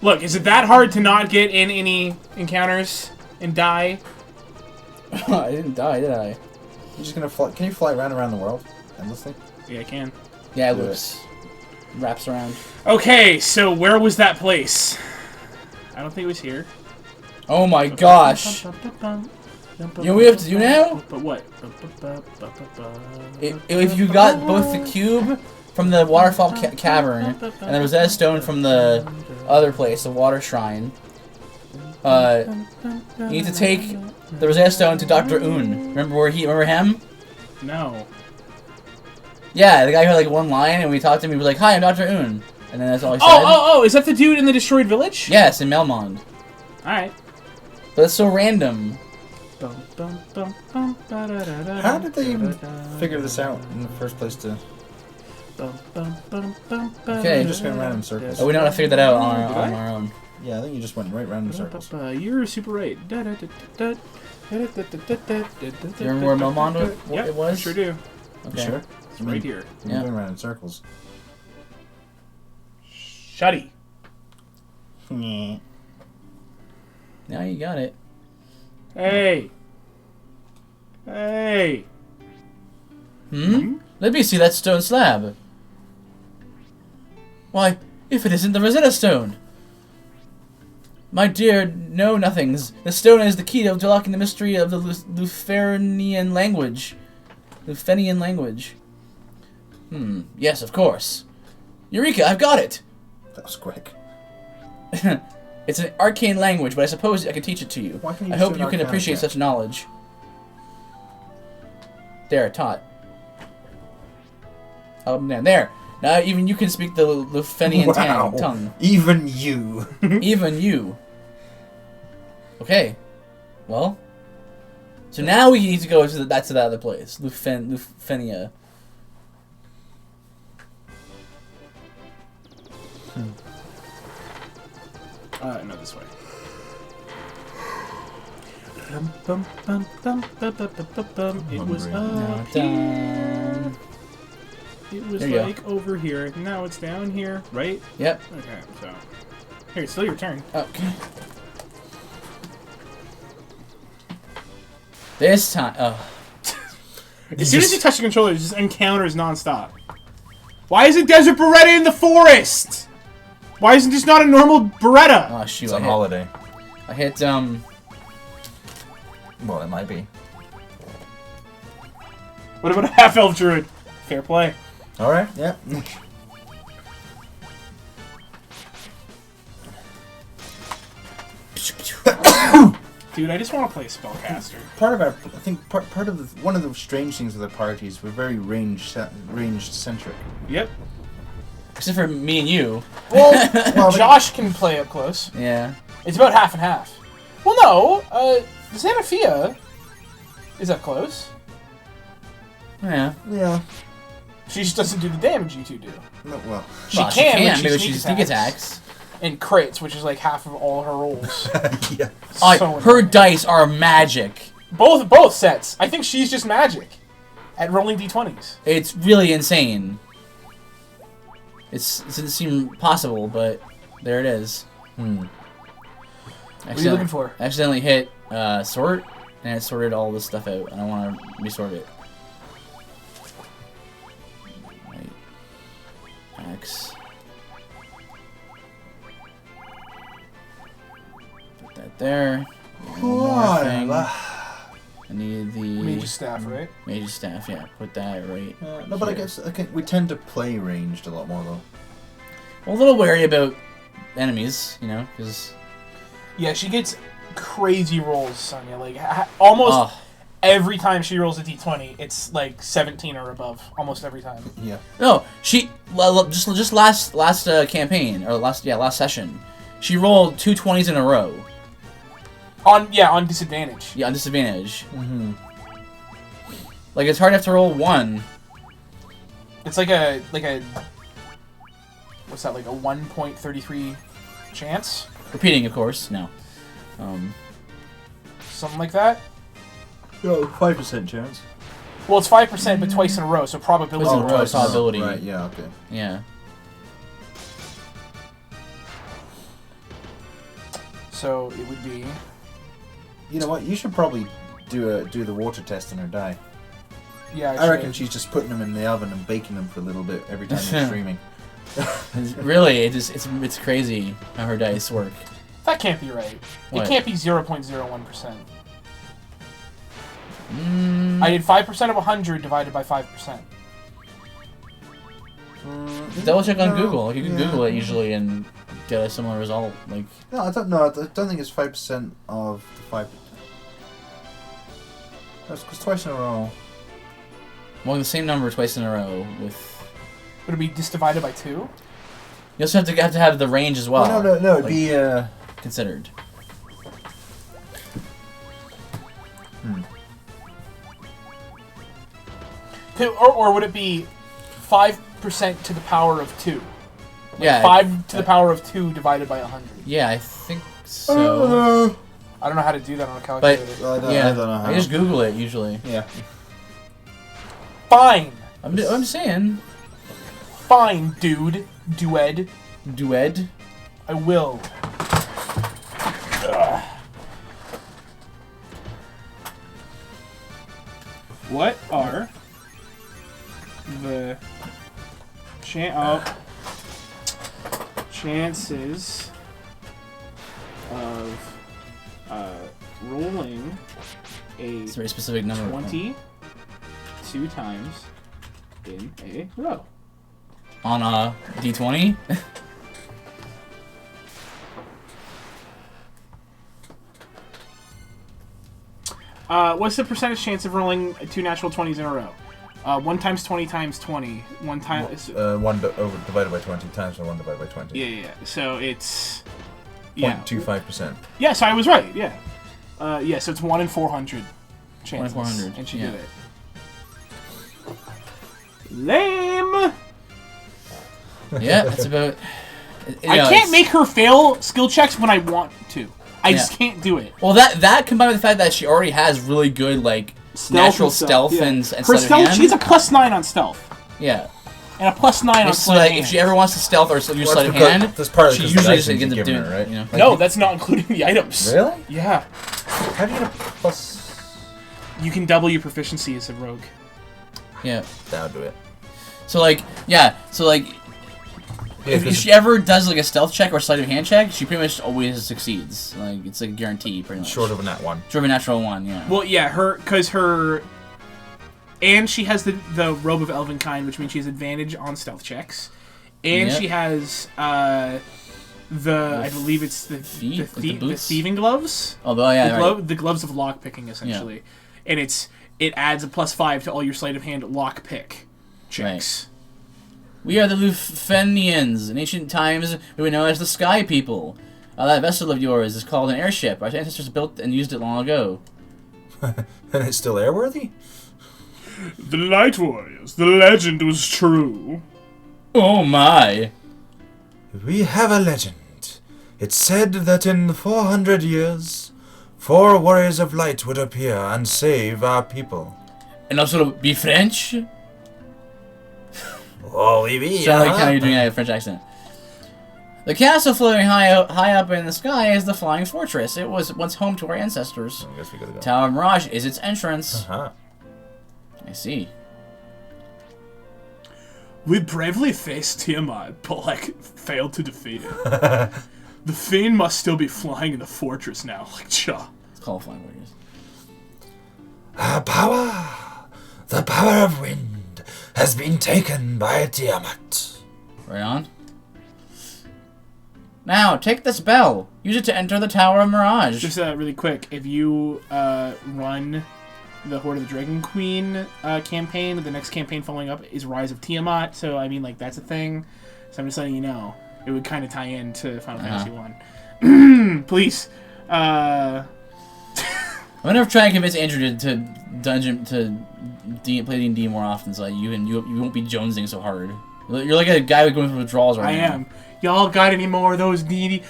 Speaker 1: Look, is it that hard to not get in any encounters and die?
Speaker 2: I didn't die, did I?
Speaker 3: You're just gonna fly. Can you fly around the world endlessly?
Speaker 1: Yeah, I can.
Speaker 2: Yeah, it loops. Wraps around.
Speaker 1: Okay, so where was that place? I don't think it was here.
Speaker 2: Oh my gosh! You know what we have to do now?
Speaker 1: But what?
Speaker 2: If you got both the cube from the waterfall cavern and the Rosetta Stone from the other place, the water shrine, you need to take the Rosetta Stone to Dr. Un. Remember him?
Speaker 1: No.
Speaker 2: Yeah, the guy who had like 1 line, and we talked to him. He was like, "Hi, I'm Dr. Un," and then that's all he said.
Speaker 1: Oh! Is that the dude in the destroyed village?
Speaker 2: Yes, in Melmond.
Speaker 1: All right.
Speaker 2: But it's so random.
Speaker 3: How did they even figure this out in the first place?
Speaker 2: Okay,
Speaker 3: You're just going around in circles.
Speaker 2: Oh, we know how to figure that out on our own.
Speaker 3: Yeah, I think you just went right round in circles.
Speaker 1: You're super right.
Speaker 2: Do you remember where Melmond
Speaker 1: it
Speaker 2: was?
Speaker 1: I sure do.
Speaker 2: Okay.
Speaker 3: Sure.
Speaker 1: It's right here.
Speaker 3: You're going around in circles.
Speaker 1: Shutty.
Speaker 2: Now you got it.
Speaker 1: Hey.
Speaker 2: Let me see that stone slab. Why, if it isn't the Rosetta Stone. My dear know-nothings, the stone is the key to unlocking the mystery of the Lufenian language. Yes, of course. Eureka, I've got it!
Speaker 3: That was quick.
Speaker 2: It's an arcane language, but I suppose I can teach it to you. I hope you can appreciate such knowledge. There, taught. Oh, man, there. Now even you can speak the Lufenian tongue.
Speaker 3: Even you.
Speaker 2: Even you. Okay. Well. So now we need to go to that other place. Lufenia.
Speaker 1: No, this way. It was up here. It was like over here. Now it's down here, right?
Speaker 2: Yep.
Speaker 1: Okay, so here, it's still your turn.
Speaker 2: Okay. This time,
Speaker 1: As soon as you touch the controller, it just encounters nonstop. Why isn't Desert Beretta in the forest? Why isn't this not a normal Beretta?
Speaker 2: Oh shoot!
Speaker 3: It's on holiday.
Speaker 2: I hit
Speaker 3: Well, it might be.
Speaker 1: What about a half-elf druid? Fair play.
Speaker 3: All right. Yeah.
Speaker 1: Dude, I just want to play spellcaster.
Speaker 3: Part of one of the strange things with the parties, we're very range centric.
Speaker 1: Yep.
Speaker 2: except for me and you.
Speaker 1: Well, Josh can play up close.
Speaker 2: Yeah.
Speaker 1: It's about half and half. Well, no. Xanathia is up close.
Speaker 2: Yeah.
Speaker 3: Yeah.
Speaker 1: She just doesn't do the damage you two do.
Speaker 3: No, well,
Speaker 1: she can
Speaker 2: when she sneak attacks.
Speaker 1: And crits, which is like half of all her rolls.
Speaker 3: Yeah.
Speaker 2: Her dice are magic.
Speaker 1: Both sets. I think she's just magic at rolling d20s.
Speaker 2: It's really insane. It doesn't seem possible, but there it is.
Speaker 1: What are you looking for?
Speaker 2: I accidentally hit sort, and it sorted all this stuff out, and I want to resort it. Right. X. Put that there. I need the
Speaker 1: Mage's Staff, right?
Speaker 2: Mage's Staff, yeah. Put that right.
Speaker 3: No, but I guess we tend to play ranged a lot more though.
Speaker 2: Well, a little wary about enemies, you know, because
Speaker 1: yeah, she gets crazy rolls, Sonya. Like almost every time she rolls a d20, it's like 17 or above. Almost every time.
Speaker 3: Yeah.
Speaker 2: No, she just last campaign or last session, she rolled 2 20s in a row.
Speaker 1: On disadvantage.
Speaker 2: Yeah, on disadvantage. Mm-hmm. Like it's hard enough to roll 1.
Speaker 1: It's like a what's that, like a 1.33 chance?
Speaker 2: Repeating, of course. No.
Speaker 1: Something like that.
Speaker 3: No, 5% chance.
Speaker 1: Well, it's 5%, but twice in a row, so probability.
Speaker 2: Oh, right, probability.
Speaker 3: Right. Yeah. Okay.
Speaker 2: Yeah.
Speaker 1: So it would be.
Speaker 3: You know what? You should probably do the water test on her die.
Speaker 1: Yeah,
Speaker 3: I reckon she's just putting them in the oven and baking them for a little bit every time they're streaming.
Speaker 2: Really, it's crazy how her dice work.
Speaker 1: That can't be right.
Speaker 2: What?
Speaker 1: It can't be 0.01%. I did 5% of 100 divided by 5%.
Speaker 2: Double check on Google. Like, you can Google it usually and get a similar result. Like
Speaker 3: no, I don't know. I don't think it's 5% of the 5. That's because twice in a row.
Speaker 2: Well, the same number twice in a row with.
Speaker 1: Would it be just divided by 2?
Speaker 2: You also have to have the range as well.
Speaker 3: Oh, no. It'd be
Speaker 2: considered.
Speaker 1: Or would it be 5% to the power of 2? Like
Speaker 2: yeah.
Speaker 1: 5 to the power of 2 divided by 100.
Speaker 2: Yeah, I think so.
Speaker 1: I don't know how to do that on a calculator.
Speaker 3: But I don't know how.
Speaker 2: I just Google it usually.
Speaker 3: Yeah.
Speaker 1: Fine.
Speaker 2: I'm saying.
Speaker 1: Fine, dude. Dued.
Speaker 2: Dued.
Speaker 1: I will. Ugh. What are the chances of rolling
Speaker 2: it's a very specific number.
Speaker 1: 22 times in a row?
Speaker 2: On a d20?
Speaker 1: What's the percentage chance of rolling 2 natural 20s in a row? 1 times 20 times 20. 1 time.
Speaker 3: Divided by 20 times 1 divided by 20.
Speaker 1: Yeah. So it's.
Speaker 3: 0.25%.
Speaker 1: Yeah, so I was right. Yeah. So it's 1 in 400 chances.
Speaker 2: 1 in 400.
Speaker 1: And she did it. Lame.
Speaker 2: Yeah, that's about.
Speaker 1: I can't make her fail skill checks when I want to. I just can't do it.
Speaker 2: Well, that combined with the fact that she already has really good natural stealth and
Speaker 1: her stealth. She has a +9 on stealth.
Speaker 2: Yeah.
Speaker 1: And a +9 on sleight of hand.
Speaker 2: If she ever wants to stealth or use sleight of hand,
Speaker 3: that's part of
Speaker 2: she usually just ends up doing
Speaker 3: it, right?
Speaker 2: You know?
Speaker 1: No, that's not including the items.
Speaker 3: Really?
Speaker 1: Yeah.
Speaker 3: How do you get a plus?
Speaker 1: You can double your proficiency as a rogue.
Speaker 2: Yeah.
Speaker 3: That'll do it.
Speaker 2: If she ever does a stealth check or sleight of hand check, she pretty much always succeeds. It's a guarantee, pretty much.
Speaker 3: Short of a nat 1.
Speaker 2: Short of a natural 1, yeah.
Speaker 1: Well, yeah, and she has the Robe of Elvenkind, which means she has advantage on stealth checks, and she has I believe it's the thieving gloves.
Speaker 2: Although
Speaker 1: the gloves of lockpicking essentially, and it adds a +5 to all your sleight of hand lockpick checks.
Speaker 2: Right. We are the Lufenians. In ancient times, we were known as the Sky People. That vessel of yours is called an airship. Our ancestors built and used it long ago.
Speaker 3: And it's still airworthy?
Speaker 1: The Light Warriors. The legend was true.
Speaker 2: Oh my.
Speaker 3: We have a legend. It's said that in 400 years, 4 warriors of light would appear and save our people.
Speaker 2: And also be French?
Speaker 3: Oh, oui, oui.
Speaker 2: Sound like how you're doing a French accent. The castle floating high up in the sky is the Flying Fortress. It was once home to our ancestors.
Speaker 3: I guess we gotta go.
Speaker 2: Tower of Mirage is its entrance.
Speaker 3: Uh-huh.
Speaker 2: I see.
Speaker 1: We bravely faced Tiamat, but, like, failed to defeat it. The Fiend must still be flying in the fortress now, like, cha.
Speaker 2: It's called Flying Warriors.
Speaker 3: Our power, the power of wind, has been taken by Tiamat.
Speaker 2: Right on. Now, take this bell. Use it to enter the Tower of Mirage.
Speaker 1: Just really quick, if you run the Horde of the Dragon Queen campaign, the next campaign following up is Rise of Tiamat, so, I mean, like, that's a thing. So I'm just letting you know. It would kind of tie into Final Fantasy 1. Please.
Speaker 2: I'm gonna try and convince Andrew to play D&D more often, so you won't be jonesing so hard. You're like a guy going through withdrawals right now.
Speaker 1: I am. Y'all got any more of those needy?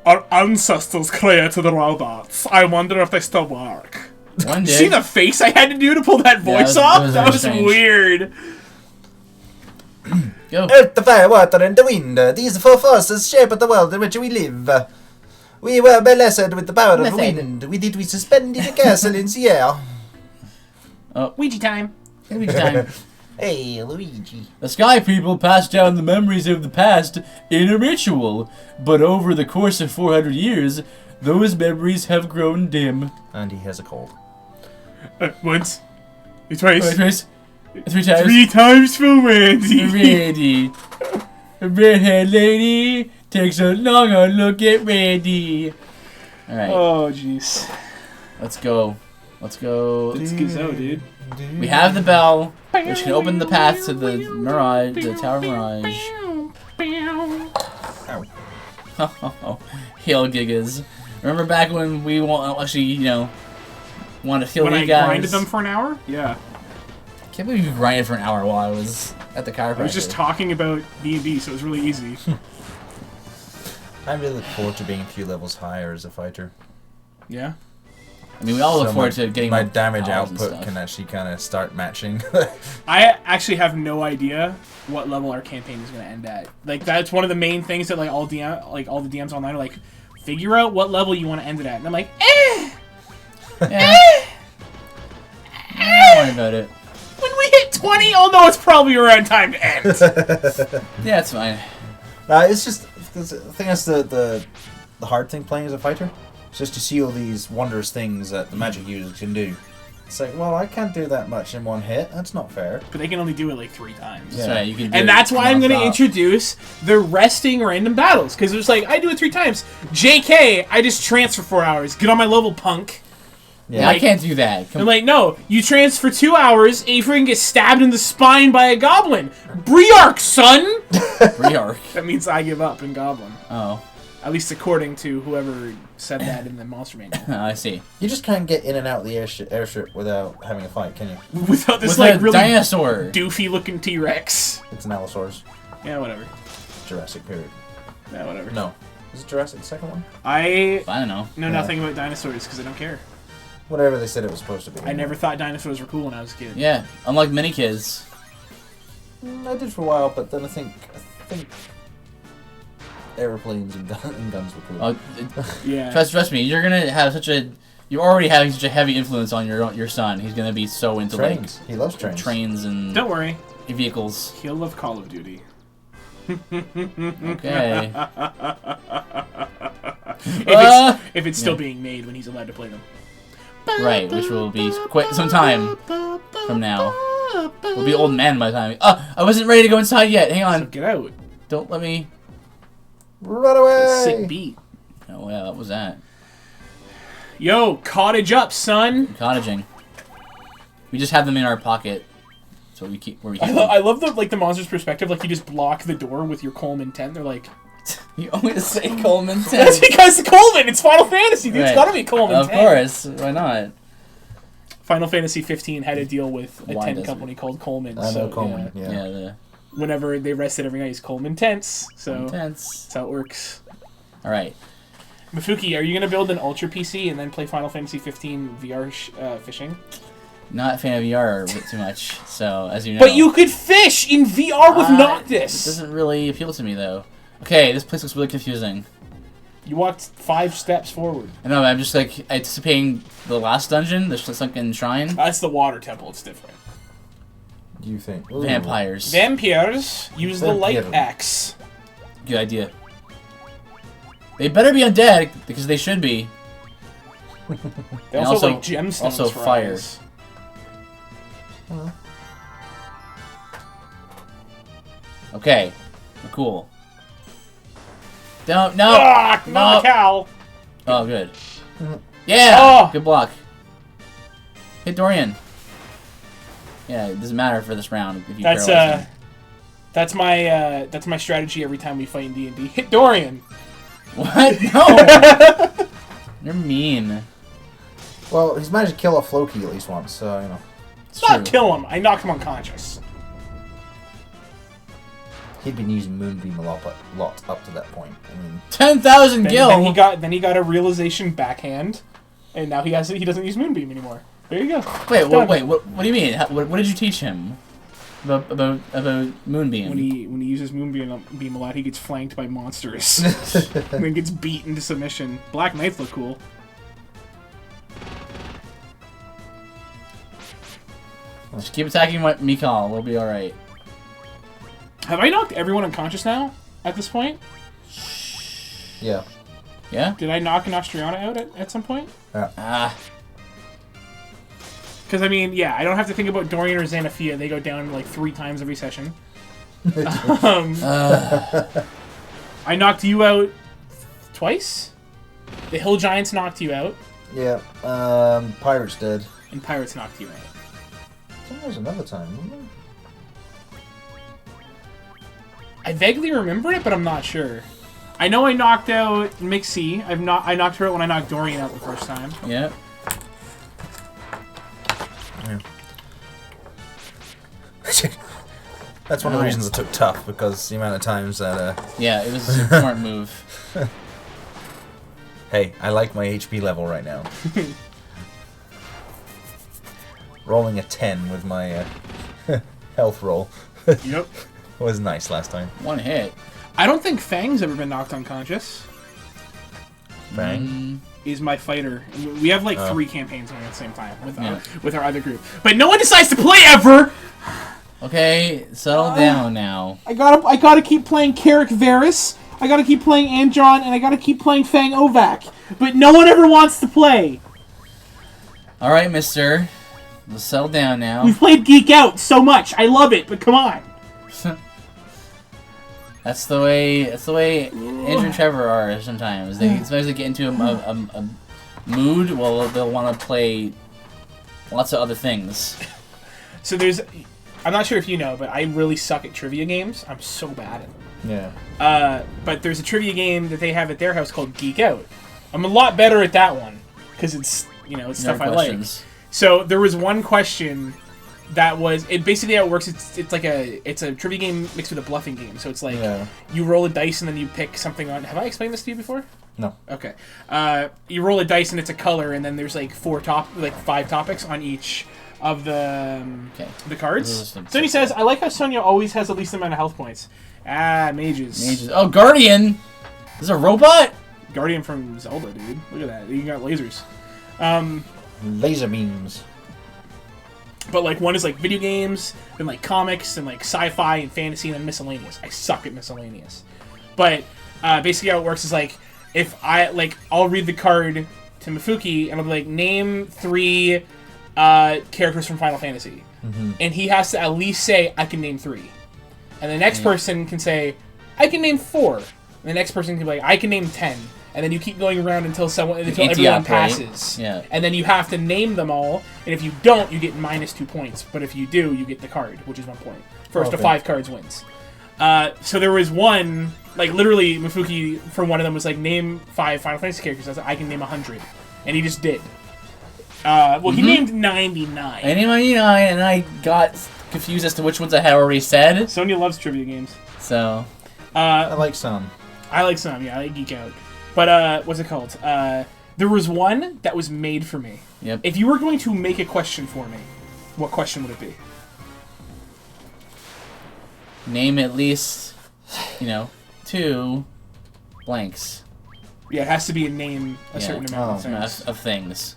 Speaker 1: Our ancestors created the robots. I wonder if they still work.
Speaker 2: One day.
Speaker 1: See the face I had to do to pull that voice off? That was weird.
Speaker 2: Go.
Speaker 3: Earth, the fire, water, and the wind. These 4 forces shape the world in which we live. We were blessed with the power of wind. We suspended a castle in the air.
Speaker 2: Oh,
Speaker 1: Ouija time.
Speaker 2: Ouija time.
Speaker 3: Hey, Luigi.
Speaker 2: The Sky People passed down the memories of the past in a ritual, but over the course of 400 years, those memories have grown dim.
Speaker 3: And he has a cold.
Speaker 1: Once. Twice.
Speaker 2: Twice. 3 times.
Speaker 1: 3 times for Randy.
Speaker 2: Randy. A redhead lady takes a longer look at Randy. Alright.
Speaker 1: Oh, jeez.
Speaker 2: Let's go. Let's go.
Speaker 1: Let's go, dude.
Speaker 2: We have the bell, which can open the path to the Mirage, the Tower of Mirage. Oh, Hail Gigas. Remember back when we wanted to heal you guys?
Speaker 1: I grinded them for an hour? Yeah.
Speaker 2: I can't believe you grinded for an hour while I was at the chiropractor.
Speaker 1: I was just talking about D&D, so it was really easy.
Speaker 3: I really look forward to being a few levels higher as a fighter.
Speaker 1: Yeah?
Speaker 2: I mean, we all look forward to getting
Speaker 3: my damage output can actually kind of start matching.
Speaker 1: I actually have no idea what level our campaign is going to end at. Like, that's one of the main things that all the DMs online are like, figure out what level you want to end it at. And I'm like,
Speaker 2: Yeah. Don't worry about it.
Speaker 1: When we hit 20, I'll know it's probably around time to end.
Speaker 2: Yeah, it's fine.
Speaker 3: It's just, I think that's the hard thing playing as a fighter. It's just to see all these wondrous things that the magic users can do. It's like, well, I can't do that much in one hit. That's not fair.
Speaker 1: But they can only do it like 3 times.
Speaker 2: That's right. You can do
Speaker 1: and that's why I'm going to introduce the resting random battles. Because it's like, I do it 3 times. JK, I just transfer 4 hours. Get on my level, punk.
Speaker 2: Yeah, I can't do that.
Speaker 1: I'm like, no, you transfer 2 hours and you freaking get stabbed in the spine by a goblin. Briarch, son!
Speaker 2: Briarch.
Speaker 1: That means I give up in goblin.
Speaker 2: Oh.
Speaker 1: At least according to whoever said that in the monster manual.
Speaker 2: I see.
Speaker 3: You just can't get in and out of the airstrip without having a fight, can you?
Speaker 1: Without this,
Speaker 2: With
Speaker 1: really
Speaker 2: dinosaur.
Speaker 1: doofy-looking T-Rex.
Speaker 3: It's an Allosaurus.
Speaker 1: Yeah, whatever.
Speaker 3: Jurassic period.
Speaker 1: Yeah, whatever.
Speaker 3: No. Is it Jurassic, the second one?
Speaker 1: I
Speaker 2: don't know.
Speaker 1: Know nothing about dinosaurs because I don't care.
Speaker 3: Whatever they said it was supposed to be.
Speaker 1: I never thought dinosaurs were cool when I was a kid.
Speaker 2: Yeah, unlike many kids.
Speaker 3: I did for a while, but then I think airplanes and guns were cool.
Speaker 1: Yeah.
Speaker 2: Trust me, you're gonna have you're already having such a heavy influence on your son. He's gonna be so into
Speaker 3: trains. He loves trains.
Speaker 2: Trains and
Speaker 1: don't worry,
Speaker 2: vehicles.
Speaker 1: He'll love Call of Duty.
Speaker 2: Okay.
Speaker 1: If it's still being made when he's allowed to play them.
Speaker 2: Right, which will be quite some time from now. We'll be old men by the time. I wasn't ready to go inside yet. Hang on.
Speaker 1: So get out.
Speaker 2: Don't let me.
Speaker 3: Run away!
Speaker 1: Sick beat.
Speaker 2: Oh yeah, what was that?
Speaker 1: Yo, cottage up, son.
Speaker 2: Cottaging. We just have them in our pocket, so we keep.
Speaker 1: I love the monster's perspective. Like you just block the door with your Coleman tent. They're like.
Speaker 2: You always say Coleman tent.
Speaker 1: That's because Coleman. It's Final Fantasy, dude. Right. It's gotta be Coleman tent.
Speaker 2: Of course. Why not?
Speaker 1: Final Fantasy 15 had to deal with a tent company called Coleman.
Speaker 3: I know Coleman. Yeah.
Speaker 1: Whenever they rested every night, it's Coleman Tents. So
Speaker 2: that's
Speaker 1: how it works.
Speaker 2: All right.
Speaker 1: Mafuki, are you gonna build an Ultra PC and then play Final Fantasy 15 VR fishing?
Speaker 2: Not a fan of VR a bit too much, so as you know.
Speaker 1: But you could fish in VR with Noctis!
Speaker 2: It doesn't really appeal to me, though. Okay, this place looks really confusing.
Speaker 1: You walked 5 steps forward.
Speaker 2: I know, I'm just, like, anticipating the last dungeon, the sunken shrine.
Speaker 1: That's the water temple, it's different.
Speaker 3: You think?
Speaker 2: Ooh. Vampires.
Speaker 1: Vampires use the light axe.
Speaker 2: Good idea. They better be undead, because they should be.
Speaker 1: They also like gemstones.
Speaker 2: Also fire.
Speaker 1: Eyes.
Speaker 2: Okay, cool. Don't, no!
Speaker 1: Ah, not a cow!
Speaker 2: Oh, good. Yeah! Good block. Hit Dorian. Yeah, it doesn't matter for this round if you
Speaker 1: that's my strategy every time we fight in D&D. Hit Dorian!
Speaker 2: What? No! You're mean.
Speaker 3: Well, he's managed to kill a Floki at least once, so, you know.
Speaker 1: It's not kill him. I knocked him unconscious.
Speaker 3: He'd been using Moonbeam a lot up to that point. I mean,
Speaker 2: 10,000 gil.
Speaker 1: Then he got a realization backhand, and now he doesn't use Moonbeam anymore. There you go.
Speaker 2: Wait. What do you mean? What did you teach him about Moonbeam?
Speaker 1: When he uses Moonbeam a lot, he gets flanked by monsters, and then gets beaten to submission. Black Knights look cool.
Speaker 2: Just keep attacking Mikal. We'll be all right.
Speaker 1: Have I knocked everyone unconscious now at this point?
Speaker 3: Yeah.
Speaker 2: Yeah?
Speaker 1: Did I knock an Austriana out at some point?
Speaker 3: Yeah.
Speaker 1: Because, I mean, yeah, I don't have to think about Dorian or Xanathia. They go down like 3 times every session. I knocked you out twice? The Hill Giants knocked you out.
Speaker 3: Yeah. Pirates did.
Speaker 1: And Pirates knocked you out.
Speaker 3: I think there was another time, wasn't there?
Speaker 1: I vaguely remember it, but I'm not sure. I know I knocked out Mixie. I knocked her out when I knocked Dorian out the first time.
Speaker 2: Yeah.
Speaker 3: That's one of the reasons it took tough, because the amount of times that...
Speaker 2: Yeah, it was a smart move.
Speaker 3: Hey, I like my HP level right now. Rolling a 10 with my health roll.
Speaker 1: Yep.
Speaker 3: Was nice last time.
Speaker 2: 1 hit.
Speaker 1: I don't think Fang's ever been knocked unconscious.
Speaker 3: Fang?
Speaker 1: Is my fighter. We have like 3 campaigns going at the same time with our other group. But no one decides to play ever!
Speaker 2: Okay, settle down now.
Speaker 1: I gotta keep playing Carrick Varys, I gotta keep playing Andron, and I gotta keep playing Fang Ovac. But no one ever wants to play!
Speaker 2: Alright, mister. Let's settle down now.
Speaker 1: We've played Geek Out so much. I love it, but come on.
Speaker 2: That's the way Andrew and Trevor are sometimes. Sometimes they get into a mood, well, they'll want to play lots of other things. So
Speaker 1: I'm not sure if you know, but I really suck at trivia games. I'm so bad at them.
Speaker 3: Yeah.
Speaker 1: But there's a trivia game that they have at their house called Geek Out. I'm a lot better at that one, because it's stuff I like. So there was one question that was basically how it works. It's a trivia game mixed with a bluffing game. So it's like you roll a dice and then you pick something on. Have I explained this to you before?
Speaker 3: No.
Speaker 1: Okay. You roll a dice and it's a color, and then there's like 5 topics on each of the cards. So then he says, "I like how Sonya always has the least amount of health points." Mages.
Speaker 2: Oh, Guardian. This is a robot.
Speaker 1: Guardian from Zelda, dude. Look at that. You got lasers.
Speaker 3: Laser beams.
Speaker 1: But like one is like video games, then like comics, and like sci-fi and fantasy, and then miscellaneous. I suck at miscellaneous. But basically how it works is like if I'll read the card to Mafuki and I'll be like, name 3 characters from Final Fantasy. Mm-hmm. And he has to at least say, I can name 3. And the next person can say, I can name 4. And the next person can be like, I can name 10. And then you keep going around until everyone passes.
Speaker 2: Right? Yeah.
Speaker 1: And then you have to name them all. And if you don't, you get -2 points. But if you do, you get the card, which is 1 point. First to 5 cards wins. So there was one, like literally Mafuki for one of them was like, name 5 Final Fantasy characters. I was like, I can name 100. And he just did. Well, he named 99.
Speaker 2: I named 99, and I got confused as to which ones I had already said.
Speaker 1: Sonya loves trivia games.
Speaker 2: So.
Speaker 3: I like some.
Speaker 1: I like some, yeah. I geek out. But, what's it called? There was one that was made for me.
Speaker 2: Yep.
Speaker 1: If you were going to make a question for me, what question would it be?
Speaker 2: Name at least, 2 blanks.
Speaker 1: Yeah, it has to be a name a certain amount
Speaker 2: of things.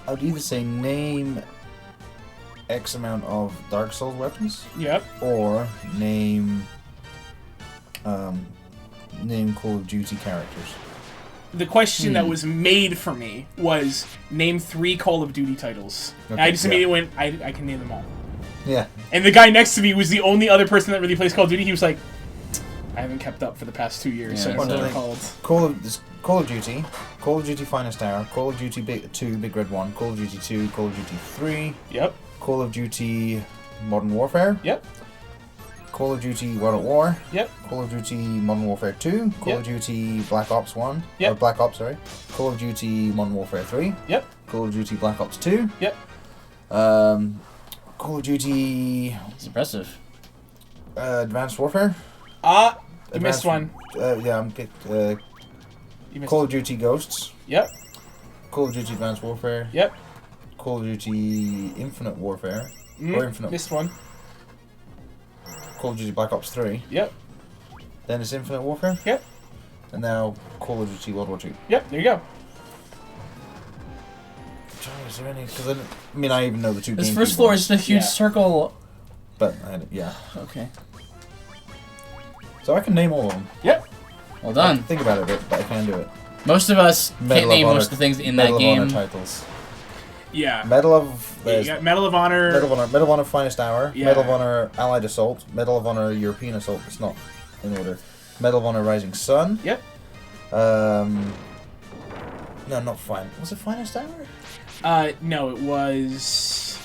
Speaker 3: I would either say name X amount of Dark Souls weapons.
Speaker 1: Yep.
Speaker 3: Or name Call of Duty characters.
Speaker 1: The question that was made for me was name 3 Call of Duty titles. Okay, and I just immediately went, I can name them all.
Speaker 3: Yeah.
Speaker 1: And the guy next to me was the only other person that really plays Call of Duty. He was like, I haven't kept up for the past 2 years, so I don't know what called.
Speaker 3: Call of Duty, Call of Duty Finest Hour, Call of Duty 2 Big Red 1, Call of Duty 2, Call of Duty 3.
Speaker 1: Yep.
Speaker 3: Call of Duty Modern Warfare.
Speaker 1: Yep.
Speaker 3: Call of Duty World at War.
Speaker 1: Yep.
Speaker 3: Call of Duty Modern Warfare 2. Call of Duty Black Ops 1.
Speaker 1: Yep.
Speaker 3: Or Black Ops, sorry. Call of Duty Modern Warfare 3.
Speaker 1: Yep.
Speaker 3: Call of Duty Black Ops 2.
Speaker 1: Yep.
Speaker 3: Call of Duty...
Speaker 2: It's impressive.
Speaker 3: Advanced Warfare.
Speaker 1: You missed one.
Speaker 3: Call of Duty Ghosts.
Speaker 1: Yep.
Speaker 3: Call of Duty Advanced Warfare.
Speaker 1: Yep.
Speaker 3: Call of Duty Infinite Warfare. Or Infinite...
Speaker 1: Missed one.
Speaker 3: Call of Duty Black Ops 3.
Speaker 1: Yep.
Speaker 3: Then it's Infinite Warfare.
Speaker 1: Yep.
Speaker 3: And now Call of Duty World War 2.
Speaker 1: Yep, there you go.
Speaker 3: Is there any? Because I even know the 2.
Speaker 2: This first floor is just a huge circle.
Speaker 3: But
Speaker 2: Okay.
Speaker 3: So I can name all of them.
Speaker 1: Yep.
Speaker 2: Well done.
Speaker 3: Think about it a bit, but I can do it.
Speaker 2: Most of us can't name most of the things in that game.
Speaker 3: Medal of Honor titles.
Speaker 1: Yeah.
Speaker 3: Medal of...
Speaker 1: you got Medal of Honor.
Speaker 3: Medal of Honor Finest Hour. Yeah. Medal of Honor Allied Assault. Medal of Honor European Assault. It's not in order. Medal of Honor Rising Sun.
Speaker 1: Yep.
Speaker 3: No, not Fine. Was it Finest Hour?
Speaker 1: No, it was...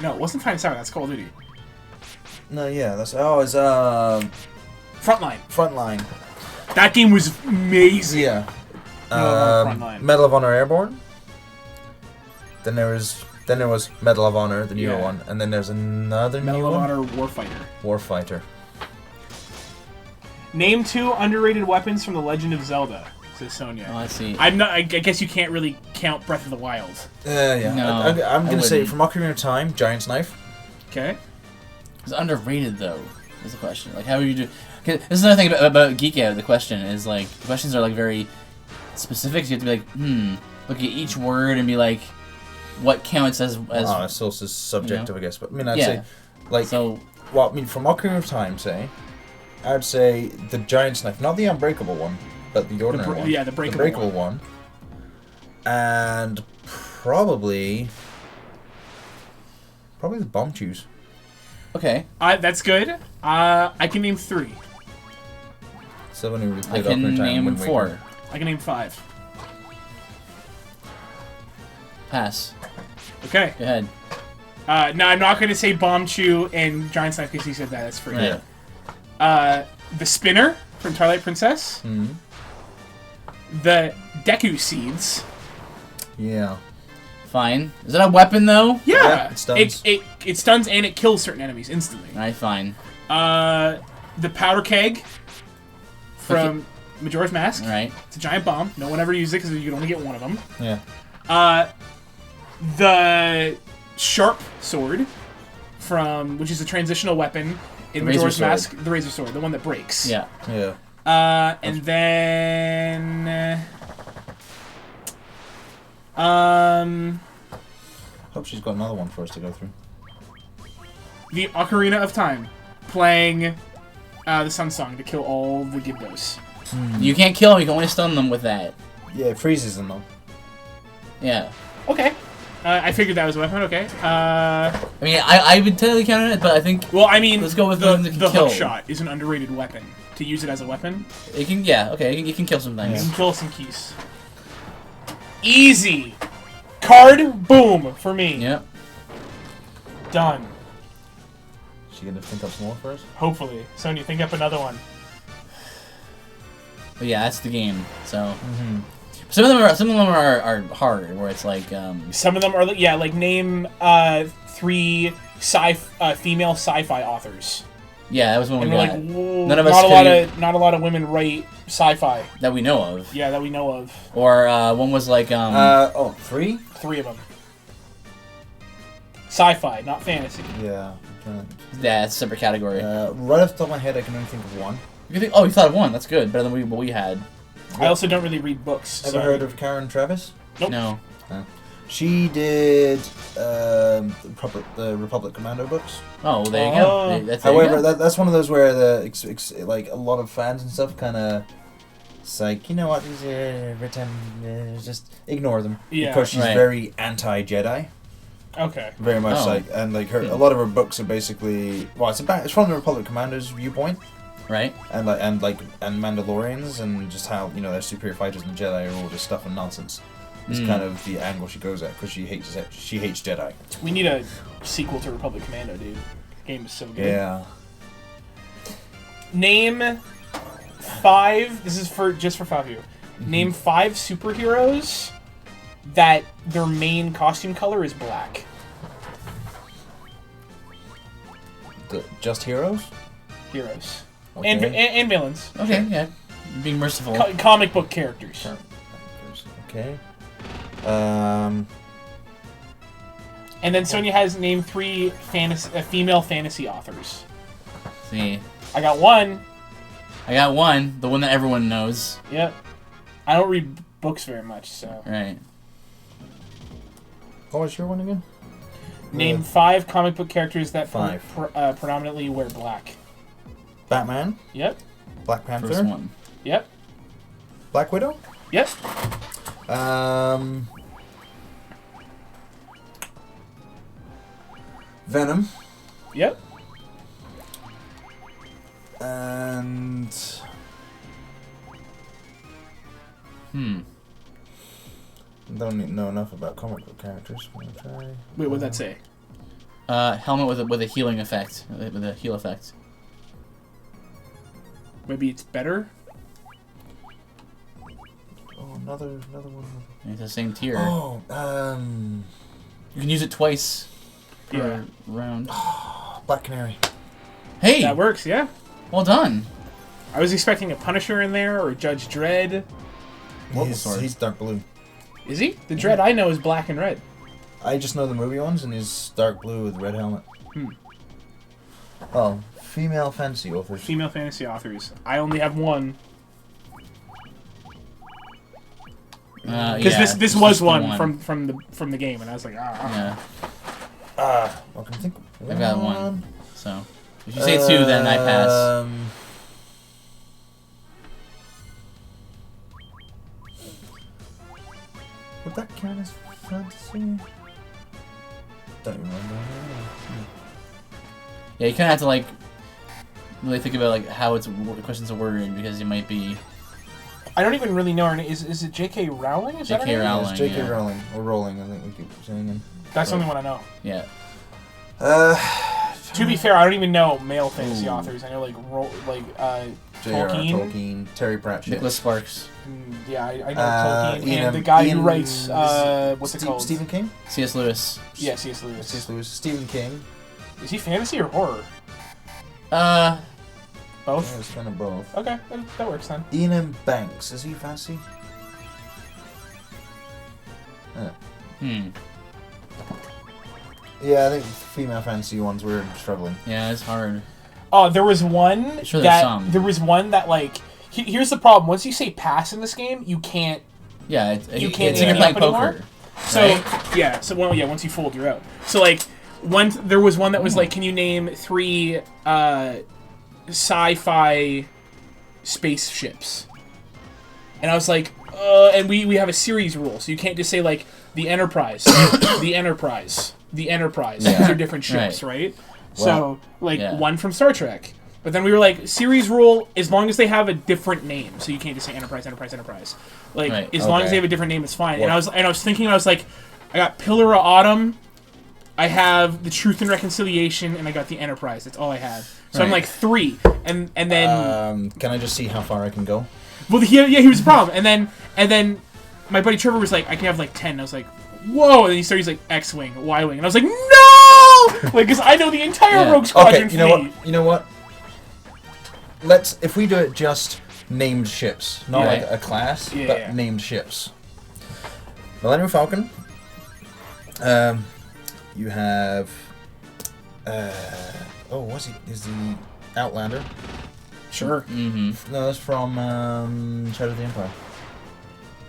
Speaker 1: No, it wasn't Finest Hour. That's Call of Duty.
Speaker 3: No, yeah, that's... Oh, it's,
Speaker 1: Frontline.
Speaker 3: Frontline.
Speaker 1: That game was amazing.
Speaker 3: Yeah. Medal of Honor Airborne. Then there was Medal of Honor, the newer one, and then there's another
Speaker 1: Medal
Speaker 3: new
Speaker 1: of
Speaker 3: one.
Speaker 1: Honor Warfighter.
Speaker 3: Warfighter.
Speaker 1: Name 2 underrated weapons from The Legend of Zelda, says Sonya.
Speaker 2: Oh, I see.
Speaker 1: I guess you can't really count Breath of the Wild.
Speaker 3: Yeah.
Speaker 2: No,
Speaker 3: I'm gonna say from Ocarina of Time, Giant's Knife.
Speaker 1: Okay.
Speaker 2: It's underrated though. Is the question. Like, how would you do? Cause this is another thing about Geek Out. The question is like, the questions are like very specific. So you have to be like, look at each word and be like, what counts as?
Speaker 3: It's also subjective, I guess. But I mean, I'd say, like,
Speaker 2: so.
Speaker 3: Well, I mean, from Ocarina of Time, I'd say the Giant's Knife, not the Unbreakable one, but the ordinary one.
Speaker 1: Yeah, the breakable
Speaker 3: one. And probably the Bombchus.
Speaker 2: Okay.
Speaker 1: That's good. I can name 3.
Speaker 3: So when we
Speaker 2: I
Speaker 3: played
Speaker 2: can
Speaker 3: Ocarina of Time,
Speaker 2: name 4.
Speaker 1: I can name 5.
Speaker 2: Pass.
Speaker 1: Okay.
Speaker 2: Go ahead.
Speaker 1: No, I'm not going to say Bombchu and Giant's Knife because he said that. That's free.
Speaker 3: Yeah.
Speaker 1: The Spinner from Twilight Princess.
Speaker 3: Mm-hmm.
Speaker 1: The Deku Seeds.
Speaker 3: Yeah.
Speaker 2: Fine. Is that a weapon though?
Speaker 1: Yeah.
Speaker 3: It stuns.
Speaker 1: It stuns and it kills certain enemies instantly.
Speaker 2: Alright, fine.
Speaker 1: The Powder Keg from Majora's Mask.
Speaker 2: Alright.
Speaker 1: It's a giant bomb. No one ever uses it because you can only get one of them.
Speaker 3: Yeah.
Speaker 1: The Sharp Sword which is a transitional weapon in Majora's Mask. The Razor Sword, the one that breaks.
Speaker 2: Yeah.
Speaker 3: Yeah.
Speaker 1: And then...
Speaker 3: Hope she's got another one for us to go through.
Speaker 1: The Ocarina of Time. Playing the Sun Song to kill all the Gibdos.
Speaker 2: You can't kill them, you can only stun them with that.
Speaker 3: Yeah, it freezes them though.
Speaker 2: Yeah.
Speaker 1: Okay. I figured that was a weapon, okay.
Speaker 2: I mean, I would totally count it, but I think...
Speaker 1: Well, I mean,
Speaker 2: let's go with
Speaker 1: the
Speaker 2: kill.
Speaker 1: hook shot is an underrated weapon. To use it as a weapon.
Speaker 2: It can, yeah, okay, you can kill some things.
Speaker 1: You can kill some keys. Easy! Card, boom, for me.
Speaker 2: Yep.
Speaker 1: Done.
Speaker 3: Is she gonna think up some more for us?
Speaker 1: Hopefully. Sonya, think up another one.
Speaker 2: But yeah, that's the game. So some of them are hard, where it's like
Speaker 1: some of them are like name 3 female sci-fi authors.
Speaker 2: Yeah, that was one we got.
Speaker 1: Like, none of us not a lot of women write sci-fi
Speaker 2: that we know of.
Speaker 1: Yeah, that we know of.
Speaker 2: Or one was like
Speaker 3: 3?
Speaker 1: 3 of them. Sci-fi, not fantasy.
Speaker 3: Yeah.
Speaker 2: Yeah, it's a separate category.
Speaker 3: Right off the top of my head, I can only think of one.
Speaker 2: You thought of one. That's good. Better than what we had.
Speaker 1: I also don't really read books.
Speaker 3: Ever heard of Karen Travis?
Speaker 1: Nope.
Speaker 2: No.
Speaker 3: She did the Republic Commando books.
Speaker 2: Oh, well, there you go.
Speaker 3: However, that's one of those where like a lot of fans and stuff kind of. It's like, you know what, just ignore them.
Speaker 1: Yeah.
Speaker 3: Because she's very anti-Jedi.
Speaker 1: Okay.
Speaker 3: Very much and like a lot of her books are basically it's from the Republic Commando's viewpoint.
Speaker 2: Right.
Speaker 3: And Mandalorians and just how, they're superior fighters and the Jedi are all just stuff and nonsense. It's kind of the angle she goes at because she hates Jedi.
Speaker 1: We need a sequel to Republic Commando, dude. The game is so good.
Speaker 3: Yeah.
Speaker 1: Name 5. This is just for 5 of you. Name 5 superheroes that their main costume color is black.
Speaker 3: Just heroes?
Speaker 1: Heroes.
Speaker 3: Okay.
Speaker 1: And villains.
Speaker 2: Okay, yeah. You're being merciful.
Speaker 1: Comic book characters.
Speaker 3: Okay.
Speaker 1: And then Sonia has named 3 female fantasy authors.
Speaker 2: See.
Speaker 1: I got one.
Speaker 2: The one that everyone knows.
Speaker 1: Yep. I don't read books very much, so.
Speaker 2: Right.
Speaker 3: What was your one again?
Speaker 1: Name 5 comic book characters that predominantly wear black.
Speaker 3: Batman.
Speaker 1: Yep.
Speaker 3: Black Panther.
Speaker 2: First one.
Speaker 1: Yep.
Speaker 3: Black Widow.
Speaker 1: Yep.
Speaker 3: Venom.
Speaker 1: Yep.
Speaker 3: And don't know enough about comic book characters.
Speaker 1: Wait, what'd that say?
Speaker 2: Helmet with a healing effect, with a heal effect.
Speaker 1: Maybe it's better.
Speaker 3: Oh, another one.
Speaker 2: It's the same tier.
Speaker 3: Oh,
Speaker 2: you can use it twice per round.
Speaker 3: Black Canary.
Speaker 2: Hey,
Speaker 1: that works. Yeah.
Speaker 2: Well done.
Speaker 1: I was expecting a Punisher in there or Judge Dredd.
Speaker 3: He's dark blue.
Speaker 1: Is he? The Dredd I know is black and red.
Speaker 3: I just know the movie ones, and he's dark blue with red helmet. Oh, female fantasy authors.
Speaker 1: Female fantasy authors. I only have one. Because this was one from the game, and I was like,
Speaker 2: Yeah.
Speaker 3: I can think.
Speaker 2: I've got one. So if you say 2, then I pass.
Speaker 3: Would that count as fantasy? Don't remember.
Speaker 2: Yeah, you kind of have to like really think about like how the questions are worded because it might be.
Speaker 1: I don't even really know her name. Is it J.K. Rowling? Is
Speaker 2: J.K. Rowling.
Speaker 3: It's J.K. Rowling or Rowling, I think we keep saying it.
Speaker 1: That's the only one I know.
Speaker 2: Yeah.
Speaker 1: To be fair, I don't even know male fantasy authors. I know
Speaker 3: Tolkien, Terry Pratchett,
Speaker 2: Nicholas Sparks.
Speaker 1: Yeah, I know Tolkien and the guy who writes what's it called?
Speaker 3: Stephen King.
Speaker 2: C.S. Lewis.
Speaker 1: Yeah, C.S. Lewis.
Speaker 3: C.S. Lewis. Stephen King.
Speaker 1: Is he fantasy or horror?
Speaker 3: Both. Yeah, it's kind of both.
Speaker 1: Okay, that works then.
Speaker 3: Ian M. Banks, is he fantasy? Yeah, I think female fantasy ones were struggling.
Speaker 2: Yeah, it's hard.
Speaker 1: Oh, there was one
Speaker 2: sure
Speaker 1: there was one that like. Here's the problem: once you say pass in this game, you can't.
Speaker 2: Yeah,
Speaker 1: it's
Speaker 2: like you're playing poker.
Speaker 1: So
Speaker 2: right?
Speaker 1: Yeah, so once you fold, you're out. So like, there was one that was like, can you name 3 sci-fi spaceships? And I was like, and we have a series rule, so you can't just say like the Enterprise, the Enterprise. Yeah. These are different ships, right? So one from Star Trek. But then we were like, series rule, as long as they have a different name. So you can't just say Enterprise. Like, as long as they have a different name, it's fine. And I was thinking, I got Pillar of Autumn, I have the Truth and Reconciliation, and I got the Enterprise. That's all I had. So I'm like 3. And then...
Speaker 3: can I just see how far I can go?
Speaker 1: Well, he was a problem. And then my buddy Trevor was like, I can have like 10. And I was like, whoa. And then he started, he's like, X-Wing, Y-Wing. And I was like, no! Like, because I know the entire Rogue Squadron
Speaker 3: fleet. You know what? If we do it just named ships, not like a class, but named ships. Millennium Falcon. You have... what's he? Is the Outlander?
Speaker 1: Sure.
Speaker 2: Mm-hmm.
Speaker 3: No, that's from Shadow of the Empire.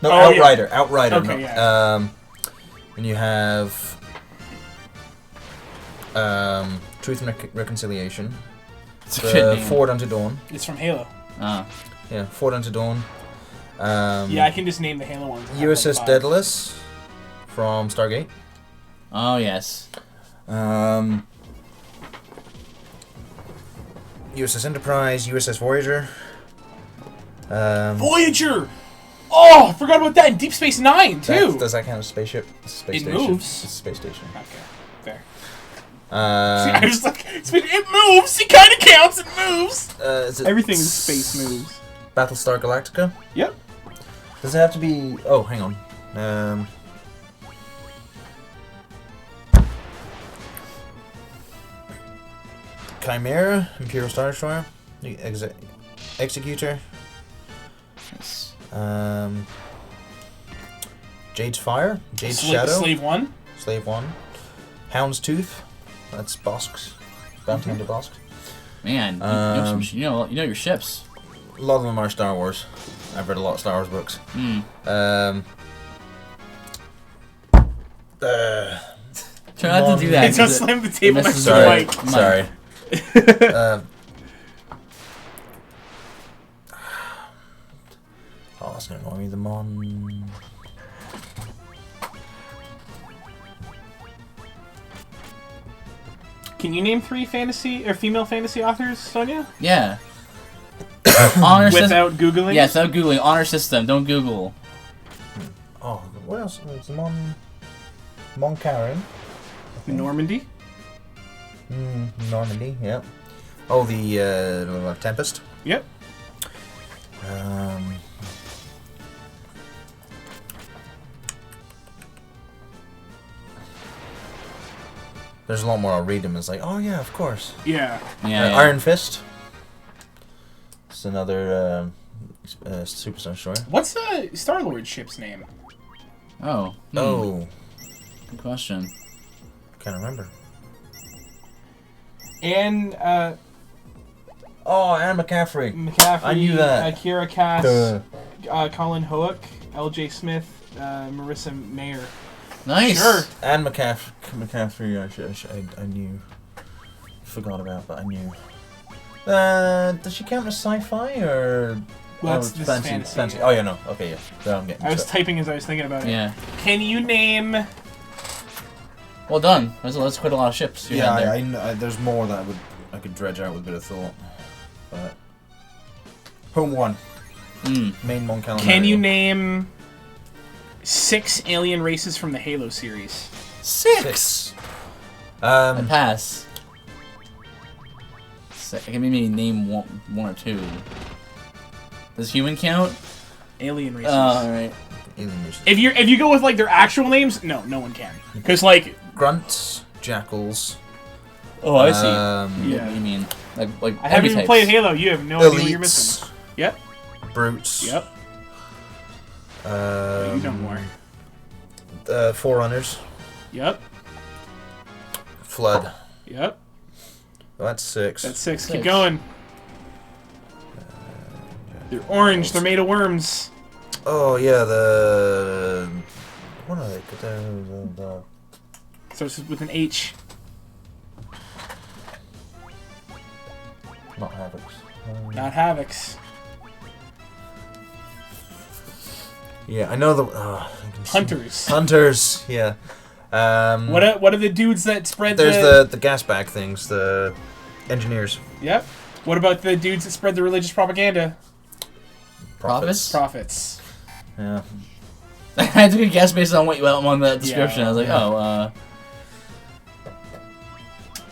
Speaker 3: No, Outrider. Yeah. Outrider.
Speaker 1: Okay, yeah.
Speaker 3: And you have Truth and Reconciliation.
Speaker 2: It's a good name.
Speaker 3: Forward Unto Dawn.
Speaker 1: It's from Halo.
Speaker 3: Yeah, Forward Unto Dawn.
Speaker 1: I can just name the Halo ones.
Speaker 3: USS Daedalus from Stargate.
Speaker 2: Oh, yes.
Speaker 3: USS Enterprise, USS Voyager.
Speaker 1: Voyager! Oh, I forgot about that in Deep Space Nine, too!
Speaker 3: Does that count as a spaceship? It's a space station.
Speaker 1: Moves.
Speaker 3: It's a space station.
Speaker 1: Okay, fair.
Speaker 3: See, I
Speaker 1: was like, it moves! It kind of counts, it moves! Everything is space moves.
Speaker 3: Battlestar Galactica?
Speaker 1: Yep.
Speaker 3: Does it have to be... Oh, hang on. Chimera, Imperial Star Destroyer, Executor,
Speaker 2: yes.
Speaker 3: Jade's Fire, Jade's Shadow,
Speaker 1: Slave 1,
Speaker 3: Hound's Tooth, that's Bosk's, Bounty Hunter Bosk.
Speaker 2: Man, you know your ships.
Speaker 3: A lot of them are Star Wars. I've read a lot of Star Wars books.
Speaker 2: Try not to do that.
Speaker 1: It's just slam the table next to the mic.
Speaker 3: Sorry. That's gonna annoy me. The Mon.
Speaker 1: Can you name 3 fantasy or female fantasy authors, Sonia?
Speaker 2: Yeah. Honor
Speaker 1: without Googling?
Speaker 2: Yes, without Googling. Honor system. Don't Google.
Speaker 3: Oh, what else? It's Mon Carin.
Speaker 1: Normandy?
Speaker 3: Normandy, yep. Oh, the Tempest?
Speaker 1: Yep.
Speaker 3: There's a lot more. I'll read them. It's like, oh yeah, of course.
Speaker 1: Yeah.
Speaker 3: Iron Fist. It's another Super Star Destroyer.
Speaker 1: What's the Star-Lord ship's name?
Speaker 2: Oh.
Speaker 3: Oh.
Speaker 2: Good question.
Speaker 3: Can't remember.
Speaker 1: And
Speaker 3: Anne McCaffrey. I knew that.
Speaker 1: Kira Cass, Colin Hoek, L.J. Smith, Marissa Mayer.
Speaker 2: Nice.
Speaker 1: Sure.
Speaker 3: Anne McCaffrey. I knew. Forgot about, but I knew. Does she count as sci-fi or?
Speaker 1: Well, that's fantasy.
Speaker 3: Oh yeah, no. Okay, yeah. So I'm getting.
Speaker 1: I was typing as I was thinking about it.
Speaker 2: Yeah.
Speaker 1: Can you name?
Speaker 2: Well done. That's quite a lot of ships.
Speaker 3: I there's more that I could dredge out with a bit of thought. But Home 1. Main Mon Calamari.
Speaker 1: Can you name 6 alien races from the Halo series?
Speaker 3: 6.
Speaker 2: I pass. I can maybe name one or 2. Does human count?
Speaker 1: Alien races.
Speaker 2: Oh, alright.
Speaker 3: Alien races.
Speaker 1: If you go with like their actual names, no one can. Because like
Speaker 3: grunts, jackals.
Speaker 2: Oh, I see.
Speaker 1: Yeah.
Speaker 2: What do you mean? Like
Speaker 1: I haven't even played Halo. You have no idea what you're missing. Yep.
Speaker 3: Brutes.
Speaker 1: Yep. You know more.
Speaker 3: Forerunners.
Speaker 1: Yep.
Speaker 3: Flood.
Speaker 1: Yep.
Speaker 3: Well, that's 6.
Speaker 1: That's 6. Keep going. They're orange. They're made of worms.
Speaker 3: Oh yeah, what are they? The
Speaker 1: Starts with an H.
Speaker 3: Not Havocs.
Speaker 1: Not Havocs.
Speaker 3: Yeah, I know the
Speaker 1: Hunters.
Speaker 3: Hunters. Yeah.
Speaker 1: What are the dudes that spread?
Speaker 3: There's the gas bag things. The engineers.
Speaker 1: Yep. What about the dudes that spread the religious propaganda?
Speaker 2: Prophets.
Speaker 3: Yeah.
Speaker 2: I had to guess based on what you on the description. I was like,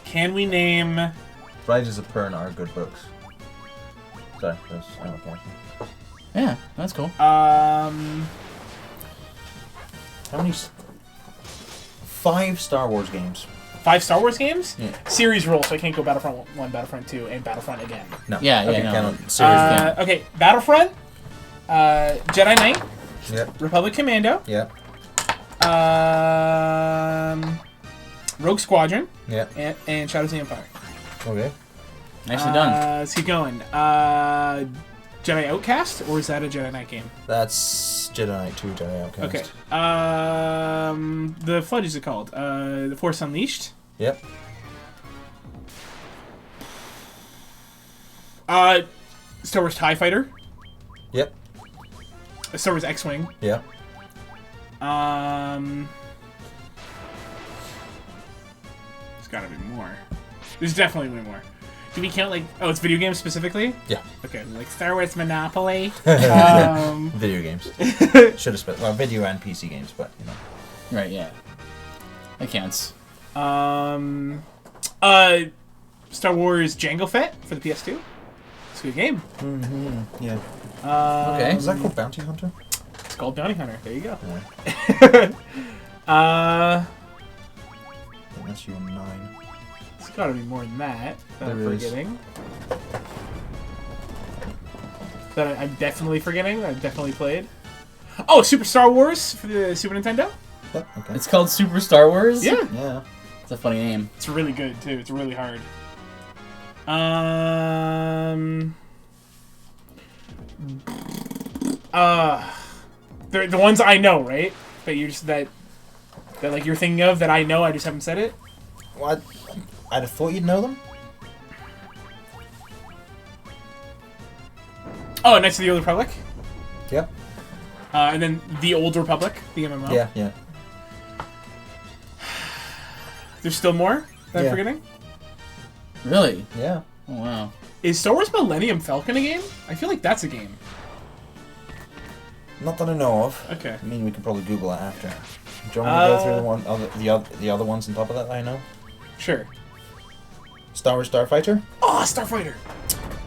Speaker 1: Can we name?
Speaker 3: Riders of Pern are good books. Sorry, that's
Speaker 2: Yeah, that's cool.
Speaker 3: How many? 5 Star Wars games.
Speaker 1: 5 Star Wars games?
Speaker 3: Yeah.
Speaker 1: Series rule, so I can't go Battlefront 1, Battlefront 2, and Battlefront again.
Speaker 3: No.
Speaker 2: Yeah,
Speaker 3: okay,
Speaker 2: no.
Speaker 3: Series
Speaker 1: Okay, Battlefront, Jedi Knight,
Speaker 3: Yep.
Speaker 1: Republic Commando,
Speaker 3: Yep.
Speaker 1: Rogue Squadron,
Speaker 3: Yep.
Speaker 1: and Shadows of the Empire.
Speaker 3: Okay.
Speaker 2: Nicely done.
Speaker 1: Let's keep going. Jedi Outcast, or is that a Jedi Knight game?
Speaker 3: That's Jedi Knight 2, Jedi Outcast.
Speaker 1: Okay. The Flood is it called? The Force Unleashed.
Speaker 3: Yep.
Speaker 1: Star Wars TIE Fighter.
Speaker 3: Yep.
Speaker 1: Star Wars X-Wing.
Speaker 3: Yep.
Speaker 1: There's gotta be more. There's definitely way more. Do we count, like... Oh, it's video games specifically?
Speaker 3: Yeah.
Speaker 1: Okay, like Star Wars Monopoly.
Speaker 3: Video games. Should have spent... Well, video and PC games, but, you know.
Speaker 2: Right, yeah. That counts.
Speaker 1: Star Wars Jango Fett for the PS2. It's a good game.
Speaker 3: Mm-hmm. Yeah.
Speaker 2: Okay.
Speaker 3: Is that called Bounty Hunter?
Speaker 1: It's called Bounty Hunter. There you go.
Speaker 3: Yeah. I think that's your 9.
Speaker 1: It's gotta be more than that. That I'm
Speaker 3: There is.
Speaker 1: forgetting. That I'm definitely forgetting. I've definitely played. Oh, Super Star Wars for the Super Nintendo?
Speaker 3: Yep, okay.
Speaker 2: It's called Super Star Wars?
Speaker 1: Yeah.
Speaker 3: Yeah.
Speaker 2: It's a funny name.
Speaker 1: It's really good, too. It's really hard. They're the ones I know, right? But you're just that like you're thinking of that I know, I just haven't said it?
Speaker 3: Well, I'd have thought you'd know them.
Speaker 1: Oh, Knights of the Old Republic?
Speaker 3: Yep.
Speaker 1: And then The Old Republic, the MMO.
Speaker 3: Yeah, yeah.
Speaker 1: There's still more that I'm
Speaker 3: Yeah.
Speaker 1: forgetting?
Speaker 2: Really?
Speaker 3: Yeah.
Speaker 2: Oh, wow.
Speaker 1: Is Star Wars Millennium Falcon a game? I feel like that's a game.
Speaker 3: Not that I know of.
Speaker 1: Okay.
Speaker 3: I mean, we could probably Google it after. Do you want me to go through the other ones on top of that I know?
Speaker 1: Sure.
Speaker 3: Star Wars Starfighter.
Speaker 1: Oh, Starfighter!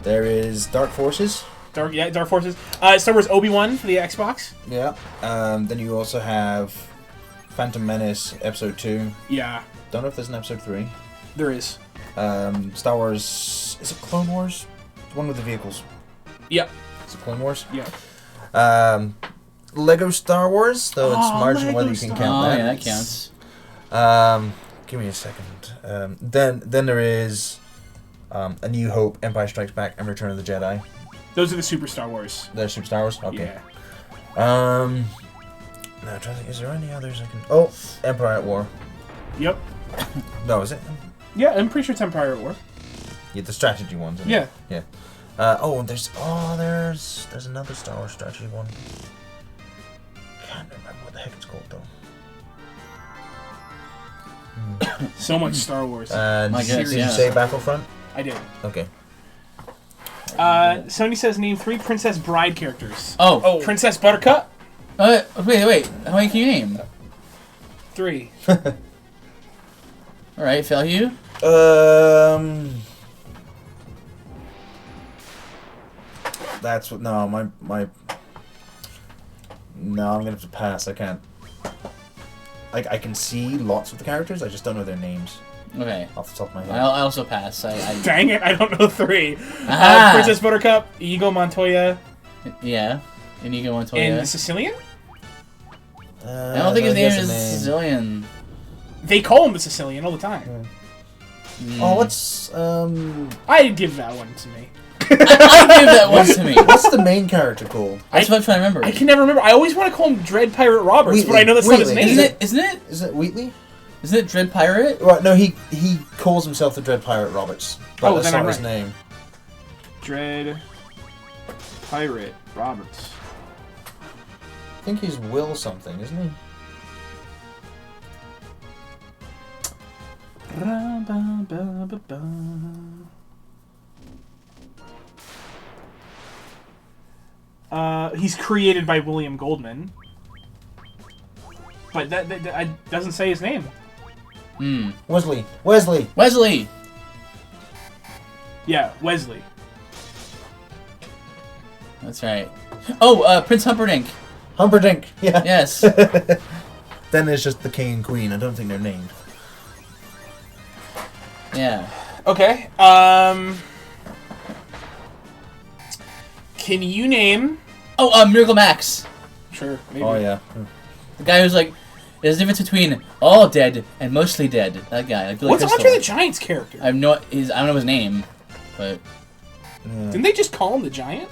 Speaker 3: There is Dark Forces.
Speaker 1: Dark Forces. Star Wars Obi-Wan for the Xbox.
Speaker 3: Yeah. Then you also have Phantom Menace Episode 2.
Speaker 1: Yeah,
Speaker 3: Don't know if there's an Episode 3.
Speaker 1: there is.
Speaker 3: Star Wars... Is it Clone Wars? The one with the vehicles.
Speaker 1: Yep.
Speaker 3: Is it Clone Wars?
Speaker 1: Yeah.
Speaker 3: Lego Star Wars, though it's marginal whether you can
Speaker 1: Star
Speaker 3: count
Speaker 2: Oh,
Speaker 3: that.
Speaker 2: yeah, that counts.
Speaker 3: Give me a second. Then there is A New Hope, Empire Strikes Back, and Return of the Jedi.
Speaker 1: Those are the Super Star Wars.
Speaker 3: They're Super Star Wars? Okay.
Speaker 1: Yeah.
Speaker 3: Now, I'm trying to think, is there any others I can... Oh, Empire at War.
Speaker 1: Yep.
Speaker 3: No, is it?
Speaker 1: Yeah, I'm pretty sure it's Empire at War.
Speaker 3: Yeah, the strategy ones. Isn't
Speaker 1: Yeah.
Speaker 3: It? Yeah. There's another Star Wars strategy one. Can't remember what the heck it's called though.
Speaker 1: So much Star Wars.
Speaker 2: I guess,
Speaker 3: Did you
Speaker 2: yeah.
Speaker 3: say Battlefront?
Speaker 1: I did.
Speaker 3: Okay.
Speaker 1: Sony says name 3 Princess Bride characters.
Speaker 2: Oh.
Speaker 1: Princess Buttercup.
Speaker 2: Wait. How many can you name?
Speaker 1: 3.
Speaker 2: Alright, Felhue?
Speaker 3: That's what. No, my. No, I'm gonna have to pass. I can't. I can see lots of the characters. I just don't know their names
Speaker 2: Okay.
Speaker 3: off the top of my head.
Speaker 2: I also pass.
Speaker 1: Dang it, I don't know 3.
Speaker 2: Aha!
Speaker 1: Princess Buttercup, Inigo Montoya,
Speaker 2: Yeah. Inigo Montoya.
Speaker 1: and the Sicilian?
Speaker 2: I don't think his
Speaker 3: he
Speaker 2: name
Speaker 3: has
Speaker 2: is
Speaker 3: a name.
Speaker 2: Sicilian.
Speaker 1: They call him the Sicilian all the time.
Speaker 3: Oh, what's
Speaker 1: I'd give that one to me.
Speaker 2: I'd give that one to me.
Speaker 3: what's the main character called?
Speaker 2: That's what I'm trying to remember.
Speaker 1: I can never remember. I always want to call him Dread Pirate Roberts, but I know that's not his
Speaker 3: Wheatley.
Speaker 1: name.
Speaker 2: Isn't it?
Speaker 3: Is it Wheatley?
Speaker 2: Isn't it Dread Pirate?
Speaker 3: Well, no, he calls himself the Dread Pirate Roberts, but
Speaker 1: Oh,
Speaker 3: that's
Speaker 1: then
Speaker 3: not
Speaker 1: I'm
Speaker 3: his
Speaker 1: right.
Speaker 3: name.
Speaker 1: Dread Pirate Roberts.
Speaker 3: I think he's Will something, isn't he?
Speaker 1: He's created by William Goldman, but that doesn't say his name.
Speaker 3: Wesley.
Speaker 1: Yeah, Wesley.
Speaker 2: That's right. Oh, Prince Humperdinck.
Speaker 3: Humperdinck, yeah.
Speaker 2: Yes.
Speaker 3: Then there's just the king and queen. I don't think they're named.
Speaker 2: Yeah.
Speaker 1: Okay. Can you name...
Speaker 2: Oh, Miracle Max.
Speaker 1: Sure, maybe.
Speaker 3: Oh, yeah.
Speaker 2: The guy who's like, there's a difference between all dead and mostly dead. That guy. Like Billy
Speaker 1: What's
Speaker 2: Crystal.
Speaker 1: Andre the Giant's character?
Speaker 2: I don't know his name, but...
Speaker 3: Yeah.
Speaker 1: Didn't they just call him the Giant?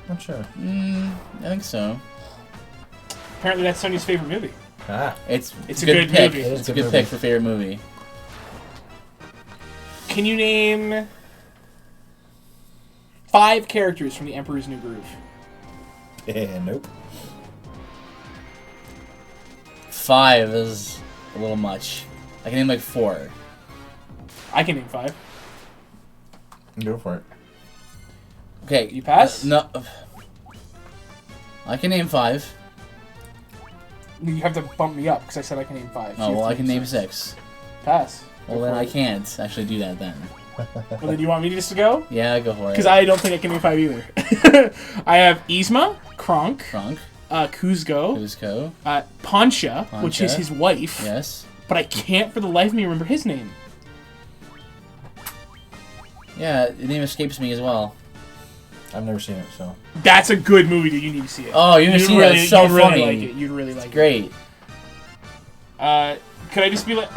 Speaker 3: Not sure.
Speaker 2: I think so.
Speaker 1: Apparently that's Sonya's favorite movie.
Speaker 2: It's
Speaker 1: a good
Speaker 2: pick.
Speaker 1: movie.
Speaker 2: It's a good pick for favorite movie.
Speaker 1: Can you name 5 characters from The Emperor's New Groove?
Speaker 3: Nope.
Speaker 2: 5 is a little much. I can name like 4.
Speaker 1: I can name 5.
Speaker 3: Go for it.
Speaker 2: Okay.
Speaker 1: You pass?
Speaker 2: No. I can name 5.
Speaker 1: You have to bump me up because I said I can name 5. So
Speaker 2: Oh, well, I can name 6.
Speaker 1: Pass.
Speaker 2: Well, then I can't actually do that then.
Speaker 1: Well, then you want me just to go?
Speaker 2: Yeah, go for it.
Speaker 1: Because I don't think I can name 5 either. I have Yzma, Kronk, Kuzco, Poncha, which is his wife.
Speaker 2: Yes.
Speaker 1: But I can't for the life of me remember his name.
Speaker 2: Yeah, the name escapes me as well.
Speaker 3: I've never seen it, so...
Speaker 1: That's a good movie that you need to see it.
Speaker 2: Oh, you haven't seen it? It's so funny.
Speaker 1: Really like it. You'd really like it.
Speaker 2: Great.
Speaker 1: Could I just be like...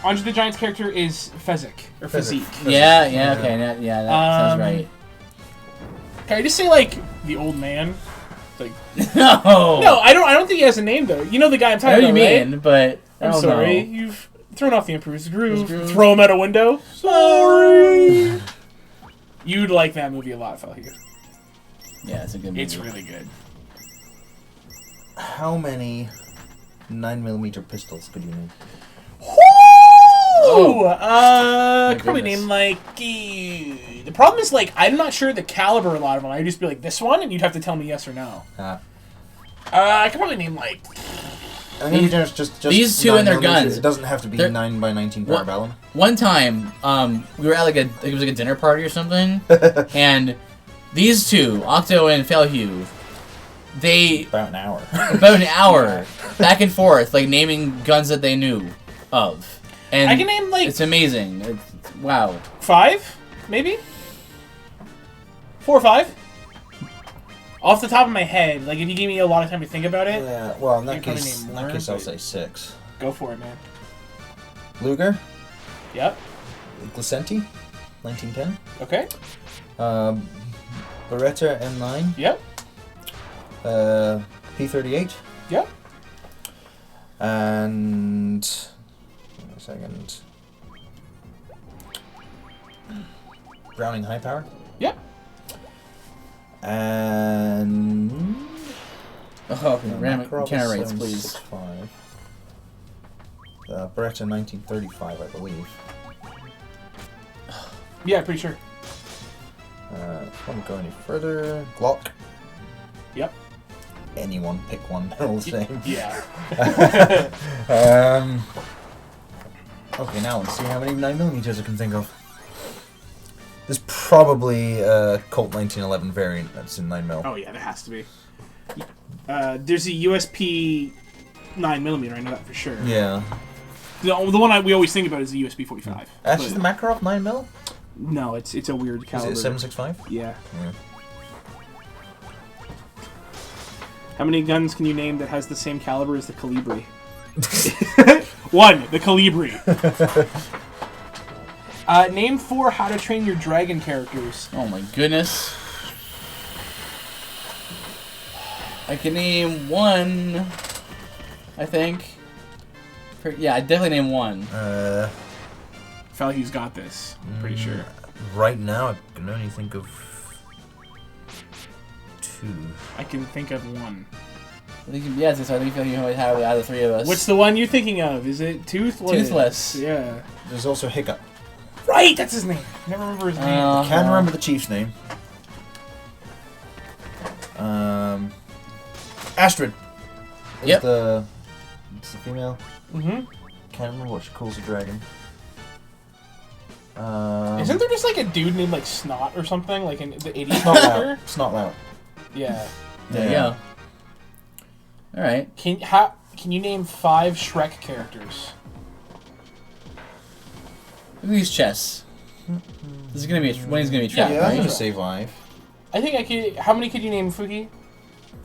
Speaker 1: Andre the Giant's character is Fezzik. Or Physique.
Speaker 2: Yeah, okay. That sounds right.
Speaker 1: Can I just say, like, the old man? Like...
Speaker 2: No!
Speaker 1: No, I don't think he has a name, though. You know the guy I'm talking about,
Speaker 2: I know what you mean, but...
Speaker 1: I'm sorry.
Speaker 2: Know.
Speaker 1: You've thrown off the Emperor's Groove. Throw him out a window. Sorry! You'd like that movie a lot, Felhir.
Speaker 2: Yeah, it's a good movie.
Speaker 1: It's really good.
Speaker 3: How many 9mm pistols could you name?
Speaker 1: I could probably name, like... The problem is, like, I'm not sure the caliber of a lot of them. I'd just be like, this one? And you'd have to tell me yes or no. I could probably name, like...
Speaker 3: I think just
Speaker 2: these two and their guns.
Speaker 3: It doesn't have to be 9x19 Parabellum.
Speaker 2: One time, we were at it was like a dinner party or something, and these two, Octo and Felhue, they
Speaker 3: about an
Speaker 2: hour, back and forth, like naming guns that they knew of, and
Speaker 1: I can name like
Speaker 2: it's amazing. Wow.
Speaker 1: 5, maybe 4 or 5. Off the top of my head, like if you gave me a lot of time to think about it.
Speaker 3: Yeah, well, in that case, I'll say 6.
Speaker 1: Go for it, man.
Speaker 3: Luger.
Speaker 1: Yep.
Speaker 3: Glicenti, 1910.
Speaker 1: Okay.
Speaker 3: Beretta M9.
Speaker 1: Yep.
Speaker 3: P38.
Speaker 1: Yep.
Speaker 3: And wait a second. Browning High Power.
Speaker 1: Yep.
Speaker 3: And
Speaker 2: random counter rates, please.
Speaker 3: Beretta 1935, I believe.
Speaker 1: Yeah, pretty sure.
Speaker 3: Won't go any further. Glock.
Speaker 1: Yep.
Speaker 3: Anyone pick one, they're all the same.
Speaker 1: Yeah.
Speaker 3: Okay, now let's see how many 9mm I can think of. There's probably a Colt 1911 variant that's in 9mm.
Speaker 1: Oh yeah, there has to be. There's a USP 9mm, I know that for sure.
Speaker 3: Yeah.
Speaker 1: The one we always think about is the USP 45.
Speaker 3: Actually, the Makarov 9mm?
Speaker 1: No, it's a weird caliber.
Speaker 3: Is it 7.65?
Speaker 1: Yeah. How many guns can you name that has the same caliber as the Calibri? 1, the Calibri. Name 4 How to Train Your Dragon characters.
Speaker 2: Oh my goodness. I can name 1, I think. Yeah, I definitely name 1.
Speaker 1: Felhue's got this, I'm pretty sure.
Speaker 3: Right now, I can only think of 2.
Speaker 1: I can think of 1.
Speaker 2: I think, yeah, so I think you might have it out of the 3 of us.
Speaker 1: What's the one you're thinking of? Is it Toothless?
Speaker 2: Toothless.
Speaker 1: Yeah.
Speaker 3: There's also Hiccup.
Speaker 1: Right, that's his name. I never remember his name.
Speaker 3: I can't remember the chief's name. Astrid.
Speaker 2: Yep.
Speaker 3: It's the female.
Speaker 1: Mm-hmm.
Speaker 3: Can't remember what she calls a dragon.
Speaker 1: Isn't there just like a dude named like Snot or something, like in the 80s
Speaker 3: Snot
Speaker 1: character?
Speaker 3: Snot Lout.
Speaker 2: Yeah. There you go. All right.
Speaker 1: Can you name 5 Shrek characters?
Speaker 2: Look at these chests. This is gonna be when he's gonna be trapped.
Speaker 3: Yeah,
Speaker 2: right?
Speaker 3: I'm gonna say 5.
Speaker 1: I think I could. How many could you name, Fuki?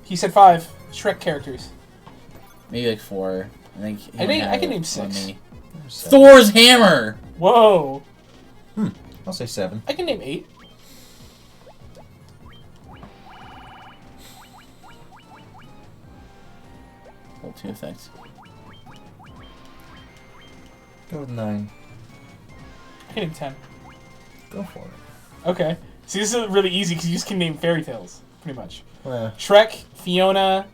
Speaker 1: He said 5 Shrek characters.
Speaker 2: Maybe like 4. I
Speaker 1: can name 6.
Speaker 2: Thor's hammer.
Speaker 1: Whoa.
Speaker 3: I'll say 7.
Speaker 1: I can name 8.
Speaker 2: Hold 2 effects.
Speaker 3: Go with 9.
Speaker 1: I can name 10.
Speaker 3: Go for it.
Speaker 1: Okay. See, this is really easy because you just can name fairy tales, pretty much.
Speaker 3: Yeah.
Speaker 1: Shrek, Fiona,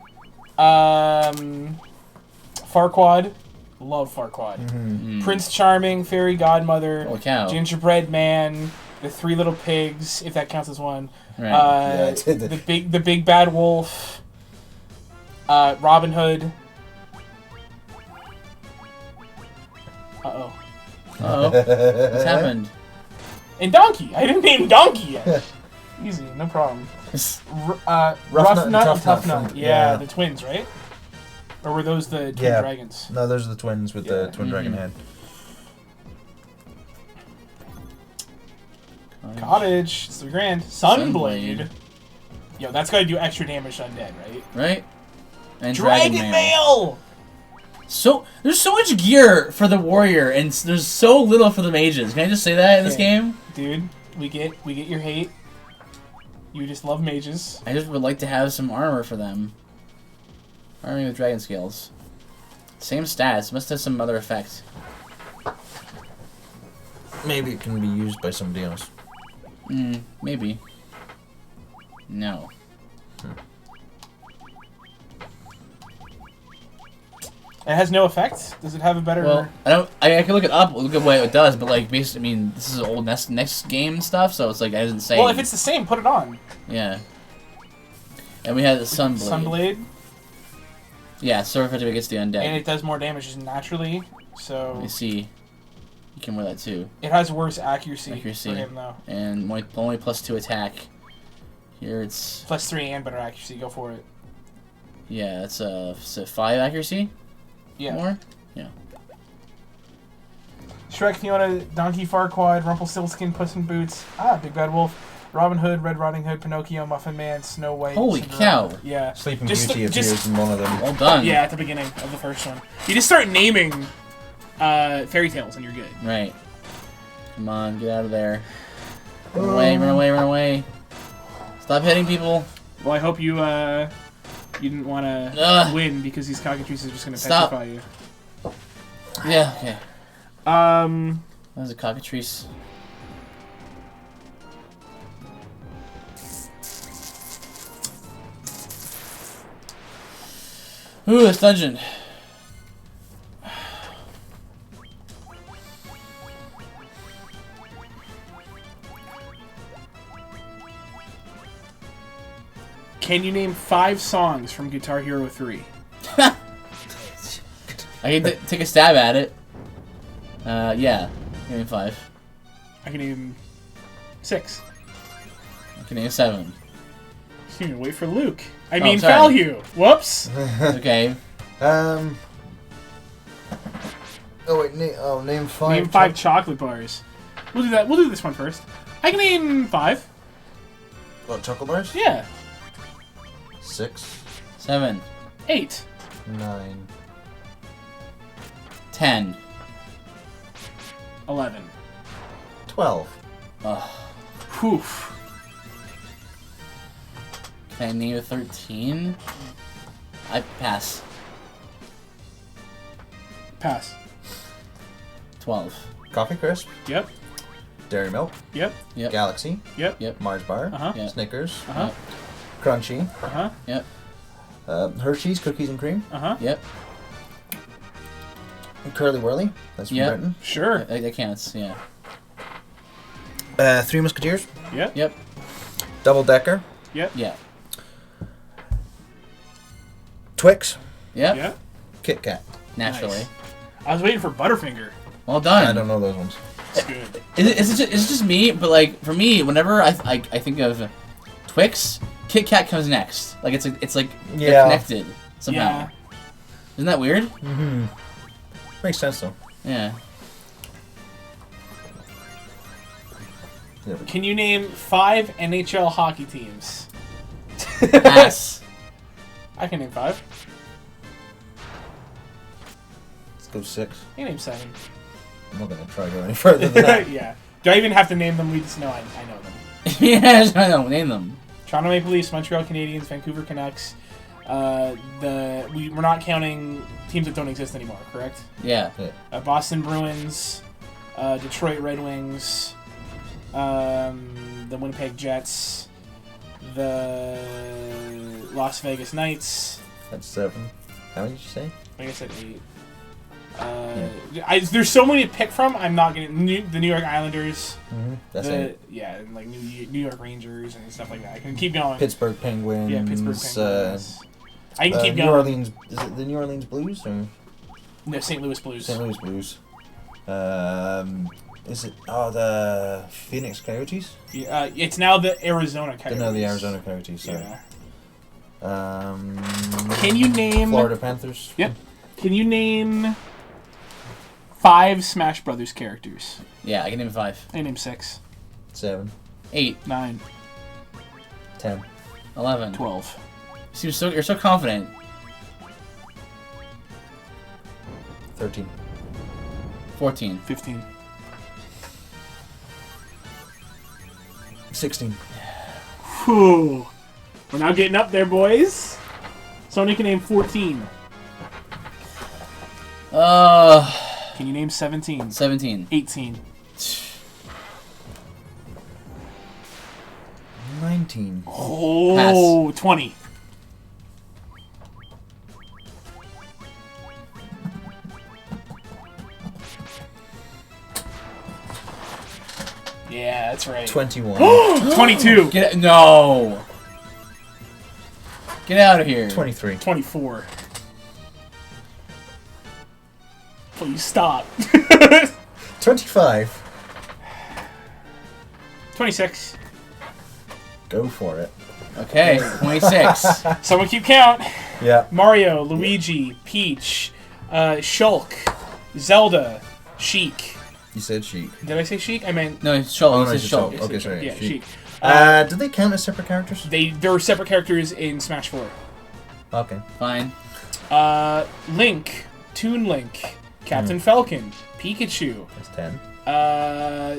Speaker 1: Farquaad. Love Farquaad. Prince Charming, Fairy Godmother, Gingerbread Man, the 3 Little Pigs, if that counts as one.
Speaker 2: Right.
Speaker 1: The Big Bad Wolf, Robin Hood. Uh-oh.
Speaker 2: What's happened?
Speaker 1: And Donkey. I didn't name Donkey yet. Easy, no problem. Rough Nut and Tough Nut. Yeah, the twins, right? Or were those the twin dragons?
Speaker 3: No, those are the twins with the twin dragon head.
Speaker 1: Cottage. It's $3 grand. Sunblade. Yo, that's gotta do extra damage to undead, right?
Speaker 2: Right. And
Speaker 1: Dragon Mail!
Speaker 2: So there's so much gear for the warrior, and there's so little for the mages. Can I just say that in this game?
Speaker 1: Dude, we get your hate. You just love mages.
Speaker 2: I just would like to have some armor for them. Armor with dragon scales. Same stats. Must have some other effect.
Speaker 3: Maybe it can be used by somebody else.
Speaker 2: Maybe. No.
Speaker 1: It has no effect? Does it have a better...
Speaker 2: Well, I can look it up, look at what it does, but like, basically, I mean, this is old next game stuff, so it's like, I didn't say...
Speaker 1: Well, if it's the same, put it on.
Speaker 2: Yeah. And we had the Sunblade.
Speaker 1: Sunblade?
Speaker 2: Yeah, Sword of Victory gets the undead.
Speaker 1: And it does more damage just naturally, so...
Speaker 2: Let me see. You can wear that too.
Speaker 1: It has worse accuracy for him, though.
Speaker 2: And only +2 attack. Here it's...
Speaker 1: +3 and better accuracy, go for it.
Speaker 2: Yeah, it's a 5 accuracy?
Speaker 1: Yeah.
Speaker 2: More? Yeah.
Speaker 1: Shrek, Fiona, Donkey, Farquaad, Rumpelstiltskin, Puss in Boots, Big Bad Wolf, Robin Hood, Red Riding Hood, Pinocchio, Muffin Man, Snow White.
Speaker 2: Holy cow!
Speaker 1: Yeah.
Speaker 3: Sleeping Beauty appears in one of them.
Speaker 2: Well done.
Speaker 1: Yeah, at the beginning of the first one. You just start naming fairy tales and you're good.
Speaker 2: Right. Come on, get out of there. Run away, run away, run away. Stop hitting people.
Speaker 1: Well, I hope you didn't want to win because these cockatrices are just going to petrify you.
Speaker 2: Yeah, okay. That was a cockatrice. Ooh, this dungeon.
Speaker 1: Can you name 5 songs from Guitar Hero 3?
Speaker 2: I can take a stab at it. Yeah. Name 5.
Speaker 1: I can name 6.
Speaker 2: I can name 7.
Speaker 1: You can wait for Luke. I mean Falhue. Whoops.
Speaker 2: Okay.
Speaker 3: Oh wait, name 5.
Speaker 1: Name 5 chocolate bars. We'll do that. We'll do this one first. I can name 5.
Speaker 3: What, chocolate bars?
Speaker 1: Yeah.
Speaker 3: 6.
Speaker 2: 7.
Speaker 1: 8.
Speaker 3: 9.
Speaker 2: 10.
Speaker 1: 11.
Speaker 3: 12.
Speaker 2: Ugh.
Speaker 1: Poof.
Speaker 2: Can I name a 13? I pass.
Speaker 1: Pass.
Speaker 2: 12.
Speaker 3: Coffee Crisp.
Speaker 1: Yep.
Speaker 3: Dairy Milk.
Speaker 1: Yep.
Speaker 2: Yep.
Speaker 3: Galaxy.
Speaker 1: Yep.
Speaker 2: Yep.
Speaker 3: Mars Bar.
Speaker 1: Uh-huh.
Speaker 3: Snickers.
Speaker 1: Uh-huh.
Speaker 3: Crunchy.
Speaker 1: Uh-huh.
Speaker 2: Yep.
Speaker 3: Hershey's Cookies and Cream.
Speaker 1: Uh-huh.
Speaker 2: Yep.
Speaker 3: Curly Whirly. That's from Britain.
Speaker 1: Sure.
Speaker 2: That counts, yeah.
Speaker 3: 3 Musketeers.
Speaker 1: Yep.
Speaker 2: Yep.
Speaker 3: Double Decker.
Speaker 1: Yep.
Speaker 2: Yeah.
Speaker 1: Yep.
Speaker 2: Yep.
Speaker 1: Yep.
Speaker 3: Kit Kat.
Speaker 2: Naturally.
Speaker 1: Nice. I was waiting for Butterfinger.
Speaker 2: Well done.
Speaker 3: I don't know those ones.
Speaker 1: It's good.
Speaker 2: Is it just me? But like for me, whenever I think of Twix, Kit Kat comes next. Like it's like they're connected somehow. Yeah. Isn't that weird?
Speaker 3: Mm-hmm. Makes sense though.
Speaker 2: Yeah.
Speaker 1: Can you name 5 NHL hockey teams?
Speaker 2: Pass.
Speaker 1: I can name 5.
Speaker 3: Let's go 6.
Speaker 1: You name 7.
Speaker 3: I'm not gonna try to go any further than that.
Speaker 1: Yeah. Do I even have to name them? We just know I know them.
Speaker 2: Yeah, I know. Name them.
Speaker 1: Toronto Maple Leafs, Montreal Canadiens, Vancouver Canucks. We're not counting teams that don't exist anymore, correct?
Speaker 2: Yeah.
Speaker 1: Boston Bruins, Detroit Red Wings, the Winnipeg Jets, the Las Vegas Knights.
Speaker 3: That's 7. How many did you say?
Speaker 1: I guess I said 8. There's so many to pick from. I'm not gonna the New York Islanders.
Speaker 3: Mm-hmm. That's it.
Speaker 1: Yeah, and like New York Rangers and stuff like that. I can keep going.
Speaker 3: Pittsburgh Penguins.
Speaker 1: Yeah, Pittsburgh Penguins. I can keep going.
Speaker 3: New Orleans. Is it the New Orleans Blues or?
Speaker 1: No, St. Louis Blues.
Speaker 3: St. Louis Blues. Is it? Oh, the Phoenix Coyotes.
Speaker 1: Yeah, it's now the Arizona Coyotes.
Speaker 3: No, the Arizona Coyotes. Sorry.
Speaker 1: Yeah. Can you name
Speaker 3: Florida Panthers?
Speaker 1: Yep. Can you name 5 Smash Brothers characters?
Speaker 2: Yeah, I can name 5.
Speaker 1: I can name 6.
Speaker 3: 7.
Speaker 2: 8.
Speaker 1: 9.
Speaker 3: 10.
Speaker 2: 11.
Speaker 1: 12.
Speaker 2: You're so confident.
Speaker 3: 13.
Speaker 2: 14.
Speaker 1: 15.
Speaker 3: 16.
Speaker 1: Whew. We're now getting up there, boys. Sony can name 14. Can you name 17?
Speaker 2: 17.
Speaker 1: 18.
Speaker 3: 19.
Speaker 1: Oh, pass. 20. Yeah, that's right.
Speaker 3: 21.
Speaker 1: 22.
Speaker 2: No. Get out of here.
Speaker 3: 23.
Speaker 1: 24. Please stop.
Speaker 3: 25.
Speaker 1: 26.
Speaker 3: Go for it.
Speaker 2: Okay, 26.
Speaker 1: Someone keep count.
Speaker 3: Yeah.
Speaker 1: Mario, Luigi, Peach, Shulk, Zelda, Sheik.
Speaker 3: You said Sheik.
Speaker 1: Did I say Sheik? I meant...
Speaker 2: No, it's Shulk.
Speaker 3: Oh,
Speaker 2: It's Shulk.
Speaker 3: Okay, sorry.
Speaker 1: Yeah, Sheik.
Speaker 3: Do they count as separate characters?
Speaker 1: They're separate characters in Smash 4.
Speaker 3: Okay.
Speaker 2: Fine.
Speaker 1: Link, Toon Link, Captain Falcon, Pikachu.
Speaker 3: That's 10.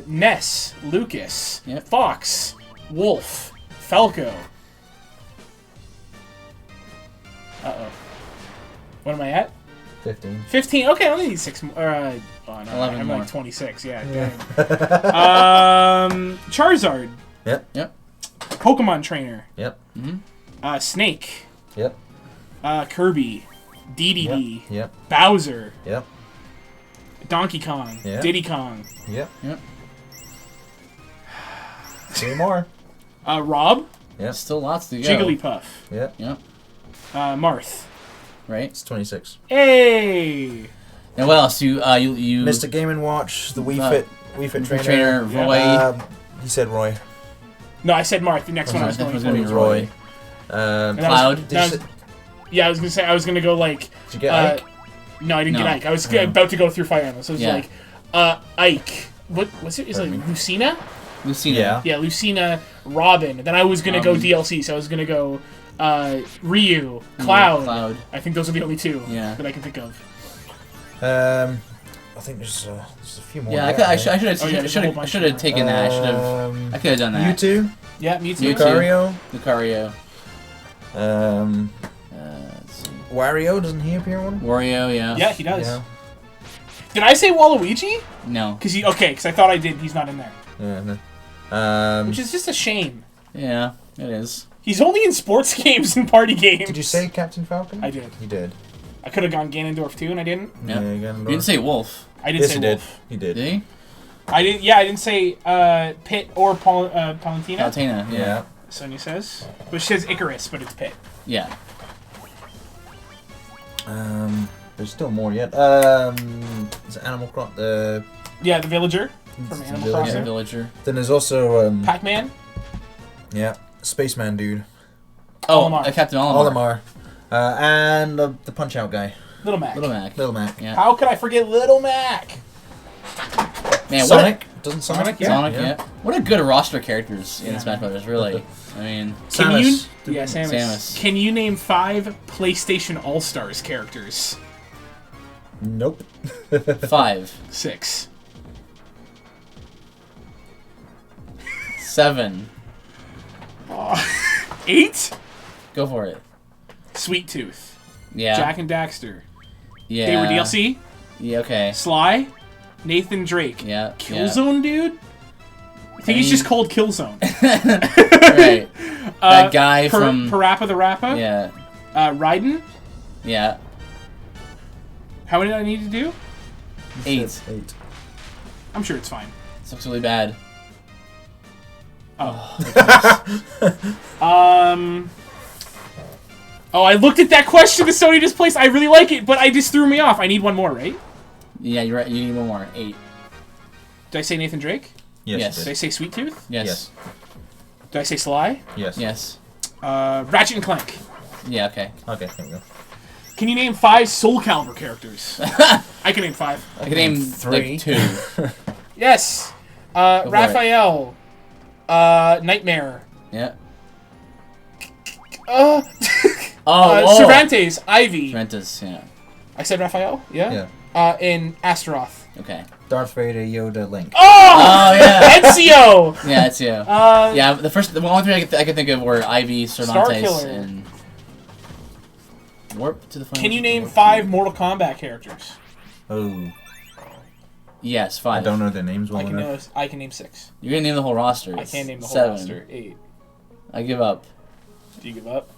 Speaker 1: Ness, Lucas, Fox, Wolf, Falco. Uh-oh. What am I at?
Speaker 3: 15.
Speaker 1: 15. Okay, I only need 6 more.
Speaker 2: 11
Speaker 1: I'm
Speaker 2: more.
Speaker 1: like 26. Yeah. Charizard.
Speaker 2: Yep.
Speaker 1: Pokemon Trainer.
Speaker 3: Yep.
Speaker 2: Mm-hmm.
Speaker 1: Snake.
Speaker 3: Yep.
Speaker 1: Kirby. DDD.
Speaker 3: Yep.
Speaker 1: Bowser.
Speaker 3: Yep.
Speaker 1: Donkey Kong.
Speaker 3: Yep.
Speaker 1: Diddy Kong.
Speaker 3: Yep. 2
Speaker 2: Yep.
Speaker 3: more.
Speaker 1: Rob.
Speaker 3: Yep.
Speaker 2: Still lots to go.
Speaker 1: Jigglypuff.
Speaker 3: Yep.
Speaker 2: Yep.
Speaker 1: Marth.
Speaker 2: Right.
Speaker 3: It's 26.
Speaker 1: Hey.
Speaker 2: And what else? You
Speaker 3: Mr. Game & Watch, the Wii Fit trainer.
Speaker 2: Roy.
Speaker 3: He said Roy.
Speaker 1: No, I said Marth. The next one I was going
Speaker 2: to be Roy. Cloud.
Speaker 1: Yeah, I was gonna say I was gonna go like.
Speaker 3: Did you get Ike?
Speaker 1: No, I didn't get Ike. I was about to go through Fire Emblem, so it was like, Ike. What's it? Is it like Lucina?
Speaker 2: Lucina.
Speaker 1: Yeah, Lucina, Robin. Then I was gonna go DLC, so I was gonna go Ryu, Cloud. I think those are the only 2 that I can think of.
Speaker 3: I think there's a few more.
Speaker 2: Yeah, I should have taken that. I could have done that.
Speaker 3: Mewtwo.
Speaker 1: Yeah, Mewtwo.
Speaker 2: Lucario.
Speaker 3: Let's see. Wario, doesn't he appear one?
Speaker 2: Wario, yeah.
Speaker 1: Yeah, he does. Yeah. Did I say Waluigi?
Speaker 2: No.
Speaker 1: Because I thought I did. He's not in there.
Speaker 3: Yeah. No.
Speaker 1: Which is just a shame.
Speaker 2: Yeah, it is.
Speaker 1: He's only in sports games and party games.
Speaker 3: Did you say Captain Falcon?
Speaker 1: I did.
Speaker 3: You did.
Speaker 1: I could have gone Ganondorf too, and I didn't.
Speaker 2: Yeah, you didn't say Wolf.
Speaker 1: I did say Wolf.
Speaker 3: He did.
Speaker 2: Did he?
Speaker 1: I didn't. Yeah, I didn't say Pit or Palutena.
Speaker 2: Palutena, yeah.
Speaker 1: Sonya says, which says Icarus, but it's Pit.
Speaker 2: Yeah.
Speaker 3: There's still more yet. Is it Animal Crossing?
Speaker 1: Yeah, the villager from Animal Crossing.
Speaker 2: Yeah, villager.
Speaker 3: Then there's also
Speaker 1: Pac-Man.
Speaker 3: Yeah, Spaceman dude.
Speaker 1: Olimar.
Speaker 2: Captain Olimar.
Speaker 3: Olimar. And the Punch-Out guy.
Speaker 1: Little Mac.
Speaker 3: Little Mac.
Speaker 1: Yeah. How could I forget Little Mac?
Speaker 3: Man, Sonic. Doesn't Sonic?
Speaker 2: Sonic, yeah. What a good roster of characters in Smash Brothers, really. I mean,
Speaker 3: Samus.
Speaker 1: Samus. Can you name 5 PlayStation All-Stars characters?
Speaker 3: Nope.
Speaker 2: 5.
Speaker 1: 6.
Speaker 2: 7.
Speaker 1: 8?
Speaker 2: Go for it.
Speaker 1: Sweet Tooth.
Speaker 2: Yeah.
Speaker 1: Jak and Daxter.
Speaker 2: Yeah.
Speaker 1: They were DLC.
Speaker 2: Yeah, okay.
Speaker 1: Sly. Nathan Drake.
Speaker 2: Yeah.
Speaker 1: Killzone, dude? I think he's just called Killzone.
Speaker 2: Right. That guy from...
Speaker 1: Parappa the Rappa?
Speaker 2: Yeah.
Speaker 1: Raiden?
Speaker 2: Yeah.
Speaker 1: How many do I need to do?
Speaker 2: 8.
Speaker 1: I'm sure it's fine.
Speaker 2: This looks really bad.
Speaker 1: Oh. Oh, I looked at that question that Sony just placed. I really like it, but I just threw me off. I need one more, right?
Speaker 2: Yeah, you're right. You need one more. 8.
Speaker 1: Did I say Nathan Drake?
Speaker 3: Yes.
Speaker 1: Did I say Sweet Tooth?
Speaker 2: Yes.
Speaker 1: Did I say Sly?
Speaker 3: Yes.
Speaker 2: Yes.
Speaker 1: Ratchet and Clank.
Speaker 2: Yeah, okay.
Speaker 3: Okay, there we go.
Speaker 1: Can you name 5 Soul Calibur characters? I can name 5.
Speaker 2: I can name
Speaker 3: 3.
Speaker 2: Like 2.
Speaker 1: Yes. Raphael. Nightmare.
Speaker 2: Yeah.
Speaker 1: Cervantes. Ivy.
Speaker 2: Cervantes, yeah.
Speaker 1: I said Raphael? Yeah?
Speaker 3: Yeah.
Speaker 1: In Astaroth.
Speaker 2: Okay.
Speaker 3: Darth Vader, Yoda, Link.
Speaker 1: Oh
Speaker 2: yeah.
Speaker 1: Ezio!
Speaker 2: Yeah, Ezio. Yeah, the only three I could think of were Ivy, Cervantes, and Warp to the Final.
Speaker 1: Can you name 5 Mortal Kombat characters?
Speaker 3: Oh.
Speaker 2: Yes, 5.
Speaker 3: I don't know their names well enough.
Speaker 1: I can name 6.
Speaker 2: You're gonna name the whole roster.
Speaker 1: I can't name the whole
Speaker 2: 7.
Speaker 1: roster. 8.
Speaker 2: I give up.
Speaker 1: Do you give up?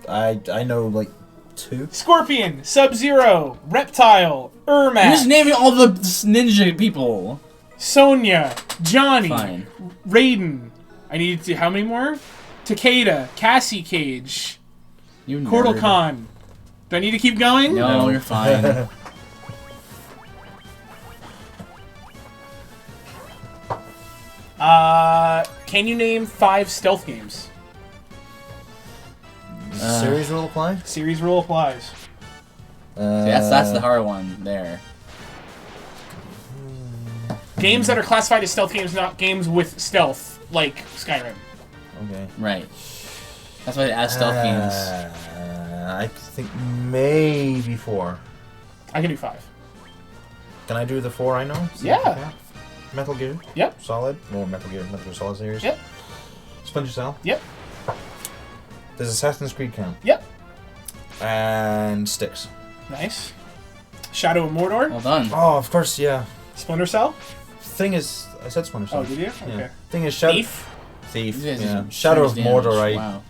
Speaker 3: I know like 2.
Speaker 1: Scorpion, Sub-Zero, Reptile, Ermac.
Speaker 2: You're just naming all the ninja people.
Speaker 1: Sonya, Johnny,
Speaker 2: Fine.
Speaker 1: Raiden. I need to. How many more? Takeda, Cassie Cage,
Speaker 2: You
Speaker 1: Kotal
Speaker 2: nerd.
Speaker 1: Khan. Do I need to keep going?
Speaker 2: No, you're fine.
Speaker 1: Can you name 5 stealth games?
Speaker 3: Series rule apply?
Speaker 1: Series rule applies.
Speaker 2: See, that's the hard one there.
Speaker 1: Games that are classified as stealth games, not games with stealth, like Skyrim.
Speaker 3: Okay.
Speaker 2: Right. That's why they add stealth games.
Speaker 3: I think maybe 4.
Speaker 1: I can do 5.
Speaker 3: Can I do the 4 I know?
Speaker 1: Yeah.
Speaker 3: Metal Gear?
Speaker 1: Yep.
Speaker 3: Solid? Or Metal Gear Solid series?
Speaker 1: Yep.
Speaker 3: Splinter Cell?
Speaker 1: Yep.
Speaker 3: Does Assassin's Creed count?
Speaker 1: Yep.
Speaker 3: And Styx.
Speaker 1: Nice. Shadow of Mordor?
Speaker 2: Well done.
Speaker 3: Oh, of course, yeah.
Speaker 1: Splinter Cell?
Speaker 3: Thing is, I said Splinter Cell.
Speaker 1: Oh, did you? Okay.
Speaker 3: Yeah. Thing is, Shadow...
Speaker 1: Thief?
Speaker 3: Yeah. Shadow of Mordor,
Speaker 2: Wow.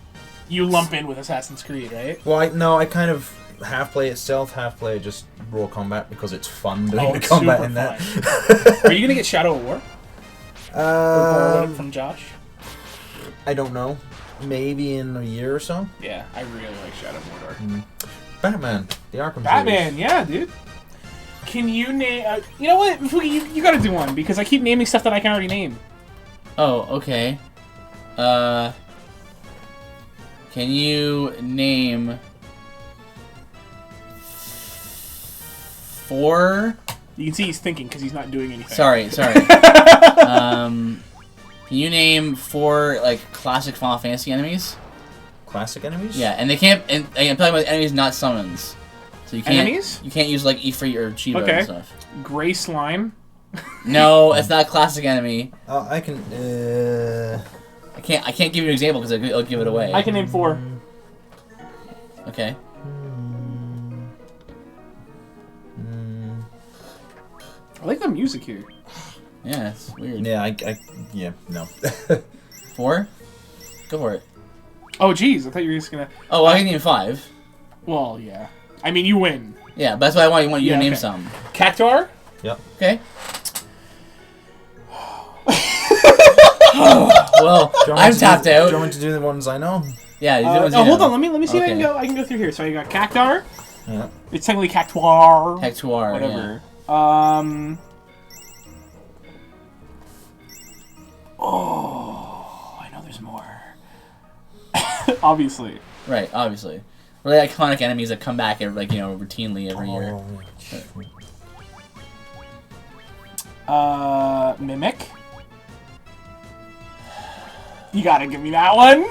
Speaker 1: You lump in with Assassin's Creed, right?
Speaker 3: Well, I kind of half play it stealth, half play just raw combat because it's fun doing the
Speaker 1: it's
Speaker 3: combat
Speaker 1: super
Speaker 3: in that.
Speaker 1: Are you gonna get Shadow of War? Or borrow it from Josh?
Speaker 3: I don't know. Maybe in a year or so.
Speaker 1: Yeah, I really like Shadow of Mordor.
Speaker 3: Batman, the Arkham
Speaker 1: Batman,
Speaker 3: series.
Speaker 1: yeah, dude. Can you name? You know what? You gotta do one because I keep naming stuff that I can already name.
Speaker 2: Oh, okay. Can you name 4?
Speaker 1: You can see he's thinking because he's not doing anything.
Speaker 2: Sorry. Can you name 4 like classic Final Fantasy enemies?
Speaker 3: Classic enemies?
Speaker 2: Yeah, and they can't. And I'm talking about enemies, not summons. So you can't.
Speaker 1: Enemies?
Speaker 2: You can't use like Ifrit or Chiba and stuff.
Speaker 1: Gray slime.
Speaker 2: No, it's not a classic enemy.
Speaker 3: I can.
Speaker 2: I can't give you an example because I'll give it away.
Speaker 1: I can name 4.
Speaker 2: Okay.
Speaker 1: I like the music here.
Speaker 2: Yeah, it's weird.
Speaker 3: Yeah, no.
Speaker 2: 4? Go for it.
Speaker 1: Oh, jeez, I thought you were just gonna.
Speaker 2: Oh, well, I can name 5.
Speaker 1: Well, yeah. I mean, you win.
Speaker 2: Yeah, but that's why I want you to name some.
Speaker 1: Cactuar?
Speaker 3: Yep.
Speaker 2: Okay. Well, I'm tapped out.
Speaker 3: Do you want me to do the ones I know?
Speaker 2: Yeah.
Speaker 1: Hold on. Let me see if I can go. I can go through here. So I got Cactuar.
Speaker 3: Yeah.
Speaker 1: It's technically Cactuar.
Speaker 2: Cactuar.
Speaker 1: Whatever.
Speaker 2: Yeah.
Speaker 1: Oh, I know there's more. Obviously.
Speaker 2: Right, obviously. Really iconic enemies that come back routinely every year.
Speaker 1: Mimic. You gotta give me that one.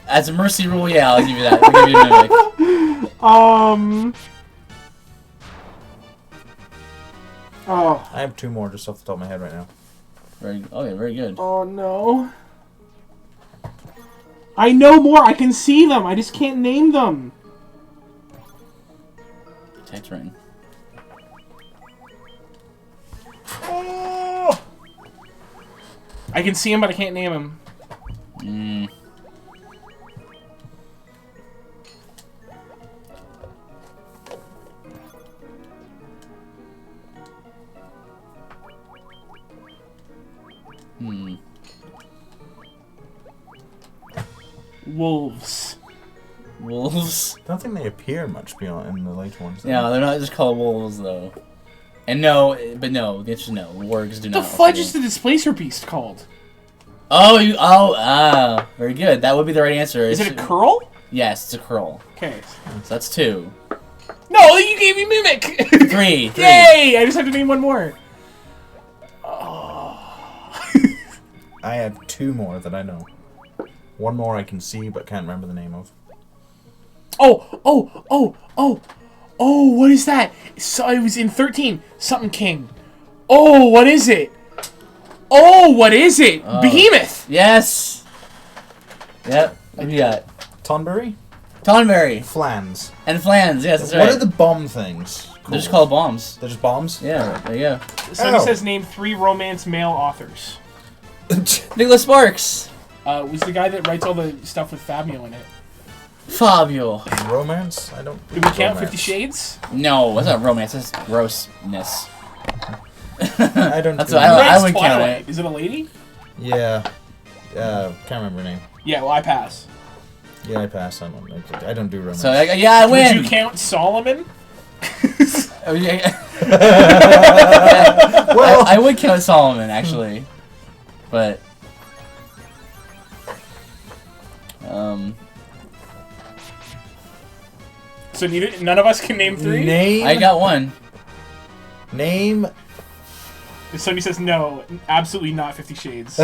Speaker 2: As a mercy rule, yeah, I'll give you that. I'll give you a Mimic.
Speaker 3: Oh. I have 2 more just off the top of my head right now.
Speaker 2: Very good.
Speaker 1: Oh no. I know more. I can see them. I just can't name them.
Speaker 2: Text ring.
Speaker 1: Oh! I can see him, but I can't name him. Wolves.
Speaker 2: Wolves?
Speaker 3: I don't think they appear much beyond in the late ones.
Speaker 2: Yeah, they're not just called wolves, though. And no, the answer is no. Wargs do not.
Speaker 1: What the fudge is the Displacer Beast called?
Speaker 2: Very good. That would be the right answer.
Speaker 1: Is it a curl?
Speaker 2: Yes, it's a curl.
Speaker 1: Okay.
Speaker 2: So that's 2.
Speaker 1: No, you gave me Mimic!
Speaker 2: 3.
Speaker 1: Yay! I just have to name one more.
Speaker 3: I have 2 more that I know. 1 more I can see but can't remember the name of.
Speaker 1: What is that? So it was in 13. Something King. Oh, what is it? Behemoth!
Speaker 2: Yes! Yep. What do you got?
Speaker 3: Tonberry?
Speaker 2: Tonberry.
Speaker 3: Flans.
Speaker 2: And Flans, yes, that's right.
Speaker 3: What are the bomb things called?
Speaker 2: They're just called bombs.
Speaker 3: They're just bombs?
Speaker 2: Yeah, there you go.
Speaker 1: So it says name 3 romance male authors.
Speaker 2: Nicholas Sparks.
Speaker 1: Was the guy that writes all the stuff with Fabio in it.
Speaker 2: Fabio.
Speaker 3: Romance? I don't...
Speaker 1: Do we count 50 Shades?
Speaker 2: No, that's not romance. That's grossness.
Speaker 3: I don't...
Speaker 2: That's what I wouldn't count it.
Speaker 1: Is it a lady?
Speaker 3: Yeah. Can't remember her name.
Speaker 1: Yeah, well, I pass.
Speaker 3: Yeah, I pass. I don't do romance.
Speaker 2: So, yeah, I win.
Speaker 1: Would you count Solomon?
Speaker 2: Well, I would count Solomon, actually. But...
Speaker 1: So none of us can name 3?
Speaker 2: I got 1.
Speaker 3: Name...
Speaker 1: Somebody says no, absolutely not 50 Shades.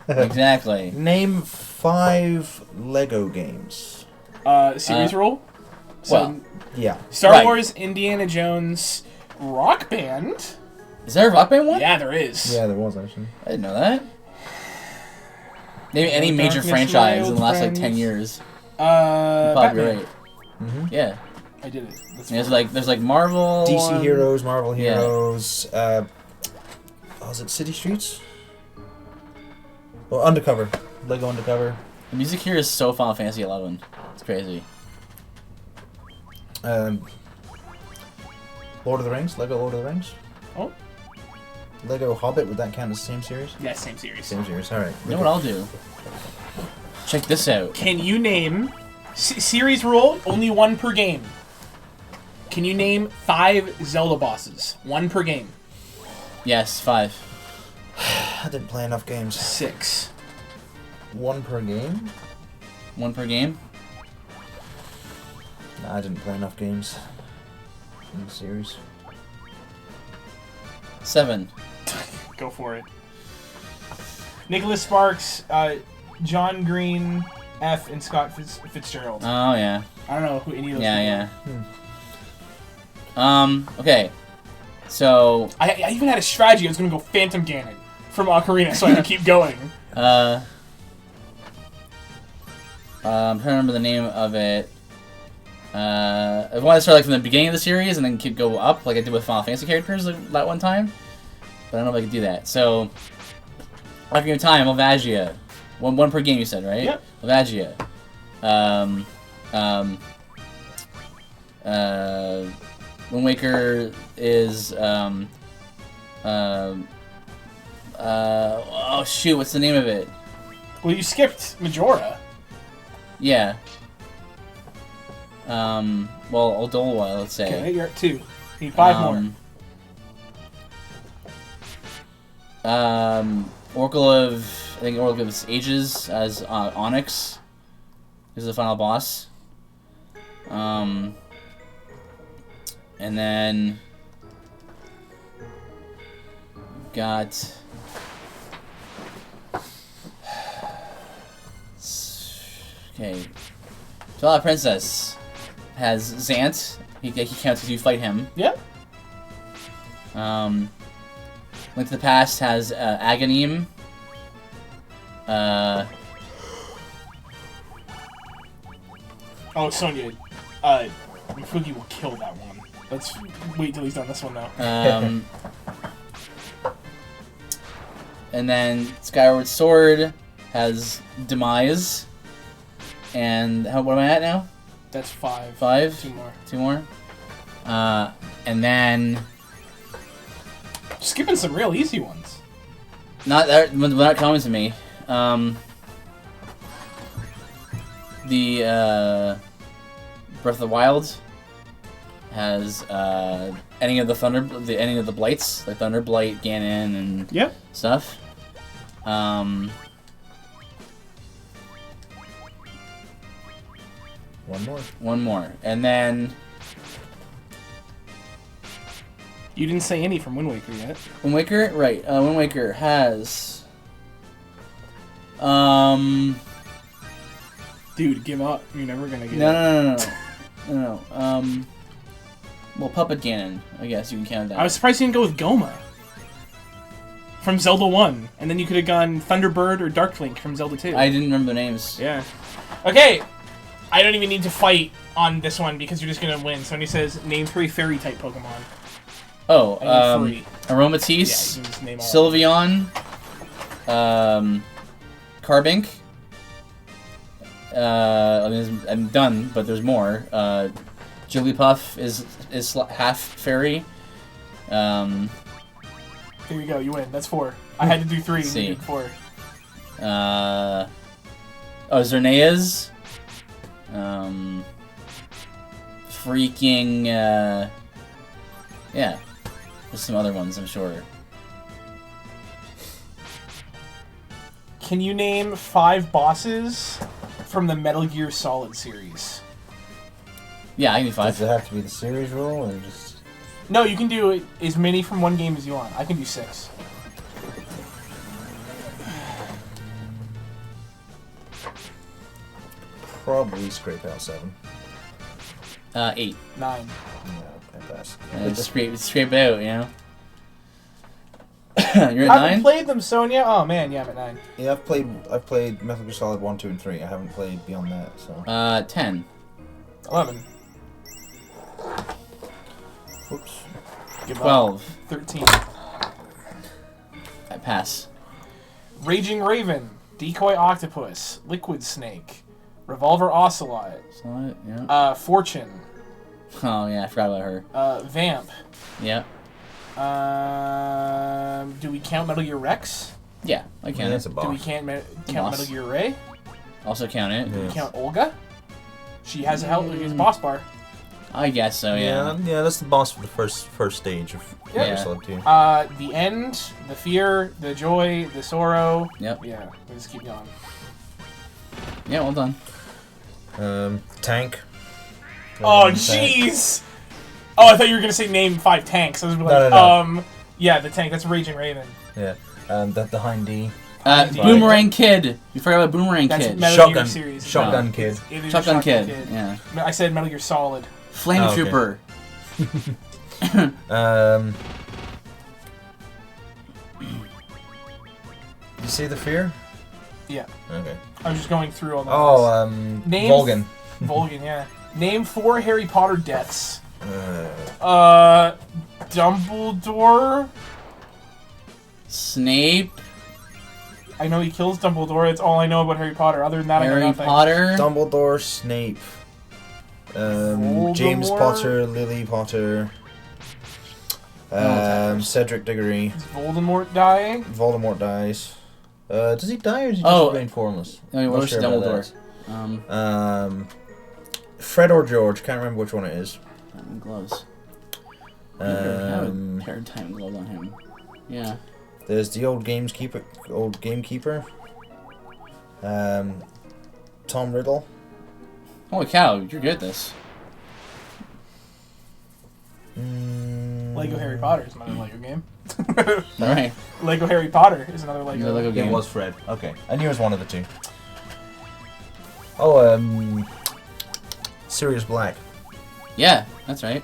Speaker 2: Exactly.
Speaker 3: Name 5 Lego games.
Speaker 1: Series rule?
Speaker 2: So,
Speaker 3: yeah.
Speaker 1: Star Wars, Indiana Jones, Rock Band.
Speaker 2: Is there a Rock Band one?
Speaker 1: Yeah, there is.
Speaker 3: Yeah, there was, actually.
Speaker 2: I didn't know that. Maybe any major franchise in the last, 10 years. Probably right.
Speaker 3: Mm-hmm.
Speaker 2: Yeah.
Speaker 1: I did it.
Speaker 2: There's Marvel...
Speaker 3: DC Heroes, Marvel Heroes, was it City Streets? Well, Undercover. Lego Undercover.
Speaker 2: The music here is so Final Fantasy 11. It's crazy.
Speaker 3: Lord of the Rings? Lego Lord of the Rings?
Speaker 1: Oh.
Speaker 3: Lego Hobbit, would that count as the same series?
Speaker 1: Yeah, same series.
Speaker 3: Same series, alright.
Speaker 2: You know what I'll do? Check this out.
Speaker 1: Can you name... series rule, only 1 per game. Can you name 5 Zelda bosses? 1 per game.
Speaker 2: Yes, 5.
Speaker 3: I didn't play enough games.
Speaker 1: 6.
Speaker 3: 1 per game?
Speaker 2: 1 per game?
Speaker 3: Nah, I didn't play enough games in the series.
Speaker 2: 7.
Speaker 1: Go for it. Nicholas Sparks, John Green, F, and Scott Fitzgerald.
Speaker 2: Oh, yeah.
Speaker 1: I don't know who any of those
Speaker 2: Yeah. Okay. So...
Speaker 1: I even had a strategy. I was going to go Phantom Ganon from Ocarina so I could keep going.
Speaker 2: I'm trying to remember the name of it. I want to start from the beginning of the series and then go up like I did with Final Fantasy characters that one time. But I don't know if I could do that. So, Ocarina of Time, Malvasia. One per game you said, right?
Speaker 1: Yep.
Speaker 2: Malvasia. Wind Waker is oh shoot, what's the name of it?
Speaker 1: Well, you skipped Majora.
Speaker 2: Yeah. Well, Odolwa, let's say.
Speaker 1: Okay, you're at 2. You need 5 more.
Speaker 2: Oracle of Ages as Onyx. is the final boss. And then got okay. Twilight Princess has Zant. He counts as you fight him.
Speaker 1: Yep.
Speaker 2: Link to the Past has Aghanim.
Speaker 1: Oh, Sonya. Fugi will kill that one. Let's wait till he's done this one now.
Speaker 2: And then Skyward Sword has Demise. And what am I at now?
Speaker 1: That's 5.
Speaker 2: 5?
Speaker 1: 2 more.
Speaker 2: 2 more. And then
Speaker 1: skipping some real easy ones.
Speaker 2: Not coming to me. The Breath of the Wild has ending of the Blights, like Thunder Blight, Ganon, and stuff. One more, and then
Speaker 1: you didn't say any from Wind Waker yet.
Speaker 2: Wind Waker, right? Wind Waker has
Speaker 1: Dude, give up. You're never gonna get
Speaker 2: it. No. Well, Puppet Ganon, I guess you can count that.
Speaker 1: I was surprised you didn't go with Goma from Zelda 1, and then you could have gone Thunderbird or Darklink from Zelda 2.
Speaker 2: I didn't remember the names.
Speaker 1: Yeah. Okay. I don't even need to fight on this one because you're just gonna win. Sony says, name 3 fairy-type Pokemon.
Speaker 2: Oh, Aromatisse,
Speaker 1: yeah,
Speaker 2: Sylveon, Carbink. I'm done, but there's more. Jigglypuff is half fairy.
Speaker 1: Here you go, you win. That's 4. I had to do 3.
Speaker 2: See.
Speaker 1: You did 4.
Speaker 2: Xerneas. Freaking, yeah. There's some other ones, I'm sure.
Speaker 1: Can you name 5 bosses from the Metal Gear Solid series?
Speaker 2: Yeah, I can do 5.
Speaker 3: Does it have to be the series rule, or just...
Speaker 1: No, you can do as many from one game as you want. I can do 6.
Speaker 3: Probably scrape out 7.
Speaker 2: 8.
Speaker 1: 9.
Speaker 3: Yeah, I pass.
Speaker 2: Scrape out, you know? You're at
Speaker 1: I
Speaker 2: 9?
Speaker 1: haven't played them, Sonya. Oh man, yeah, I'm at 9.
Speaker 3: Yeah, I've played Metal Gear Solid 1, 2, and 3. I haven't played beyond that, so...
Speaker 2: 10.
Speaker 1: 11.
Speaker 3: Whoops.
Speaker 2: 12.
Speaker 1: 13.
Speaker 2: I pass.
Speaker 1: Raging Raven, Decoy Octopus, Liquid Snake, Revolver Ocelot,
Speaker 2: Yeah.
Speaker 1: Fortune.
Speaker 2: Oh yeah, I forgot about her.
Speaker 1: Vamp.
Speaker 2: Yeah.
Speaker 1: Do we count Metal Gear Rex?
Speaker 2: Yeah, I count it.
Speaker 3: A boss.
Speaker 1: Do we count Metal Gear Ray?
Speaker 2: Also count it.
Speaker 1: Do we count Olga? She has a boss bar.
Speaker 2: I guess so, yeah.
Speaker 3: Yeah, that's the boss for the first stage of Metal Gear Solid 2.
Speaker 1: The end, the fear, the joy, the sorrow.
Speaker 2: Yep.
Speaker 1: Yeah, we just keep going.
Speaker 2: Yeah, well done.
Speaker 3: Tank.
Speaker 1: Oh, jeez! Oh, I thought you were gonna say name 5 tanks. I was like,
Speaker 3: no.
Speaker 1: Yeah, the tank. That's Raging Raven.
Speaker 3: Yeah. The Hind D.
Speaker 2: Boomerang Kid. You forgot about Boomerang
Speaker 1: That's
Speaker 2: Kid.
Speaker 1: Metal Gear series.
Speaker 3: Shotgun Kid.
Speaker 2: Shotgun Kid. Yeah.
Speaker 1: I said Metal Gear Solid.
Speaker 2: Flame Trooper.
Speaker 3: Did you see the fear?
Speaker 1: Yeah.
Speaker 3: Okay.
Speaker 1: I was just going through all the
Speaker 3: Volgan.
Speaker 1: Volgan, yeah. Name 4 Harry Potter deaths. Dumbledore.
Speaker 2: Snape.
Speaker 1: I know he kills Dumbledore. That's all I know about Harry Potter. Other than that, I know nothing.
Speaker 2: Harry Potter.
Speaker 3: Dumbledore, Snape. James Potter, Lily Potter. Cedric Diggory.
Speaker 1: Does Voldemort die?
Speaker 3: Voldemort dies. Does he die or does he just remain formless?
Speaker 2: No, he was Dumbledore.
Speaker 3: Fred or George, can't remember which one it is.
Speaker 2: Gloves. Paired time glove on him. Yeah.
Speaker 3: There's the old gamekeeper. Tom Riddle.
Speaker 2: Holy cow, you're good at this.
Speaker 1: Lego Harry Potter is another Lego game.
Speaker 2: Alright.
Speaker 1: Lego Harry Potter is another Lego
Speaker 3: game. It was Fred. Okay. I knew it was one of the two. Oh, Sirius Black.
Speaker 2: Yeah, that's right.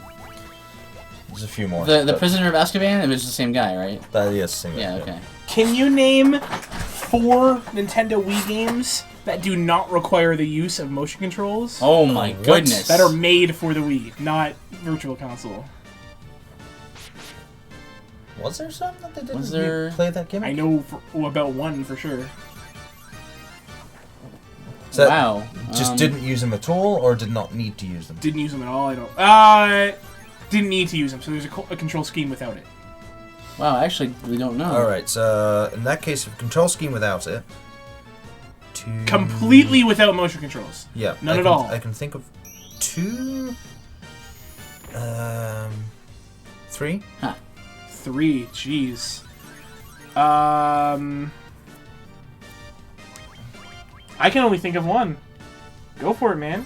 Speaker 3: There's a few more.
Speaker 2: The Prisoner of Azkaban, it was the same guy, right?
Speaker 3: Yes, same guy.
Speaker 2: Yeah, okay.
Speaker 1: Can you name 4 Nintendo Wii games that do not require the use of motion controls?
Speaker 2: Oh my goodness.
Speaker 1: That are made for the Wii, not Virtual Console.
Speaker 3: Was there some that they didn't play that game?
Speaker 1: I know about one for sure.
Speaker 3: So wow. Just didn't use them at all, or did not need to use them?
Speaker 1: Didn't use them at all, I don't... didn't need to use them, so there's a control scheme without it.
Speaker 2: Wow, actually, we don't know.
Speaker 3: Alright, so in that case, a control scheme without it...
Speaker 1: Completely without motion controls.
Speaker 3: Yeah.
Speaker 1: None at all.
Speaker 3: I can think of 2... 3?
Speaker 2: Huh.
Speaker 1: 3, jeez. I can only think of one. Go for it, man.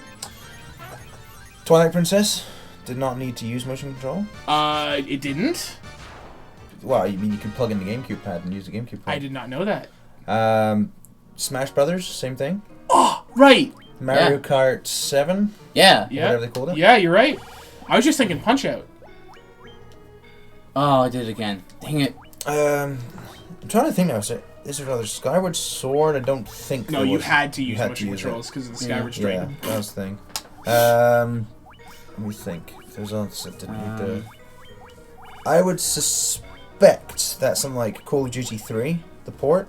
Speaker 3: Twilight Princess did not need to use motion control.
Speaker 1: It didn't?
Speaker 3: Well, you mean you could plug in the GameCube pad and use the GameCube pad.
Speaker 1: I did not know that.
Speaker 3: Smash Brothers, same thing.
Speaker 1: Oh, right!
Speaker 3: Mario Kart 7?
Speaker 2: Yeah.
Speaker 3: Whatever they called it.
Speaker 1: Yeah, you're right. I was just thinking Punch-Out.
Speaker 2: Oh, I did it again. Dang it.
Speaker 3: I'm trying to think now. Is there another Skyward Sword? I don't think.
Speaker 1: No, you had to use motion controls because of the Skyward Sword.
Speaker 3: Yeah, that was the thing. Let me think. If there's others that didn't need to. I would suspect that something like Call of Duty 3, the port.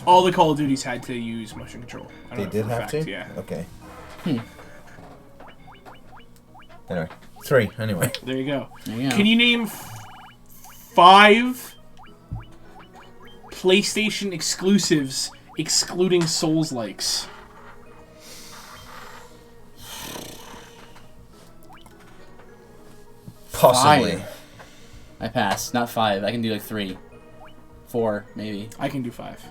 Speaker 1: All the Call of Duties had to use motion control.
Speaker 3: They did have to?
Speaker 1: Yeah.
Speaker 3: Okay. Anyway. 3, anyway.
Speaker 1: There you go.
Speaker 2: There you go.
Speaker 1: Can you name 5 PlayStation exclusives excluding Souls-likes?
Speaker 3: Possibly.
Speaker 2: 5. I pass. Not 5. I can do like 3. 4, maybe.
Speaker 1: I can do 5.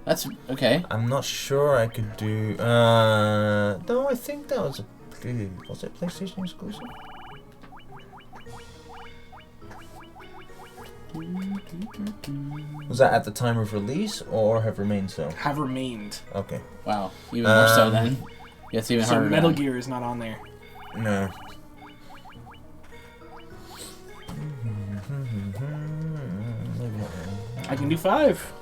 Speaker 2: That's okay.
Speaker 3: I'm not sure I could do. No, I think that was was it PlayStation exclusive? Was that at the time of release or have remained so?
Speaker 1: Have remained.
Speaker 3: Okay.
Speaker 2: Wow, even more so then. Yeah, it's even harder.
Speaker 1: So Metal Gear is not on there.
Speaker 3: No.
Speaker 1: I can do 5.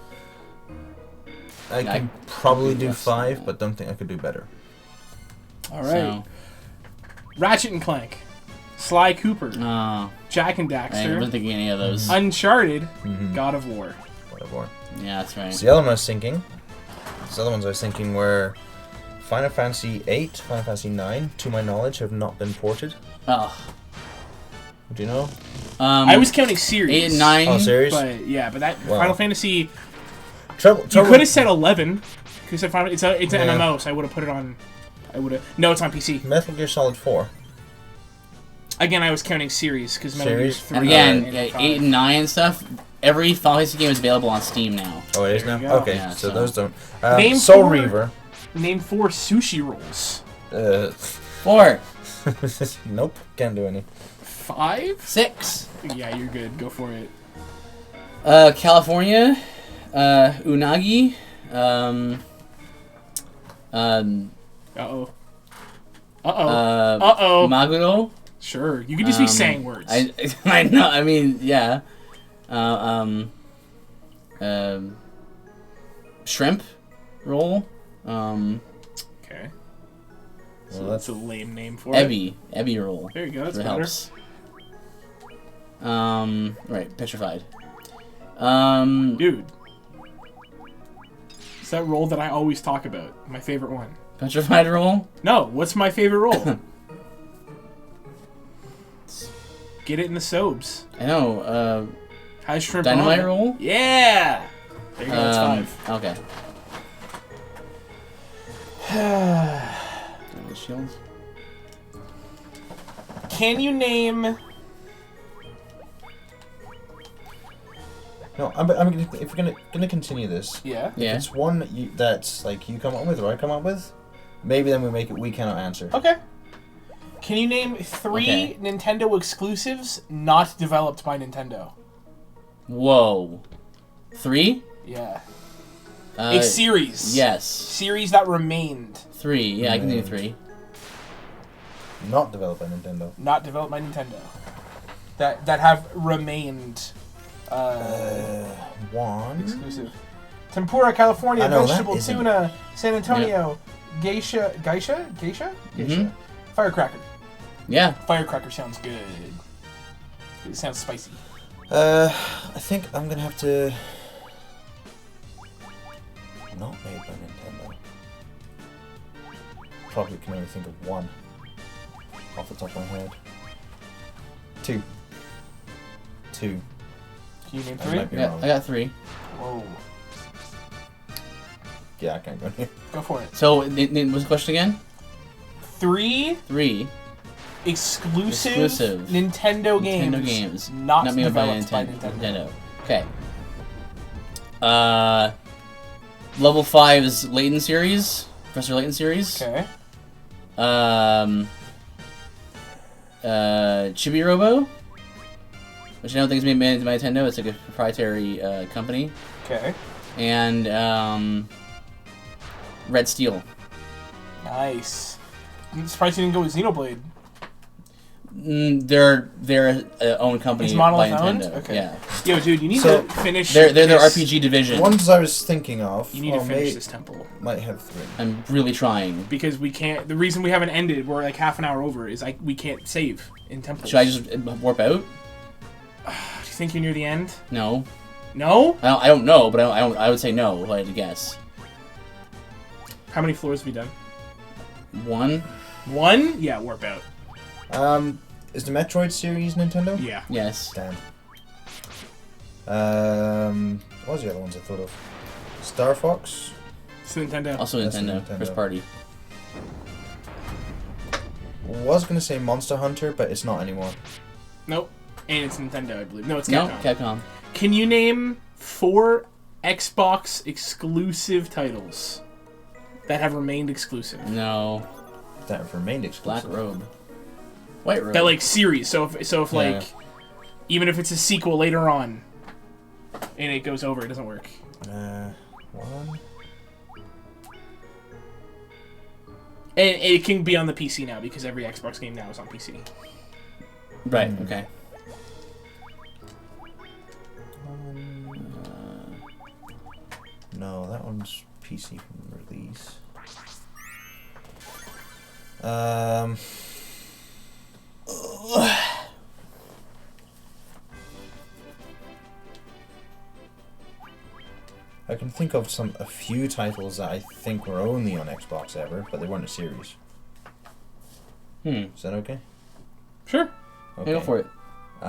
Speaker 3: I can probably do 5, but don't think I could do better.
Speaker 1: All right. So. Ratchet and Clank, Sly Cooper, Jack and Daxter.
Speaker 2: I wasn't thinking any of those.
Speaker 1: Uncharted, God of War.
Speaker 3: God of War.
Speaker 2: Yeah, that's right.
Speaker 3: So the other one I was thinking. The other ones I was thinking were Final Fantasy 8, Final Fantasy 9. To my knowledge, have not been ported.
Speaker 2: Oh. Do
Speaker 3: you know?
Speaker 1: I was counting series.
Speaker 2: 8 and 9.
Speaker 3: Oh, series?
Speaker 1: But yeah, but that Final Fantasy.
Speaker 3: Trouble
Speaker 1: you could have said 11. Because it's an MMO, so I would have put it on. No, it's on PC.
Speaker 3: Metal Gear Solid 4.
Speaker 1: Again, I was counting series because Metal Gear 3.
Speaker 2: And again, 8 and 9 and stuff. Every Final Fantasy game is available on Steam now.
Speaker 3: Oh, it is now. Okay, yeah, so those don't.
Speaker 1: Name
Speaker 3: Soul Reaver.
Speaker 1: Name 4 sushi rolls.
Speaker 2: 4.
Speaker 3: Nope, can't do any.
Speaker 1: 5?
Speaker 2: 6.
Speaker 1: Yeah, you're good. Go for it.
Speaker 2: California, Unagi,
Speaker 1: Uh-oh. Uh-oh.
Speaker 2: Maguro.
Speaker 1: Sure, you can just be saying words.
Speaker 2: I know, I mean, yeah. Shrimp roll.
Speaker 1: Okay. So well, that's a lame name for
Speaker 2: it. Ebby roll.
Speaker 1: There you go, that's better.
Speaker 2: Helps. Right, petrified.
Speaker 1: Dude. It's that roll that I always talk about. My favorite one.
Speaker 2: Petrified roll?
Speaker 1: No, what's my favorite roll? Get it in the sobes.
Speaker 2: I know,
Speaker 1: High shrimp
Speaker 2: Dynamite roll?
Speaker 1: Yeah! There you go, that's 5.
Speaker 2: Okay. Shields.
Speaker 1: Can you name
Speaker 3: No, if we're gonna continue this.
Speaker 1: Yeah.
Speaker 3: If it's one that's like you come up with or I come up with, maybe then we make it we cannot answer.
Speaker 1: Okay. Can you name 3 Nintendo exclusives not developed by Nintendo?
Speaker 2: Whoa. 3?
Speaker 1: Yeah. A series.
Speaker 2: Yes.
Speaker 1: Series that remained.
Speaker 2: 3. Yeah, I can do 3.
Speaker 3: Not developed by Nintendo.
Speaker 1: Not developed by Nintendo. That have remained.
Speaker 3: 1
Speaker 1: exclusive. Tempura, California, vegetable tuna, San Antonio, geisha.
Speaker 2: Mm-hmm.
Speaker 1: Firecracker.
Speaker 2: Yeah.
Speaker 1: Firecracker sounds good. It sounds spicy.
Speaker 3: I think I'm gonna have to. Not made by Nintendo. Probably can only think of 1 off the top of my head. 2.
Speaker 1: Can you name 3?
Speaker 2: Yeah, I got 3.
Speaker 1: Whoa.
Speaker 3: Yeah, I can't go here.
Speaker 1: Go for it.
Speaker 2: So, what's the question again?
Speaker 1: 3 exclusive Nintendo games not made developed by Nintendo.
Speaker 2: Okay. Level 5 is Layton series. Professor Layton series.
Speaker 1: Okay.
Speaker 2: Chibi Robo, which I don't think is made by Nintendo. It's like a proprietary company.
Speaker 1: Okay.
Speaker 2: And Red Steel.
Speaker 1: Nice. I'm surprised you didn't go with Xenoblade.
Speaker 2: They're their own company by Nintendo.
Speaker 1: Okay.
Speaker 2: Yeah.
Speaker 1: Yo, dude, you need to finish.
Speaker 2: They're their RPG division.
Speaker 3: The ones I was thinking of.
Speaker 1: You need to finish this temple.
Speaker 3: Might have 3.
Speaker 2: I'm really trying.
Speaker 1: Because we can't. The reason we haven't ended, we're like half an hour over, is we can't save in temples.
Speaker 2: Should I just warp out?
Speaker 1: Do you think you're near the end?
Speaker 2: No.
Speaker 1: No?
Speaker 2: I don't know, but I would say no if I had to guess.
Speaker 1: How many floors have we done?
Speaker 2: 1.
Speaker 1: 1? Yeah, warp out.
Speaker 3: Is the Metroid series Nintendo?
Speaker 1: Yeah.
Speaker 2: Yes.
Speaker 3: Damn. What was the other ones I thought of? Star Fox?
Speaker 1: It's Nintendo.
Speaker 2: Also Nintendo. First party.
Speaker 3: Was gonna say Monster Hunter, but it's not anymore.
Speaker 1: Nope. And it's Nintendo, I believe. No, it's Capcom.
Speaker 2: No, Capcom.
Speaker 1: Can you name 4 Xbox exclusive titles that have remained exclusive?
Speaker 2: No.
Speaker 3: That have remained exclusive.
Speaker 2: Black Robe. White Robe.
Speaker 1: That like series. So if like, even if it's a sequel later on, and it goes over, it doesn't work.
Speaker 3: 1.
Speaker 1: And it can be on the PC now because every Xbox game now is on PC.
Speaker 2: Right. Okay.
Speaker 3: No, that one's PC from release. I can think of a few titles that I think were only on Xbox ever, but they weren't a series. Is that okay?
Speaker 1: Sure.
Speaker 3: Okay.
Speaker 2: Go for it.
Speaker 3: 2.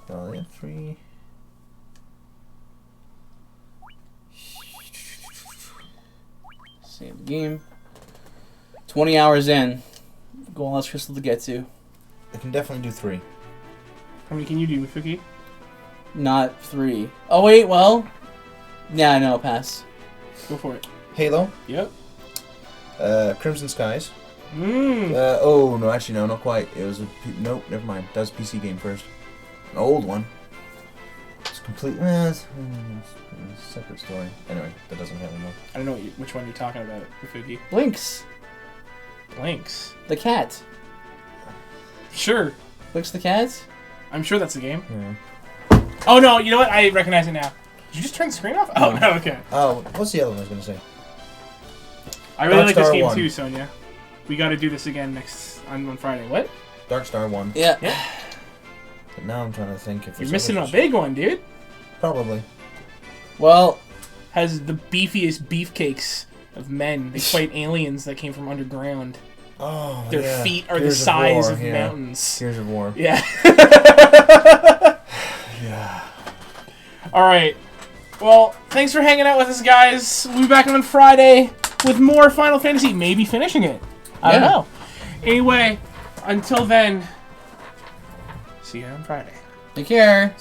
Speaker 3: No, they have 3.
Speaker 2: Save the game. 20 hours in. Goal last crystal to get to.
Speaker 3: I can definitely do 3.
Speaker 1: How many can you do with Fuki?
Speaker 2: Not 3. Oh wait, well. Yeah, no, pass.
Speaker 1: Go for it.
Speaker 3: Halo.
Speaker 1: Yep.
Speaker 3: Crimson Skies.
Speaker 1: Mm.
Speaker 3: Oh no, actually no, not quite. It was nope, never mind. That was a PC game first. An old one. It's complete. It's a separate story. Anyway, that doesn't count anymore.
Speaker 1: I don't know which one you're talking about with Fuki.
Speaker 2: Blinks.
Speaker 1: Blinks.
Speaker 2: The cat.
Speaker 1: Sure.
Speaker 2: Blinks the cat?
Speaker 1: I'm sure that's the game.
Speaker 3: Yeah.
Speaker 1: Oh no, you know what? I recognize it now. Did you just turn the screen off? Oh, no, okay.
Speaker 3: Oh, what's the other one I was going to say?
Speaker 1: I really like this
Speaker 3: Darkstar
Speaker 1: game
Speaker 3: 1.
Speaker 1: too, Sonia. We got to do this again on Friday. What?
Speaker 3: Darkstar 1.
Speaker 2: Yeah.
Speaker 3: But now I'm trying to think if
Speaker 1: you're missing a big one, dude.
Speaker 3: Probably.
Speaker 2: Well,
Speaker 1: has the beefiest beefcakes of men. They fight aliens that came from underground.
Speaker 3: Oh,
Speaker 1: Their feet are the size of mountains.
Speaker 3: Gears of War.
Speaker 1: Yeah.
Speaker 3: Yeah.
Speaker 1: All right. Well, thanks for hanging out with us, guys. We'll be back on Friday with more Final Fantasy. Maybe finishing it. I don't know. Anyway, until then, See you on Friday.
Speaker 2: Take care.